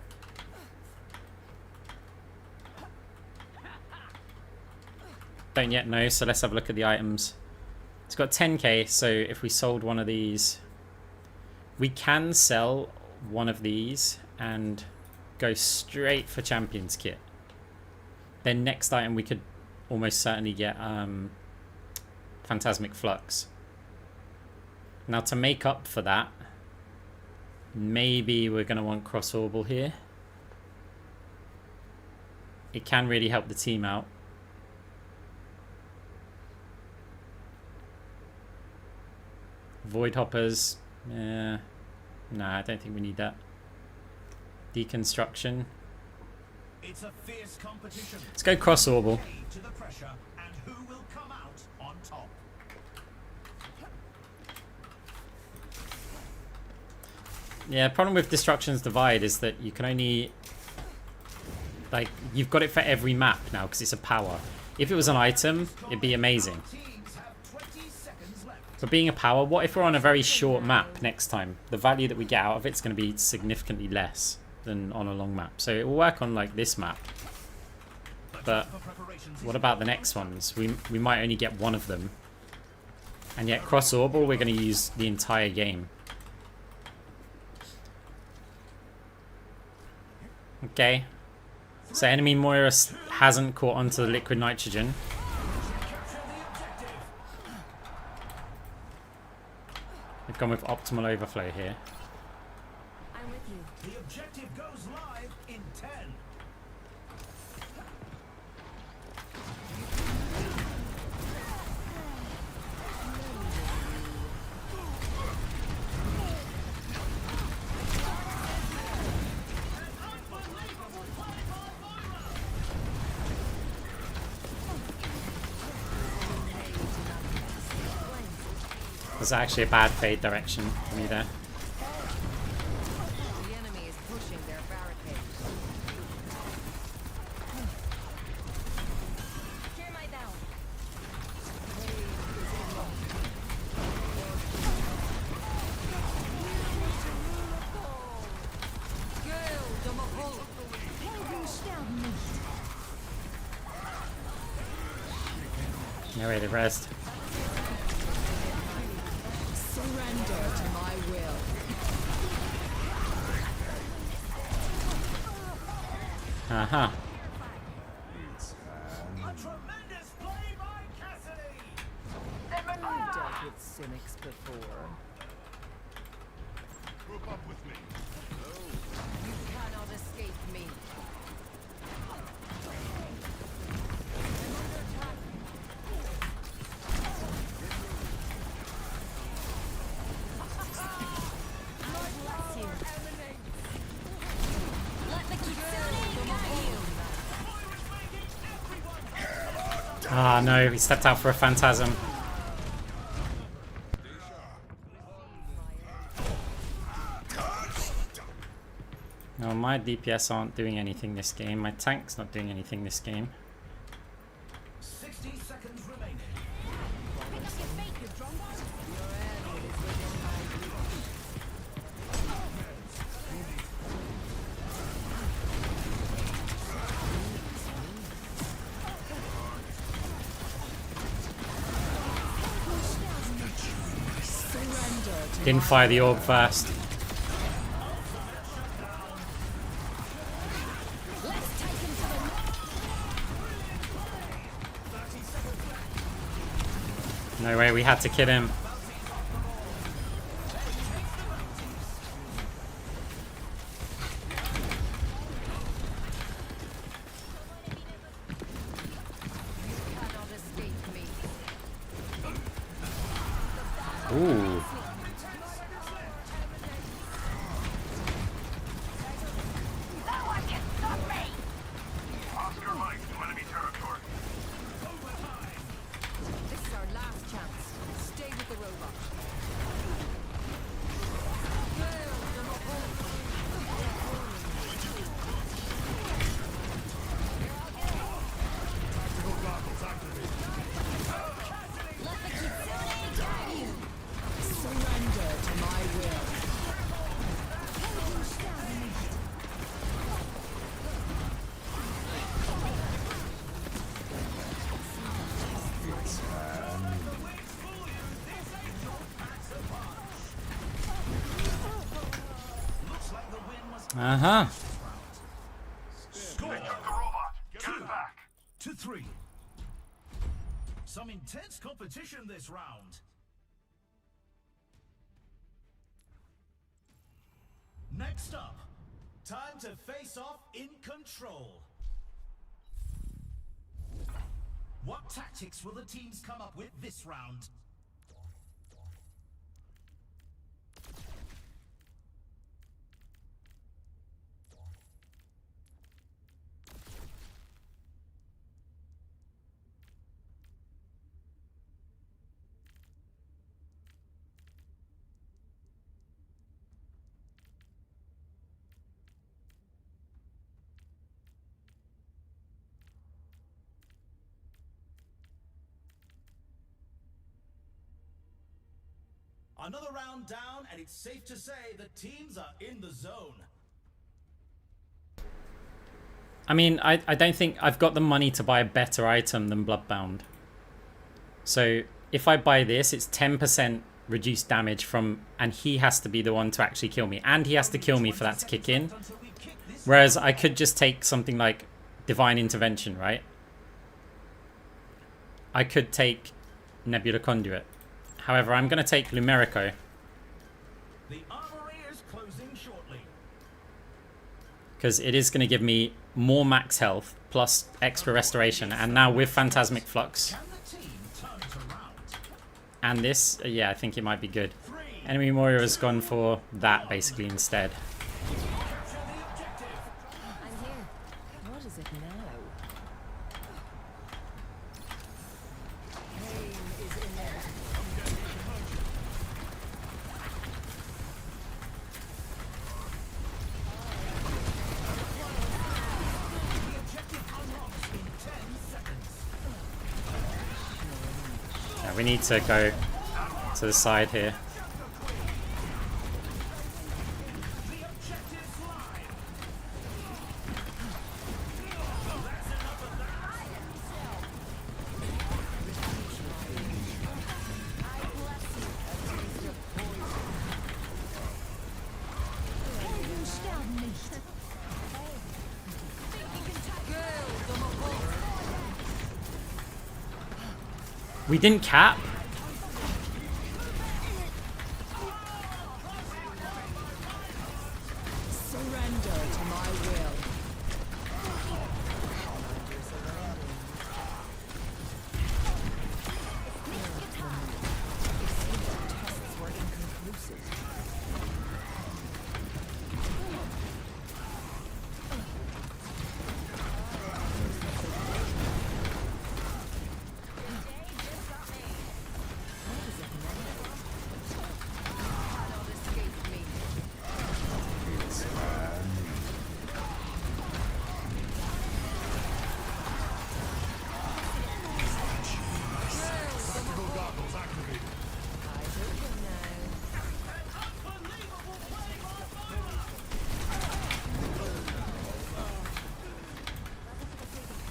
Speaker 1: Don't yet know, so let's have a look at the items. It's got 10k, so if we sold one of these, we can sell one of these and go straight for Champions Kit. Then next item we could almost certainly get Phantasmic Flux. Now to make up for that, maybe we're going to want Cross Orbital here. It can really help the team out. Void Hoppers, nah, I don't think we need that. Deconstruction.
Speaker 2: It's a fierce competition.
Speaker 1: Let's go Cross Orbital.
Speaker 2: To the pressure, and who will come out on top?
Speaker 1: Yeah, problem with Destruction's Divide is that you can only... Like, you've got it for every map now because it's a power. If it was an item, it'd be amazing.
Speaker 2: Teams have 20 seconds left.
Speaker 1: For being a power, what if we're on a very short map next time? The value that we get out of it's going to be significantly less than on a long map. So it will work on, like, this map. But what about the next ones? We might only get one of them. And yet Cross Orbital, we're going to use the entire game. Okay. So enemy Moira hasn't caught onto the liquid nitrogen. They've gone with optimal overflow here.
Speaker 4: I'm with you.
Speaker 2: The objective goes live in 10.
Speaker 1: There's actually a bad fade direction for me there.
Speaker 3: The enemy is pushing their barricades.
Speaker 4: Hear my down.
Speaker 1: No way to rest.
Speaker 3: Surrender to my will.
Speaker 1: Uh-huh.
Speaker 2: A tremendous play by Cassidy.
Speaker 3: I've dealt with cynics before.
Speaker 5: Group up with me.
Speaker 3: You cannot escape me.
Speaker 4: Bless you. Let the kitsune guide you.
Speaker 1: Ah, no, he stepped out for a Phantasm. No, my DPS aren't doing anything this game. My tank's not doing anything this game.
Speaker 2: 60 seconds remaining.
Speaker 4: Pick up your fate, you drumbar.
Speaker 3: Surrender to
Speaker 1: Didn't fire the orb first.
Speaker 4: Let's take him to the
Speaker 1: No way, we had to kill him.
Speaker 3: cannot escape me.
Speaker 1: Ooh.
Speaker 6: Oscar Mike.
Speaker 1: Uh-huh.
Speaker 2: Score
Speaker 6: The robot. Get it back.
Speaker 2: 2-3. Some intense competition this round. Next up, time to face off in control. What tactics will the teams come up with this round? Another round down, and it's safe to say the teams are in the zone.
Speaker 1: I mean, I don't think I've got the money to buy a better item than Bloodbound. So if I buy this, it's 10% reduced damage from, and he has to be the one to actually kill me. And he has to kill me for that to kick in. Whereas I could just take something like Divine Intervention, right? I could take Nebula Conduit. However, I'm going to take Lumerico.
Speaker 2: The armory is closing shortly.
Speaker 1: Because it is going to give me more max health plus extra restoration. And now with Phantasmic Flux.
Speaker 2: Can the team turn it around?
Speaker 1: And this, yeah, I think it might be good. Enemy Moira has gone for that basically instead.
Speaker 2: Capture the objective.
Speaker 3: I'm here. What is it now? Pain is inevitable.
Speaker 2: The objective unlocks in 10 seconds.
Speaker 1: Yeah, we need to go to the side here.
Speaker 2: The objective's live.
Speaker 1: We didn't cap.
Speaker 3: Surrender to my will. Tests were inconclusive.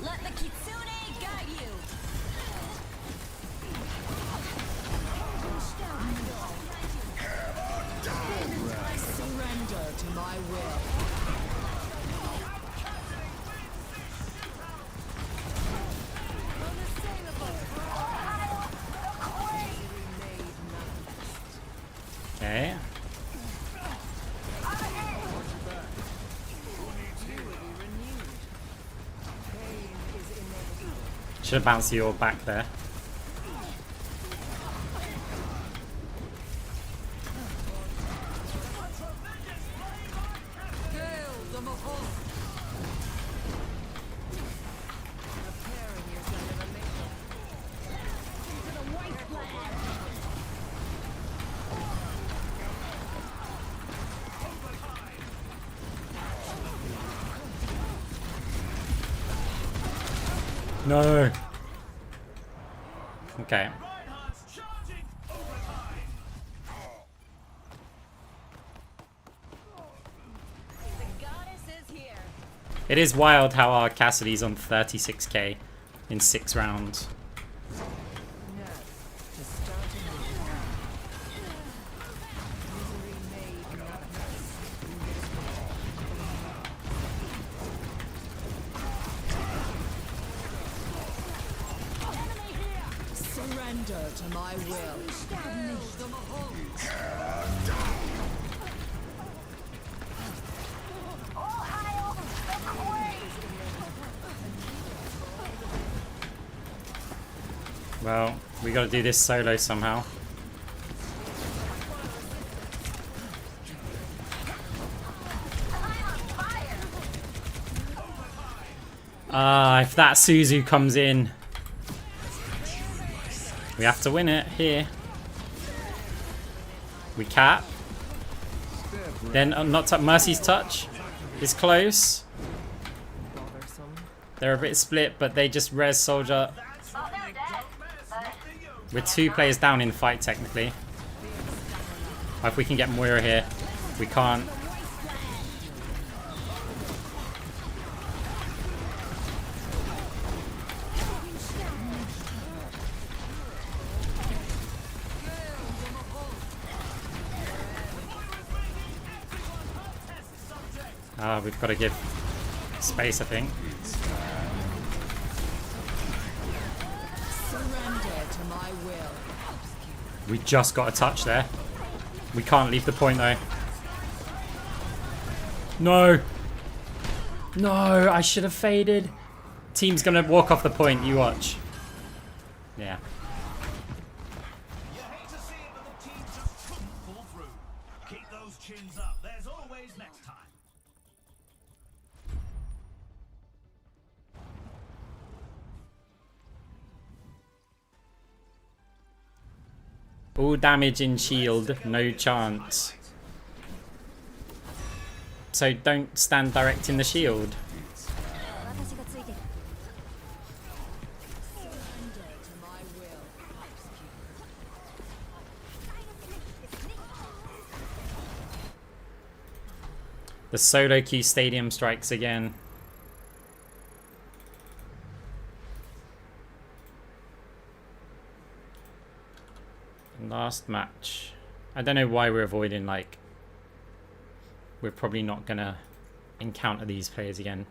Speaker 4: Let the Kitsune guide you.
Speaker 3: Surrender to my will.
Speaker 1: Okay. Should have bounced your back there. No. Okay.
Speaker 2: Reinhardt's charging overtime.
Speaker 4: The goddess is here.
Speaker 1: It is wild how our Cassidy's on 36k in 6 rounds.
Speaker 3: Now, to start anew. Misery made madness. Surrender to my will.
Speaker 1: Well, we gotta do this solo somehow. If that Suzu comes in, we have to win it here. We cap. Then not Mercy's touch is close. They're a bit split, but they just res soldier. We're 2 players down in the fight technically. If we can get Moira here, we can't. We've got to give space, I think.
Speaker 3: Surrender to my will.
Speaker 1: We just got a touch there. We can't leave the point though. No! No, I should have faded. Team's gonna walk off the point, you watch. Yeah.
Speaker 2: You hate to see it, but the team just couldn't pull through. Keep those chins up. There's always next time.
Speaker 1: All damage in shield, no chance. So don't stand direct in the shield.
Speaker 3: Surrender to my will.
Speaker 1: The solo queue stadium strikes again. Last match. I don't know why we're avoiding, like, we're probably not gonna encounter these players again.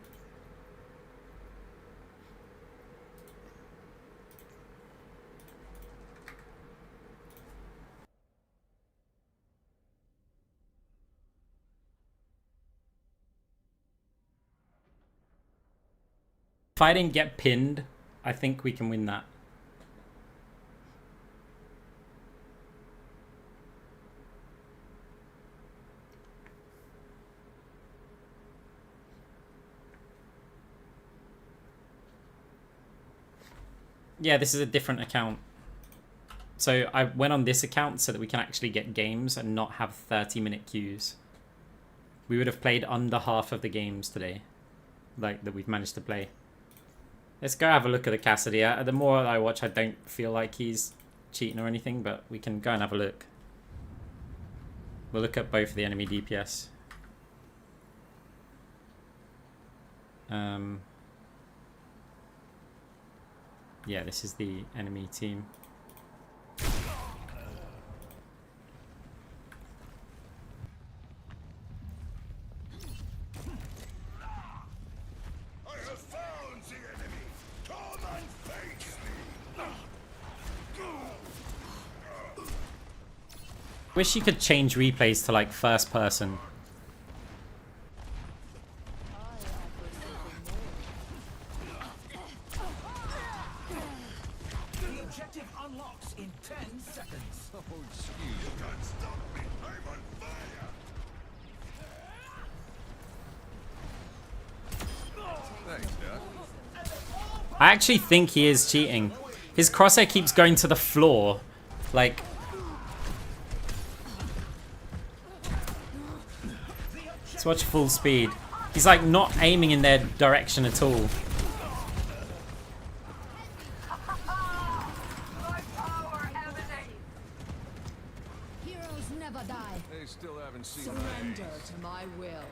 Speaker 1: If I didn't get pinned, I think we can win that. Yeah, this is a different account. So I went on this account so that we can actually get games and not have 30-minute queues. We would have played under half of the games today, like, that we've managed to play. Let's go have a look at the Cassidy. The more I watch, I don't feel like he's cheating or anything, but we can go and have a look. We'll look at both of the enemy DPS. Yeah, this is the enemy team.
Speaker 5: I have found the enemy. Come and face me.
Speaker 1: Wish you could change replays to like first person.
Speaker 2: The objective unlocks in 10 seconds.
Speaker 5: Oh, you can't stop me. I'm on fire. Thanks, Doc.
Speaker 1: I actually think he is cheating. His crosshair keeps going to the floor. Like... Let's watch full speed. He's like not aiming in their direction at all.
Speaker 3: Heroes never die.
Speaker 5: They still haven't seen
Speaker 3: Surrender to my will.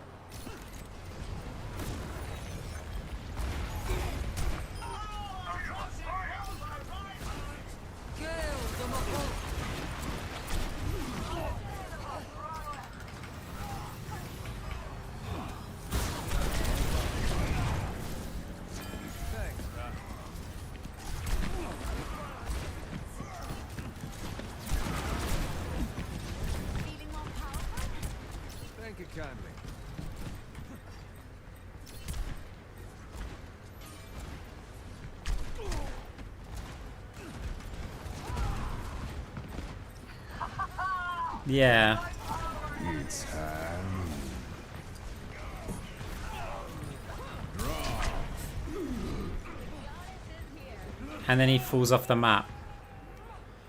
Speaker 5: kindly.
Speaker 1: Yeah.
Speaker 5: It's time.
Speaker 1: And then he falls off the map.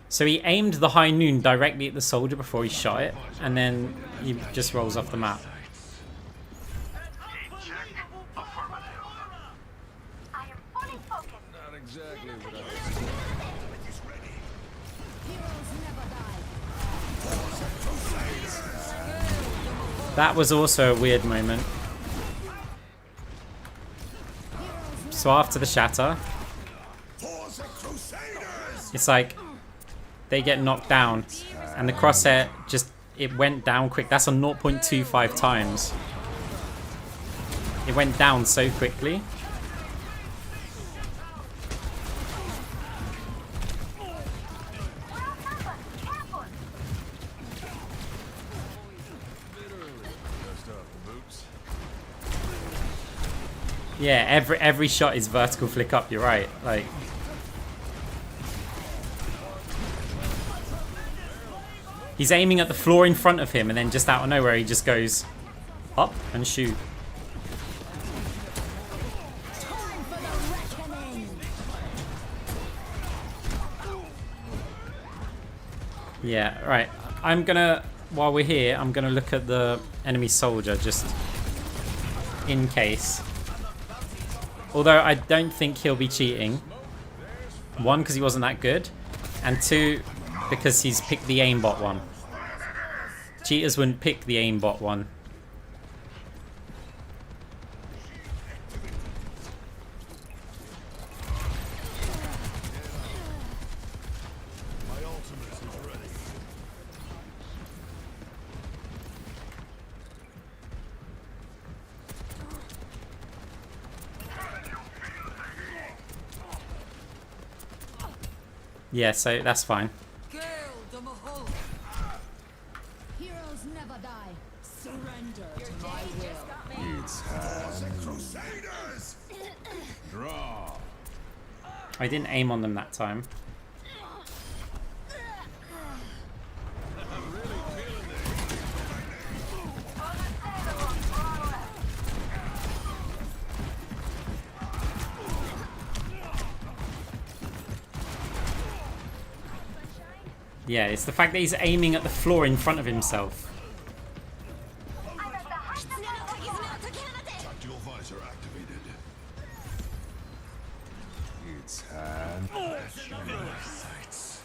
Speaker 1: So he aimed the high noon directly at the soldier before he shot it, and then he just rolls off the map.
Speaker 4: I am fully focused.
Speaker 5: Not exactly what I
Speaker 4: Heroes never die.
Speaker 1: That was also a weird moment. So after the shatter, it's like they get knocked down, and the crosshair just, it went down quick. That's on 0.25 times. It went down so quickly.
Speaker 5: dust off the boots.
Speaker 1: Yeah, every shot is vertical flick up, you're right. Like, he's aiming at the floor in front of him, and then just out of nowhere he just goes up and shoot.
Speaker 4: Time for the reckoning.
Speaker 1: Yeah, right. I'm gonna, while we're here, I'm gonna look at the enemy soldier just in case. Although I don't think he'll be cheating. One, because he wasn't that good, and two, because he's picked the aimbot one. Cheaters wouldn't pick the aimbot one.
Speaker 5: My ultimate is ready.
Speaker 1: Yeah, so that's fine.
Speaker 4: Heroes never die. Surrender to my will.
Speaker 5: It's time. Crusaders! Draw.
Speaker 1: I didn't aim on them that time. Yeah, it's the fact that he's aiming at the floor in front of himself.
Speaker 5: Tactical visor activated. It's time. Sights.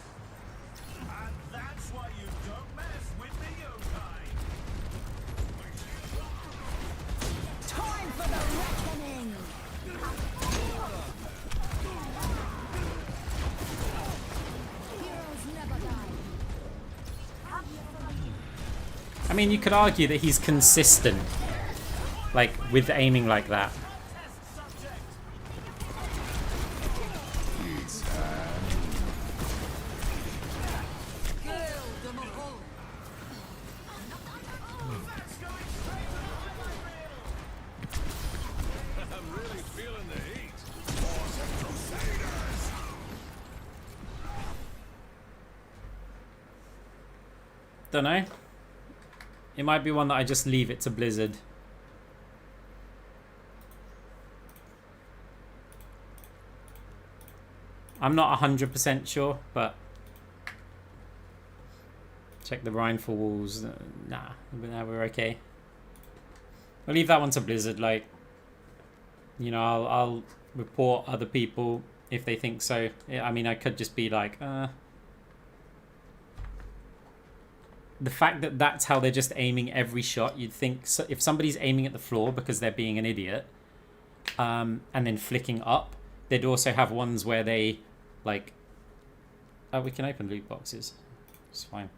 Speaker 2: And that's why you don't mess with the yokai.
Speaker 4: Time for the reckoning. Heroes never die.
Speaker 1: I mean, you could argue that he's consistent, like, with aiming like that.
Speaker 5: It's time. I'm really feeling the heat.
Speaker 1: Don't know. It might be one that I just leave it to Blizzard. I'm not 100% sure, but check the Rhine for walls. Nah, we're okay. I'll leave that one to Blizzard. Like, you know, I'll report other people if they think so. I mean, I could just be like, the fact that that's how they're just aiming every shot, you'd think so if somebody's aiming at the floor because they're being an idiot, and then flicking up, they'd also have ones where they, like, oh, we can open loot boxes. It's fine.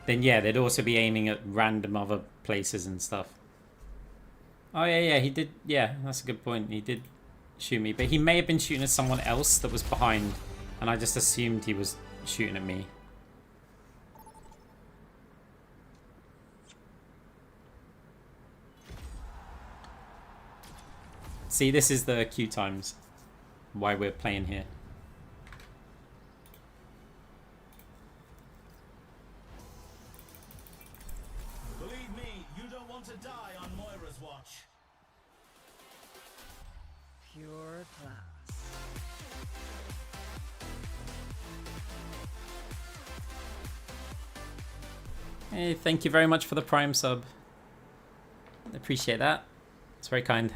Speaker 1: Then yeah, they'd also be aiming at random other places and stuff. Oh yeah, he did. Yeah, that's a good point. He did shoot me, but he may have been shooting at someone else that was behind, and I just assumed he was shooting at me. See, this is the queue times. Why we're playing here.
Speaker 2: Believe me, you don't want to die on Moira's watch.
Speaker 3: Pure class.
Speaker 1: Hey, thank you very much for the Prime sub. Appreciate that. It's very kind.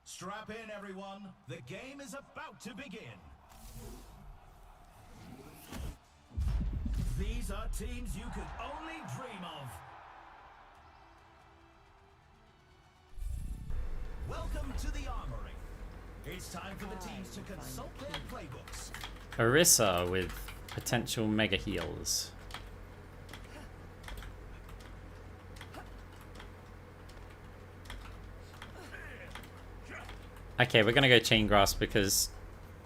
Speaker 2: Strap in, everyone. The game is about to begin. These are teams you could only dream of. Welcome to the Armory. It's time for the teams to consult their playbooks.
Speaker 1: Orisa with potential mega heals. Okay, we're gonna go Chain Grasp because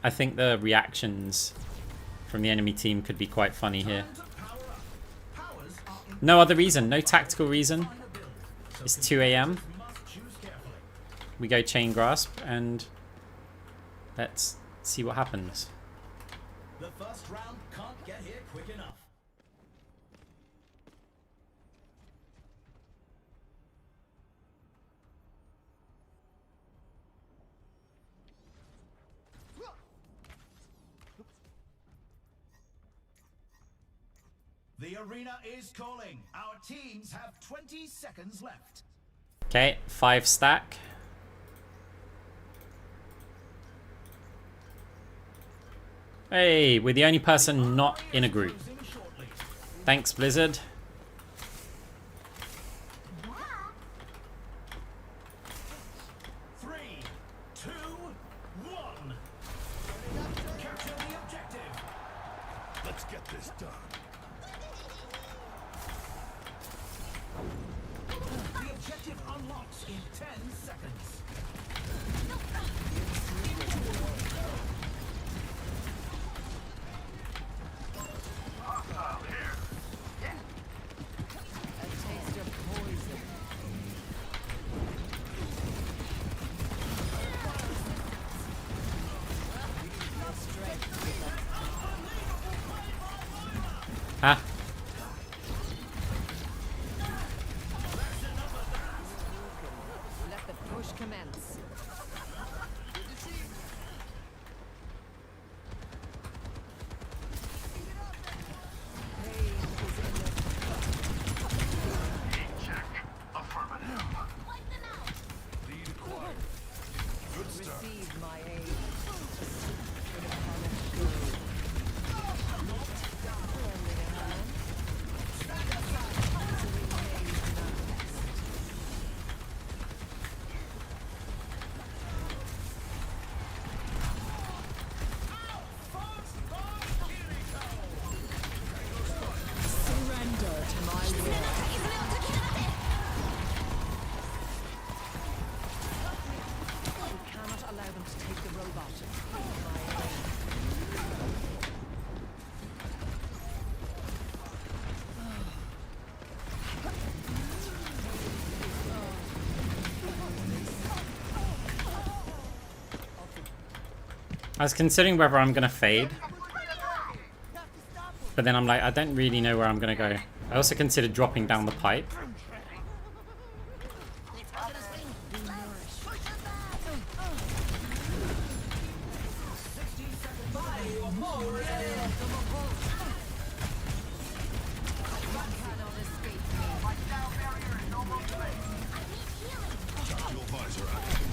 Speaker 1: I think the reactions from the enemy team could be quite funny here. No other reason, no tactical reason. It's 2 AM. We go Chain Grasp and let's see what happens.
Speaker 2: The first round can't get here quick enough. The arena is calling. Our teams have 20 seconds left.
Speaker 1: Okay, 5 stack. Hey, we're the only person not in a group. Thanks, Blizzard.
Speaker 2: Three, two, one. Capture the objective.
Speaker 5: Let's get this done.
Speaker 2: The objective unlocks in 10 seconds.
Speaker 3: A taste of poison.
Speaker 1: Ah.
Speaker 3: Let the push commence.
Speaker 5: Lead acquired. Good start.
Speaker 3: Receive my aid. With a polished gold. Lending a hand. To remain manifest. Surrender to my will. We cannot allow them to take the robot. My aid.
Speaker 1: I was considering whether I'm gonna fade, but then I'm like, I don't really know where I'm gonna go. I also considered dropping down the pipe.
Speaker 5: Tactical visor activated.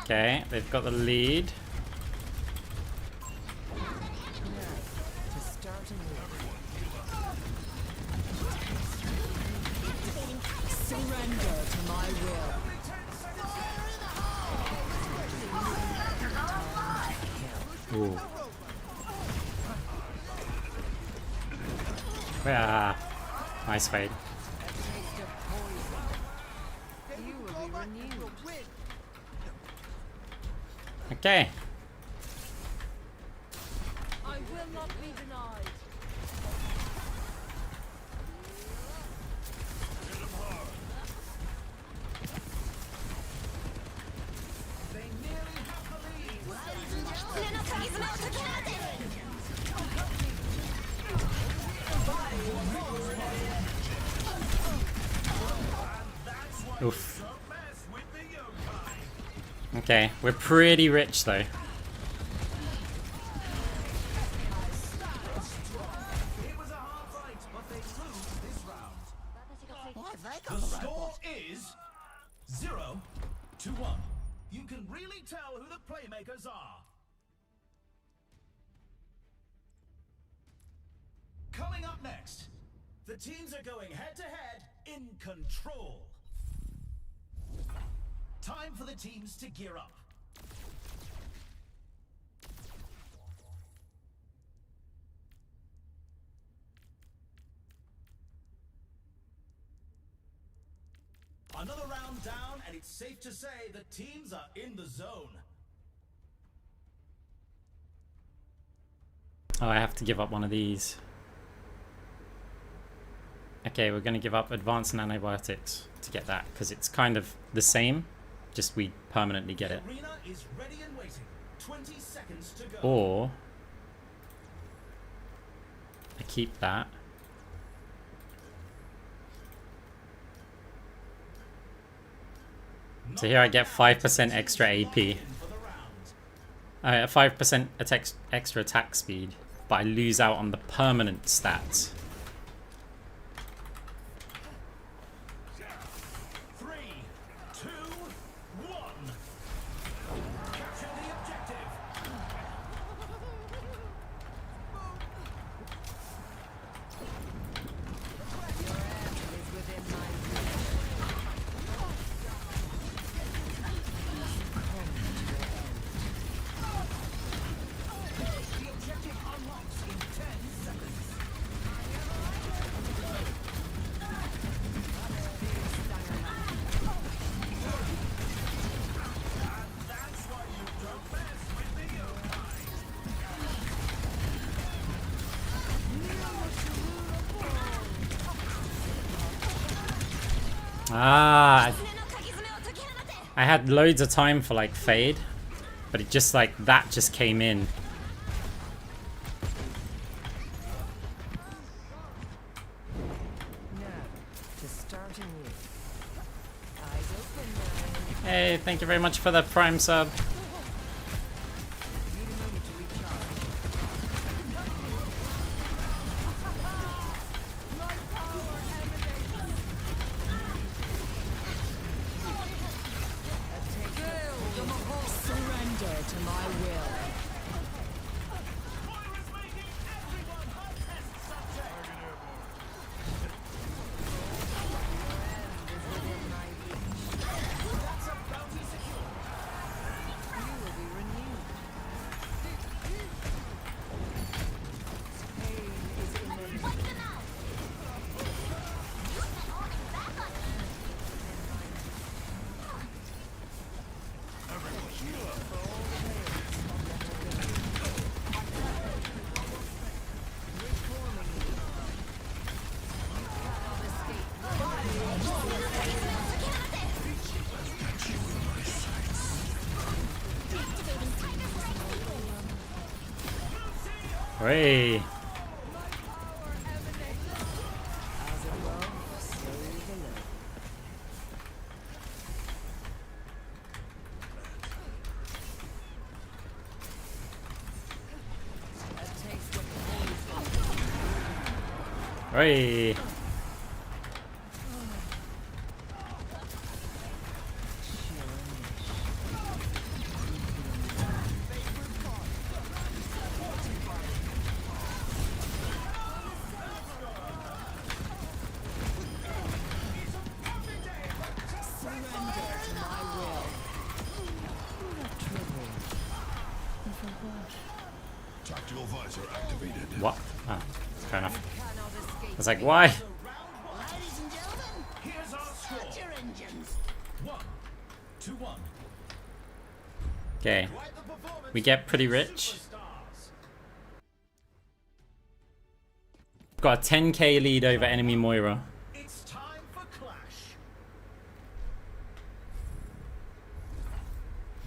Speaker 1: Okay, they've got the lead.
Speaker 3: To start anew. Surrender to my will.
Speaker 1: Ooh. Yeah. Nice fade.
Speaker 3: A taste of poison. You will be renewed.
Speaker 1: Okay.
Speaker 3: I will not be denied.
Speaker 2: They nearly have the lead.
Speaker 4: 胸の鍵爪を解き放て
Speaker 1: Oof.
Speaker 2: Don't mess with the yokai.
Speaker 1: Okay, we're pretty rich though.
Speaker 2: It was a hard fight, but they lose this round. The score is 0-1. You can really tell who the playmakers are. Coming up next, the teams are going head-to-head in control. Time for the teams to gear up. Another round down, and it's safe to say the teams are in the zone.
Speaker 1: Oh, I have to give up one of these. Okay, we're gonna give up advanced antibiotics to get that, because it's kind of the same, just we permanently get it.
Speaker 2: Arena is ready and waiting. 20 seconds to go.
Speaker 1: Or I keep that. So here I get 5% extra AP. A 5% extra attack speed, but I lose out on the permanent stats.
Speaker 2: 3, 2, 1. Capture the objective.
Speaker 3: Your end is within my reach.
Speaker 2: The objective unlocks in 10 seconds. And that's why you don't mess with the yokai.
Speaker 1: Ah,
Speaker 4: 胸の鍵爪を解き放て
Speaker 1: I had loads of time for like fade, but it just like that just came in.
Speaker 3: Now, to start anew. Eyes open, man.
Speaker 1: Hey, thank you very much for the Prime sub.
Speaker 3: Need a moment to recharge. Surrender to my will.
Speaker 2: Moira's making everyone her test subject. That's a bounty secure.
Speaker 3: You will be renewed. Pain is inevitable.
Speaker 4: Wipe them out back on
Speaker 1: Hey.
Speaker 3: As above, so below. A taste of poison.
Speaker 1: Hey. I was like, why?
Speaker 2: Ladies and gentlemen, here's our score.
Speaker 3: Your engines.
Speaker 2: 1-1.
Speaker 1: Okay,
Speaker 2: Quite the performance.
Speaker 1: we get pretty rich.
Speaker 2: Superstars.
Speaker 1: Got a 10k lead over enemy Moira.
Speaker 2: It's time for Clash.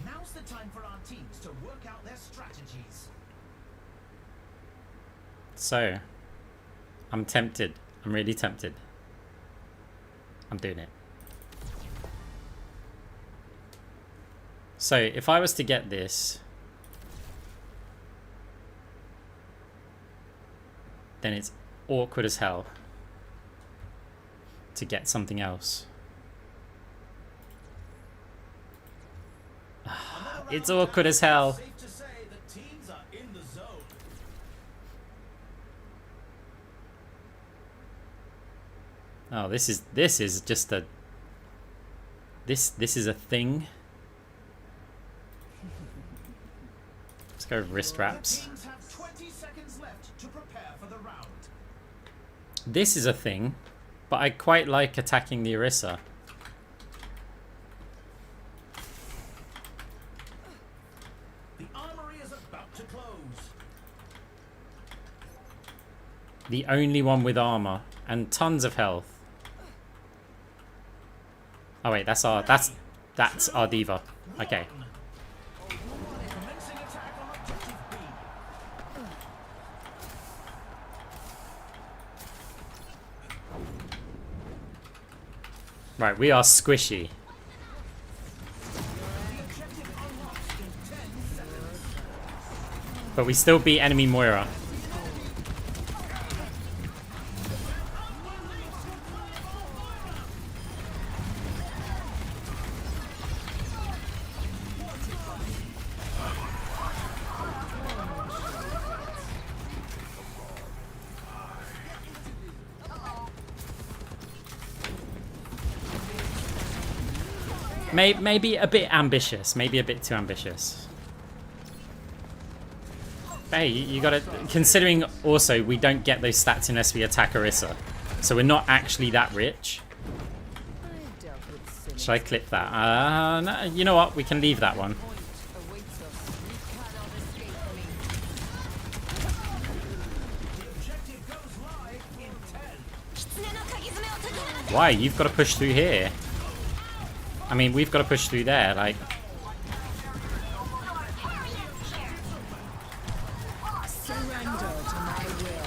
Speaker 2: Now's the time for our teams to work out their strategies.
Speaker 1: So, I'm tempted. I'm really tempted. I'm doing it. So, if I was to get this, then it's awkward as hell to get something else. It's awkward as hell.
Speaker 2: Safe to say that teams are in the zone.
Speaker 1: Oh, this is just a this is a thing. Let's go with wrist wraps.
Speaker 2: The teams have 20 seconds left to prepare for the round.
Speaker 1: This is a thing, but I quite like attacking the Orisa.
Speaker 2: The armory is about to close.
Speaker 1: The only one with armor and tons of health. Oh wait, that's our diva. Okay.
Speaker 2: Commencing attack on objective B.
Speaker 1: Right, we are squishy. But we still beat enemy Moira. Maybe a bit ambitious. Maybe a bit too ambitious. But hey, you gotta... Considering also we don't get those stats unless we attack Orisa. So we're not actually that rich.
Speaker 3: I've dealt with sinners.
Speaker 1: Should I clip that? No, you know what? We can leave that one.
Speaker 3: Point awaits us. You cannot escape me.
Speaker 2: The objective goes live in 10.
Speaker 1: Why? You've got to push through here. I mean, we've got to push through there, like...
Speaker 3: Surrender to my will.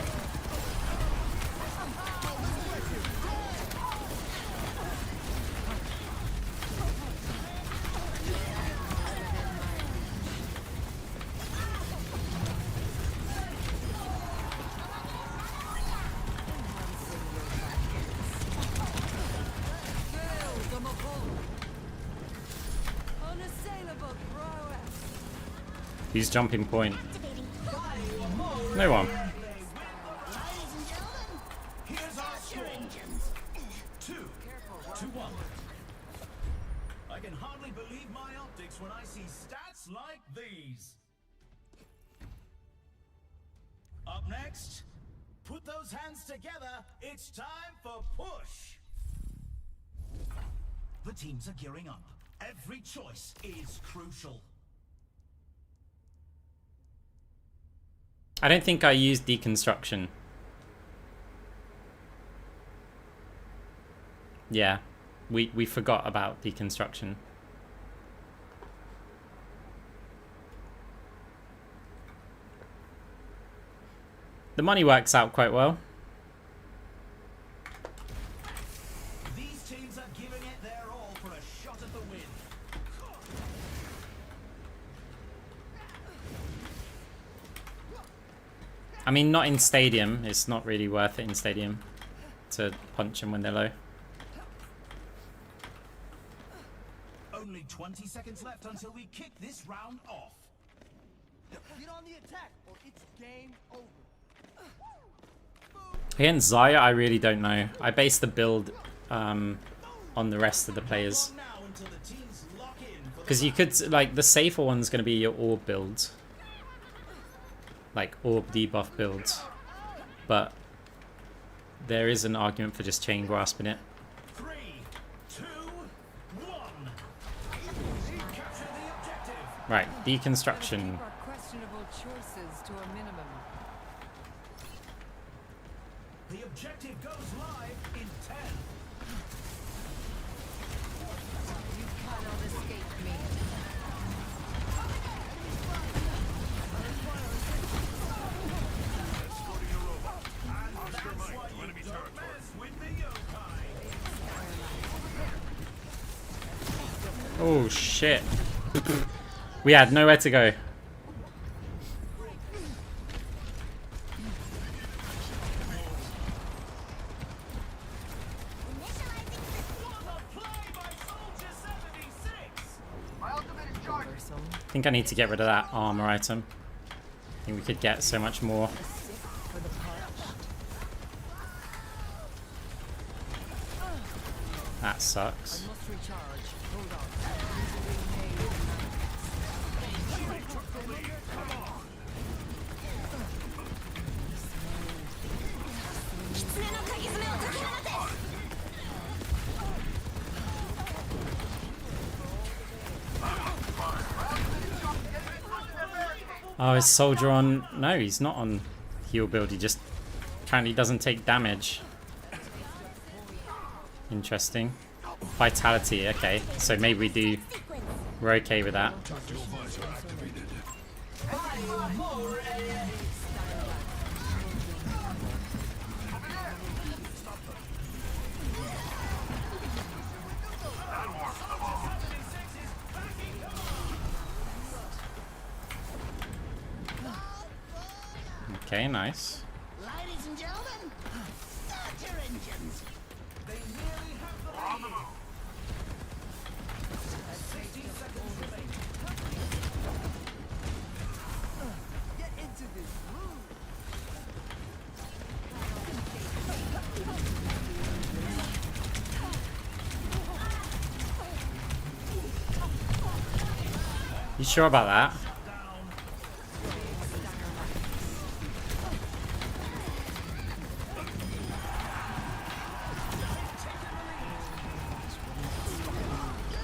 Speaker 3: Unassailable prowess.
Speaker 1: Who's jumping point? No one.
Speaker 2: Here's our score. 2-1. I can hardly believe my optics when I see stats like these. Up next, put those hands together. It's time for push. The teams are gearing up. Every choice is crucial.
Speaker 1: I don't think I used deconstruction. Yeah, we forgot about deconstruction. The money works out quite well.
Speaker 2: These teams are giving it their all for a shot at the win.
Speaker 1: I mean, not in Stadium. It's not really worth it in Stadium to punch them when they're low.
Speaker 2: Only 20 seconds left until we kick this round off.
Speaker 7: Get on the attack, or it's game over.
Speaker 1: Against Xayah, I really don't know. I base the build on the rest of the players.
Speaker 2: Now until the teams lock in for the
Speaker 1: Because you could, like, the safer one's going to be your orb builds. Like, orb debuff builds. But there is an argument for just chain grasping it.
Speaker 2: 3, 2, 1. Capture the objective.
Speaker 1: Right, deconstruction.
Speaker 3: Keep our questionable choices to a minimum.
Speaker 2: The objective goes live in 10.
Speaker 3: You cannot escape me.
Speaker 5: Escorting a robot. Oscar
Speaker 2: That's
Speaker 5: Mike
Speaker 2: why
Speaker 5: to
Speaker 2: you
Speaker 5: enemy
Speaker 2: don't
Speaker 5: territory.
Speaker 2: mess with the yokai.
Speaker 1: Oh shit. We had nowhere to go.
Speaker 2: Play by Soldier 76.
Speaker 7: My ultimate is charged.
Speaker 1: I think I need to get rid of that armor item. I think we could get so much more.
Speaker 3: For the parched.
Speaker 1: That sucks.
Speaker 3: I must recharge. Hold on.
Speaker 1: Oh, is Soldier on? No, he's not on heal build. He just apparently doesn't take damage. Interesting. Vitality, okay. So maybe we're okay with that.
Speaker 5: Tactical visor activated.
Speaker 1: Okay, nice.
Speaker 4: Ladies and gentlemen, start your engines.
Speaker 2: They nearly have the lead. 60 seconds remaining.
Speaker 7: Get into this room.
Speaker 1: You sure about that?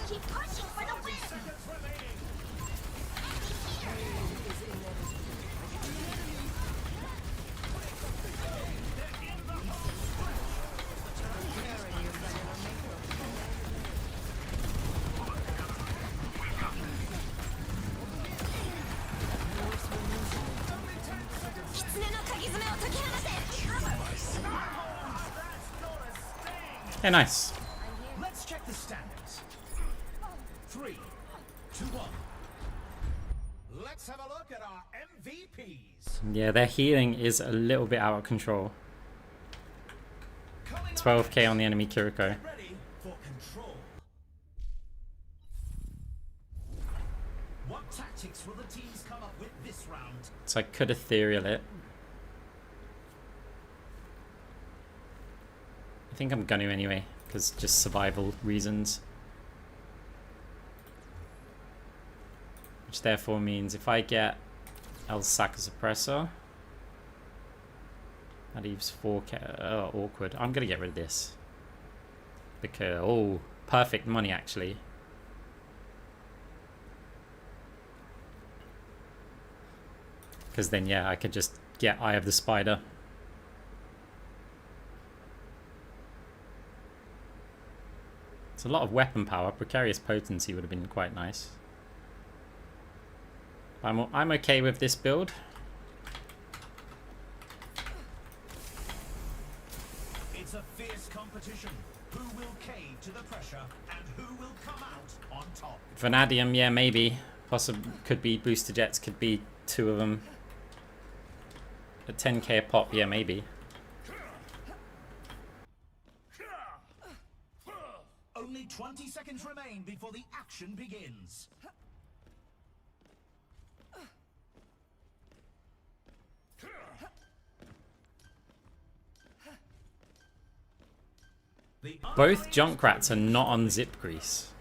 Speaker 4: Keep pushing for the win.
Speaker 2: Seconds remaining.
Speaker 1: Yeah, nice.
Speaker 2: Let's check the standings. 3, 2, 1. Let's have a look at our MVPs.
Speaker 1: Yeah, their healing is a little bit out of control.
Speaker 2: Coming up
Speaker 1: 12k on the enemy Kiriko.
Speaker 2: Get ready for control. What tactics will the teams come up with this round?
Speaker 1: So I could ethereal it. I think I'm gonna anyway, because just survival reasons. Which therefore means if I get El Saka Suppressor, that leaves 4k. Oh, awkward. I'm gonna get rid of this. Because, oh, perfect money actually. Because then, yeah, I could just get Eye of the Spider. It's a lot of weapon power. Precarious Potency would have been quite nice. I'm okay with this build.
Speaker 2: It's a fierce competition. Who will cave to the pressure and who will come out on top?
Speaker 1: Vanadium, yeah, maybe. Possibly could be booster jets, could be 2 of them. At 10k a pop, yeah, maybe.
Speaker 2: Only 20 seconds remain before the action begins.
Speaker 1: Both Junkrats are not on zip grease.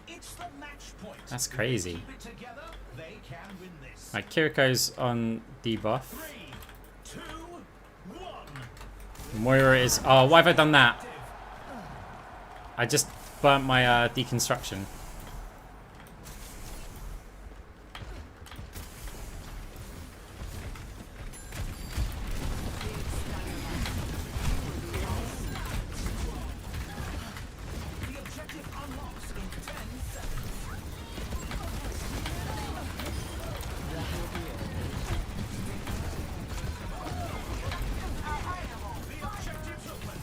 Speaker 2: It's the match point.
Speaker 1: That's crazy.
Speaker 2: Keep it together, they can win this.
Speaker 1: Like Kiriko's on debuff.
Speaker 2: 3, 2, 1.
Speaker 1: Moira is... Oh, why have I done that? I just burnt my deconstruction.
Speaker 2: The objective unlocks in 10 seconds. The objective's open.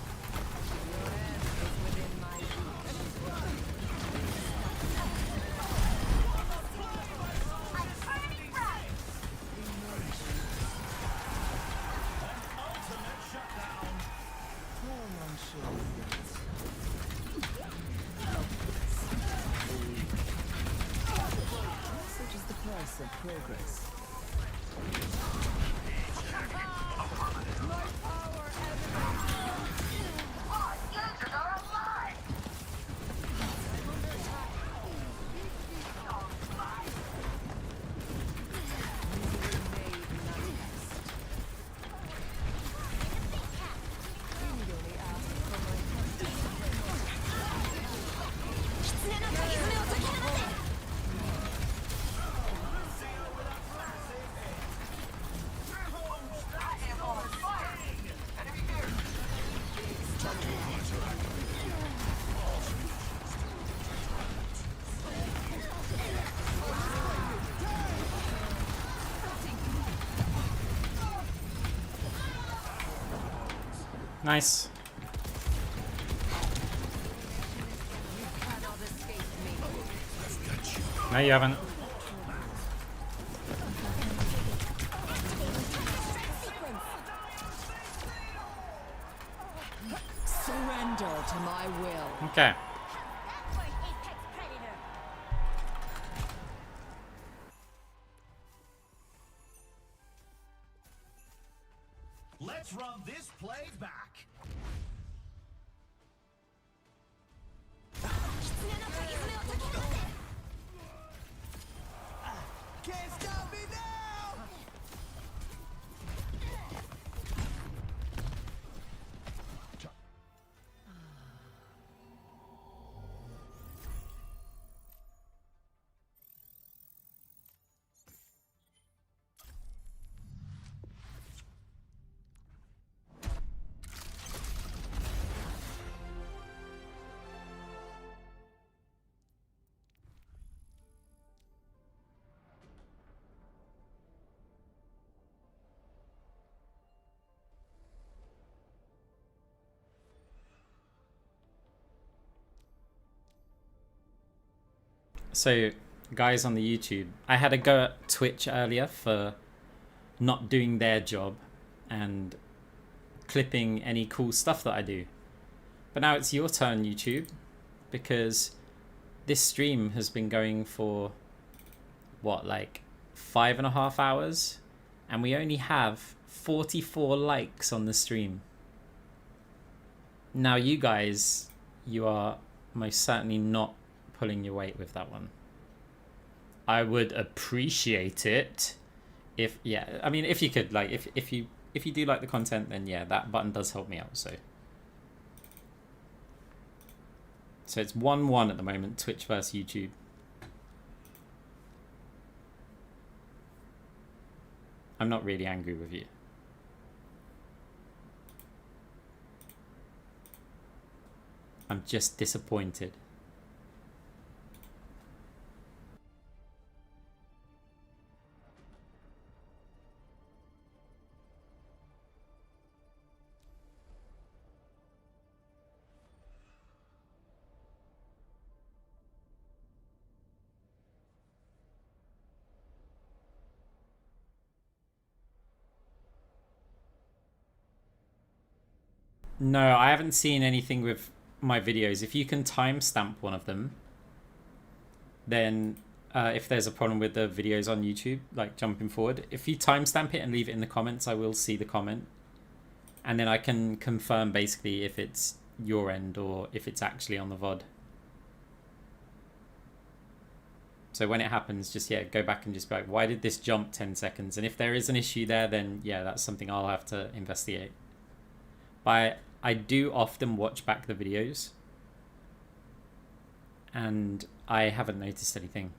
Speaker 2: Ultimate shutdown.
Speaker 3: Such is the price of progress.
Speaker 1: Nice. No, you haven't.
Speaker 3: Surrender to my will.
Speaker 1: Okay.
Speaker 2: Let's run this play back.
Speaker 7: Can't stop me now!
Speaker 1: So, guys on the YouTube, I had a go at Twitch earlier for not doing their job and clipping any cool stuff that I do. But now it's your turn, YouTube, because this stream has been going for, what, like 5.5 hours? And we only have 44 likes on the stream. Now you guys, you are most certainly not pulling your weight with that one. I would appreciate it if, yeah, I mean, if you could, like, if you do like the content, then yeah, that button does help me out. So it's 1-1 at the moment, Twitch versus YouTube. I'm not really angry with you. I'm just disappointed. No, I haven't seen anything with my videos. If you can timestamp one of them, then if there's a problem with the videos on YouTube, like jumping forward, if you timestamp it and leave it in the comments, I will see the comment. And then I can confirm basically if it's your end or if it's actually on the VOD. So when it happens, just, yeah, go back and just be like, why did this jump 10 seconds? And if there is an issue there, then, yeah, that's something I'll have to investigate. But I do often watch back the videos, and I haven't noticed anything.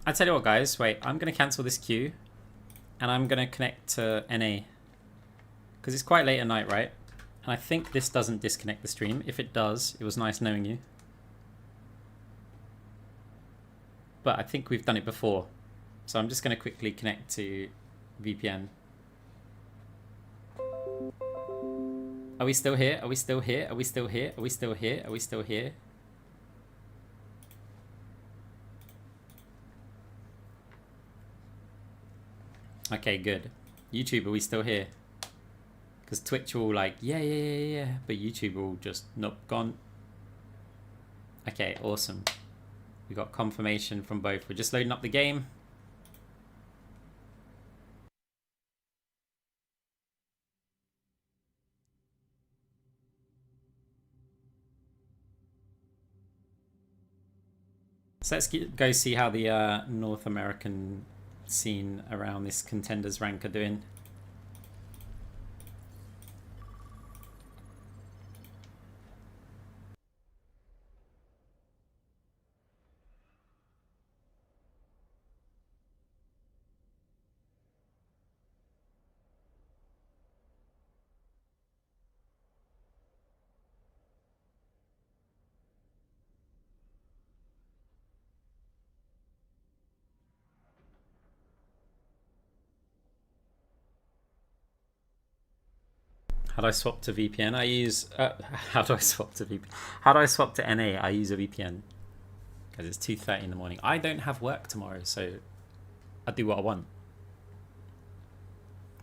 Speaker 1: I tell you what, guys, wait, I'm going to cancel this queue, and I'm going to connect to NA, because it's quite late at night, right? And I think this doesn't disconnect the stream. If it does, it was nice knowing you. But I think we've done it before. So I'm just going to quickly connect to VPN. Are we still here? Are we still here? Are we still here? Are we still here? Are we still here? Okay, good. YouTube, are we still here? Because Twitch are all like, yeah. But YouTube are all just, nope, gone. Okay, awesome. We got confirmation from both. We're just loading up the game. So let's go see how the North American scene around this contenders rank are doing. How do I swap to VPN? I use... how do I swap to VPN? How do I swap to NA? I use a VPN. Because it's 2:30 in the morning. I don't have work tomorrow, so I do what I want.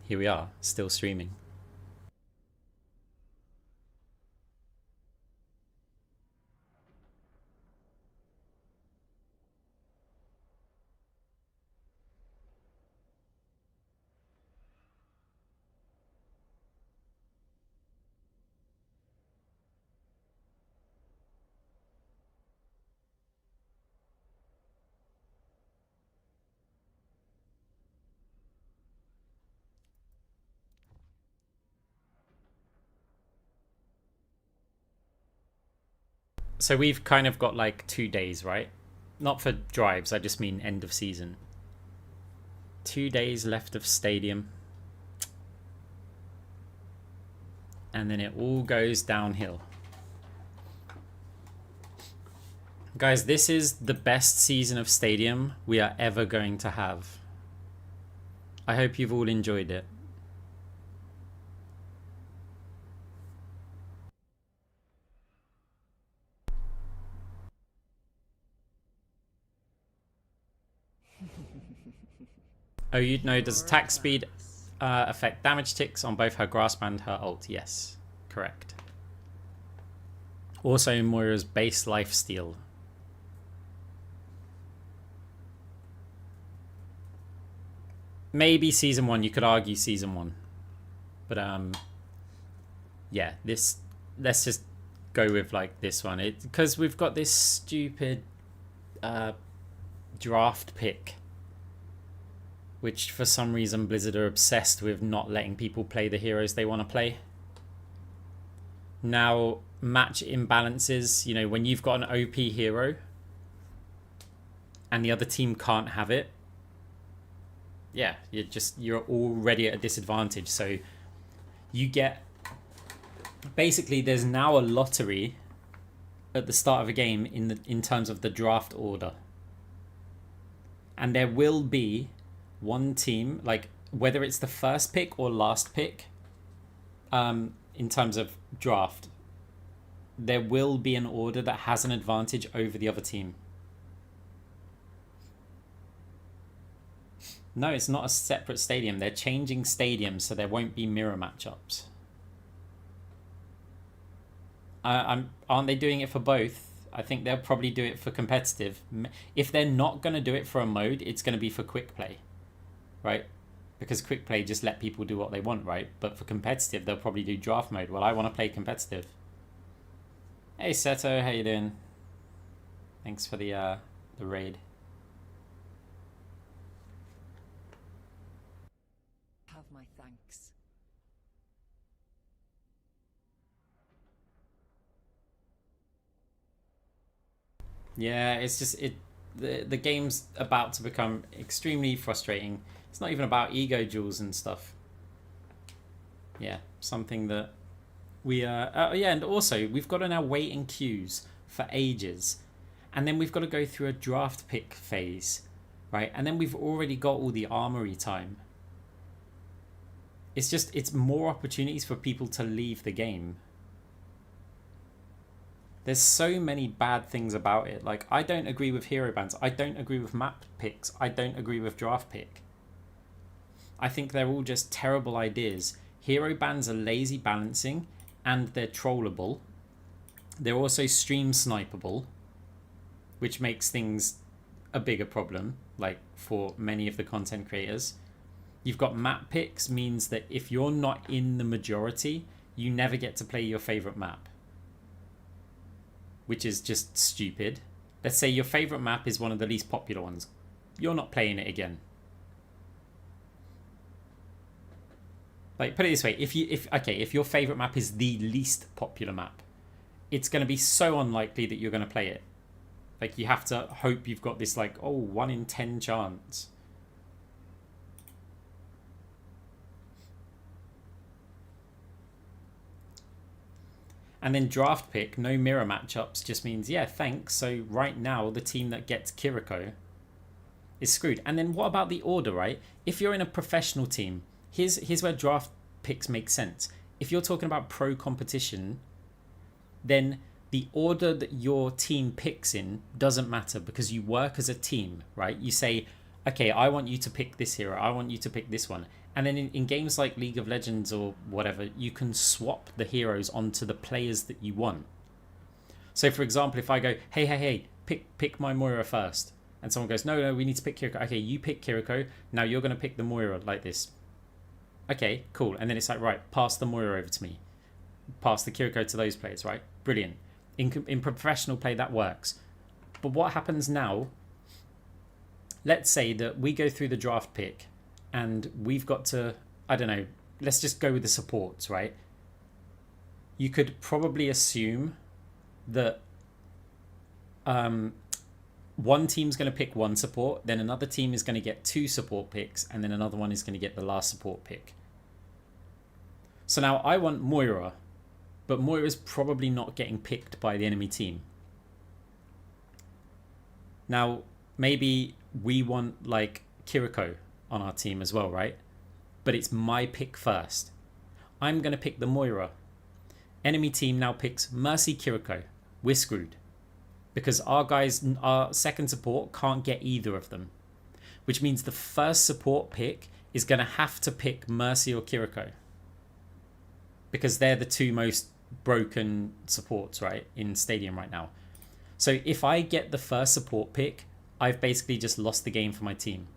Speaker 1: Here we are, still streaming. So we've kind of got like 2 days, right? Not for drives, I just mean end of season. 2 days left of stadium. And then it all goes downhill. Guys, this is the best season of stadium we are ever going to have. I hope you've all enjoyed it. Oh, you know, does attack speed affect damage ticks on both her grasp and her ult? Yes, correct. Also, Moira's base life steal. Maybe season 1. You could argue season 1, but yeah. This, let's just go with like this one. Because we've got this stupid draft pick, which for some reason Blizzard are obsessed with not letting people play the heroes they want to play. Now, match imbalances, you know, when you've got an OP hero and the other team can't have it, yeah, you're already at a disadvantage. So you get, basically there's now a lottery at the start of a game in terms of the draft order. And there will be one team, like whether it's the first pick or last pick, in terms of draft, there will be an order that has an advantage over the other team. No, it's not a separate stadium. They're changing stadiums, so there won't be mirror matchups. Aren't they doing it for both? I think they'll probably do it for competitive. If they're not going to do it for a mode, it's going to be for quick play, right? Because quick play just let people do what they want, right? But for competitive, they'll probably do draft mode. Well, I want to play competitive. Hey, Seto, how you doing? Thanks for the raid.
Speaker 3: Have my thanks.
Speaker 1: Yeah, it's just the game's about to become extremely frustrating. It's not even about ego duels and stuff. Yeah, something that we yeah, and also we've got to now wait in queues for ages, and then we've got to go through a draft pick phase, right? And then we've already got all the armory time. It's more opportunities for people to leave the game. There's so many bad things about it. Like, I don't agree with hero bans. I don't agree with map picks. I don't agree with draft pick. I think they're all just terrible ideas. Hero bans are lazy balancing, and they're trollable. They're also stream snipeable, which makes things a bigger problem, like for many of the content creators. You've got map picks, means that if you're not in the majority, you never get to play your favorite map, which is just stupid. Let's say your favorite map is one of the least popular ones. You're not playing it again. Like, put it this way, if your favorite map is the least popular map, it's going to be so unlikely that you're going to play it. Like, you have to hope you've got this, like, 1 in 10 chance. And then draft pick, no mirror matchups, just means, yeah, thanks. So right now, the team that gets Kiriko is screwed. And then what about the order, right? If you're in a professional team, here's where draft picks make sense. If you're talking about pro competition, then the order that your team picks in doesn't matter, because you work as a team, right? You say, okay, I want you to pick this hero. I want you to pick this one. And then in games like League of Legends or whatever, you can swap the heroes onto the players that you want. So, for example, if I go, hey, pick my Moira first. And someone goes, no, we need to pick Kiriko. Okay, you pick Kiriko. Now you're going to pick the Moira like this. Okay, cool. And then it's like, right, pass the Moira over to me. Pass the Kiriko to those players, right? Brilliant. In professional play, that works. But what happens now? Let's say that we go through the draft pick and we've got to, I don't know, let's just go with the supports, right? You could probably assume that one team's going to pick one support, then another team is going to get 2 support picks, and then another one is going to get the last support pick. So now I want Moira, but Moira's probably not getting picked by the enemy team. Now, maybe we want, like, Kiriko on our team as well, right? But it's my pick first. I'm going to pick the Moira. Enemy team now picks Mercy Kiriko. We're screwed. Because our second support can't get either of them. Which means the first support pick is going to have to pick Mercy or Kiriko. Because they're the 2 most broken supports, right, in Stadium right now. So if I get the first support pick, I've basically just lost the game for my team.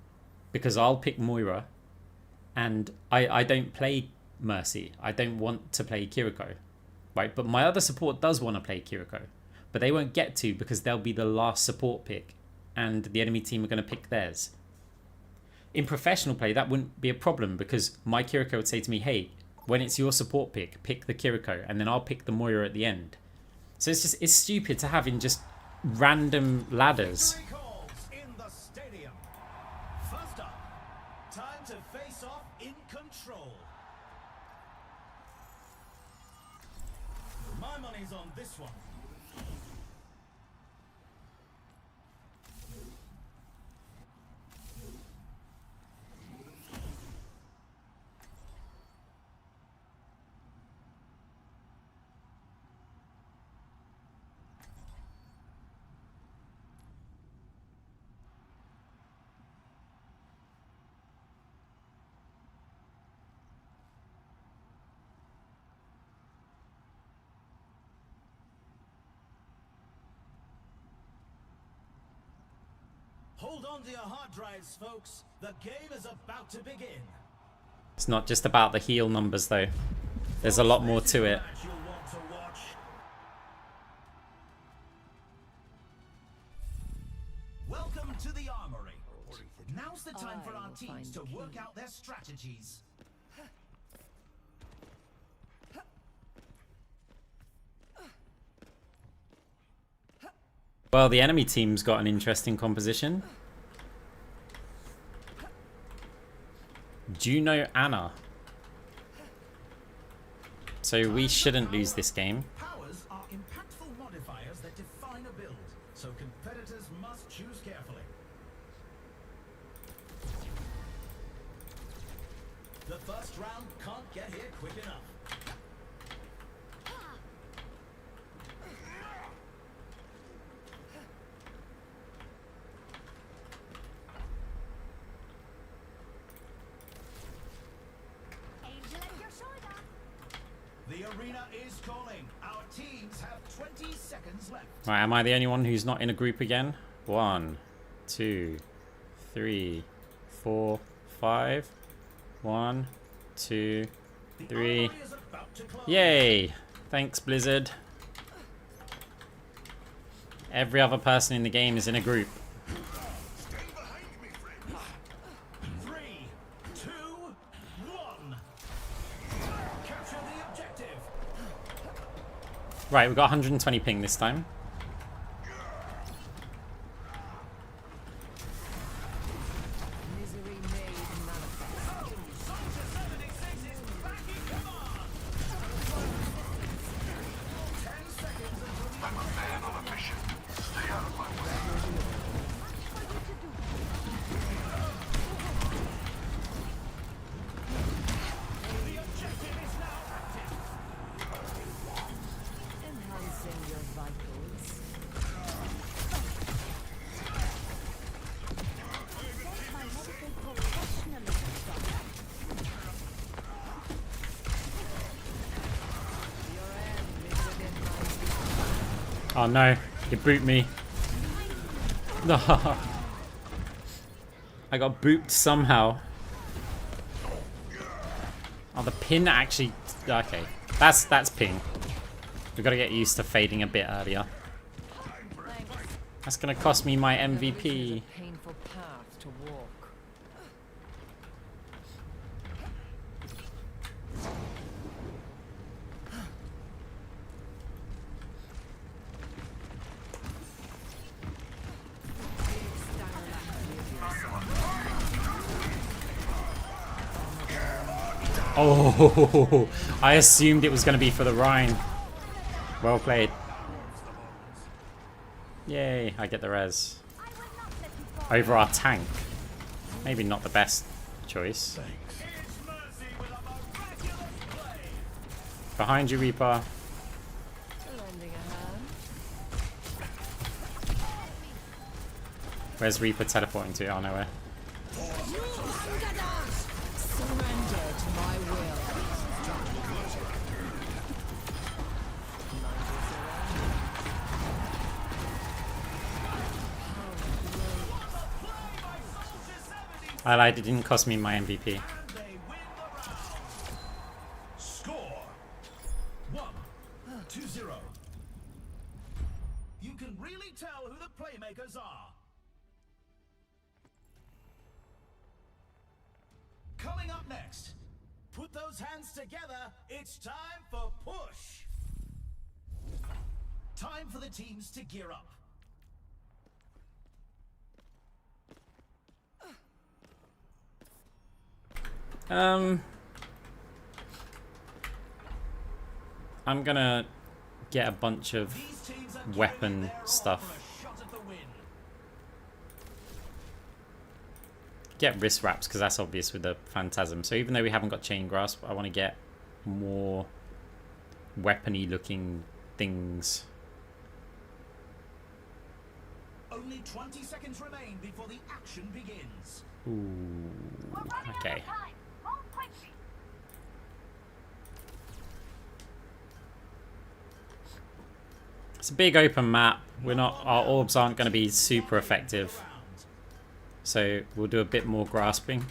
Speaker 1: Because I'll pick Moira, and I don't play Mercy. I don't want to play Kiriko, right? But my other support does want to play Kiriko. But they won't get to, because they'll be the last support pick, and the enemy team are going to pick theirs. In professional play, that wouldn't be a problem, because my Kiriko would say to me, hey, when it's your support pick the Kiriko, and then I'll pick the Moira at the end. So it's stupid to have in just random ladders.
Speaker 2: Victory calls in the stadium. First up, time to face off in control. My money's on this one. Hold on to your hard drives, folks. The game is about to begin.
Speaker 1: It's not just about the heal numbers though. There's a lot more to it.
Speaker 2: Match you'll want to watch. Welcome to the armory. Now's the time for our teams to work out their strategies.
Speaker 1: Well, the enemy team's got an interesting composition. Juno Anna. So we shouldn't lose this game.
Speaker 2: Powers are impactful modifiers that define a build, so competitors must choose carefully. The first round can't get here quick enough.
Speaker 4: Angel at your shoulder.
Speaker 2: The arena is calling. Our teams have 20 seconds left.
Speaker 1: Right, am I the only one who's not in a group again? 1, 2, 3, 4, 5. 1, 2, 3.
Speaker 2: Armory is about to close.
Speaker 1: Yay! Thanks, Blizzard. Every other person in the game is in a group.
Speaker 5: Stay behind me, friend.
Speaker 2: 3, 2, 1. Capture the objective.
Speaker 1: Right, we've got 120 ping this time.
Speaker 3: Misery made manifest.
Speaker 2: Soldier 76 is back in command. 10 seconds until the
Speaker 6: I'm a man on a mission. Stay out of my way.
Speaker 2: the objective is now active.
Speaker 3: Enhancing your vitals.
Speaker 4: My medical professionalism, doctor.
Speaker 3: Your end is within my
Speaker 1: Oh no, you booped me. No. I got booped somehow. Oh, the pin actually... Okay, that's ping. We've got to get used to fading a bit earlier. That's going to cost me my MVP.
Speaker 3: a painful path to walk.
Speaker 1: Oh, I assumed it was going to be for the Rhine. Well played. Yay, I get the res. Over our tank. Maybe not the best choice.
Speaker 2: It's Mercy with a miraculous play.
Speaker 1: Behind you, Reaper.
Speaker 3: Lending a hand.
Speaker 1: Where's Reaper teleporting to? Oh, nowhere.
Speaker 3: Surrender to my will.
Speaker 1: I lied, it didn't cost me my MVP.
Speaker 2: And they win the round. Score 1-0. You can really tell who the playmakers are. Coming up next, put those hands together. It's time for push. Time for the teams to gear up.
Speaker 1: I'm gonna get a bunch of
Speaker 2: These teams are
Speaker 1: weapon
Speaker 2: giving it their all
Speaker 1: stuff.
Speaker 2: for a shot at the win.
Speaker 1: Get wrist wraps because that's obvious with the Phantasm. So even though we haven't got Chain Grasp, I want to get more weapony looking things.
Speaker 2: Only 20 seconds remain before the action begins.
Speaker 1: Ooh, okay. It's a big open map. We're not. Our orbs aren't going to be super effective. So we'll do a bit more grasping.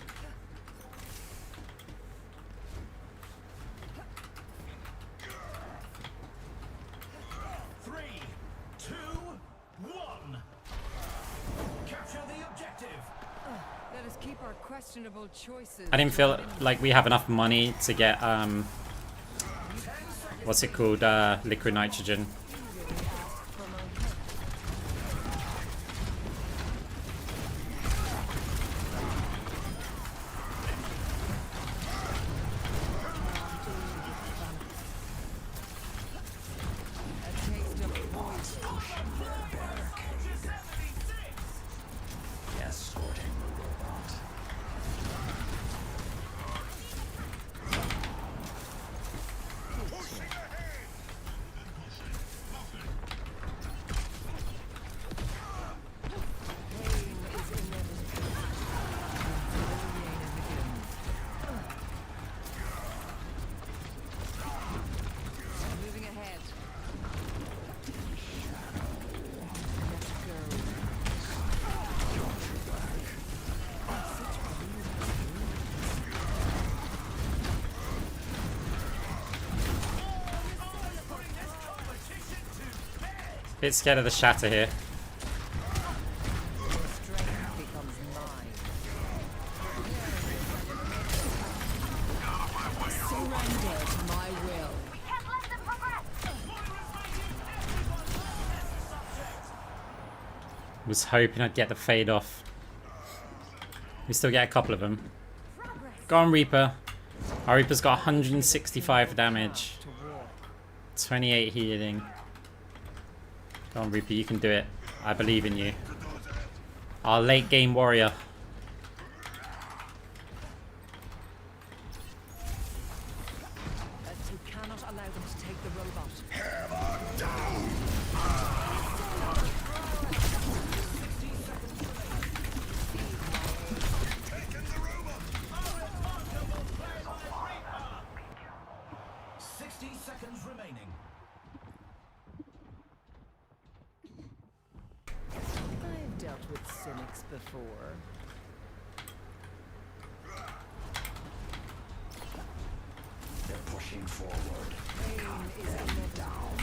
Speaker 3: Let us keep our questionable choices.
Speaker 1: I didn't feel like we have enough money to get what's it called, liquid nitrogen.
Speaker 3: Moving ahead.
Speaker 1: Bit scared of the shatter here.
Speaker 3: Strength becomes mine. Surrender to my will.
Speaker 4: Can't let them progress.
Speaker 1: Was hoping I'd get the fade off. We still get a couple of them. Go on, Reaper. Our Reaper's got 165 damage. 28 healing. Go on, Reaper, you can do it. I believe in you. Our late game warrior.
Speaker 3: As you cannot allow them to take the robot.
Speaker 2: Seconds remaining.
Speaker 3: I've dealt with cynics before.
Speaker 2: They're pushing forward.
Speaker 3: Pain is inevitable.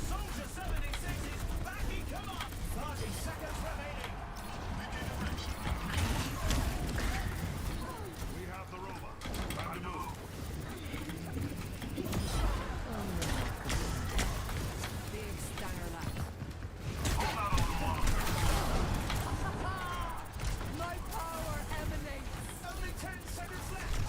Speaker 2: Soldier 76 is backing come up. 30 seconds remaining.
Speaker 5: We have the robot. Time to move.
Speaker 3: Big stanger lap. My power emanates.
Speaker 2: Only 10 seconds left.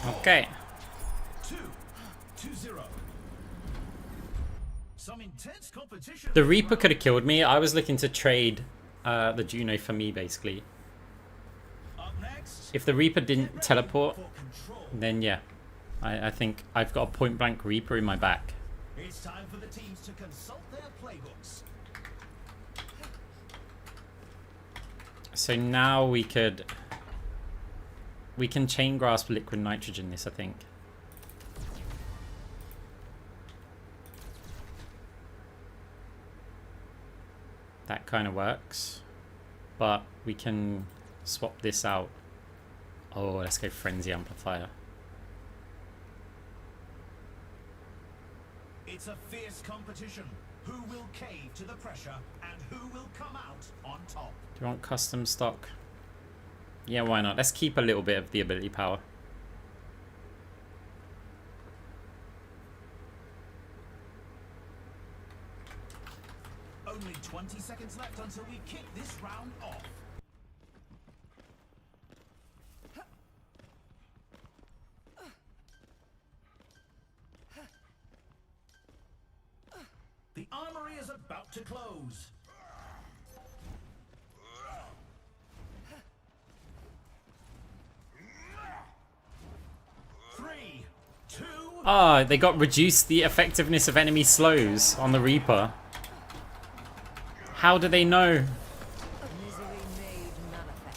Speaker 1: Okay.
Speaker 2: 2-0. Some intense competition.
Speaker 1: The Reaper could have killed me. I was looking to trade the Juno for me, basically.
Speaker 2: Up next.
Speaker 1: If the Reaper didn't teleport,
Speaker 2: For control.
Speaker 1: then yeah. I think I've got a point blank Reaper in my back.
Speaker 2: It's time for the teams to consult their playbooks.
Speaker 1: So now we can chain grasp liquid nitrogen this, I think. That kind of works. But we can swap this out. Oh, let's go frenzy amplifier.
Speaker 2: It's a fierce competition. Who will cave to the pressure and who will come out on top?
Speaker 1: Do you want custom stock? Yeah, why not? Let's keep a little bit of the ability power.
Speaker 2: Only 20 seconds left until we kick this round off. The armory is about to close. Three, two.
Speaker 1: Ah, they got reduced the effectiveness of enemy slows on the Reaper. How do they know?
Speaker 3: Misery made manifest.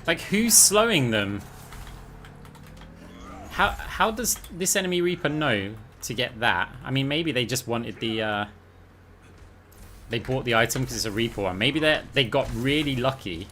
Speaker 1: Like, who's slowing them? How does this enemy Reaper know to get that? I mean, maybe they just wanted the they bought the item because it's a Reaper one. Maybe they got really lucky.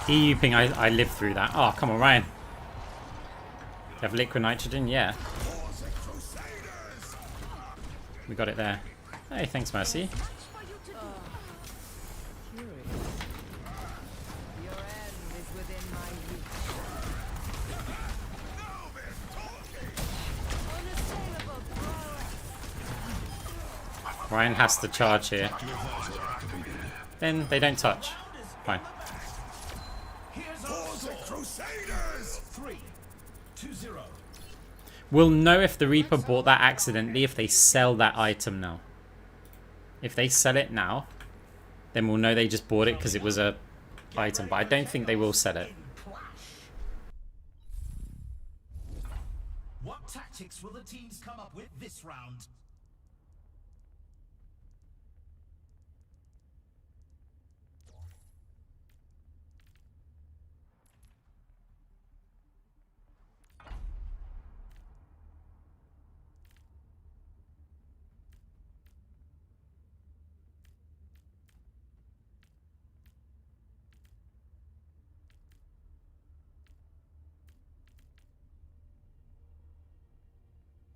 Speaker 1: EU ping, I lived through that. Oh, come on, Ryan. You have liquid nitrogen? Yeah. We got it there. Hey, thanks, Mercy. Ryan has to charge here. Then they don't touch. Fine. We'll know if the Reaper bought that accidentally if they sell that item now. If they sell it now, then we'll know they just bought it because it was a item. But I don't think they will sell it.
Speaker 2: What tactics will the teams come up with this round?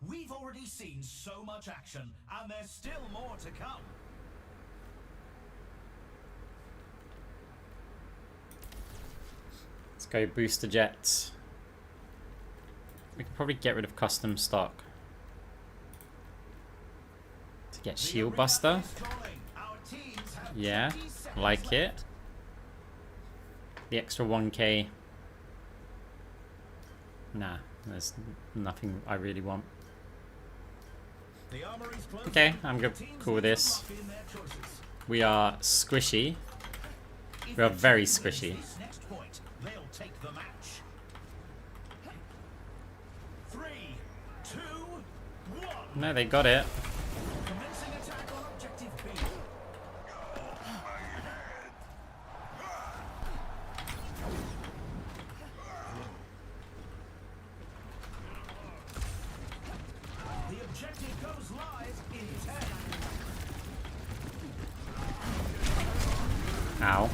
Speaker 2: We've already seen so much action, and there's still more to come.
Speaker 1: Let's go booster jets. We can probably get rid of custom stock to get shield buster. Yeah, like it. The extra 1k. Nah, there's nothing I really want. Okay, I'm good. Cool with this. We are squishy. We are very squishy. No, they got it. Ow.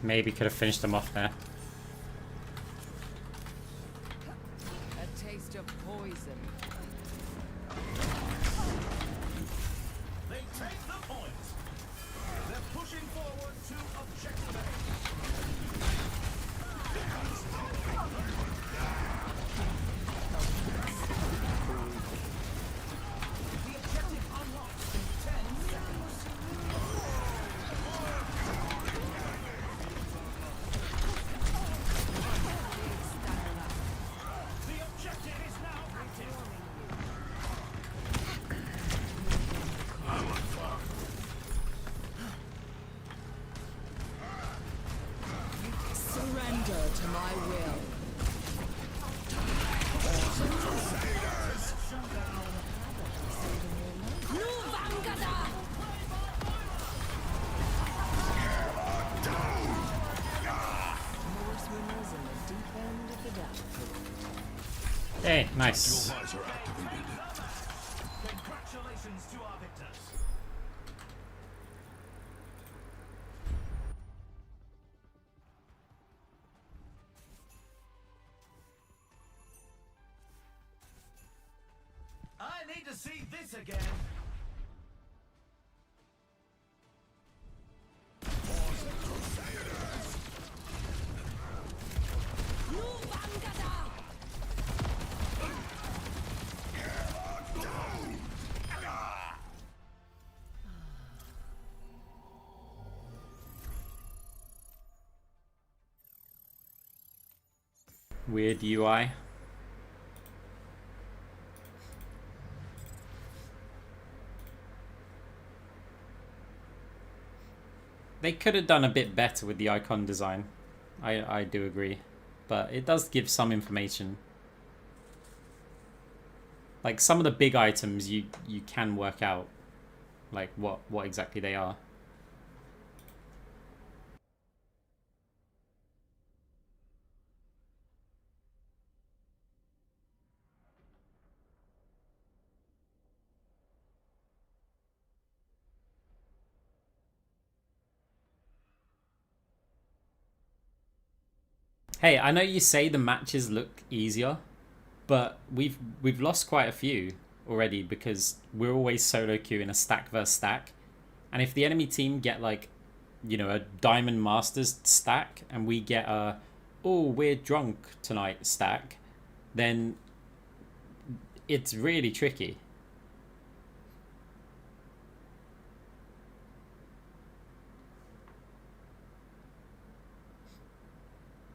Speaker 1: Maybe could have finished them off there.
Speaker 3: A taste of poison.
Speaker 2: They take the point. They're pushing forward to objective A. The objective unlocks in 10 seconds. The objective is now active.
Speaker 1: Hey, nice.
Speaker 5: Tactical visor activated.
Speaker 2: Congratulations to our victors. I need to see this again.
Speaker 1: Weird UI. They could have done a bit better with the icon design. I do agree. But it does give some information. Like some of the big items you can work out like what exactly they are. Hey, I know you say the matches look easier, but we've lost quite a few already because we're always solo queue in a stack versus stack. And if the enemy team get like, you know, a Diamond Masters stack and we get a, oh, we're drunk tonight stack, then it's really tricky.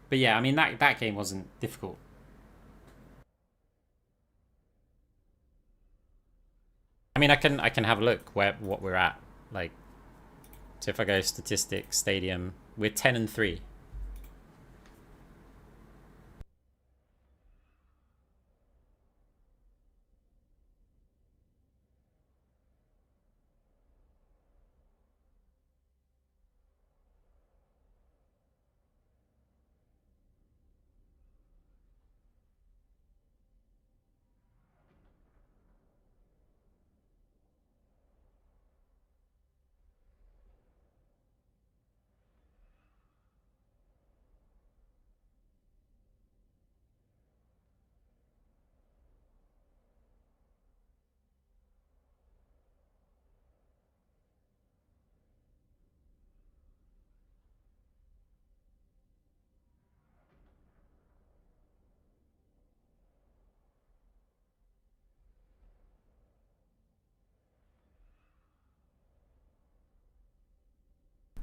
Speaker 1: But yeah, I mean that game wasn't difficult. I mean I can have a look what we're at. Like, so if I go statistics, stadium, we're 10-3.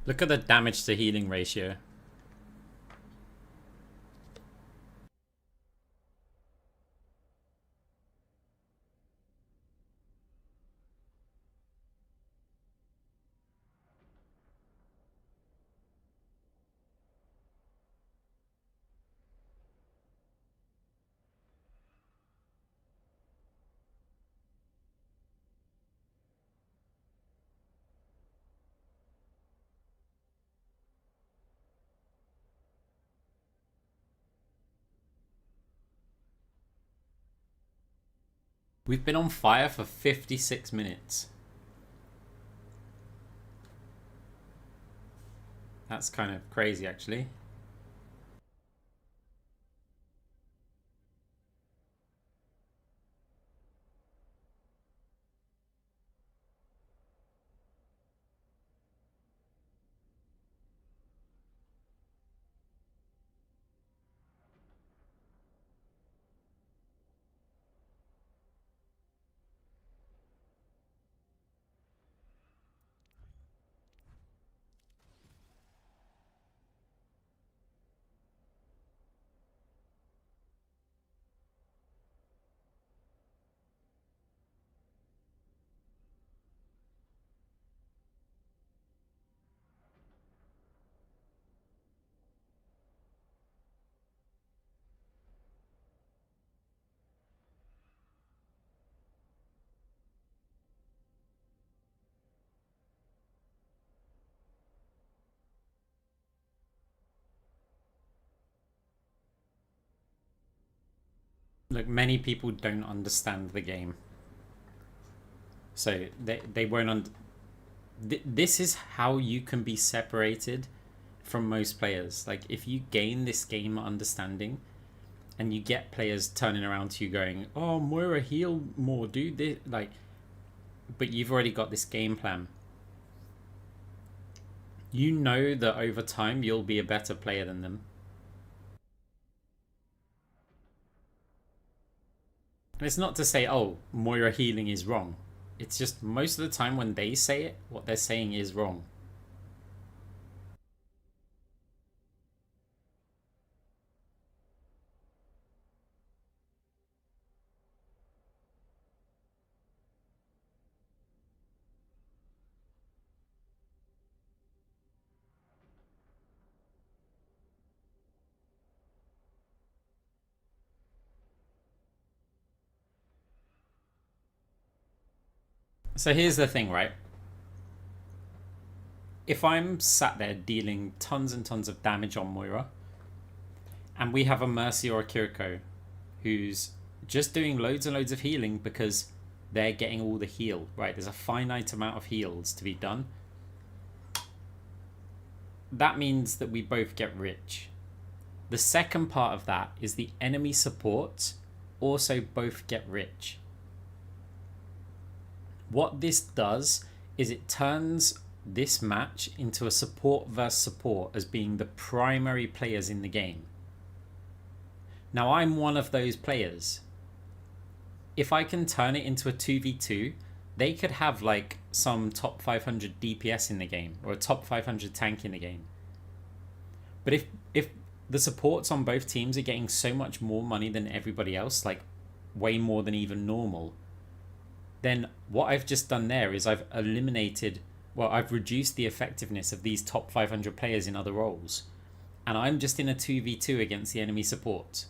Speaker 1: Look at the damage to healing ratio. We've been on fire for 56 minutes. That's kind of crazy, actually. Look, many people don't understand the game. So they won't this is how you can be separated from most players. Like, if you gain this game understanding and you get players turning around to you going, oh, Moira, heal more, do this, like, but you've already got this game plan. You know that over time you'll be a better player than them. And it's not to say, oh, Moira healing is wrong. It's just most of the time when they say it, what they're saying is wrong. So here's the thing, right? If I'm sat there dealing tons and tons of damage on Moira, and we have a Mercy or a Kiriko who's just doing loads and loads of healing because they're getting all the heal, right? There's a finite amount of heals to be done. That means that we both get rich. The second part of that is the enemy supports also both get rich. What this does is it turns this match into a support versus support as being the primary players in the game. Now, I'm one of those players. If I can turn it into a 2v2, they could have like some top 500 DPS in the game or a top 500 tank in the game. But if the supports on both teams are getting so much more money than everybody else, like way more than even normal, then what I've just done there is I've reduced the effectiveness of these top 500 players in other roles. And I'm just in a 2v2 against the enemy support.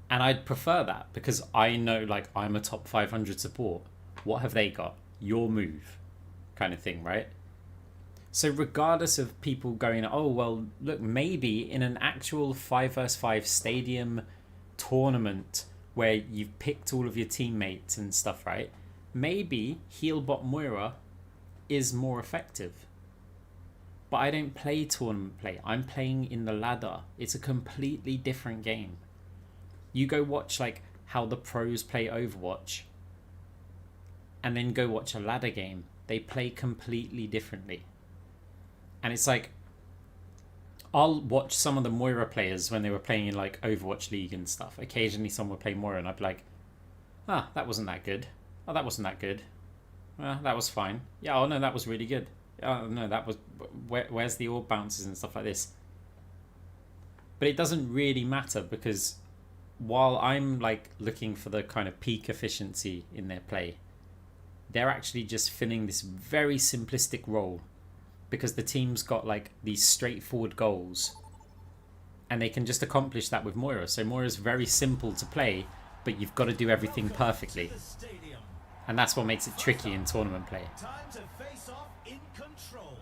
Speaker 1: And I'd prefer that because I know, like, I'm a top 500 support. What have they got? Your move, kind of thing, right? So regardless of people going, oh, well, look, maybe in an actual 5 vs 5 stadium tournament where you've picked all of your teammates and stuff, right? Maybe Healbot Moira is more effective. But I don't play tournament play. I'm playing in the ladder. It's a completely different game. You go watch like how the pros play Overwatch and then go watch a ladder game. They play completely differently. And it's like, I'll watch some of the Moira players when they were playing in like Overwatch League and stuff. Occasionally someone would play Moira and I'd be like, ah, that wasn't that good. Oh, that wasn't that good. That was fine. Yeah, oh no, that was really good. Oh no, that was... Where's the orb bounces and stuff like this? But it doesn't really matter because while I'm like looking for the kind of peak efficiency in their play, they're actually just filling this very simplistic role because the team's got like these straightforward goals and they can just accomplish that with Moira. So Moira's very simple to play, but you've got to do everything perfectly. And that's what makes it tricky in tournament play.
Speaker 2: Time to face off in control.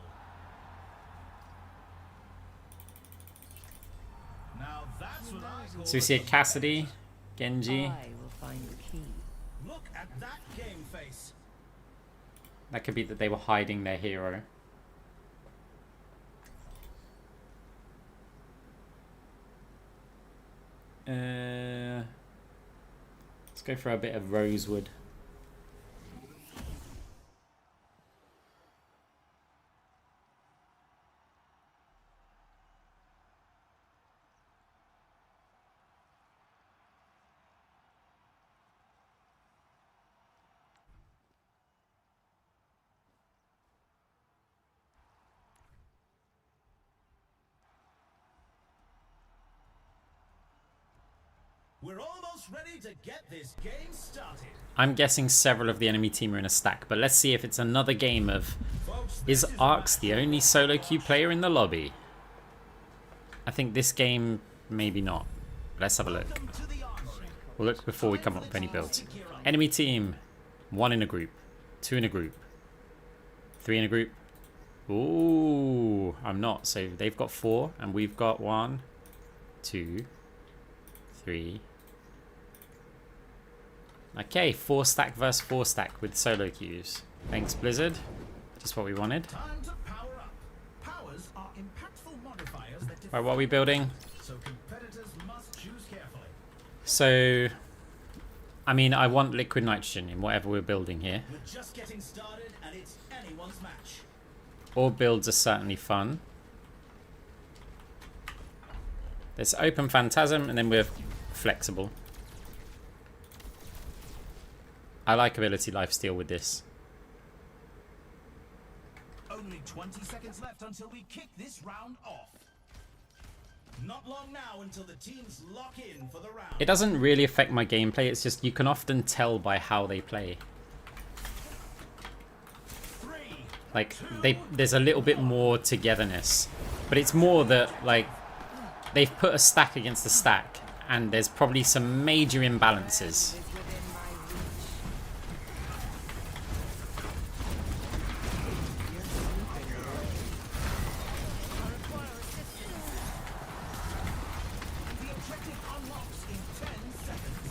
Speaker 2: Now that's what I call
Speaker 1: So we see a Cassidy, Genji.
Speaker 3: I will find the key.
Speaker 2: Look at that game face.
Speaker 1: That could be that they were hiding their hero. Let's go for a bit of Rosewood.
Speaker 2: We're almost ready to get this game started.
Speaker 1: I'm guessing several of the enemy team are in a stack, but let's see if it's another game of...
Speaker 2: Folks,
Speaker 1: Is
Speaker 2: this
Speaker 1: Arx the only solo queue player in the lobby? I think this game, maybe not. Let's have a look.
Speaker 2: Welcome to the armory.
Speaker 1: We'll look before we come up with any builds. Enemy team, 1 in a group, 2 in a group, 3 in a group. Ooh, I'm not. So they've got 4 and we've got 1, 2, 3. Okay, 4 stack versus 4 stack with solo queues. Thanks, Blizzard. Just what we wanted.
Speaker 2: Time to power up. Powers are impactful modifiers that
Speaker 1: Right, what are we building?
Speaker 2: so competitors must choose carefully.
Speaker 1: So, I mean, I want liquid nitrogen in whatever we're building here.
Speaker 2: We're just getting started and it's anyone's match.
Speaker 1: All builds are certainly fun. There's open phantasm and then we're flexible. I like ability lifesteal with this.
Speaker 2: Only 20 seconds left until we kick this round off. Not long now until the teams lock in for the round.
Speaker 1: It doesn't really affect my gameplay, it's just you can often tell by how they play.
Speaker 2: 3,
Speaker 1: Like, there's a little bit more togetherness. But it's more that, like, they've put a stack against a stack, and there's probably some major imbalances.
Speaker 2: the objective unlocks in 10 seconds.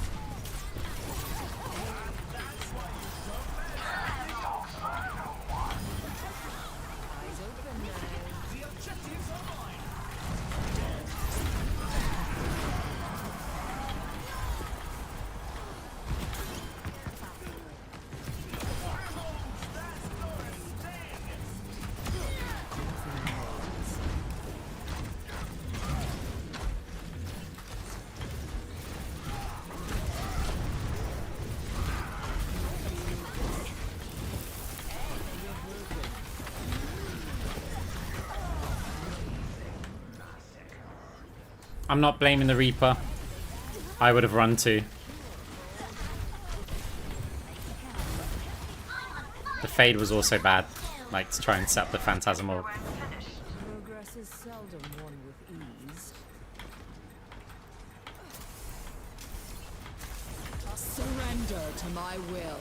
Speaker 2: The objectives are mine.
Speaker 1: I'm not blaming the Reaper. I would have run too. The Fade was also bad. Like, to try and set up the Phantasmal.
Speaker 3: Progress is seldom won with ease. Surrender to my will.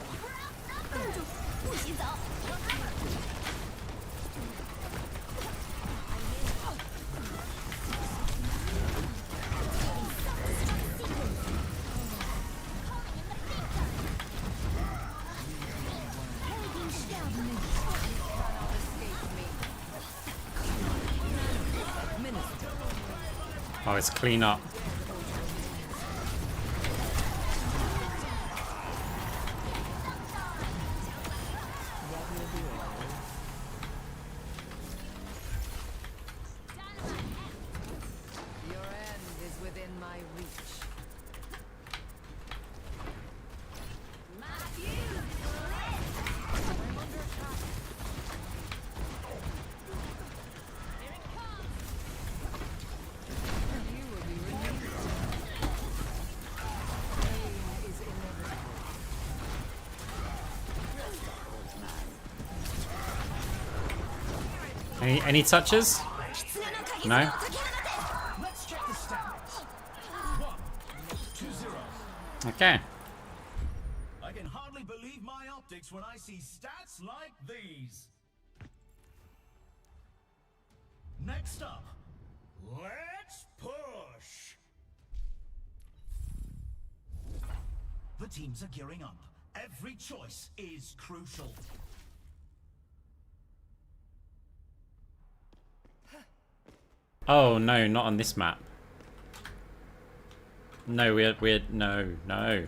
Speaker 1: Oh, it's clean up.
Speaker 3: Your end is within my reach. You will be released. Pain is inevitable.
Speaker 1: Any touches? No?
Speaker 2: Let's check the stats. 1 to 0.
Speaker 1: Okay.
Speaker 2: I can hardly believe my optics when I see stats like these. Next up, let's push. The teams are gearing up. Every choice is crucial.
Speaker 1: Oh no, not on this map. No, we're no. No.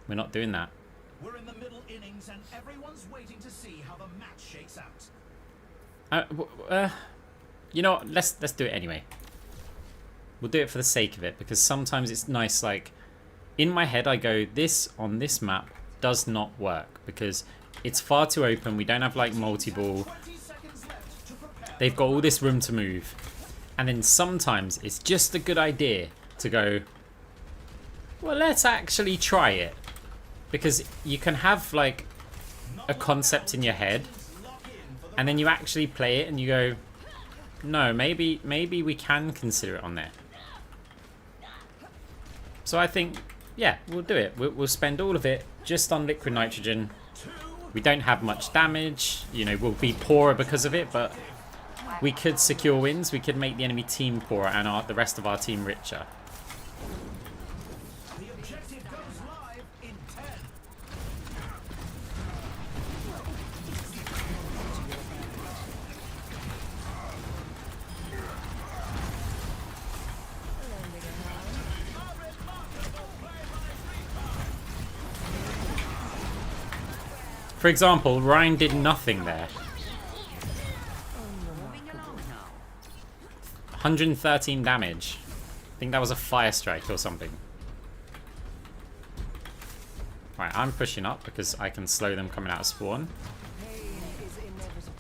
Speaker 1: We're not doing that.
Speaker 2: We're in the middle innings and everyone's waiting to see how the match shakes out.
Speaker 1: You know what? Let's do it anyway. We'll do it for the sake of it, because sometimes it's nice, like, in my head I go, this on this map does not work because it's far too open. We don't have like multi-ball.
Speaker 2: 20 seconds left to prepare.
Speaker 1: They've got all this room to move. And then sometimes it's just a good idea to go, well, let's actually try it. Because you can have like a concept in your head and then you actually play it and you go, no, maybe we can consider it on there. So I think, yeah, we'll do it. We'll spend all of it just on liquid nitrogen. We don't have much damage, you know, we'll be poorer because of it, but we could secure wins. We could make the enemy team poorer and the rest of our team richer.
Speaker 2: The objective goes live in 10.
Speaker 1: For example, Ryan did nothing there. 113 damage. I think that was a fire strike or something. Right, I'm pushing up because I can slow them coming out of spawn.
Speaker 3: Pain is inevitable.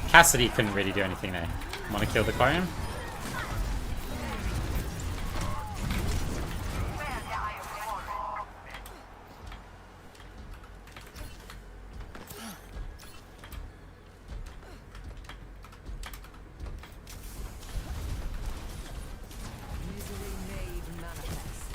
Speaker 1: Cassidy couldn't really do anything there. Want to kill the Quarian?
Speaker 3: Misery made manifest.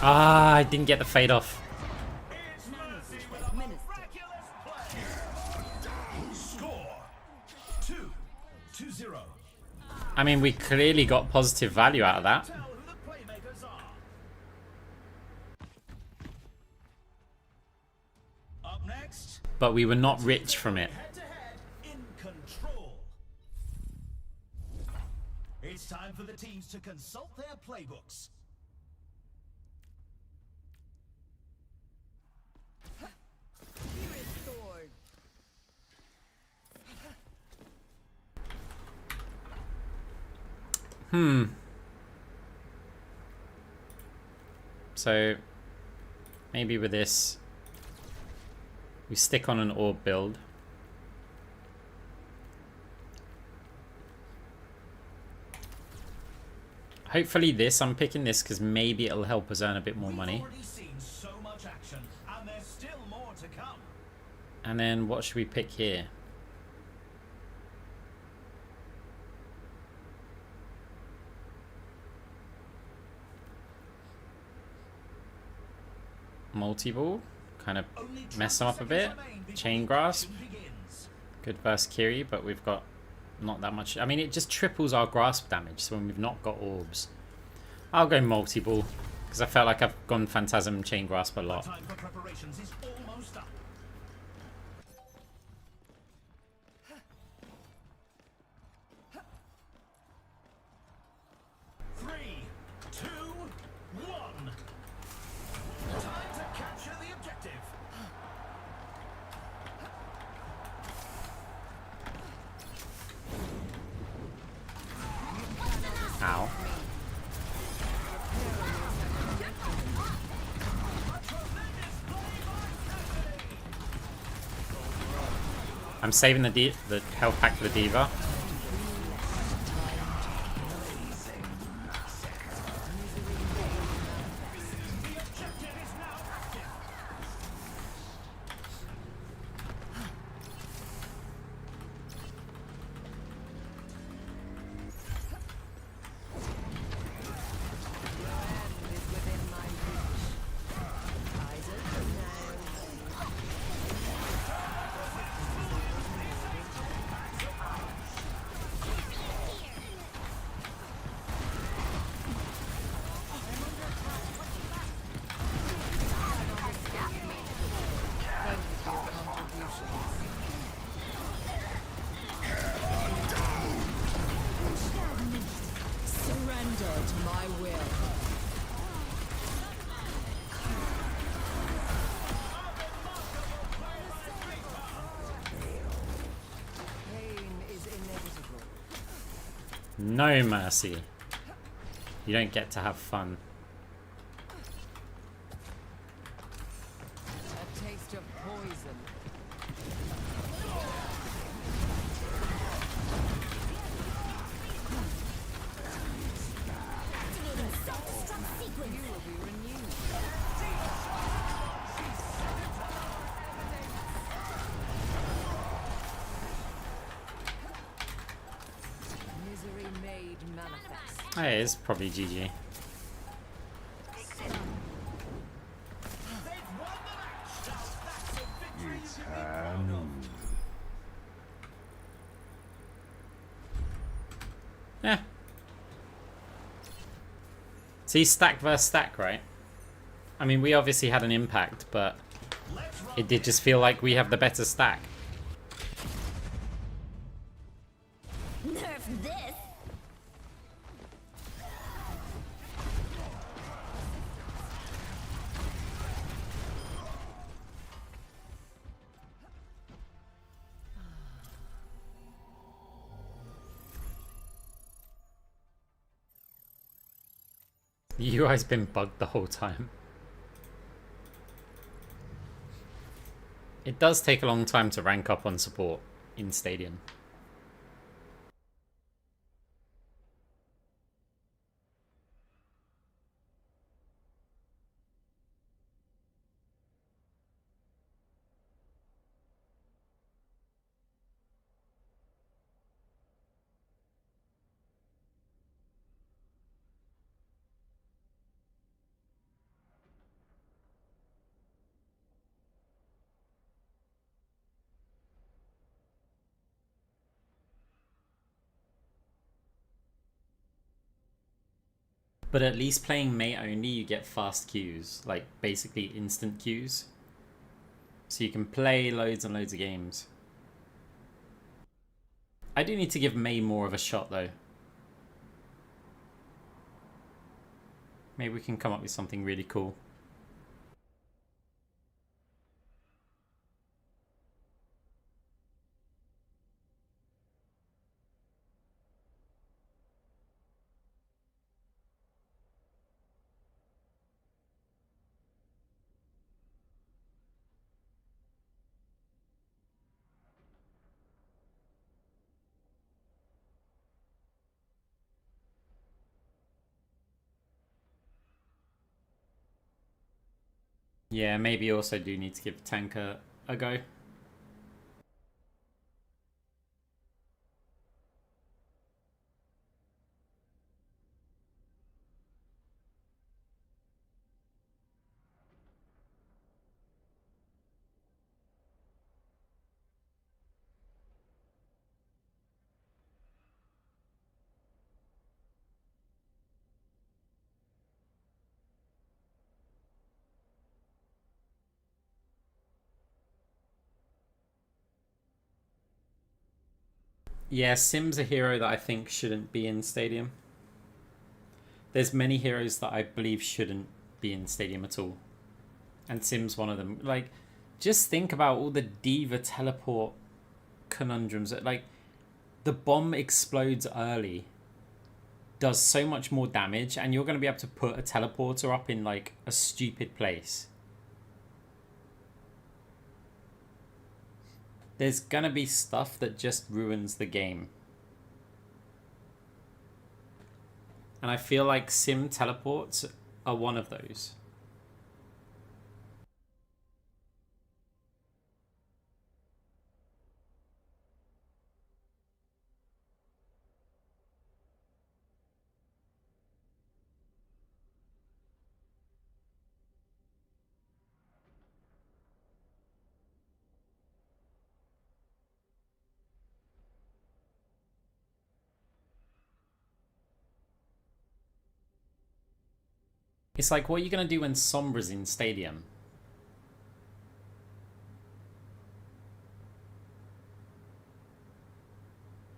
Speaker 1: Ah, I didn't get the fade off.
Speaker 2: It's Mercy with a miraculous play. Score 2-0.
Speaker 1: I mean, we clearly got positive value out of that.
Speaker 2: Tell who the playmakers are. Up next,
Speaker 1: But we were not rich from it.
Speaker 2: head-to-head in control. It's time for the teams to consult their playbooks.
Speaker 3: Here is sword.
Speaker 1: So, maybe with this, we stick on an orb build. Hopefully this, I'm picking this because maybe it'll help us earn a bit more money.
Speaker 2: We've already seen so much action, and there's still more to come.
Speaker 1: And then what should we pick here? Multi-ball, kind of
Speaker 2: Only
Speaker 1: mess
Speaker 2: 20
Speaker 1: them up a
Speaker 2: seconds
Speaker 1: bit.
Speaker 2: remain before
Speaker 1: Chain
Speaker 2: the
Speaker 1: grasp,
Speaker 2: action begins.
Speaker 1: good versus Kiri, but we've got not that much. I mean, it just triples our grasp damage, so when we've not got orbs. I'll go multi-ball, because I felt like I've gone Phantasm Chain Grasp a lot.
Speaker 2: Time for preparations is almost up. Three, two, one. Time to capture the objective.
Speaker 1: Ow. I'm saving the health pack for the Diva.
Speaker 3: Is within my reach. Eyes open now. Thank you for your contributions. Surrender to my will. Pain is inevitable.
Speaker 1: No mercy. You don't get to have fun.
Speaker 3: A taste of poison. will be renewed. Misery made manifest.
Speaker 1: It is probably GG.
Speaker 2: They've won the match. Now that's a victory you can be proud of.
Speaker 1: Yeah. See, stack versus stack, right? I mean, we obviously had an impact, but it did just feel like we have the better stack.
Speaker 4: Nerf this.
Speaker 1: The UI's been bugged the whole time. It does take a long time to rank up on support in Stadium. But at least playing mate only, you get fast queues, like basically instant queues. So you can play loads and loads of games. I do need to give Mei more of a shot though. Maybe we can come up with something really cool. Yeah, maybe also do need to give Tanker a go. Yeah, Sim's a hero that I think shouldn't be in Stadium. There's many heroes that I believe shouldn't be in Stadium at all. And Sim's one of them. Like, just think about all the Diva teleport conundrums. Like, the bomb explodes early, does so much more damage, and you're going to be able to put a teleporter up in, like, a stupid place. There's going to be stuff that just ruins the game. And I feel like Sim teleports are one of those. It's like, what are you going to do when Sombra's in Stadium?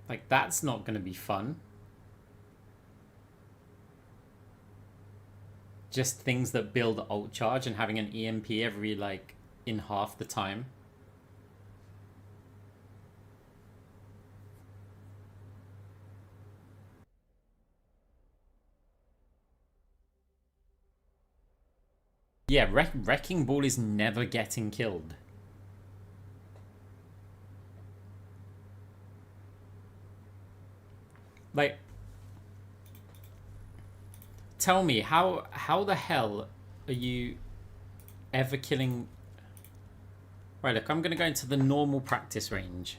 Speaker 1: Like, that's not going to be fun. Just things that build ult charge and having an EMP every, like, in half the time. Yeah, Wrecking Ball is never getting killed. Like, tell me, how the hell are you ever killing... Right, look, I'm going to go into the normal practice range.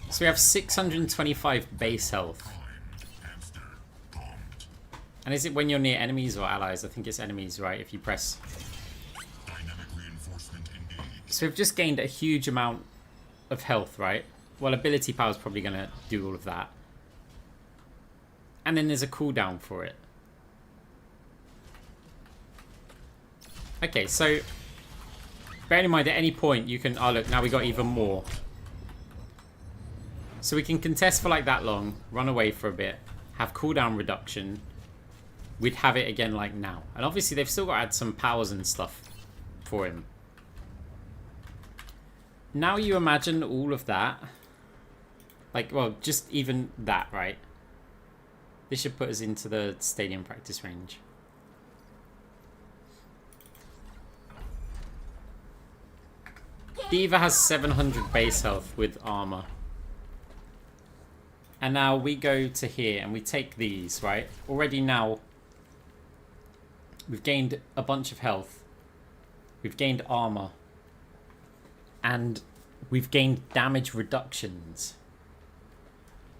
Speaker 1: So we have 625 base health. And is it when you're near enemies or allies? I think it's enemies, right? If you press. So we've just gained a huge amount of health, right? Well, ability power is probably going to do all of that. And then there's a cooldown for it. Okay, so bearing in mind at any point you can... Oh, look, now we got even more. So we can contest for like that long, run away for a bit, have cooldown reduction. We'd have it again like now. And obviously they've still got to add some powers and stuff for him. Now you imagine all of that. Like, well, just even that, right? This should put us into the stadium practice range. D.Va has 700 base health with armor. And now we go to here and we take these, right? Already now, we've gained a bunch of health. We've gained armor. And we've gained damage reductions.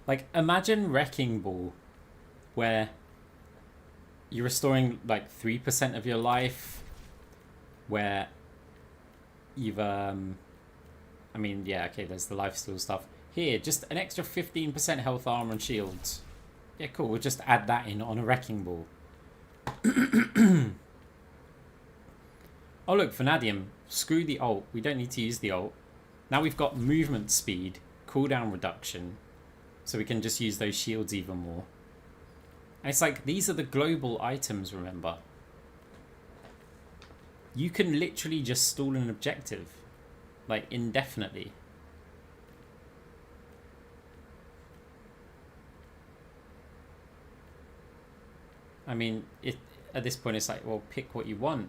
Speaker 1: Like, imagine Wrecking Ball, where you're restoring like 3% of your life, where you've, I mean, yeah, okay, there's the lifesteal stuff. Here, just an extra 15% health, armor, and shields. Yeah, cool, we'll just add that in on a Wrecking Ball. Oh, look, Vanadium. Screw the ult. We don't need to use the ult. Now we've got movement speed, cooldown reduction, so we can just use those shields even more. And it's like, these are the global items, remember? You can literally just stall an objective, like, indefinitely. I mean, at this point it's like, well, pick what you want.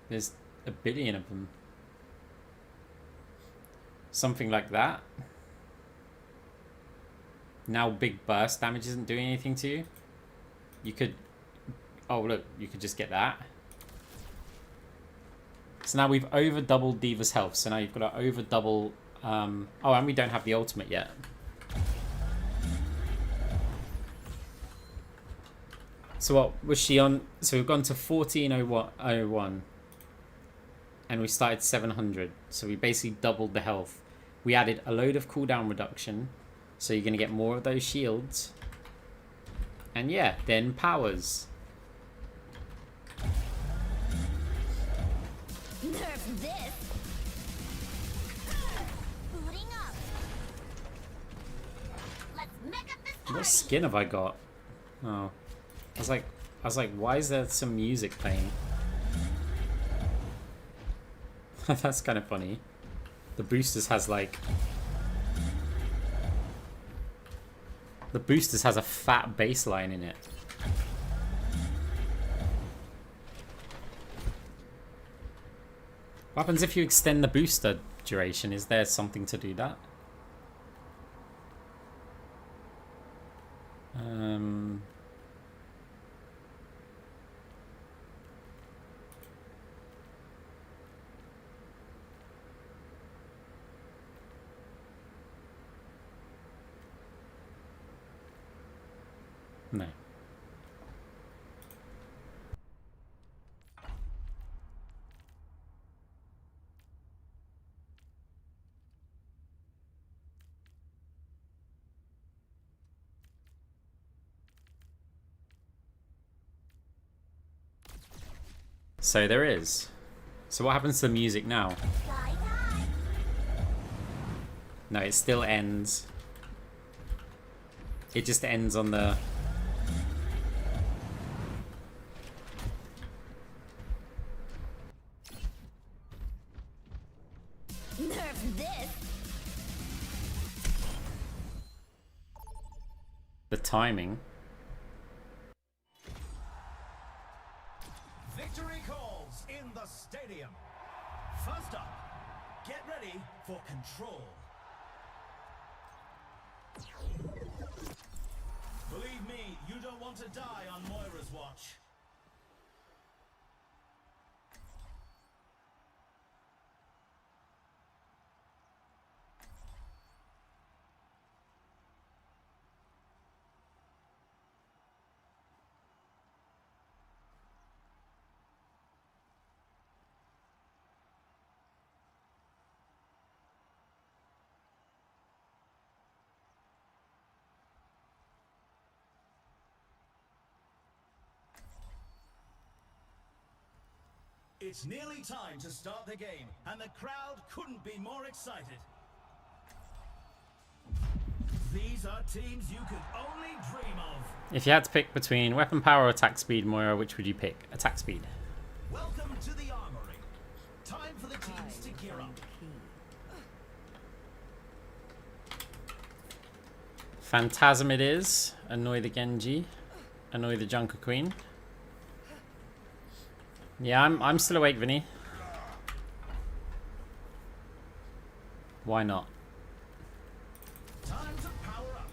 Speaker 1: There's a billion of them. Something like that. Now big burst damage isn't doing anything to you. You could... Oh, look, you could just get that. So now we've over doubled D.Va's health. So now you've got to over double... oh, and we don't have the ultimate yet. So what was she on? So we've gone to 1401. And we started 700. So we basically doubled the health. We added a load of cooldown reduction. So you're going to get more of those shields. And yeah, then powers.
Speaker 4: Nerf this. Booting up. Let's make up this party.
Speaker 1: What skin have I got? Oh. I was like, why is there some music playing? That's kind of funny. The boosters has like... The boosters has a fat bass line in it. What happens if you extend the booster duration? Is there something to do that? No. So there is. So what happens to the music now? No, it still ends. It just ends on the...
Speaker 4: Nerf this.
Speaker 1: The timing.
Speaker 2: Victory calls in the stadium. First up, get ready for control. me, you don't want to die on Moira's watch. It's nearly time to start the game, and the crowd couldn't be more excited. These are teams you could only dream of.
Speaker 1: If you had to pick between weapon power or attack speed, Moira, which would you pick? Attack speed.
Speaker 2: Welcome to the armory. Time for the teams to gear up.
Speaker 1: Phantasm it is. Annoy the Genji. Annoy the Junker Queen. Yeah, I'm still awake, Vinny. Why not?
Speaker 2: Time to power up.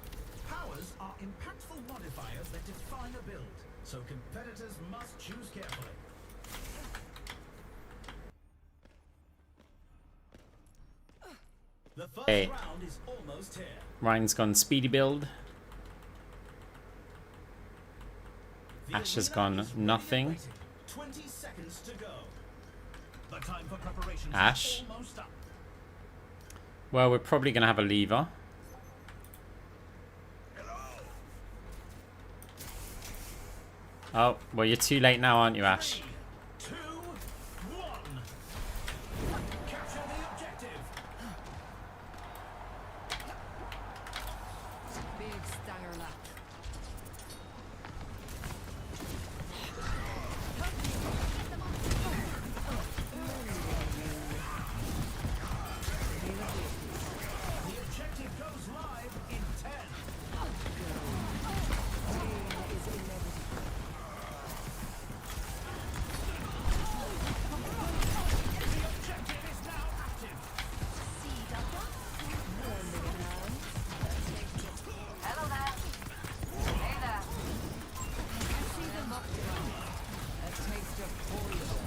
Speaker 2: Powers are impactful modifiers that define a build, so competitors must choose carefully. The first
Speaker 1: Hey.
Speaker 2: round is almost here.
Speaker 1: Ryan's gone speedy build.
Speaker 2: The
Speaker 1: Ash has
Speaker 2: arena
Speaker 1: gone
Speaker 2: is ready and
Speaker 1: nothing.
Speaker 2: waiting. 20 seconds to go. The time for preparations
Speaker 1: Ash.
Speaker 2: is almost up.
Speaker 1: Well, we're probably going to have a lever. Oh, well, you're too late now, aren't you, Ash?
Speaker 2: 3, 2, 1. Capture the objective.
Speaker 3: Big stanger lap.
Speaker 2: The objective goes live in 10. The objective is now active.
Speaker 4: Hello there. Hey there.
Speaker 3: A taste of poison.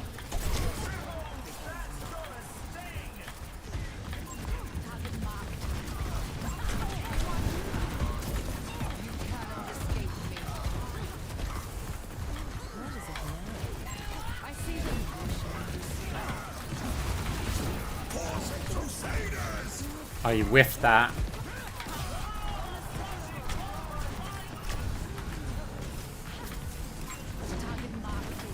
Speaker 2: That's gonna sting.
Speaker 3: Target marked. You cannot escape me. What is it now? I see them.
Speaker 1: Oh, you whiffed that.
Speaker 3: Target marked.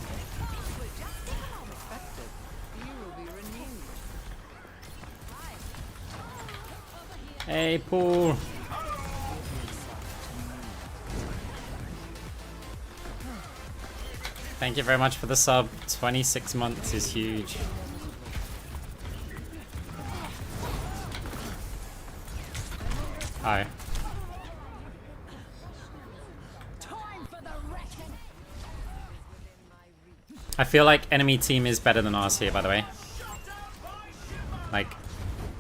Speaker 3: Effective. You will be renewed.
Speaker 1: Hey, Paul. Thank you very much for the sub. 26 months is huge. Hi.
Speaker 4: Time for the reckoning.
Speaker 1: I feel like enemy team is better than ours here, by the way. Like,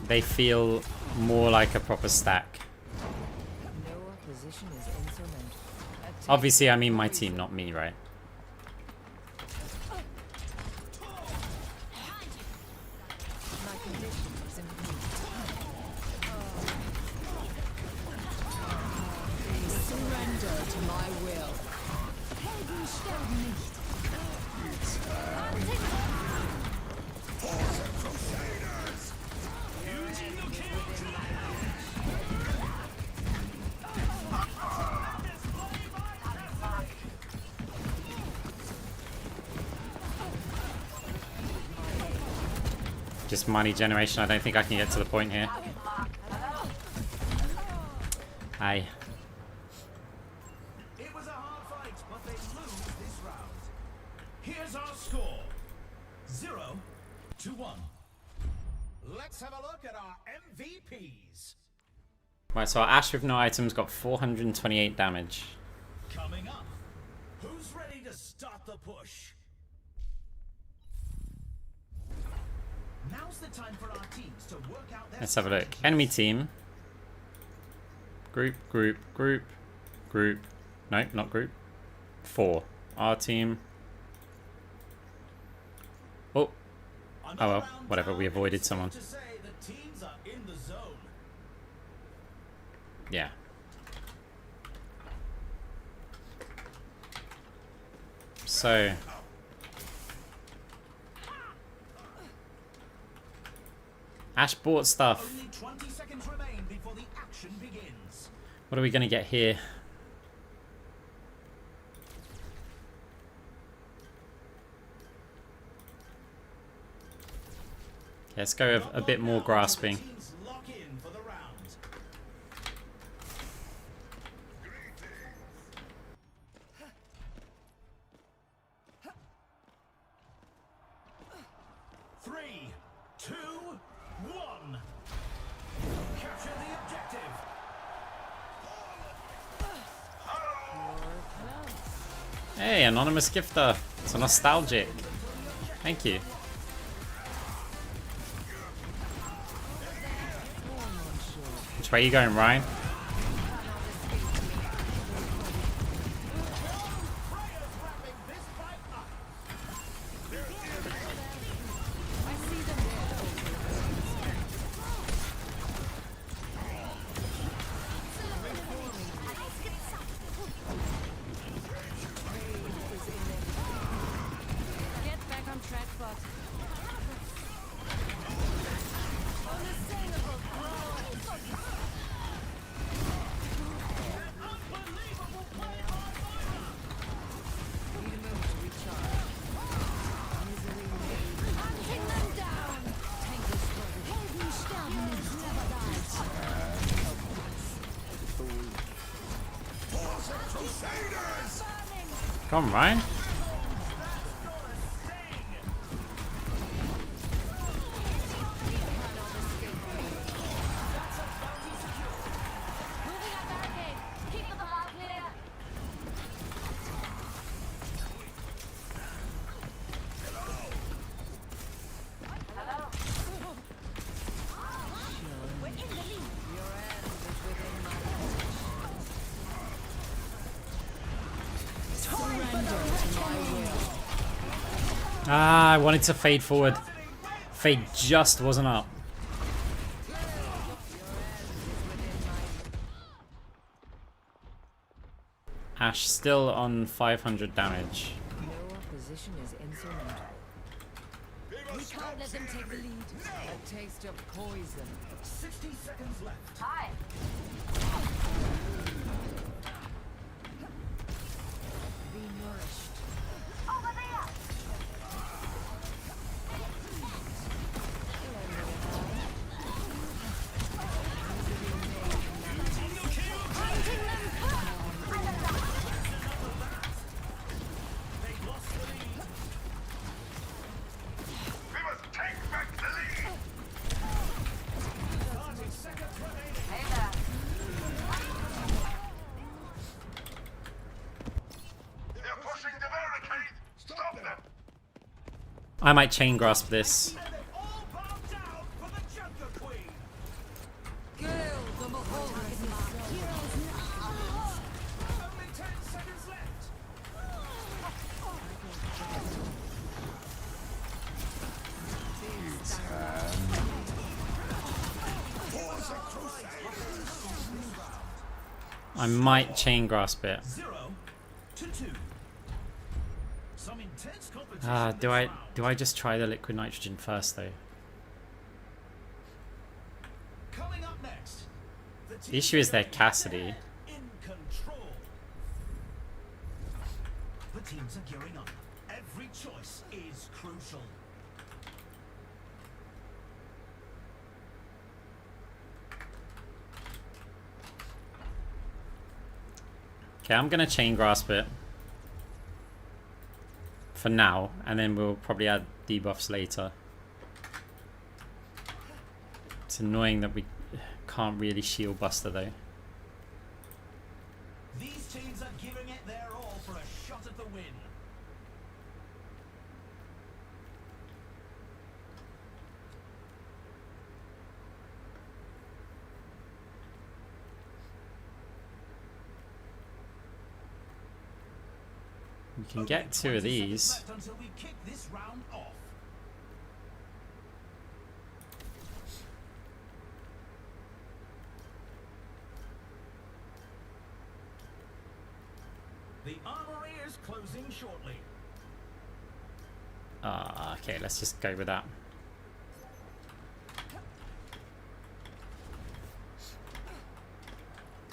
Speaker 1: they feel more like a proper stack.
Speaker 3: No opposition is insurmountable.
Speaker 1: Obviously, I mean my team, not me, right?
Speaker 3: My condition is improved. Surrender to my will.
Speaker 4: Helden sterben nicht.
Speaker 1: Just money generation. I don't think I can get to the point here. Aye.
Speaker 2: It was a hard fight, but they lose this round. Here's our score. 0-1. Let's have a look at our MVPs.
Speaker 1: Right, so our Ash with no items got 428 damage.
Speaker 2: Coming up, who's ready to start the push? Now's the time for our teams to work out their
Speaker 1: Let's have a look.
Speaker 2: strategies.
Speaker 1: Enemy team. Group, group, group, group, No, not group. 4. Our team. Oh. Oh well, whatever. We avoided someone.
Speaker 2: To say the teams are in the zone.
Speaker 1: Yeah. So. Ash bought stuff.
Speaker 2: Only 20 seconds remain before the action begins.
Speaker 1: What are we going to get here? Let's go with a bit more grasping.
Speaker 2: Teams lock in for the round. Three, two, one. Capture the objective.
Speaker 1: Hey, anonymous gifter. So nostalgic. Thank you. Which way are you going, Ryan?
Speaker 4: Get back on track, bot. Hunting them down. Helden sterben nicht, never dies.
Speaker 1: Come on, Ryan.
Speaker 4: Moving up barricade. Keep the ball clear. Hello. We're in the lead. Your end is within my
Speaker 3: Surrender to my will.
Speaker 1: Ah, I wanted to fade forward. Fade just wasn't up. Ash still on 500 damage.
Speaker 3: No opposition is insurmountable.
Speaker 4: We can't let them take the lead.
Speaker 3: A taste of poison.
Speaker 2: 60 seconds left.
Speaker 4: Hi.
Speaker 3: Be nourished.
Speaker 4: Over there. Hunting them.
Speaker 2: They've lost the lead.
Speaker 6: We must take back the lead.
Speaker 2: 30 seconds remaining.
Speaker 4: Hey there.
Speaker 6: They're pushing the barricade. Stop them.
Speaker 1: I might chain grasp this.
Speaker 2: And they all bow down for the Junker Queen.
Speaker 3: Gale the Mahorans.
Speaker 2: Only 10 seconds left.
Speaker 1: I might chain grasp it.
Speaker 2: 0 to 2. Some intense competition.
Speaker 1: Ah,
Speaker 2: this
Speaker 1: do I
Speaker 2: round.
Speaker 1: just try the liquid nitrogen first though?
Speaker 2: Coming up next.
Speaker 1: The issue is their Cassidy.
Speaker 2: In control. The teams are gearing up. Every choice is crucial.
Speaker 1: Okay, I'm gonna chain grasp it for now, and then we'll probably add debuffs later. It's annoying that we can't really shield Buster though.
Speaker 2: These teams are giving it their all for a shot at the win.
Speaker 1: We can get 2 of these.
Speaker 2: Left until we kick this round off. The armory is closing shortly.
Speaker 1: Okay, let's just go with that.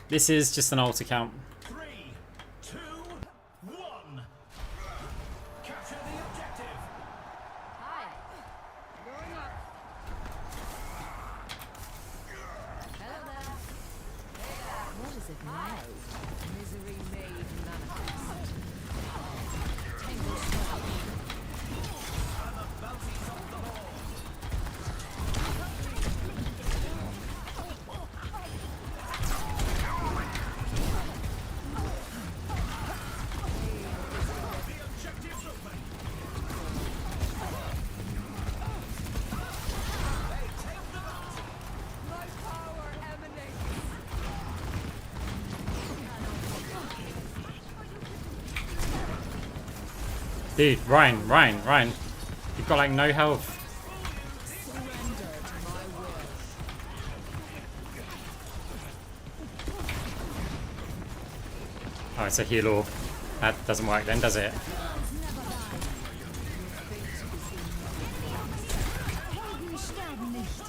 Speaker 1: This is just an alt account.
Speaker 2: 3, 2, 1. Capture the objective.
Speaker 4: Hi. Going up. Hello there.
Speaker 3: What is it now? Misery made manifest. Tangle sword.
Speaker 2: And the bounty's on the ball. The objective's open. They take the bounty.
Speaker 3: My power emanates.
Speaker 1: Dude, Ryan. You've got like no health.
Speaker 3: Surrender to my will.
Speaker 1: Oh, it's a heal all. That doesn't work then, does it?
Speaker 3: Helden sterben nicht.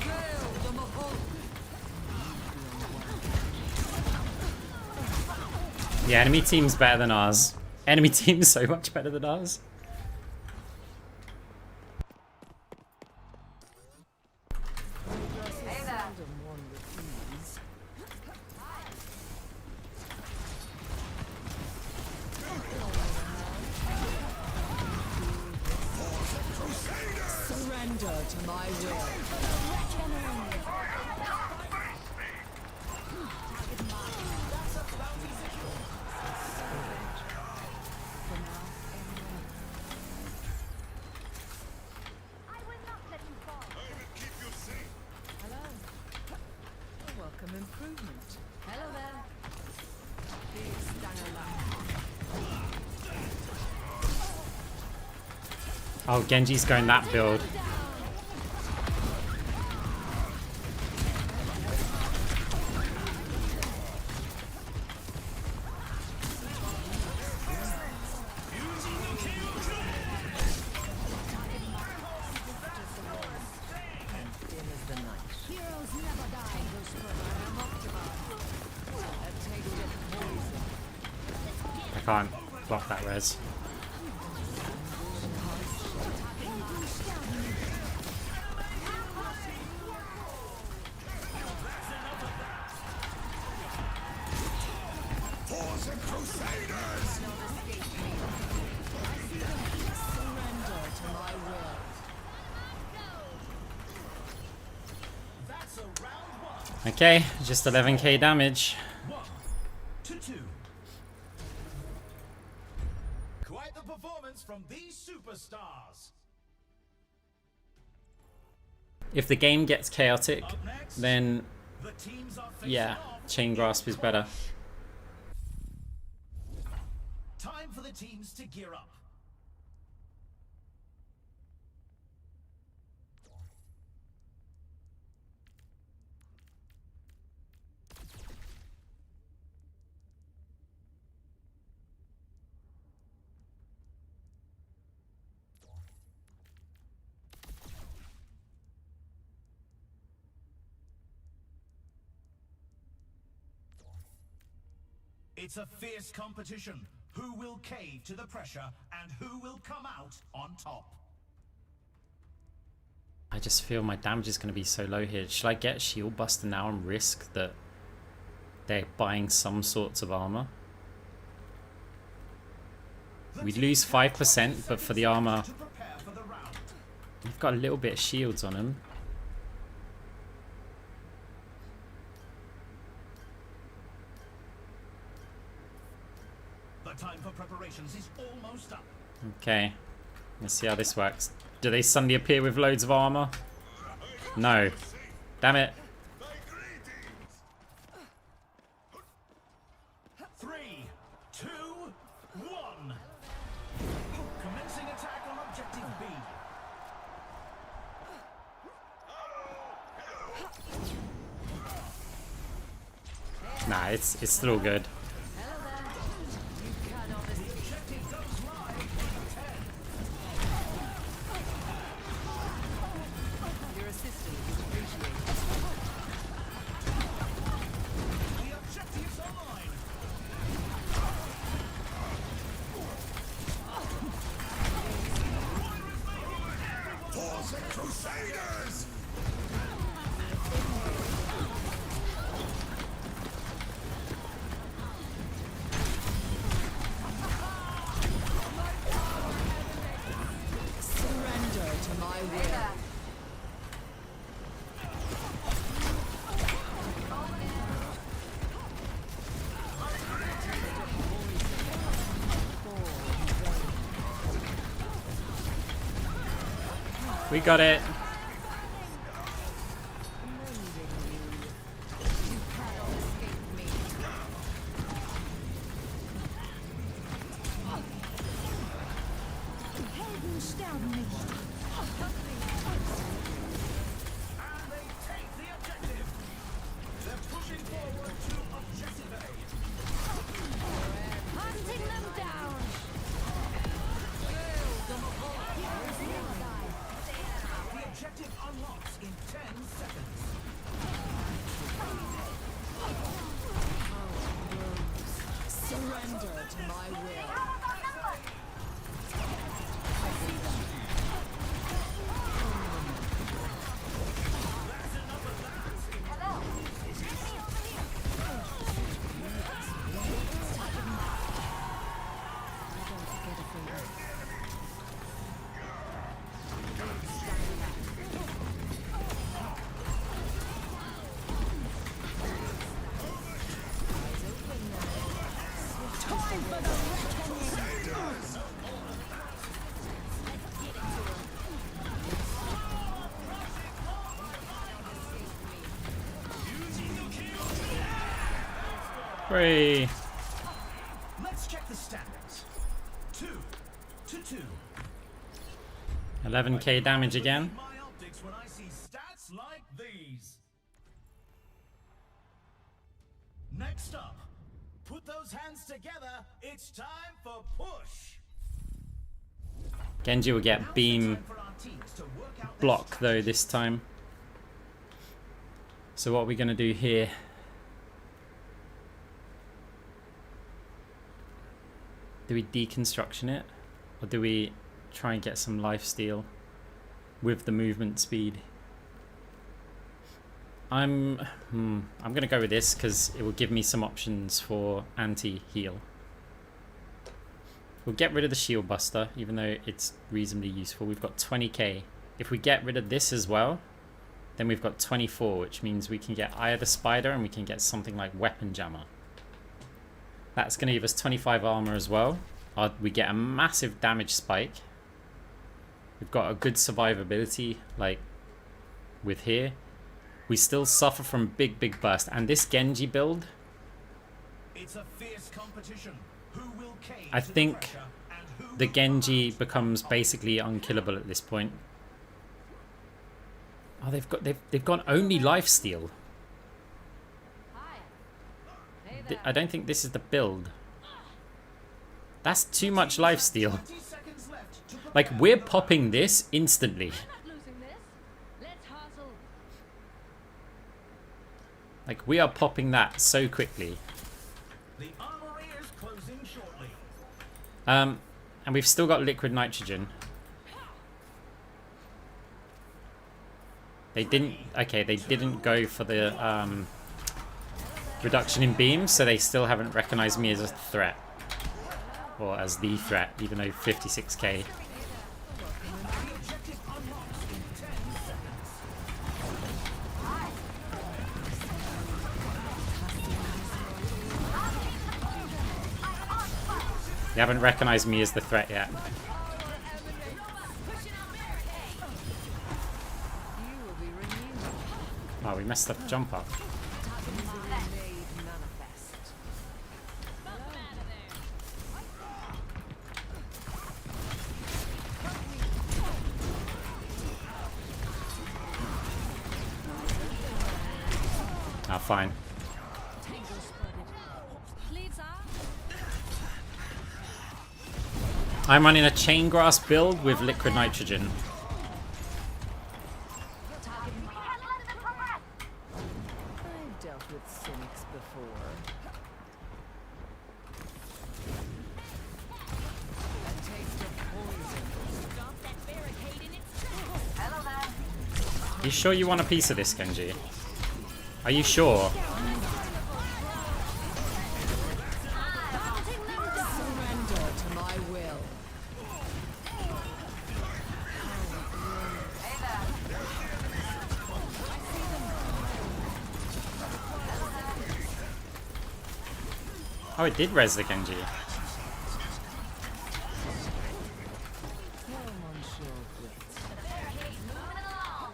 Speaker 3: Hail the Mahal.
Speaker 1: Yeah, enemy team's better than ours. Enemy team's so much better than ours.
Speaker 3: Seldom one refuse. Surrender to my will.
Speaker 4: I will not let you fall.
Speaker 3: Hello. A welcome improvement.
Speaker 4: Hello there.
Speaker 3: Please stand alone.
Speaker 1: Oh, Genji's going that build.
Speaker 3: Dim as the night.
Speaker 4: Heroes never die.
Speaker 3: A taste of poison.
Speaker 1: I can't block that res.
Speaker 3: Surrender to my will.
Speaker 2: That's a round 1.
Speaker 1: Okay, just 11k damage.
Speaker 2: 1 to 2. Quite the performance from these superstars.
Speaker 1: If the game gets chaotic,
Speaker 2: Up next,
Speaker 1: then
Speaker 2: the teams are facing
Speaker 1: yeah,
Speaker 2: off.
Speaker 1: chain grasp is better.
Speaker 2: Time for the teams to gear up. It's a fierce competition. Who will cave to the pressure and who will come out on top?
Speaker 1: I just feel my damage is going to be so low here. Should I get shield buster now and risk that they're buying some sorts of armor? We lose 5%, but for the armor,
Speaker 2: To prepare for the round.
Speaker 1: we've got a little bit of shields on him.
Speaker 2: The time for preparations is almost up.
Speaker 1: Okay, let's see how this works. Do they suddenly appear with loads of armor? No. Damn it. Nah, it's still good.
Speaker 3: Your assistance is appreciated.
Speaker 2: The objectives are mine.
Speaker 5: Force and Crusaders!
Speaker 3: Surrender to my will.
Speaker 1: We got it.
Speaker 2: And they take the objective. They're pushing forward to objective A.
Speaker 4: Hunting them down.
Speaker 2: The objective unlocks in 10 seconds.
Speaker 3: Surrender to my will.
Speaker 1: Hooray.
Speaker 2: Let's check the standings. 2-2.
Speaker 1: 11k damage again.
Speaker 2: My optics when I see stats like these. Next up, put those hands together. It's time for push.
Speaker 1: Genji will get beam
Speaker 2: For our teams to work out their
Speaker 1: block though this time. So what are we going to do here? Do we deconstruction it? Or do we try and get some lifesteal with the movement speed? I'm going to go with this because it will give me some options for anti-heal. We'll get rid of the shield buster, even though it's reasonably useful. We've got 20k. If we get rid of this as well, then we've got 24, which means we can get Eye of the Spider and we can get something like Weapon Jammer. That's going to give us 25 armor as well. We get a massive damage spike. We've got a good survivability, like with here. We still suffer from big burst. And this Genji build,
Speaker 2: It's a fierce competition. Who will cave
Speaker 1: I
Speaker 2: to the
Speaker 1: think
Speaker 2: pressure and who
Speaker 1: the
Speaker 2: will
Speaker 1: Genji becomes basically unkillable at this point. Oh, they've got only lifesteal.
Speaker 4: Hi. Hey there.
Speaker 1: I don't think this is the build. That's too much lifesteal.
Speaker 2: 20 seconds left to prepare
Speaker 1: Like, we're
Speaker 2: for the
Speaker 1: popping this instantly.
Speaker 4: Not losing this. Let's hustle.
Speaker 1: Like, we are popping that so quickly.
Speaker 2: The armory is closing shortly.
Speaker 1: And we've still got liquid nitrogen. They didn't... Okay, they didn't go for the reduction in beams, so they still haven't recognized me as a threat. Or as the threat, even though 56k. They haven't recognized me as the threat yet.
Speaker 4: Pushing out barricade.
Speaker 3: You will be renewed.
Speaker 1: Oh, we messed up the jump up.
Speaker 3: Made manifest.
Speaker 4: Bump them out of there.
Speaker 1: Ah, fine.
Speaker 3: Tango spray.
Speaker 1: I'm running a chain grass build with liquid nitrogen.
Speaker 3: I've dealt with cynics before. A taste of poison.
Speaker 4: Stop that barricade in its tracks. Hello there.
Speaker 1: You sure you want a piece of this, Genji? Are you sure?
Speaker 3: Surrender to my will.
Speaker 1: Oh, it did res the Genji.
Speaker 3: Come on, sure blitz.
Speaker 4: Barricade moving along.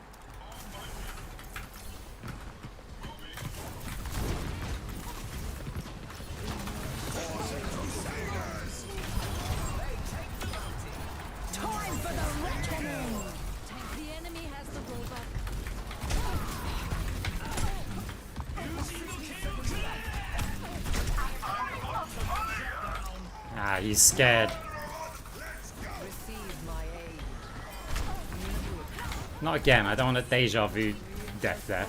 Speaker 4: Time for the reckoning. The enemy has the robot.
Speaker 1: Ah, he's scared.
Speaker 3: Receive my aid.
Speaker 1: Not again. I don't want a deja vu death there.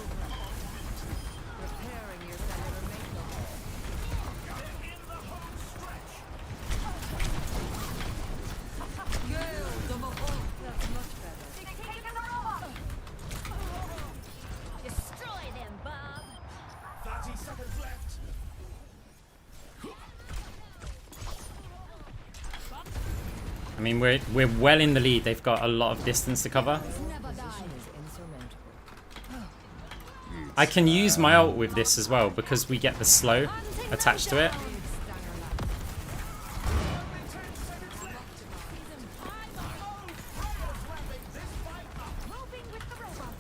Speaker 3: Repairing your cellular makeup. Gale, the Mahal. That's much better.
Speaker 4: Taking the robot. Destroy them, Bob.
Speaker 2: 30 seconds left.
Speaker 1: I mean, we're well in the lead. They've got a lot of distance to cover.
Speaker 3: Never die is insurmountable.
Speaker 1: I can use my ult with this as well because we get the slow attached to it.
Speaker 4: Moving with the robot.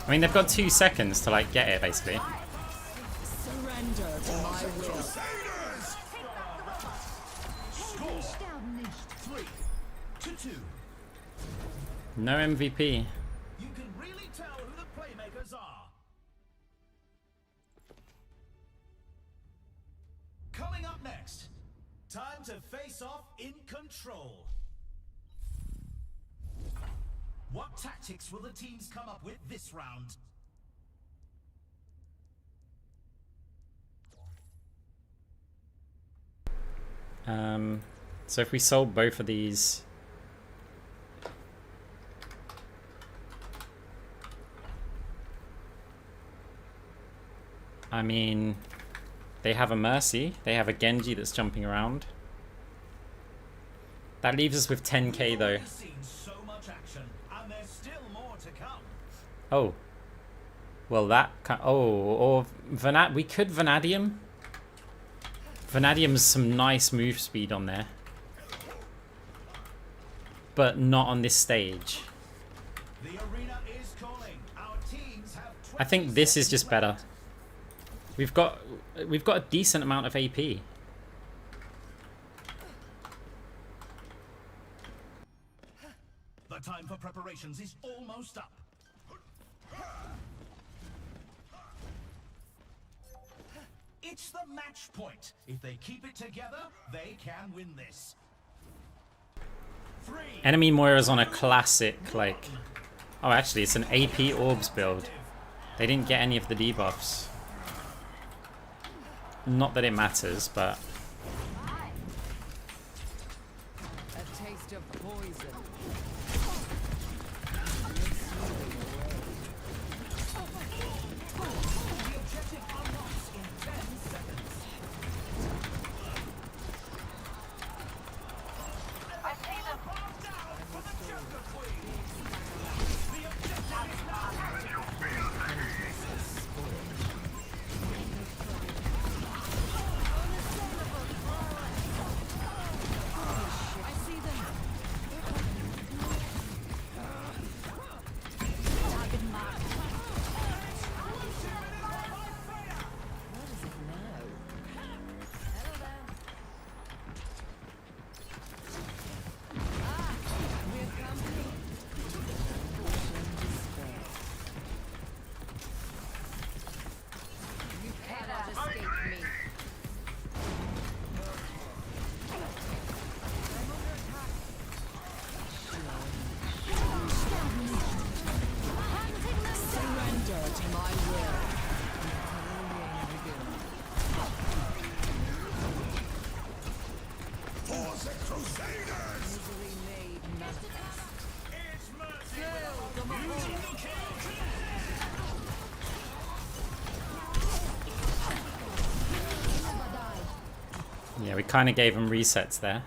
Speaker 1: I mean, they've got 2 seconds to like get it basically.
Speaker 3: Surrender to my will.
Speaker 2: Score 3-2.
Speaker 1: No MVP.
Speaker 2: You can really tell who the playmakers are. Coming up next, time to face off in control. What tactics will the teams come up with this round?
Speaker 1: So if we sold both of these, I mean, they have a Mercy, they have a Genji that's jumping around. That leaves us with 10k though.
Speaker 2: We've seen so much action, and there's still more to come.
Speaker 1: Oh, well that or we could Vanadium. Vanadium's some nice move speed on there, but not on this stage.
Speaker 2: The arena is calling. Our teams have
Speaker 1: I think this is just better. We've got a decent amount of AP.
Speaker 2: The time for preparations is almost up. It's the match point. If they keep it together, they can win this. 3.
Speaker 1: Enemy Moira's on a classic, like... Oh, actually, it's an AP Orbs build. They didn't get any of the debuffs. Not that it matters, but...
Speaker 3: A taste of poison.
Speaker 2: The objective unlocks in 10 seconds.
Speaker 4: I see them.
Speaker 2: Down for the Joker Queen. The objective is now
Speaker 3: I see them.
Speaker 1: we kind of gave him resets there.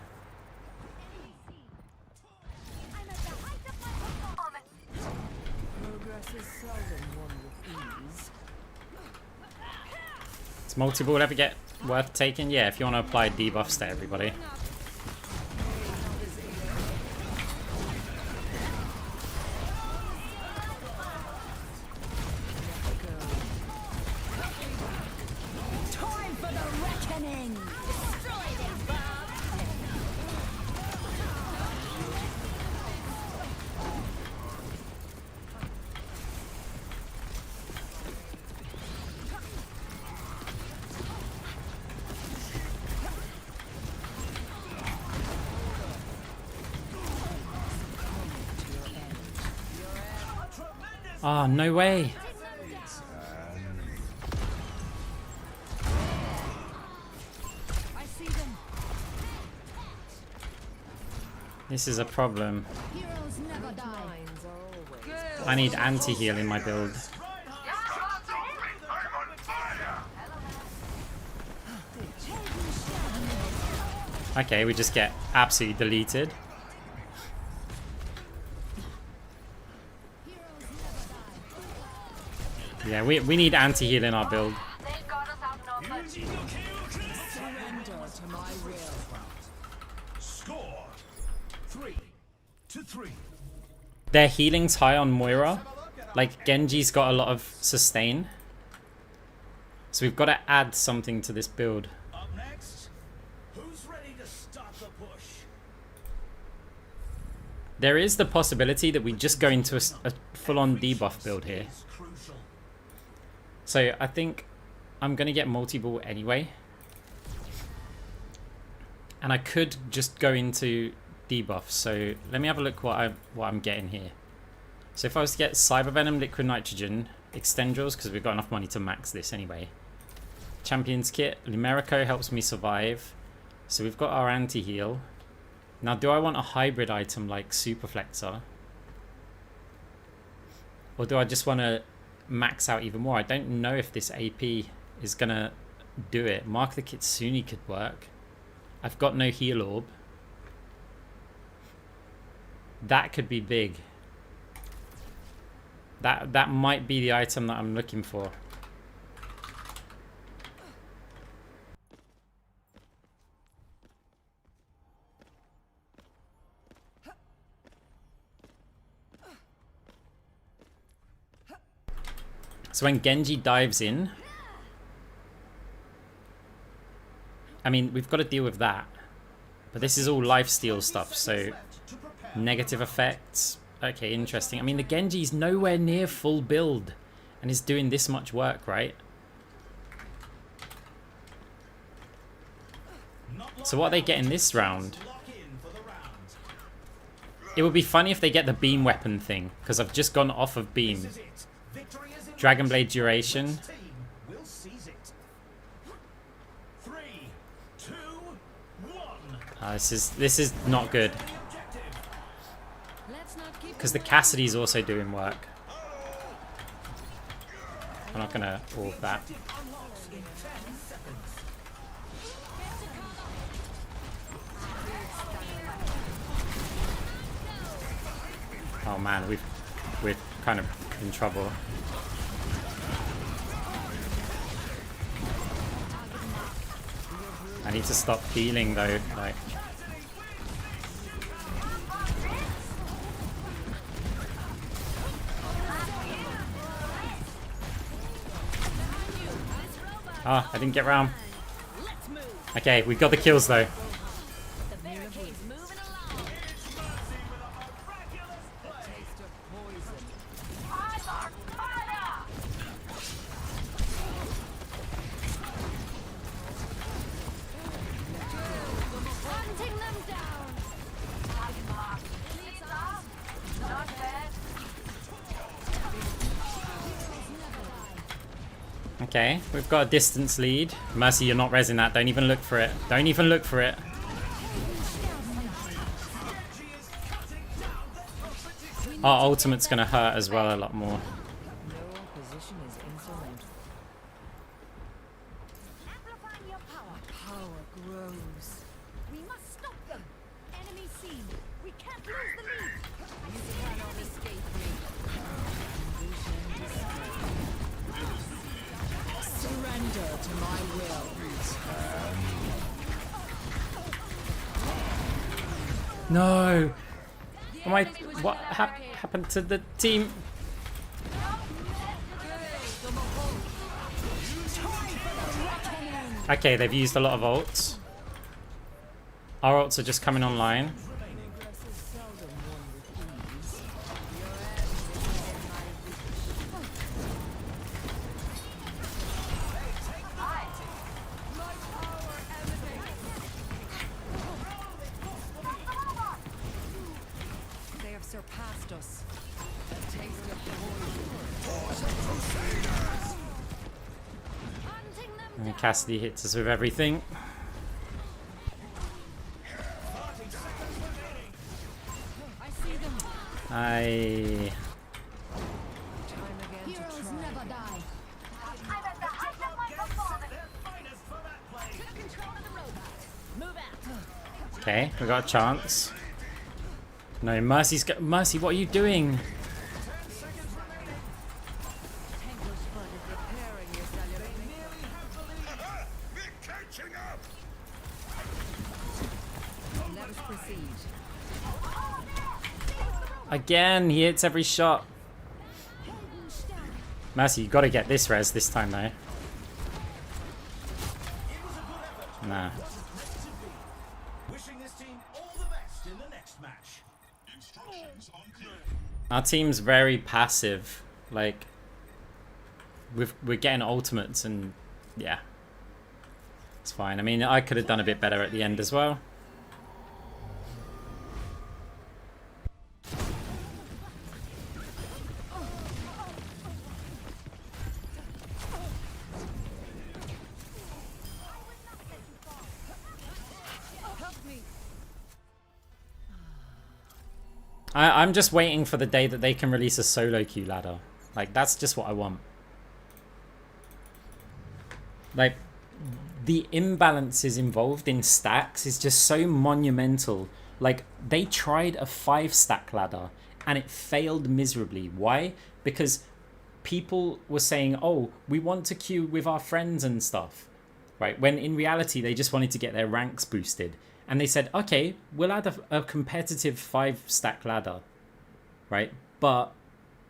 Speaker 3: Progress is seldom won with ease.
Speaker 1: Does multi-ball ever get worth taking? Yeah, if you want to apply debuffs to everybody.
Speaker 4: Time for the reckoning! Destroy them, Bob!
Speaker 1: Oh, no way.
Speaker 4: I see them.
Speaker 1: This is a problem.
Speaker 4: Heroes never die.
Speaker 3: Minds are always
Speaker 1: I need anti-heal in my build. Okay, we just get absolutely deleted. Yeah, we need anti-heal in our build.
Speaker 3: surrender to my will.
Speaker 2: Score 3-3.
Speaker 1: Their healing's high on Moira. Like, Genji's got a lot of sustain. So we've got to add something to this build.
Speaker 2: Up next, who's ready to start the push?
Speaker 1: There is the possibility that we just go into a full-on debuff build here.
Speaker 2: It's crucial.
Speaker 1: So I think I'm going to get multi-ball anyway. And I could just go into debuffs. So let me have a look what I'm getting here. So if I was to get Cyber Venom, Liquid Nitrogen, Extendrils, because we've got enough money to max this anyway. Champion's Kit, Lumerico helps me survive. So we've got our anti-heal. Now do I want a hybrid item like Super Flexor? Or do I just want to max out even more? I don't know if this AP is going to do it. Mark the Kitsune could work. I've got no heal orb. That could be big. That might be the item that I'm looking for. So when Genji dives in, I mean, we've got to deal with that. But this is all lifesteal stuff, so negative effects. Okay, interesting. I mean, the Genji's nowhere near full build and is doing this much work, right? So what are they getting this round?
Speaker 2: Lock in for the round.
Speaker 1: It would be funny if they get the beam weapon thing, because I've just gone off of beam.
Speaker 2: This is it. Victory is in
Speaker 1: Dragon
Speaker 2: reach.
Speaker 1: Blade duration.
Speaker 2: Which team will seize it? 3, 2, 1.
Speaker 1: This is not good,
Speaker 2: Objective.
Speaker 4: Let's not keep
Speaker 1: because the Cassidy's also doing work. I'm not gonna orb that.
Speaker 2: Unlocks in 10 seconds.
Speaker 1: Oh man, we're kind of in trouble. I need to stop healing though, like. Ah, I didn't get round.
Speaker 4: Let's move.
Speaker 1: Okay, we got the kills though.
Speaker 4: The barricade's moving along.
Speaker 3: Taste of poison.
Speaker 4: Hunting them down. Not bad.
Speaker 1: Okay, we've got a distance lead. Mercy, you're not rezzing that. Don't even look for it. Don't even look for it. Our ultimate's gonna hurt as well a lot more.
Speaker 3: No opposition is insurmountable.
Speaker 4: Amplifying your power.
Speaker 3: Power grows.
Speaker 1: No. Am I? What happened to the team? Okay, they've used a lot of ults. Our ults are just coming online.
Speaker 3: They have surpassed us. A taste of
Speaker 4: Hunting them
Speaker 1: And
Speaker 4: down.
Speaker 1: Cassidy hits us with everything.
Speaker 3: I see them.
Speaker 1: I...
Speaker 3: Time again to
Speaker 4: Heroes
Speaker 3: try.
Speaker 4: never die.
Speaker 6: I'm at the height of my performance.
Speaker 2: Their finest for that play.
Speaker 4: Took control of the robot. Move out.
Speaker 1: Okay, we got a chance. No, Mercy's got... Mercy, what are you doing?
Speaker 3: Tango Spud is repairing your cellular.
Speaker 5: We're catching up!
Speaker 3: Let us proceed.
Speaker 1: Again, he hits every shot. Mercy, you got to get this res this time, though. Nah.
Speaker 2: Wishing this team all the best in the next match.
Speaker 5: Instructions on clear.
Speaker 1: Our team's very passive. Like, we're getting ultimates and, yeah. It's fine. I mean, I could have done a bit better at the end as well.
Speaker 3: Help me.
Speaker 1: I'm just waiting for the day that they can release a solo queue ladder. Like, that's just what I want. Like, the imbalances involved in stacks is just so monumental. Like, they tried a 5-stack ladder and it failed miserably. Why? Because people were saying, oh, we want to queue with our friends and stuff. Right? When in reality, they just wanted to get their ranks boosted. And they said, okay, we'll add a competitive 5-stack ladder. Right? But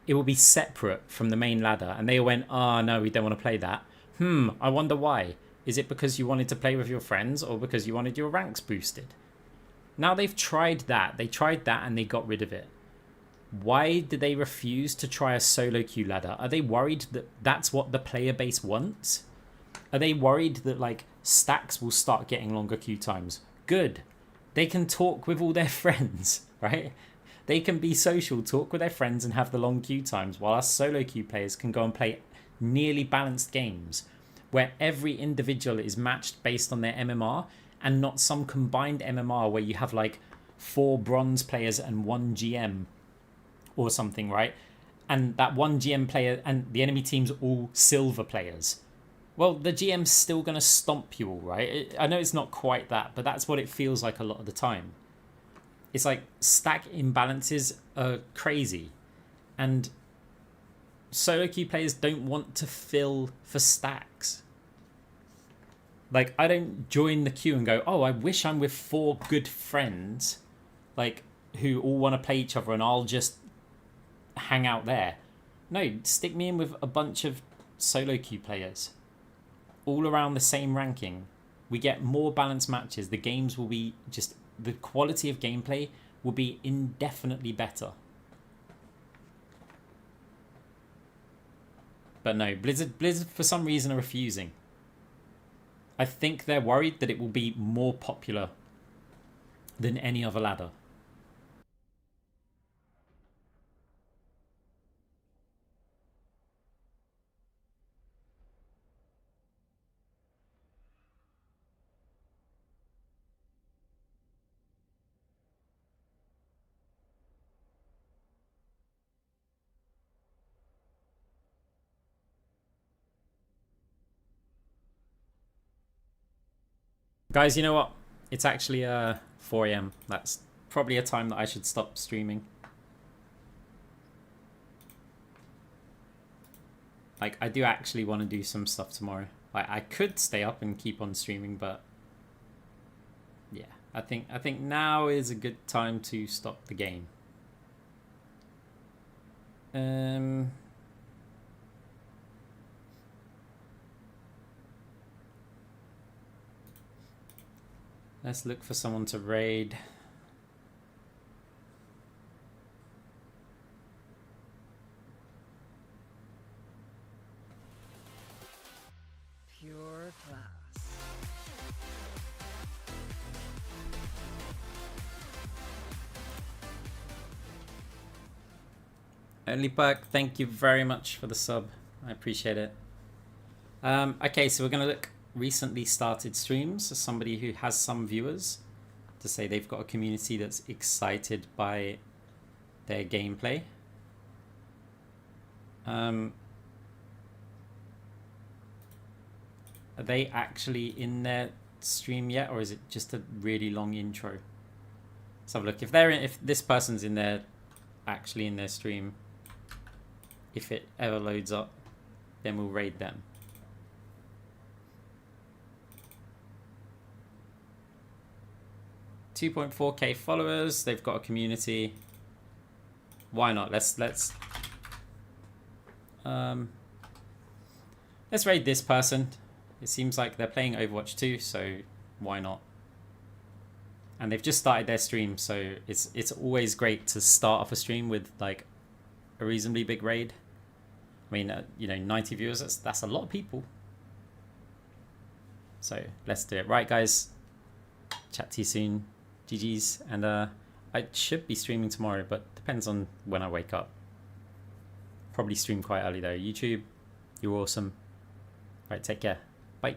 Speaker 1: it will be separate from the main ladder. And they went, oh, no, we don't want to play that. I wonder why. Is it because you wanted to play with your friends or because you wanted your ranks boosted? Now they've tried that. They tried that and they got rid of it. Why did they refuse to try a solo queue ladder? Are they worried that that's what the player base wants? Are they worried that, like, stacks will start getting longer queue times? Good. They can talk with all their friends, right? They can be social, talk with their friends and have the long queue times, while us solo queue players can go and play nearly balanced games where every individual is matched based on their MMR and not some combined MMR where you have like 4 bronze players and 1 GM or something, right? And that 1 GM player and the enemy team's all silver players. Well, the GM's still going to stomp you all, right? I know it's not quite that, but that's what it feels like a lot of the time. It's like stack imbalances are crazy. And solo queue players don't want to fill for stacks. Like, I don't join the queue and go, oh, I wish I'm with 4 good friends, like, who all want to play each other and I'll just hang out there. No, stick me in with a bunch of solo queue players. All around the same ranking. We get more balanced matches. The games will be just... The quality of gameplay will be indefinitely better. But no, Blizzard for some reason are refusing. I think they're worried that it will be more popular than any other ladder. Guys, you know what? It's actually 4 AM. That's probably a time that I should stop streaming. Like, I do actually want to do some stuff tomorrow. I could stay up and keep on streaming, but... Yeah. I think now is a good time to stop the game. Let's look for someone to raid.
Speaker 3: Pure class.
Speaker 1: Only Perk, thank you very much for the sub. I appreciate it. Okay, so we're gonna look recently started streams as somebody who has some viewers to say they've got a community that's excited by their gameplay. Are they actually in their stream yet, or is it just a really long intro? Let's have a look. If this person's in there, actually in their stream, if it ever loads up, then we'll raid them. $2.4K followers. They've got a community. Why not? Let's raid this person. It seems like they're playing Overwatch 2, so why not? And they've just started their stream, so it's always great to start off a stream with like a reasonably big raid. I mean, you know, 90 viewers, that's a lot of people. So let's do it. Right, guys. Chat to you soon. GG's. And I should be streaming tomorrow, but depends on when I wake up. Probably stream quite early though. YouTube, you're awesome. Right, take care. Bye.